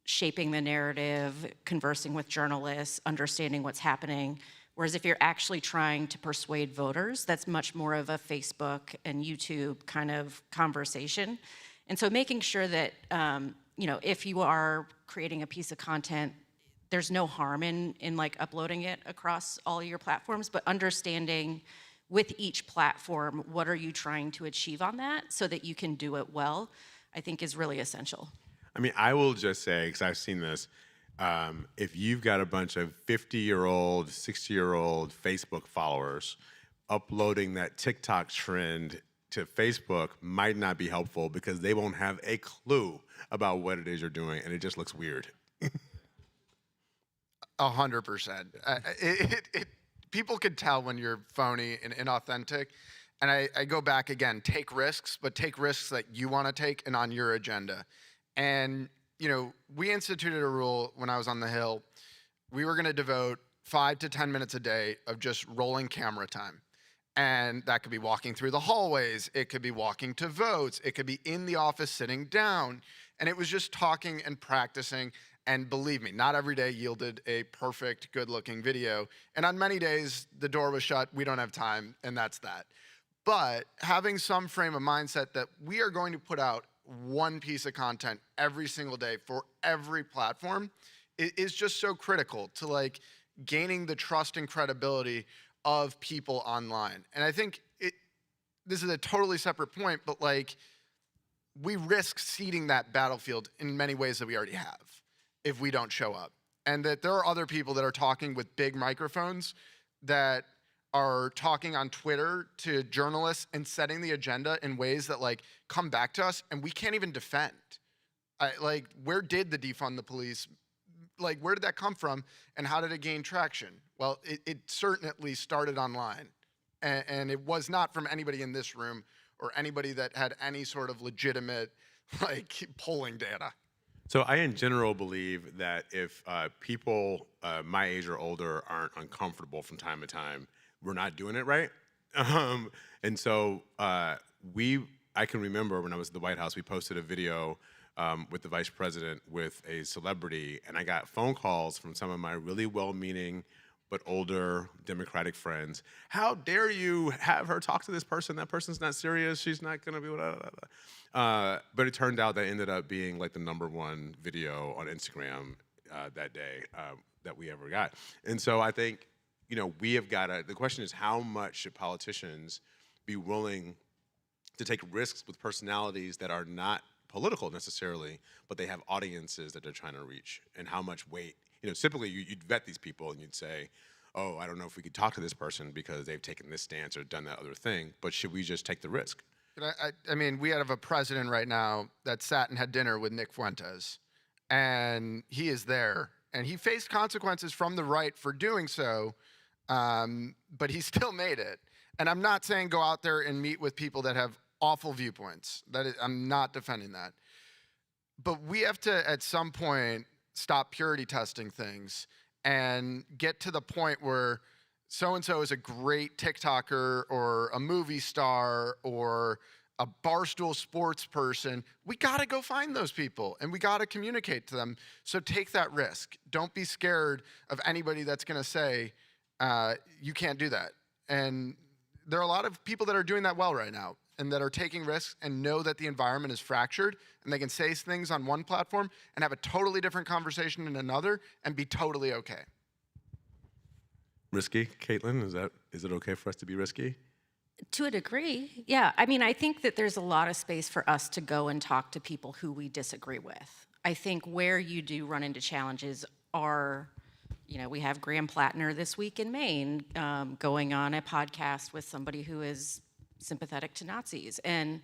shaping the narrative, conversing with journalists, understanding what's happening. Whereas if you're actually trying to persuade voters, that's much more of a Facebook and YouTube kind of conversation. And so making sure that, if you are creating a piece of content, there's no harm in like uploading it across all your platforms, but understanding with each platform, what are you trying to achieve on that so that you can do it well, I think is really essential. I mean, I will just say, because I've seen this, if you've got a bunch of 50-year-old, 60-year-old Facebook followers, uploading that TikTok trend to Facebook might not be helpful because they won't have a clue about what it is you're doing, and it just looks weird. 100%. People can tell when you're phony and inauthentic. And I go back again, take risks, but take risks that you want to take and on your agenda. And, we instituted a rule when I was on the Hill. We were going to devote 5 to 10 minutes a day of just rolling camera time. And that could be walking through the hallways. It could be walking to votes. It could be in the office sitting down. And it was just talking and practicing. And believe me, not every day yielded a perfect, good-looking video. And on many days, the door was shut, we don't have time, and that's that. But having some frame of mindset that we are going to put out one piece of content every single day for every platform is just so critical to like gaining the trust and credibility of people online. And I think this is a totally separate point, but like we risk ceding that battlefield in many ways that we already have if we don't show up. And that there are other people that are talking with big microphones that are talking on Twitter to journalists and setting the agenda in ways that like come back to us and we can't even defend. Like, where did the defund the police, like where did that come from and how did it gain traction? Well, it certainly started online and it was not from anybody in this room or anybody that had any sort of legitimate like polling data. So I, in general, believe that if people my age or older aren't uncomfortable from time to time, we're not doing it right. And so I can remember when I was at the White House, we posted a video with the vice president with a celebrity, and I got phone calls from some of my really well-meaning but older Democratic friends. How dare you have her talk to this person? That person's not serious. She's not gonna be blah, blah, blah. But it turned out that ended up being like the #1 video on Instagram that day that we ever got. And so I think, we have got to, the question is how much should politicians be willing to take risks with personalities that are not political necessarily, but they have audiences that they're trying to reach, and how much weight. Typically you'd vet these people and you'd say, oh, I don't know if we could talk to this person because they've taken this stance or done that other thing, but should we just take the risk? I mean, we have a president right now that sat and had dinner with Nick Fuentes, and he is there, and he faced consequences from the right for doing so, but he still made it. And I'm not saying go out there and meet with people that have awful viewpoints. I'm not defending that. But we have to, at some point, stop purity testing things and get to the point where so-and-so is a great TikToker or a movie star or a Barstool sports person. We got to go find those people, and we got to communicate to them. So take that risk. Don't be scared of anybody that's going to say, you can't do that. And there are a lot of people that are doing that well right now and that are taking risks and know that the environment is fractured, and they can say things on one platform and have a totally different conversation in another and be totally okay. Risky, Caitlin? Is it okay for us to be risky? To a degree, yeah. I mean, I think that there's a lot of space for us to go and talk to people who we disagree with. I think where you do run into challenges are, we have Graham Plattner this week in Maine going on a podcast with somebody who is sympathetic to Nazis. And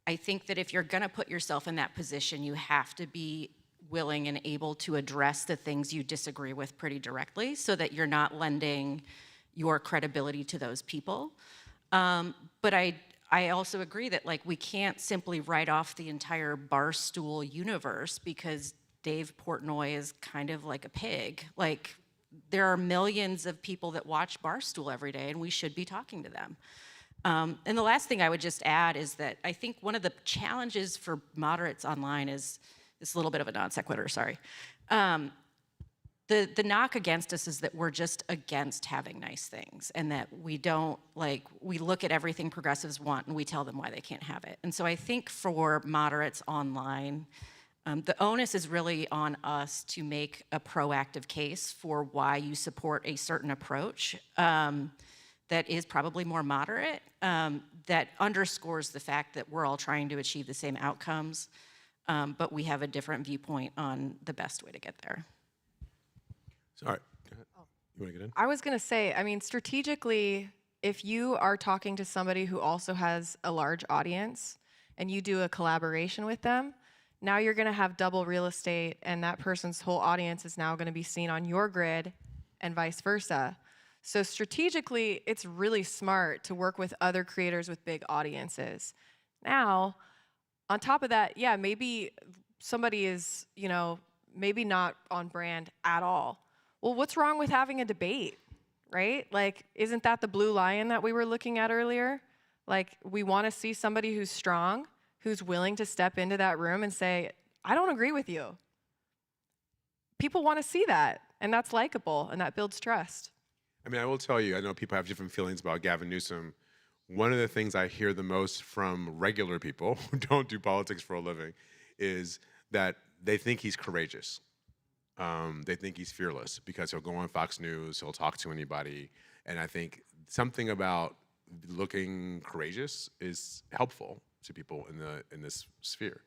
I think that if you're going to put yourself in that position, you have to be willing and able to address the things you disagree with pretty directly so that you're not lending your credibility to those people. But I also agree that we can't simply write off the entire Barstool universe because Dave Portnoy is kind of like a pig. There are millions of people that watch Barstool every day, and we should be talking to them. And the last thing I would just add is that I think one of the challenges for moderates online is this little bit of a non sequitur, sorry. The knock against us is that we're just against having nice things, and that we don't, we look at everything progressives want and we tell them why they can't have it. And so I think for moderates online, the onus is really on us to make a proactive case for why you support a certain approach that is probably more moderate, that underscores the fact that we're all trying to achieve the same outcomes, but we have a different viewpoint on the best way to get there. Sorry, go ahead. You want to get in? I was going to say, I mean, strategically, if you are talking to somebody who also has a large audience and you do a collaboration with them, now you're going to have double real estate, and that person's whole audience is now going to be seen on your grid and vice versa. So strategically, it's really smart to work with other creators with big audiences. Now, on top of that, yeah, maybe somebody is, maybe not on brand at all. Well, what's wrong with having a debate, right? Isn't that the blue lion that we were looking at earlier? We want to see somebody who's strong, who's willing to step into that room and say, I don't agree with you. People want to see that, and that's likable, and that builds trust. I mean, I will tell you, I know people have different feelings about Gavin Newsom. One of the things I hear the most from regular people who don't do politics for a living is that they think he's courageous. They think he's fearless because he'll go on Fox News, he'll talk to anybody, and I think something about looking courageous is helpful to people in this sphere.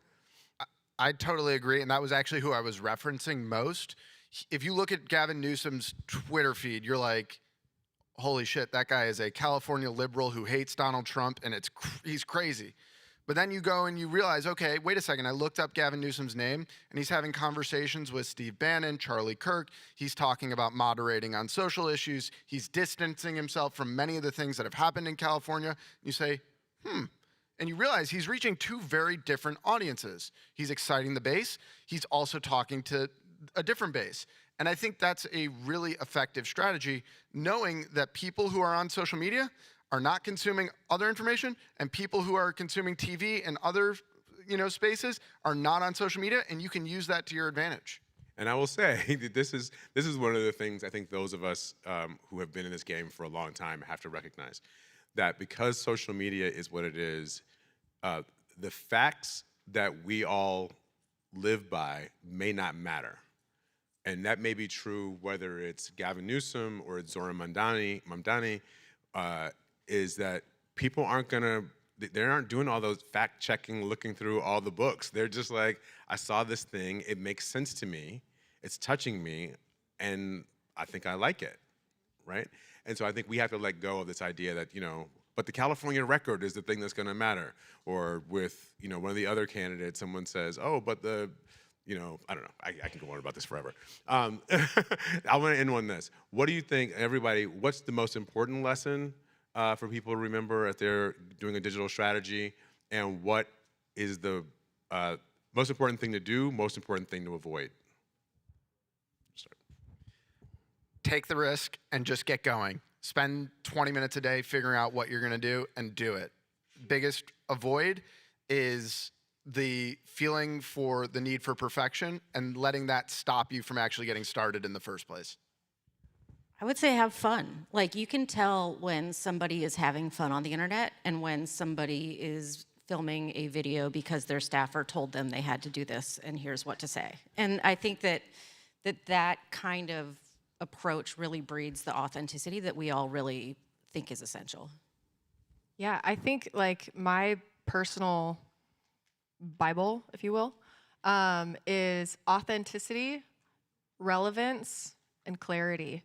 I totally agree, and that was actually who I was referencing most. If you look at Gavin Newsom's Twitter feed, you're like, holy shit, that guy is a California liberal who hates Donald Trump, and he's crazy. But then you go and you realize, okay, wait a second, I looked up Gavin Newsom's name, and he's having conversations with Steve Bannon, Charlie Kirk. He's talking about moderating on social issues. He's distancing himself from many of the things that have happened in California. You say, and you realize he's reaching two very different audiences. He's exciting the base. He's also talking to a different base. And I think that's a really effective strategy, knowing that people who are on social media are not consuming other information, and people who are consuming TV and other spaces are not on social media, and you can use that to your advantage. And I will say that this is one of the things I think those of us who have been in this game for a long time have to recognize, that because social media is what it is, the facts that we all live by may not matter. And that may be true whether it's Gavin Newsom or it's Zoran Mamdani, is that people aren't going to they aren't doing all those fact checking, looking through all the books. They're just like, I saw this thing, it makes sense to me, it's touching me, and I think I like it, right? And so I think we have to let go of this idea that, but the California record is the thing that's gonna matter. Or with, one of the other candidates, someone says, oh, but the, I don't know, I can go on about this forever. I wanna end on this. What do you think, everybody, what's the most important lesson for people to remember if they're doing a digital strategy? And what is the most important thing to do, most important thing to avoid? Take the risk and just get going. Spend 20 minutes a day figuring out what you're gonna do and do it. Biggest avoid is the feeling for the need for perfection and letting that stop you from actually getting started in the first place. I would say have fun. Like, you can tell when somebody is having fun on the internet and when somebody is filming a video because their staffer told them they had to do this and here's what to say. And I think that kind of approach really breeds the authenticity that we all really think is essential. Yeah, I think like my personal Bible, if you will, is authenticity, relevance, and clarity.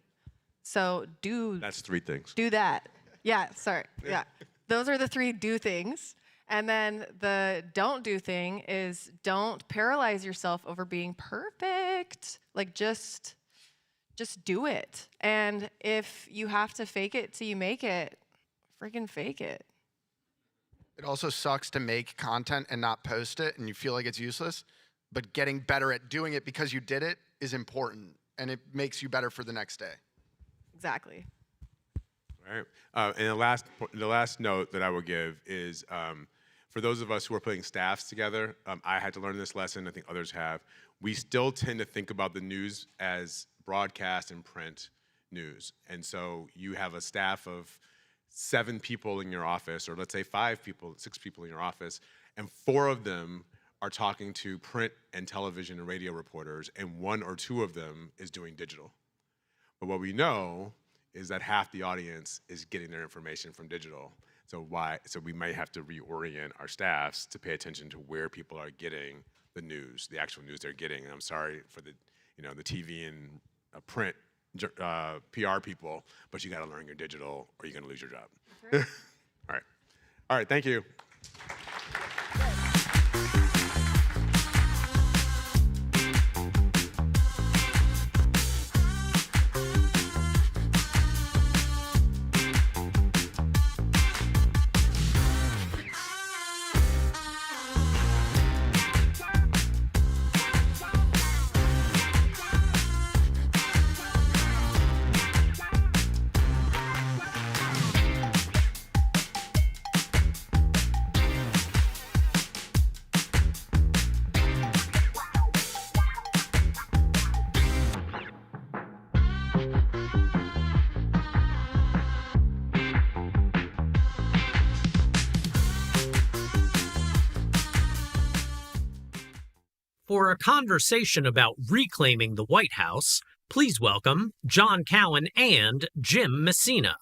So That's 3 things. Do that. Yeah, sorry. Yeah. Those are the 3 do things. And then the don't do thing is don't paralyze yourself over being perfect. Like just do it. And if you have to fake it till you make it, freaking fake it. It also sucks to make content and not post it and you feel like it's useless, but getting better at doing it because you did it is important and it makes you better for the next day. Exactly. All right. And the last note that I will give is for those of us who are putting staffs together, I had to learn this lesson, I think others have. We still tend to think about the news as broadcast and print news. And so you have a staff of 7 people in your office, or let's say 5 people, 6 people in your office, and 4 of them are talking to print and television and radio reporters, and 1 or 2 of them is doing digital. But what we know is that half the audience is getting their information from digital. So we might have to reorient our staffs to pay attention to where people are getting the news, the actual news they're getting. And I'm sorry for the TV and print PR people, but you got to learn your digital or you're going to lose your job. Right. All right, thank you. For a conversation about reclaiming the White House, please welcome John Cowan and Jim Messina.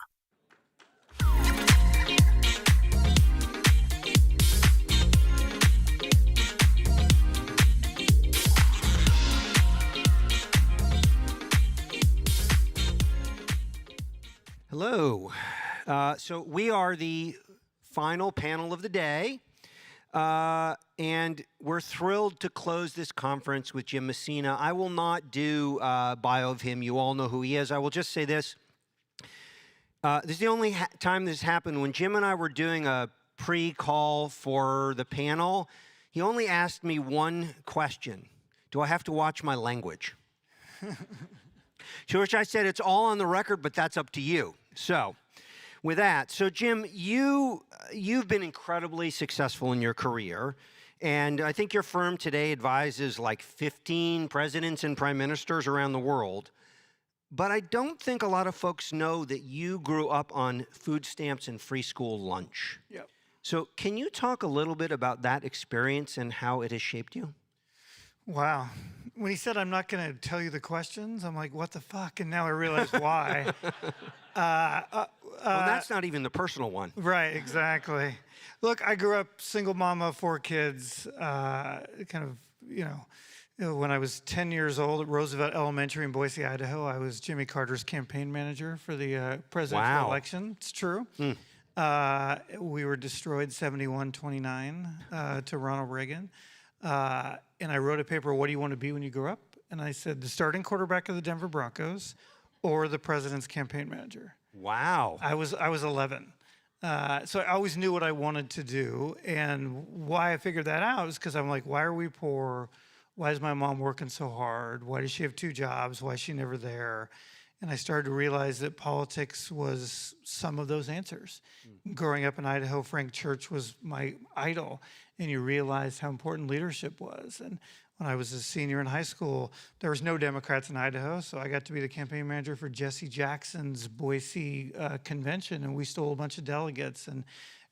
Hello. So we are the final panel of the day. And we're thrilled to close this conference with Jim Messina. I will not do a bio of him. You all know who he is. I will just say this. This is the only time this happened. When Jim and I were doing a pre-call for the panel, he only asked me one question. Do I have to watch my language? To which I said, it's all on the record, but that's up to you. So with that, so Jim, you've been incredibly successful in your career, and I think your firm today advises like 15 presidents and prime ministers around the world. But I don't think a lot of folks know that you grew up on food stamps and free school lunch. Yep. So can you talk a little bit about that experience and how it has shaped you? Wow. when he said, I'm not going to tell you the questions, I'm like, what the fuck? And now I realize why. Well, that's not even the personal one. Right, exactly. Look, I grew up single mama, 4 kids, when I was 10 years old at Roosevelt Elementary in Boise, Idaho, I was Jimmy Carter's campaign manager for the presidential election. It's true. We were destroyed 71-29 to Ronald Reagan. And I wrote a paper, what do you want to be when you grow up? And I said, the starting quarterback of the Denver Broncos or the president's campaign manager. Wow. I was 11. So I always knew what I wanted to do. And why I figured that out is because I'm like, why are we poor? Why is my mom working so hard? Why does she have 2 jobs? Why is she never there? And I started to realize that politics was some of those answers. Growing up in Idaho, Frank Church was my idol. And you realized how important leadership was. And when I was a senior in high school, there was no Democrats in Idaho, so I got to be the campaign manager for Jesse Jackson's Boise convention, and we stole a bunch of delegates. And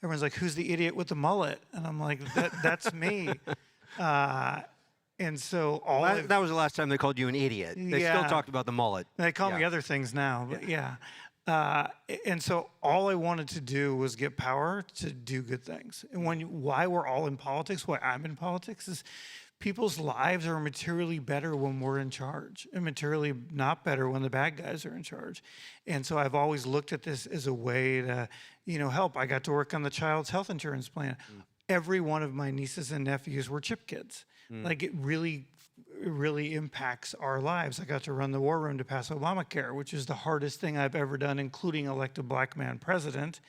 everyone's like, who's the idiot with the mullet? And I'm like, that's me. And so that was the last time they called you an idiot. They still talked about the mullet. They call me other things now, but and so all I wanted to do was get power to do good things. And why we're all in politics, why I'm in politics, is people's lives are materially better when we're in charge and materially not better when the bad guys are in charge. And so I've always looked at this as a way to, help. I got to work on the child's health insurance plan. Every one of my nieces and nephews were chip kids. Like it really impacts our lives. I got to run the war room to pass Obamacare, which is the hardest thing I've ever done, including elect a black man president.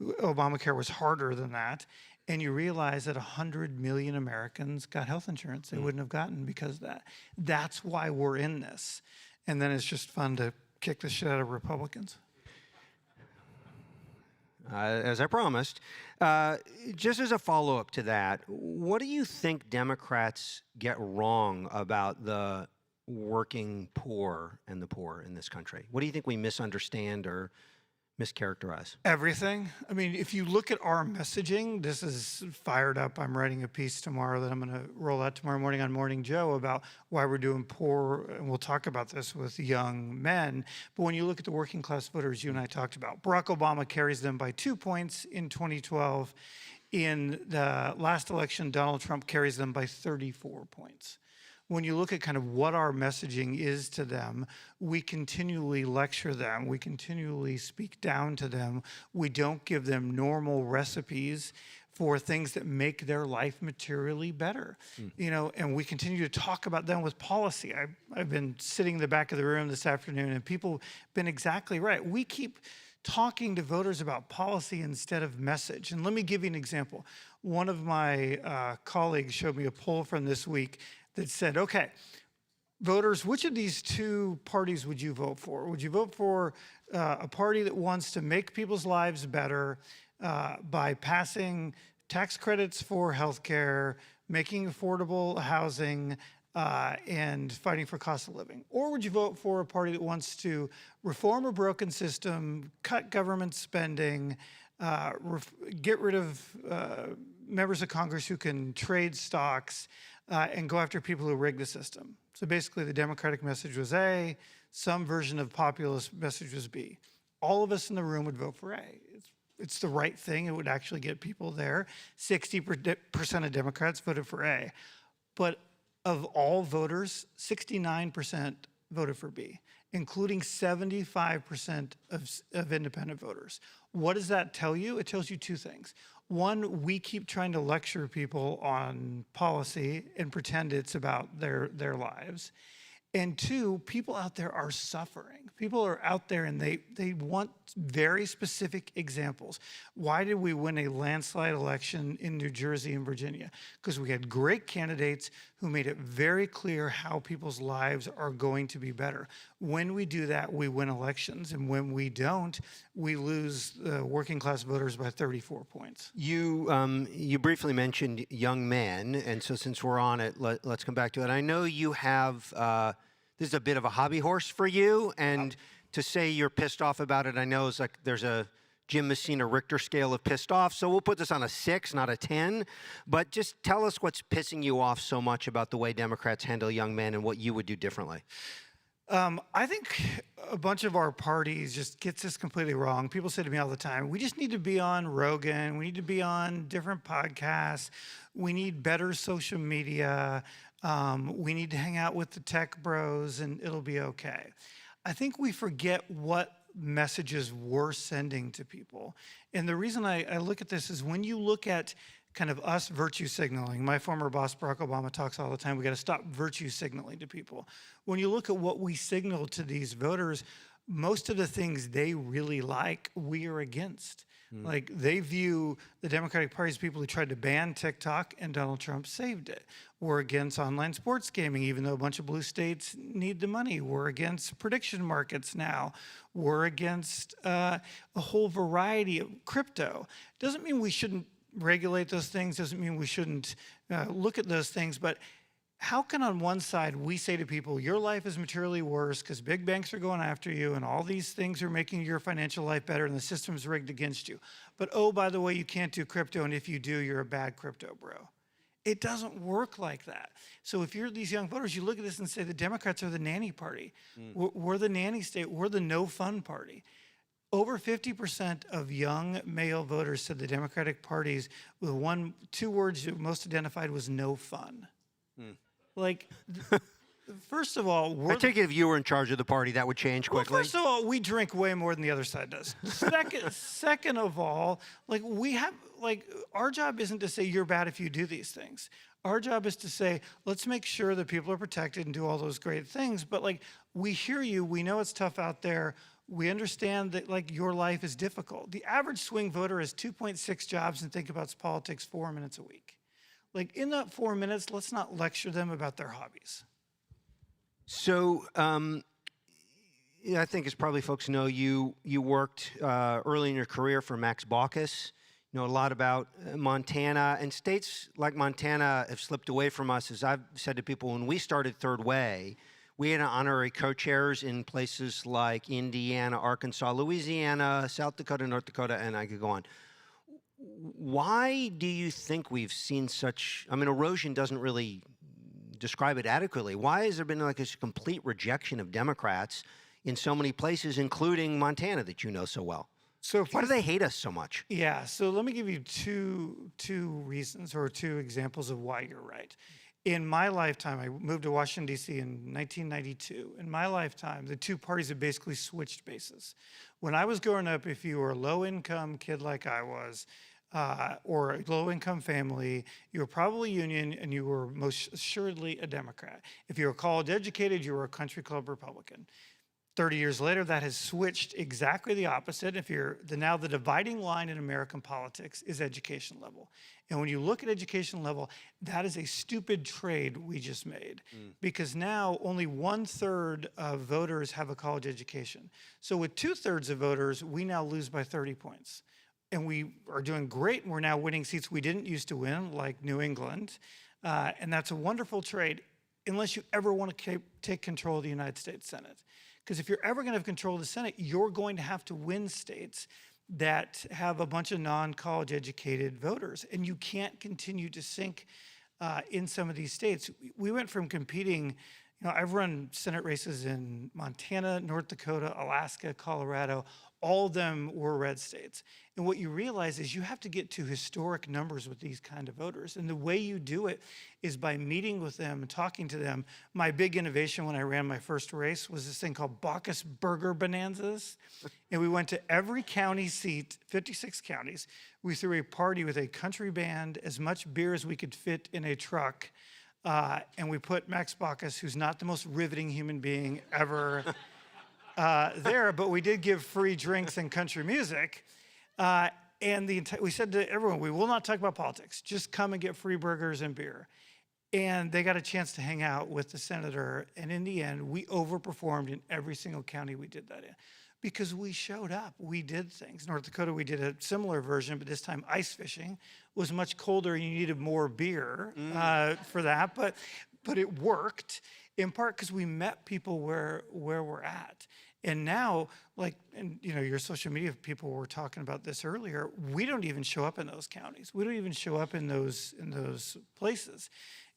Obamacare was harder than that. And you realize that 100 million Americans got health insurance they wouldn't have gotten because of that. That's why we're in this. And then it's just fun to kick the shit out of Republicans. As I promised, just as a follow-up to that, what do you think Democrats get wrong about the working poor and the poor in this country? What do you think we misunderstand or mischaracterize? Everything. I mean, if you look at our messaging, this is fired up. I'm writing a piece tomorrow that I'm going to roll out tomorrow morning on Morning Joe about why we're doing poor, and we'll talk about this with young men. But when you look at the working class voters you and I talked about, Barack Obama carries them by 2 points in 2012. In the last election, Donald Trump carries them by 34 points. When you look at kind of what our messaging is to them, we continually lecture them. We continually speak down to them. We don't give them normal recipes for things that make their life materially better. And we continue to talk about them with policy. I've been sitting in the back of the room this afternoon, and people have been exactly right. We keep talking to voters about policy instead of message. And let me give you an example. One of my colleagues showed me a poll from this week that said, okay, voters, which of these 2 parties would you vote for? Would you vote for a party that wants to make people's lives better by passing tax credits for healthcare, making affordable housing, and fighting for cost of living? Or would you vote for a party that wants to reform a broken system, cut government spending, get rid of members of Congress who can trade stocks, and go after people who rig the system? So basically the Democratic message was A, some version of populist message was B. All of us in the room would vote for A. It's the right thing. It would actually get people there. 60% of Democrats voted for A. But of all voters, 69% voted for B, including 75% of independent voters. What does that tell you? It tells you 2 things. One, we keep trying to lecture people on policy and pretend it's about their lives. And 2, people out there are suffering. People are out there and they want very specific examples. Why did we win a landslide election in New Jersey and Virginia? Because we had great candidates who made it very clear how people's lives are going to be better. When we do that, we win elections. And when we don't, we lose working class voters by 34 points. You briefly mentioned young men. And so since we're on it, let's come back to it. I know you have, this is a bit of a hobby horse for you. And to say you're pissed off about it, I know is like there's a Jim Messina Richter scale of pissed off. So we'll put this on a 6, not a 10. But just tell us what's pissing you off so much about the way Democrats handle young men and what you would do differently. I think a bunch of our parties just gets this completely wrong. People say to me all the time, we just need to be on Rogan. We need to be on different podcasts. We need better social media. We need to hang out with the tech bros and it'll be okay. I think we forget what messages we're sending to people. And the reason I look at this is when you look at kind of us virtue signaling. My former boss, Barack Obama, talks all the time, we got to stop virtue signaling to people. When you look at what we signal to these voters, most of the things they really like, we are against. Like they view the Democratic Party as people who tried to ban TikTok and Donald Trump saved it. We're against online sports gaming, even though a bunch of blue states need the money. We're against prediction markets now. We're against a whole variety of crypto. Doesn't mean we shouldn't regulate those things, doesn't mean we shouldn't look at those things, but how can on one side we say to people, your life is materially worse because big banks are going after you and all these things are making your financial life better and the system's rigged against you. But oh, by the way, you can't do crypto, and if you do, you're a bad crypto bro. It doesn't work like that. So if you're these young voters, you look at this and say the Democrats are the nanny party. We're the nanny state. We're the no fun party. Over 50% of young male voters said the Democratic parties, with two words most identified was no fun. Like, first of all, I take it if you were in charge of the party, that would change quickly. Well, first of all, we drink way more than the other side does. Second of all, like our job isn't to say you're bad if you do these things. Our job is to say, let's make sure that people are protected and do all those great things. But like, we hear you, we know it's tough out there. We understand that like your life is difficult. The average swing voter has 2.6 jobs and think about politics 4 minutes a week. Like in that 4 minutes, let's not lecture them about their hobbies. So I think as probably folks know, you worked early in your career for Max Baucus. You know a lot about Montana, and states like Montana have slipped away from us. As I've said to people, when we started Third Way, we had honorary co-chairs in places like Indiana, Arkansas, Louisiana, South Dakota, North Dakota, and I could go on. Why do you think we've seen such, I mean, erosion doesn't really describe it adequately. Why has there been like a complete rejection of Democrats in so many places, including Montana that you know so well? So why do they hate us so much? Yeah, so let me give you two reasons or two examples of why you're right. In my lifetime, I moved to Washington, D.C. in 1992. In my lifetime, the two parties have basically switched bases. When I was growing up, if you were a low-income kid like I was, or a low-income family, you were probably Union, and you were most assuredly a Democrat. If you were college-educated, you were a country club Republican. 30 years later, that has switched exactly the opposite. Now the dividing line in American politics is education level. And when you look at education level, that is a stupid trade we just made. Because now only 1/3 of voters have a college education. So with 2/3 of voters, we now lose by 30 points. And we are doing great, and we're now winning seats we didn't used to win, like New England. And that's a wonderful trade, unless you ever want to take control of the United States Senate. Because if you're ever going to have control of the Senate, you're going to have to win states that have a bunch of non-college educated voters. And you can't continue to sink in some of these states. We went from competing, I've run Senate races in Montana, North Dakota, Alaska, Colorado. All of them were red states. And what you realize is you have to get to historic numbers with these kind of voters. And the way you do it is by meeting with them and talking to them. My big innovation when I ran my first race was this thing called Baucus Burger Bonanzas. And we went to every county seat, 56 counties. We threw a party with a country band, as much beer as we could fit in a truck. And we put Max Baucus, who's not the most riveting human being ever, there, but we did give free drinks and country music. And we said to everyone, we will not talk about politics. Just come and get free burgers and beer. And they got a chance to hang out with the senator. And in the end, we overperformed in every single county we did that in. Because we showed up, we did things. North Dakota, we did a similar version, but this time ice fishing was much colder and you needed more beer for that. But it worked, in part because we met people where we're at. And now, like, and you know, your social media people were talking about this earlier. We don't even show up in those counties. We don't even show up in those places.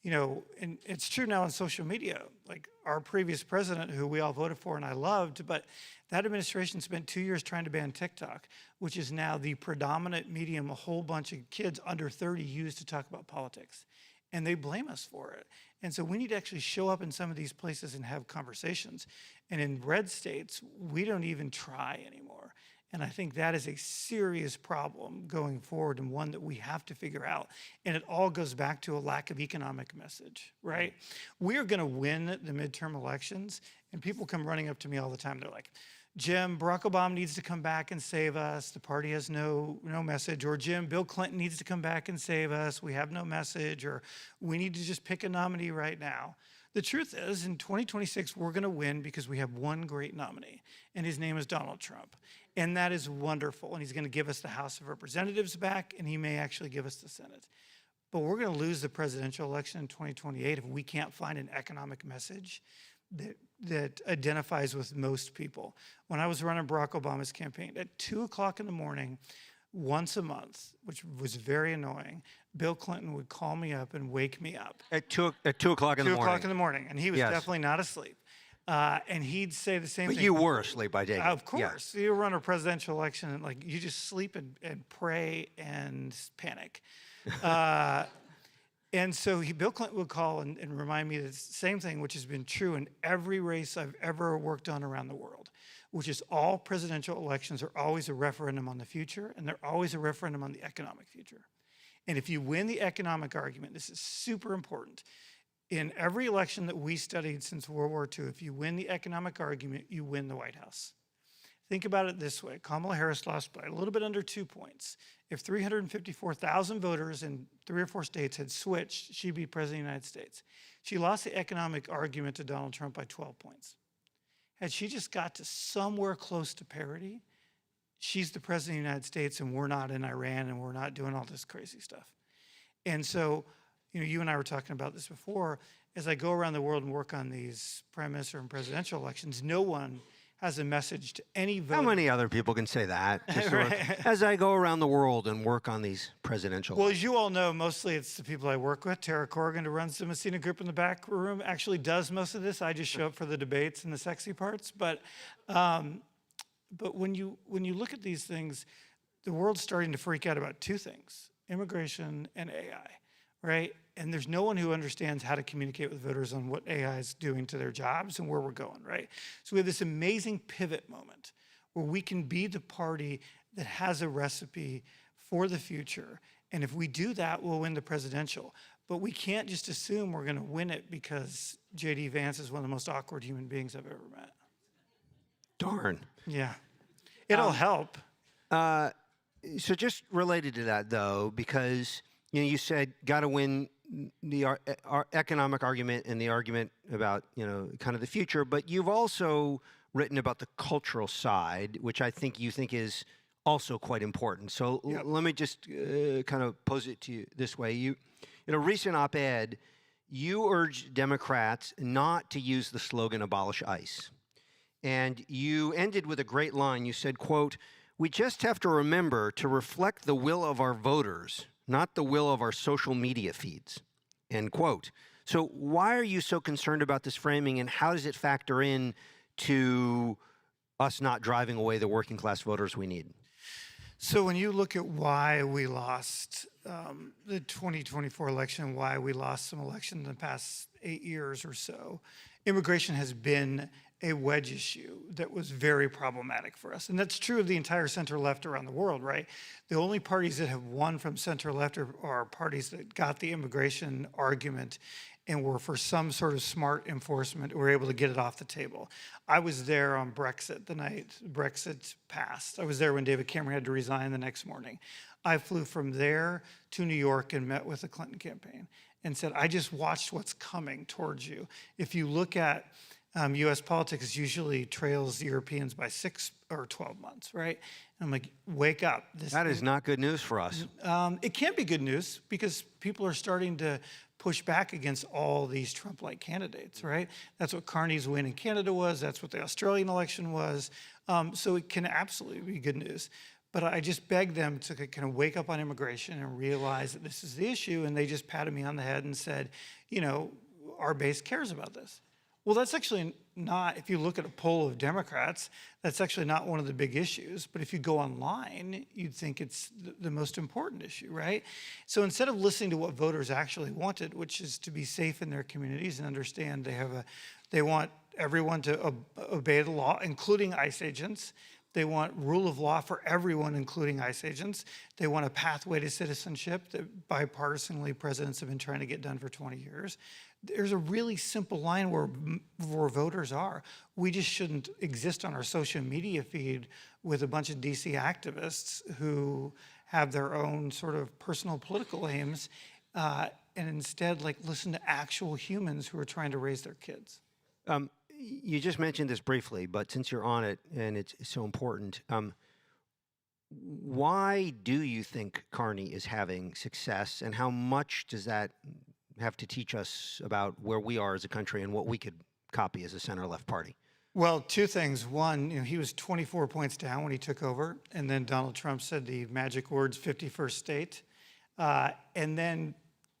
You know, and it's true now on social media. Like our previous president, who we all voted for and I loved, but that administration spent 2 years trying to ban TikTok, which is now the predominant medium a whole bunch of kids under 30 use to talk about politics. And they blame us for it. And so we need to actually show up in some of these places and have conversations. And in red states, we don't even try anymore. And I think that is a serious problem going forward and one that we have to figure out. And it all goes back to a lack of economic message, right? We are going to win the midterm elections, and people come running up to me all the time. They're like, Jim, Barack Obama needs to come back and save us. The party has no message. Or Jim, Bill Clinton needs to come back and save us. We have no message. Or we need to just pick a nominee right now. The truth is, in 2026, we're going to win because we have one great nominee, and his name is Donald Trump. And that is wonderful. And he's going to give us the House of Representatives back, and he may actually give us the Senate. But we're going to lose the presidential election in 2028 if we can't find an economic message that identifies with most people. When I was running Barack Obama's campaign, at 2 o'clock in the morning, once a month, which was very annoying, Bill Clinton would call me up and wake me up. At 2 o'clock in the morning? 2 o'clock in the morning, and he was Yes. definitely not asleep. And he'd say the same thing. But you were asleep by day. Of course. You run a presidential election, and like you just sleep and pray and panic. And so Bill Clinton would call and remind me the same thing, which has been true in every race I've ever worked on around the world, which is all presidential elections are always a referendum on the future, and they're always a referendum on the economic future. And if you win the economic argument, this is super important. In every election that we studied since World War II, if you win the economic argument, you win the White House. Think about it this way. Kamala Harris lost by a little bit under 2 points. If 354,000 voters in 3 or 4 states had switched, she'd be president of the United States. She lost the economic argument to Donald Trump by 12 points. Had she just got to somewhere close to parity, she's the president of the United States, and we're not in Iran, and we're not doing all this crazy stuff. And so, you know, you and I were talking about this before. As I go around the world and work on these prime minister and presidential elections, no one has a message to any voter. How many other people can say that? Just sort of, Right. as I go around the world and work on these presidential. Well, as you all know, mostly it's the people I work with. Tara Corrigan, who runs the Messina Group in the back room, actually does most of this. I just show up for the debates and the sexy parts. But when you look at these things, the world's starting to freak out about 2 things: immigration and AI, right? And there's no one who understands how to communicate with voters on what AI is doing to their jobs and where we're going, right? So we have this amazing pivot moment where we can be the party that has a recipe for the future. And if we do that, we'll win the presidential. But we can't just assume we're going to win it because J.D. Vance is one of the most awkward human beings I've ever met. Darn. Yeah. It'll help. So just related to that, though, because you said got to win the economic argument and the argument about kind of the future, but you've also written about the cultural side, which I think you think is also quite important. So let me just kind of pose it to you this way. In a recent op-ed, you urged Democrats not to use the slogan "Abolish ICE." And you ended with a great line. You said, quote, "We just have to remember to reflect the will of our voters, not the will of our social media feeds," end quote. So why are you so concerned about this framing, and how does it factor in to us not driving away the working class voters we need? So when you look at why we lost the 2024 election, why we lost some elections in the past 8 years or so, immigration has been a wedge issue that was very problematic for us. And that's true of the entire center-left around the world, right? The only parties that have won from center-left are parties that got the immigration argument and were for some sort of smart enforcement, were able to get it off the table. I was there on Brexit the night Brexit passed. I was there when David Cameron had to resign the next morning. I flew from there to New York and met with the Clinton campaign and said, I just watched what's coming towards you. If you look at U.S. politics, usually trails the Europeans by 6 or 12 months, right? And I'm like, wake up. That is not good news for us. It can't be good news because people are starting to push back against all these Trump-like candidates, right? That's what Carney's win in Canada was. That's what the Australian election was. So it can absolutely be good news. But I just beg them to kind of wake up on immigration and realize that this is the issue. And they just patted me on the head and said, you know, our base cares about this. Well, that's actually not, if you look at a poll of Democrats, that's actually not one of the big issues. But if you go online, you'd think it's the most important issue, right? So instead of listening to what voters actually wanted, which is to be safe in their communities and understand they want everyone to obey the law, including ICE agents. They want rule of law for everyone, including ICE agents. They want a pathway to citizenship that bipartisanly presidents have been trying to get done for 20 years. There's a really simple line where voters are. We just shouldn't exist on our social media feed with a bunch of DC activists who have their own sort of personal political aims, and instead listen to actual humans who are trying to raise their kids. You just mentioned this briefly, but since you're on it and it's so important, why do you think Carney is having success, and how much does that have to teach us about where we are as a country and what we could copy as a center-left party? Well, two things. One, he was 24 points down when he took over, and then Donald Trump said the magic words, 51st state. And then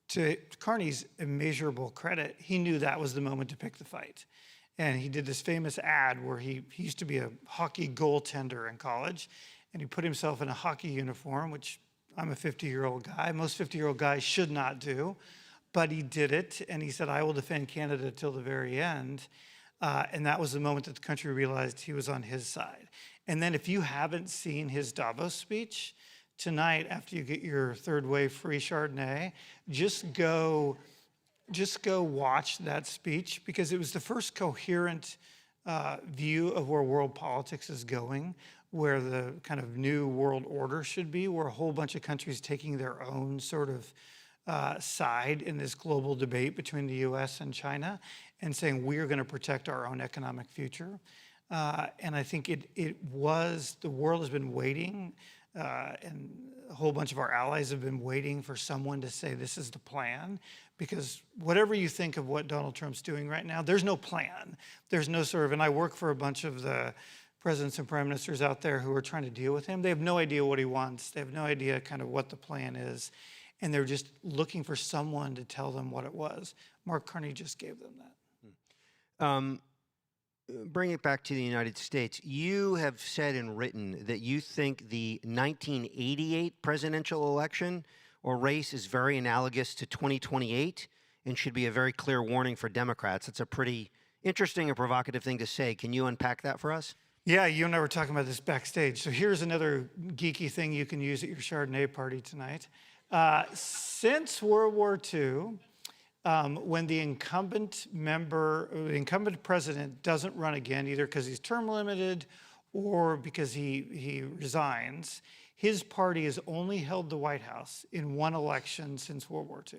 to Carney's immeasurable credit, he knew that was the moment to pick the fight. And he did this famous ad where he used to be a hockey goaltender in college, and he put himself in a hockey uniform, which I'm a 50-year-old guy. Most 50-year-old guys should not do. But he did it, and he said, I will defend Canada till the very end. And that was the moment that the country realized he was on his side. And then if you haven't seen his Davos speech, tonight, after you get your third wave free Chardonnay, just go watch that speech, because it was the first coherent view of where world politics is going, where the kind of new world order should be, where a whole bunch of countries taking their own sort of side in this global debate between the US and China, and saying we're going to protect our own economic future. And I think the world has been waiting, and a whole bunch of our allies have been waiting for someone to say this is the plan. Because whatever you think of what Donald Trump's doing right now, there's no plan. There's no sort of, and I work for a bunch of the presidents and prime ministers out there who are trying to deal with him. They have no idea what he wants. They have no idea kind of what the plan is. And they're just looking for someone to tell them what it was. Mark Carney just gave them that. Bring it back to the United States. You have said and written that you think the 1988 presidential election or race is very analogous to 2028 and should be a very clear warning for Democrats. It's a pretty interesting and provocative thing to say. Can you unpack that for us? Yeah, you and I were talking about this backstage. So here's another geeky thing you can use at your Chardonnay party tonight. Since World War II, when the incumbent president doesn't run again, either because he's term limited or because he resigns, his party has only held the White House in one election since World War II.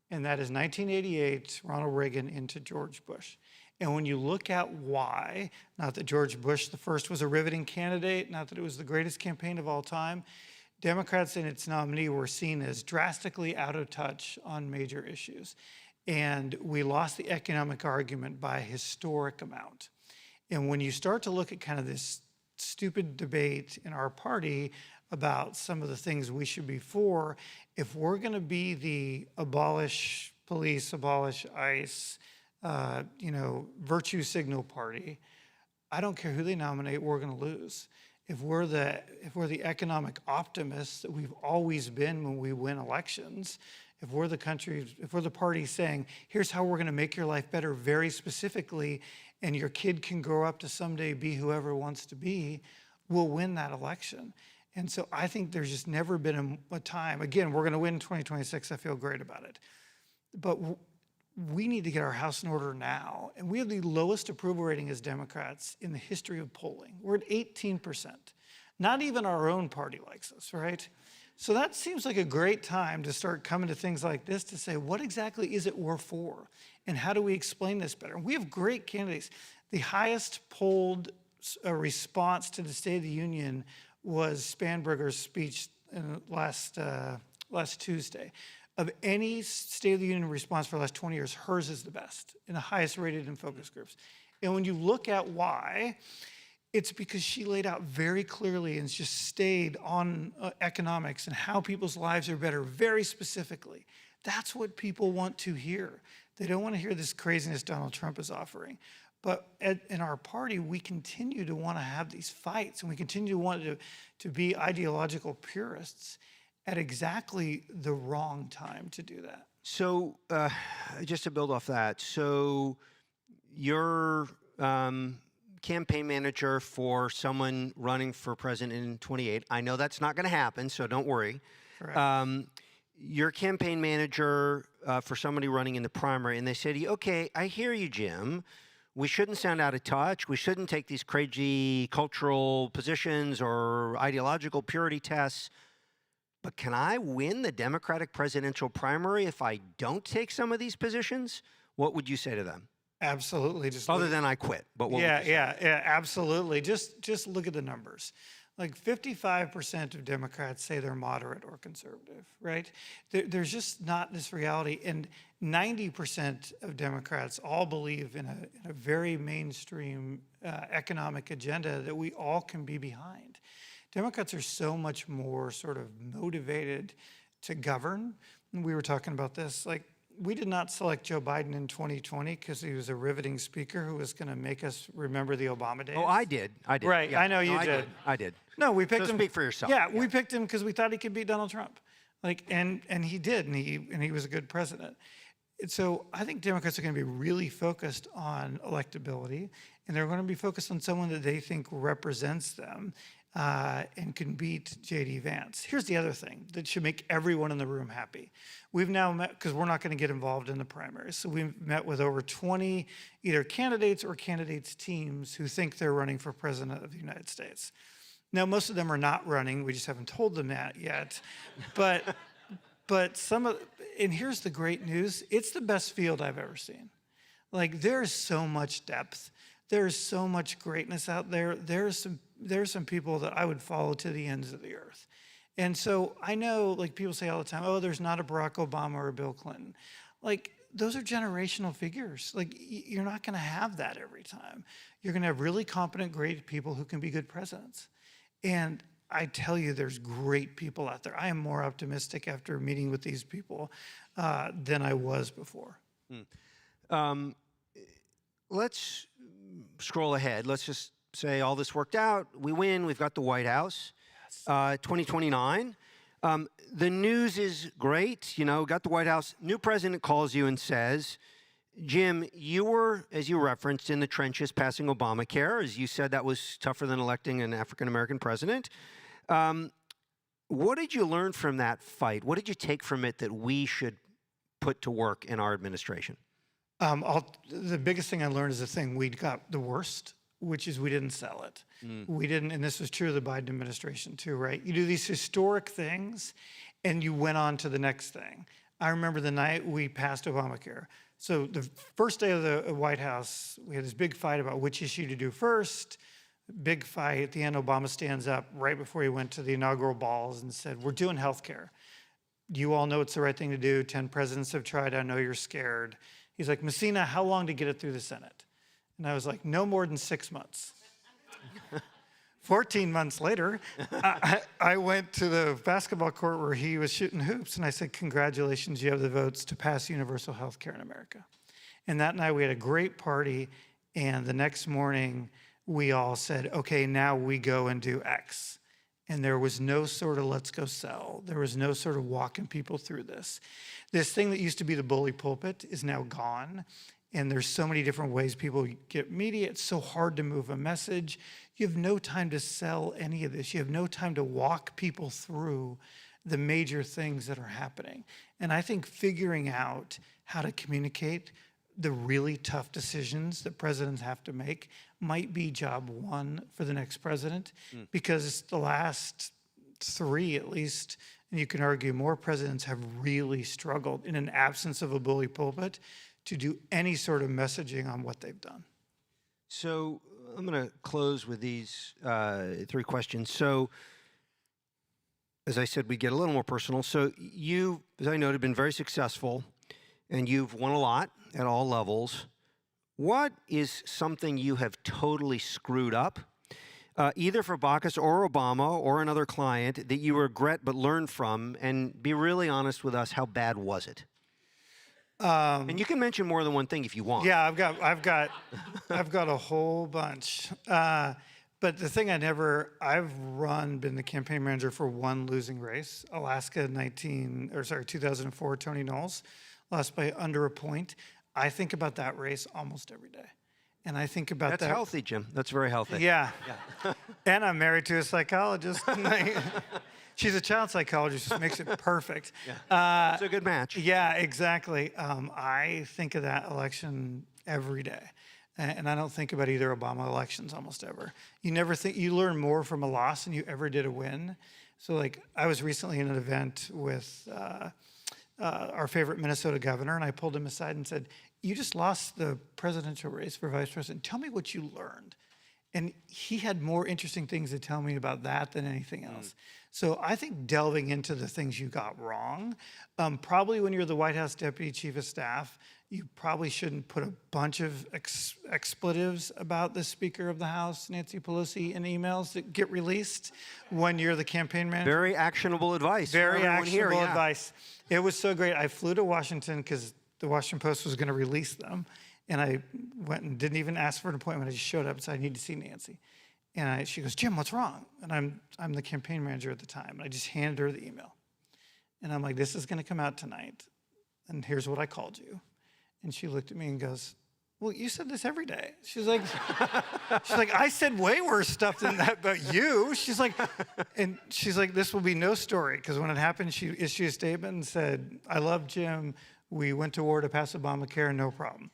And that is 1988, Ronald Reagan into George Bush. And when you look at why, not that George Bush the first was a riveting candidate, not that it was the greatest campaign of all time, Democrats and its nominee were seen as drastically out of touch on major issues. And we lost the economic argument by a historic amount. And when you start to look at kind of this stupid debate in our party about some of the things we should be for, if we're going to be the abolish police, abolish ICE, virtue signal party, I don't care who they nominate, we're going to lose. If we're the economic optimists that we've always been when we win elections, if we're the party saying, here's how we're going to make your life better very specifically, and your kid can grow up to someday be whoever wants to be, we'll win that election. And so I think there's just never been a time, again, we're going to win in 2026, I feel great about it. But we need to get our house in order now. And we have the lowest approval rating as Democrats in the history of polling. We're at 18%. Not even our own party likes us, right? So that seems like a great time to start coming to things like this to say, what exactly is it we're for? And how do we explain this better? We have great candidates. The highest polled response to the State of the Union was Spanberger's speech last Tuesday. of any State of the Union response for the last 20 years, hers is the best and the highest rated in focus groups. And when you look at why, it's because she laid out very clearly and just stayed on economics and how people's lives are better very specifically. That's what people want to hear. They don't want to hear this craziness Donald Trump is offering. But in our party, we continue to want to have these fights, and we continue to want to be ideological purists at exactly the wrong time to do that. So just to build off that, so you're campaign manager for someone running for president in 28. I know that's not going to happen, so don't worry. You're campaign manager for somebody running in the primary, and they say to you, okay, I hear you, Jim. We shouldn't sound out of touch. We shouldn't take these crazy cultural positions or ideological purity tests. But can I win the Democratic presidential primary if I don't take some of these positions? What would you say to them? Absolutely. Just other than I quit. But what yeah, absolutely. Just look at the numbers. Like 55% of Democrats say they're moderate or conservative, right? There's just not this reality. And 90% of Democrats all believe in a very mainstream economic agenda that we all can be behind. Democrats are so much more sort of motivated to govern. We were talking about this, like, we did not select Joe Biden in 2020 because he was a riveting speaker who was going to make us remember the Obama days. Oh, I did. Right, Yeah. I know you did. I did. No, we picked him. Speak for yourself. Yeah, we picked him because we thought he could beat Donald Trump, like, and he did, and he was a good president. And so I think Democrats are going to be really focused on electability, and they're going to be focused on someone that they think represents them and can beat J.D. Vance. Here's the other thing that should make everyone in the room happy. We've now met, because we're not going to get involved in the primaries, so we've met with over 20 either candidates or candidates' teams who think they're running for president of the United States. Now, most of them are not running. We just haven't told them that yet. But some of, and here's the great news, it's the best field I've ever seen. Like, there's so much depth. There's so much greatness out there. There's some people that I would follow to the ends of the earth. And so I know, like, people say all the time, oh, there's not a Barack Obama or a Bill Clinton. Like, those are generational figures. Like, you're not going to have that every time. You're going to have really competent, great people who can be good presidents. And I tell you, there's great people out there. I am more optimistic after meeting with these people than I was before. Let's scroll ahead. Let's just say all this worked out. We win. We've got the White House. 2029. The news is great. You know, got the White House. New president calls you and says, Jim, you were, as you referenced, in the trenches passing Obamacare. As you said, that was tougher than electing an African-American president. What did you learn from that fight? What did you take from it that we should put to work in our administration? The biggest thing I learned is the thing we got the worst, which is we didn't sell it. We didn't, and this was true of the Biden administration too, right? You do these historic things and you went on to the next thing. I remember the night we passed Obamacare. So the first day of the White House, we had this big fight about which issue to do first. Big fight. At the end, Obama stands up right before he went to the inaugural balls and said, we're doing healthcare. You all know it's the right thing to do. 10 presidents have tried. I know you're scared. He's like, Messina, how long to get it through the Senate? And I was like, no more than 6 months. 14 months later, I went to the basketball court where he was shooting hoops, and I said, congratulations, you have the votes to pass universal health care in America. And that night we had a great party, and the next morning we all said, okay, now we go and do X. And there was no sort of let's go sell. There was no sort of walking people through this. This thing that used to be the bully pulpit is now gone. And there's so many different ways people get media. It's so hard to move a message. You have no time to sell any of this. You have no time to walk people through the major things that are happening. And I think figuring out how to communicate the really tough decisions that presidents have to make might be job one for the next president, because the last 3, at least, and you can argue more presidents have really struggled in an absence of a bully pulpit to do any sort of messaging on what they've done. So I'm going to close with these 3 questions. So as I said, we get a little more personal. So you, as I noted, have been very successful, and you've won a lot at all levels. What is something you have totally screwed up, either for Baucus or Obama or another client, that you regret but learned from? And be really honest with us. How bad was it? And you can mention more than one thing if you want. Yeah, I've got a whole bunch. But the thing I've been the campaign manager for one losing race, Alaska 2004, Tony Knowles, lost by under a point. I think about that race almost every day. And I think about that. That's healthy, Jim. That's very healthy. Yeah. And I'm married to a psychologist. She's a child psychologist, which makes it perfect. Yeah. It's a good match. Yeah, exactly. I think of that election every day. And I don't think about either Obama elections almost ever. You learn more from a loss than you ever did a win. So like, I was recently in an event with our favorite Minnesota governor, and I pulled him aside and said, "You just lost the presidential race for vice president. Tell me what you learned." And he had more interesting things to tell me about that than anything else. So I think delving into the things you got wrong, probably when you're the White House Deputy Chief of Staff, you probably shouldn't put a bunch of expletives about the Speaker of the House, Nancy Pelosi, in emails that get released when you're the campaign manager. Very actionable advice. Very actionable advice. It was so great. I flew to Washington because the Washington Post was going to release them. And I went and didn't even ask for an appointment. I just showed up and said, "I need to see Nancy." And she goes, "Jim, what's wrong?" And I'm the campaign manager at the time. And I just handed her the email. And I'm like, "This is going to come out tonight. And here's what I called you." And she looked at me and goes, "Well, you said this every day." She's like, "I said way worse stuff than that about you." She's like, "This will be no story." Because when it happened, she issued a statement and said, "I love Jim. We went to war to pass Obamacare, no problem."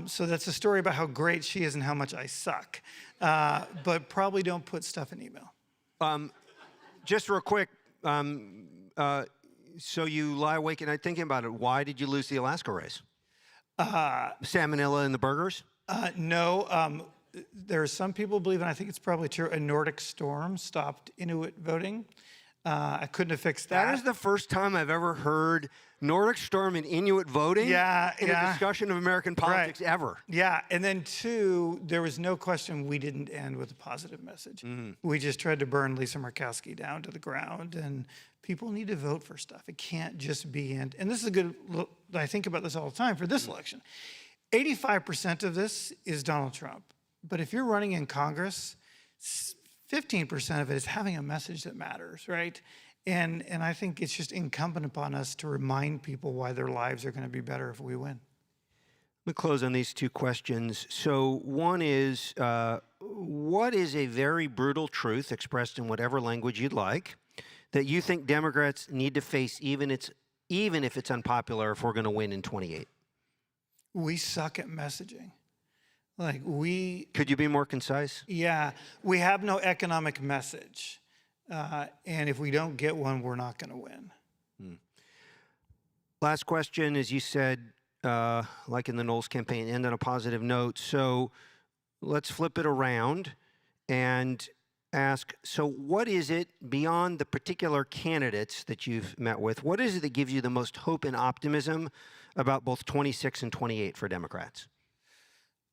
So that's a story about how great she is and how much I suck. But probably don't put stuff in email. Just real quick, so you lie awake at night thinking about it. Why did you lose the Alaska race? Salmonella in the burgers? No. There are some people believe, and I think it's probably true, a Nordic storm stopped Inuit voting. I couldn't have fixed that. That is the first time I've ever heard Nordic storm and Inuit voting in a discussion of American politics ever. Yeah, and then two, there was no question we didn't end with a positive message. We just tried to burn Lisa Murkowski down to the ground, and people need to vote for stuff. It can't just be, and this is a good, I think about this all the time for this election. 85% of this is Donald Trump. But if you're running in Congress, 15% of it is having a message that matters, right? And I think it's just incumbent upon us to remind people why their lives are going to be better if we win. Let me close on these two questions. So one is, what is a very brutal truth, expressed in whatever language you'd like, that you think Democrats need to face even if it's unpopular if we're going to win in 28? We suck at messaging. Could you be more concise? Yeah, we have no economic message. And if we don't get one, we're not going to win. Last question, as you said, like in the Knowles campaign, end on a positive note. So let's flip it around and ask, so what is it beyond the particular candidates that you've met with, what is it that gives you the most hope and optimism about both 26 and 28 for Democrats?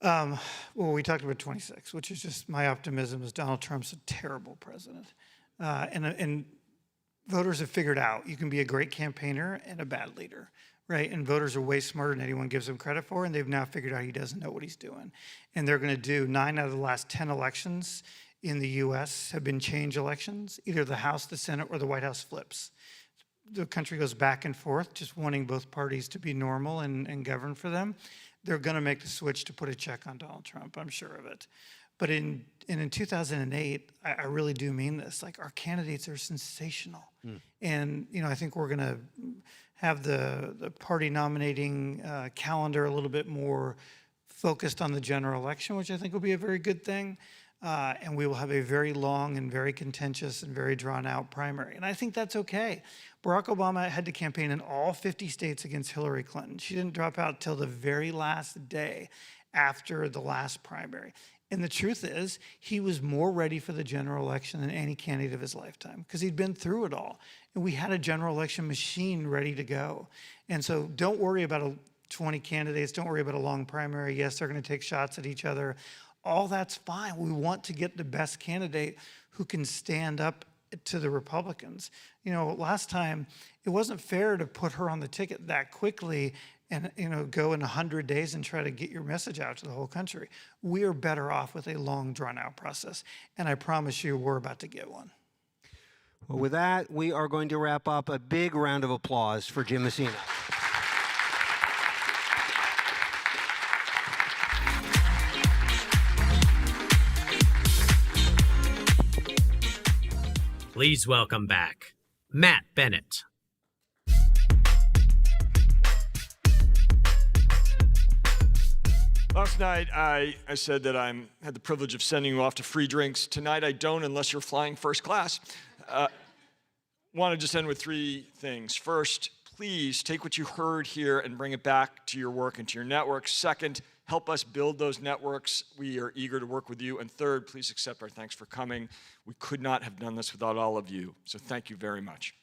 Well, we talked about 26, which is just my optimism is Donald Trump's a terrible president. And voters have figured out you can be a great campaigner and a bad leader, right? And voters are way smarter than anyone gives him credit for, and they've now figured out he doesn't know what he's doing. And they're going to do 9 out of the last 10 elections in the U.S. have been change elections. Either the House, the Senate, or the White House flips. The country goes back and forth, just wanting both parties to be normal and govern for them. They're going to make the switch to put a check on Donald Trump, I'm sure of it. But in 2008, I really do mean this. Like, our candidates are sensational. And, I think we're going to have the party nominating calendar a little bit more focused on the general election, which I think will be a very good thing. And we will have a very long and very contentious and very drawn-out primary. And I think that's okay. Barack Obama had to campaign in all 50 states against Hillary Clinton. She didn't drop out till the very last day after the last primary. And the truth is, he was more ready for the general election than any candidate of his lifetime because he'd been through it all. And we had a general election machine ready to go. And so don't worry about 20 candidates. Don't worry about a long primary. Yes, they're going to take shots at each other. All that's fine. We want to get the best candidate who can stand up to the Republicans. You know, last time, it wasn't fair to put her on the ticket that quickly and, you know, go in 100 days and try to get your message out to the whole country. We are better off with a long, drawn-out process. And I promise you, we're about to get one. Well, with that, we are going to wrap up. A big round of applause for Jim Messina. Please welcome back Matt Bennett. Last night, I said that I had the privilege of sending you off to free drinks. Tonight, I don't unless you're flying first class. Want to just end with three things. First, please take what you heard here and bring it back to your work and to your network. Second, help us build those networks. We are eager to work with you. And third, please accept our thanks for coming. We could not have done this without all of you. So thank you very much.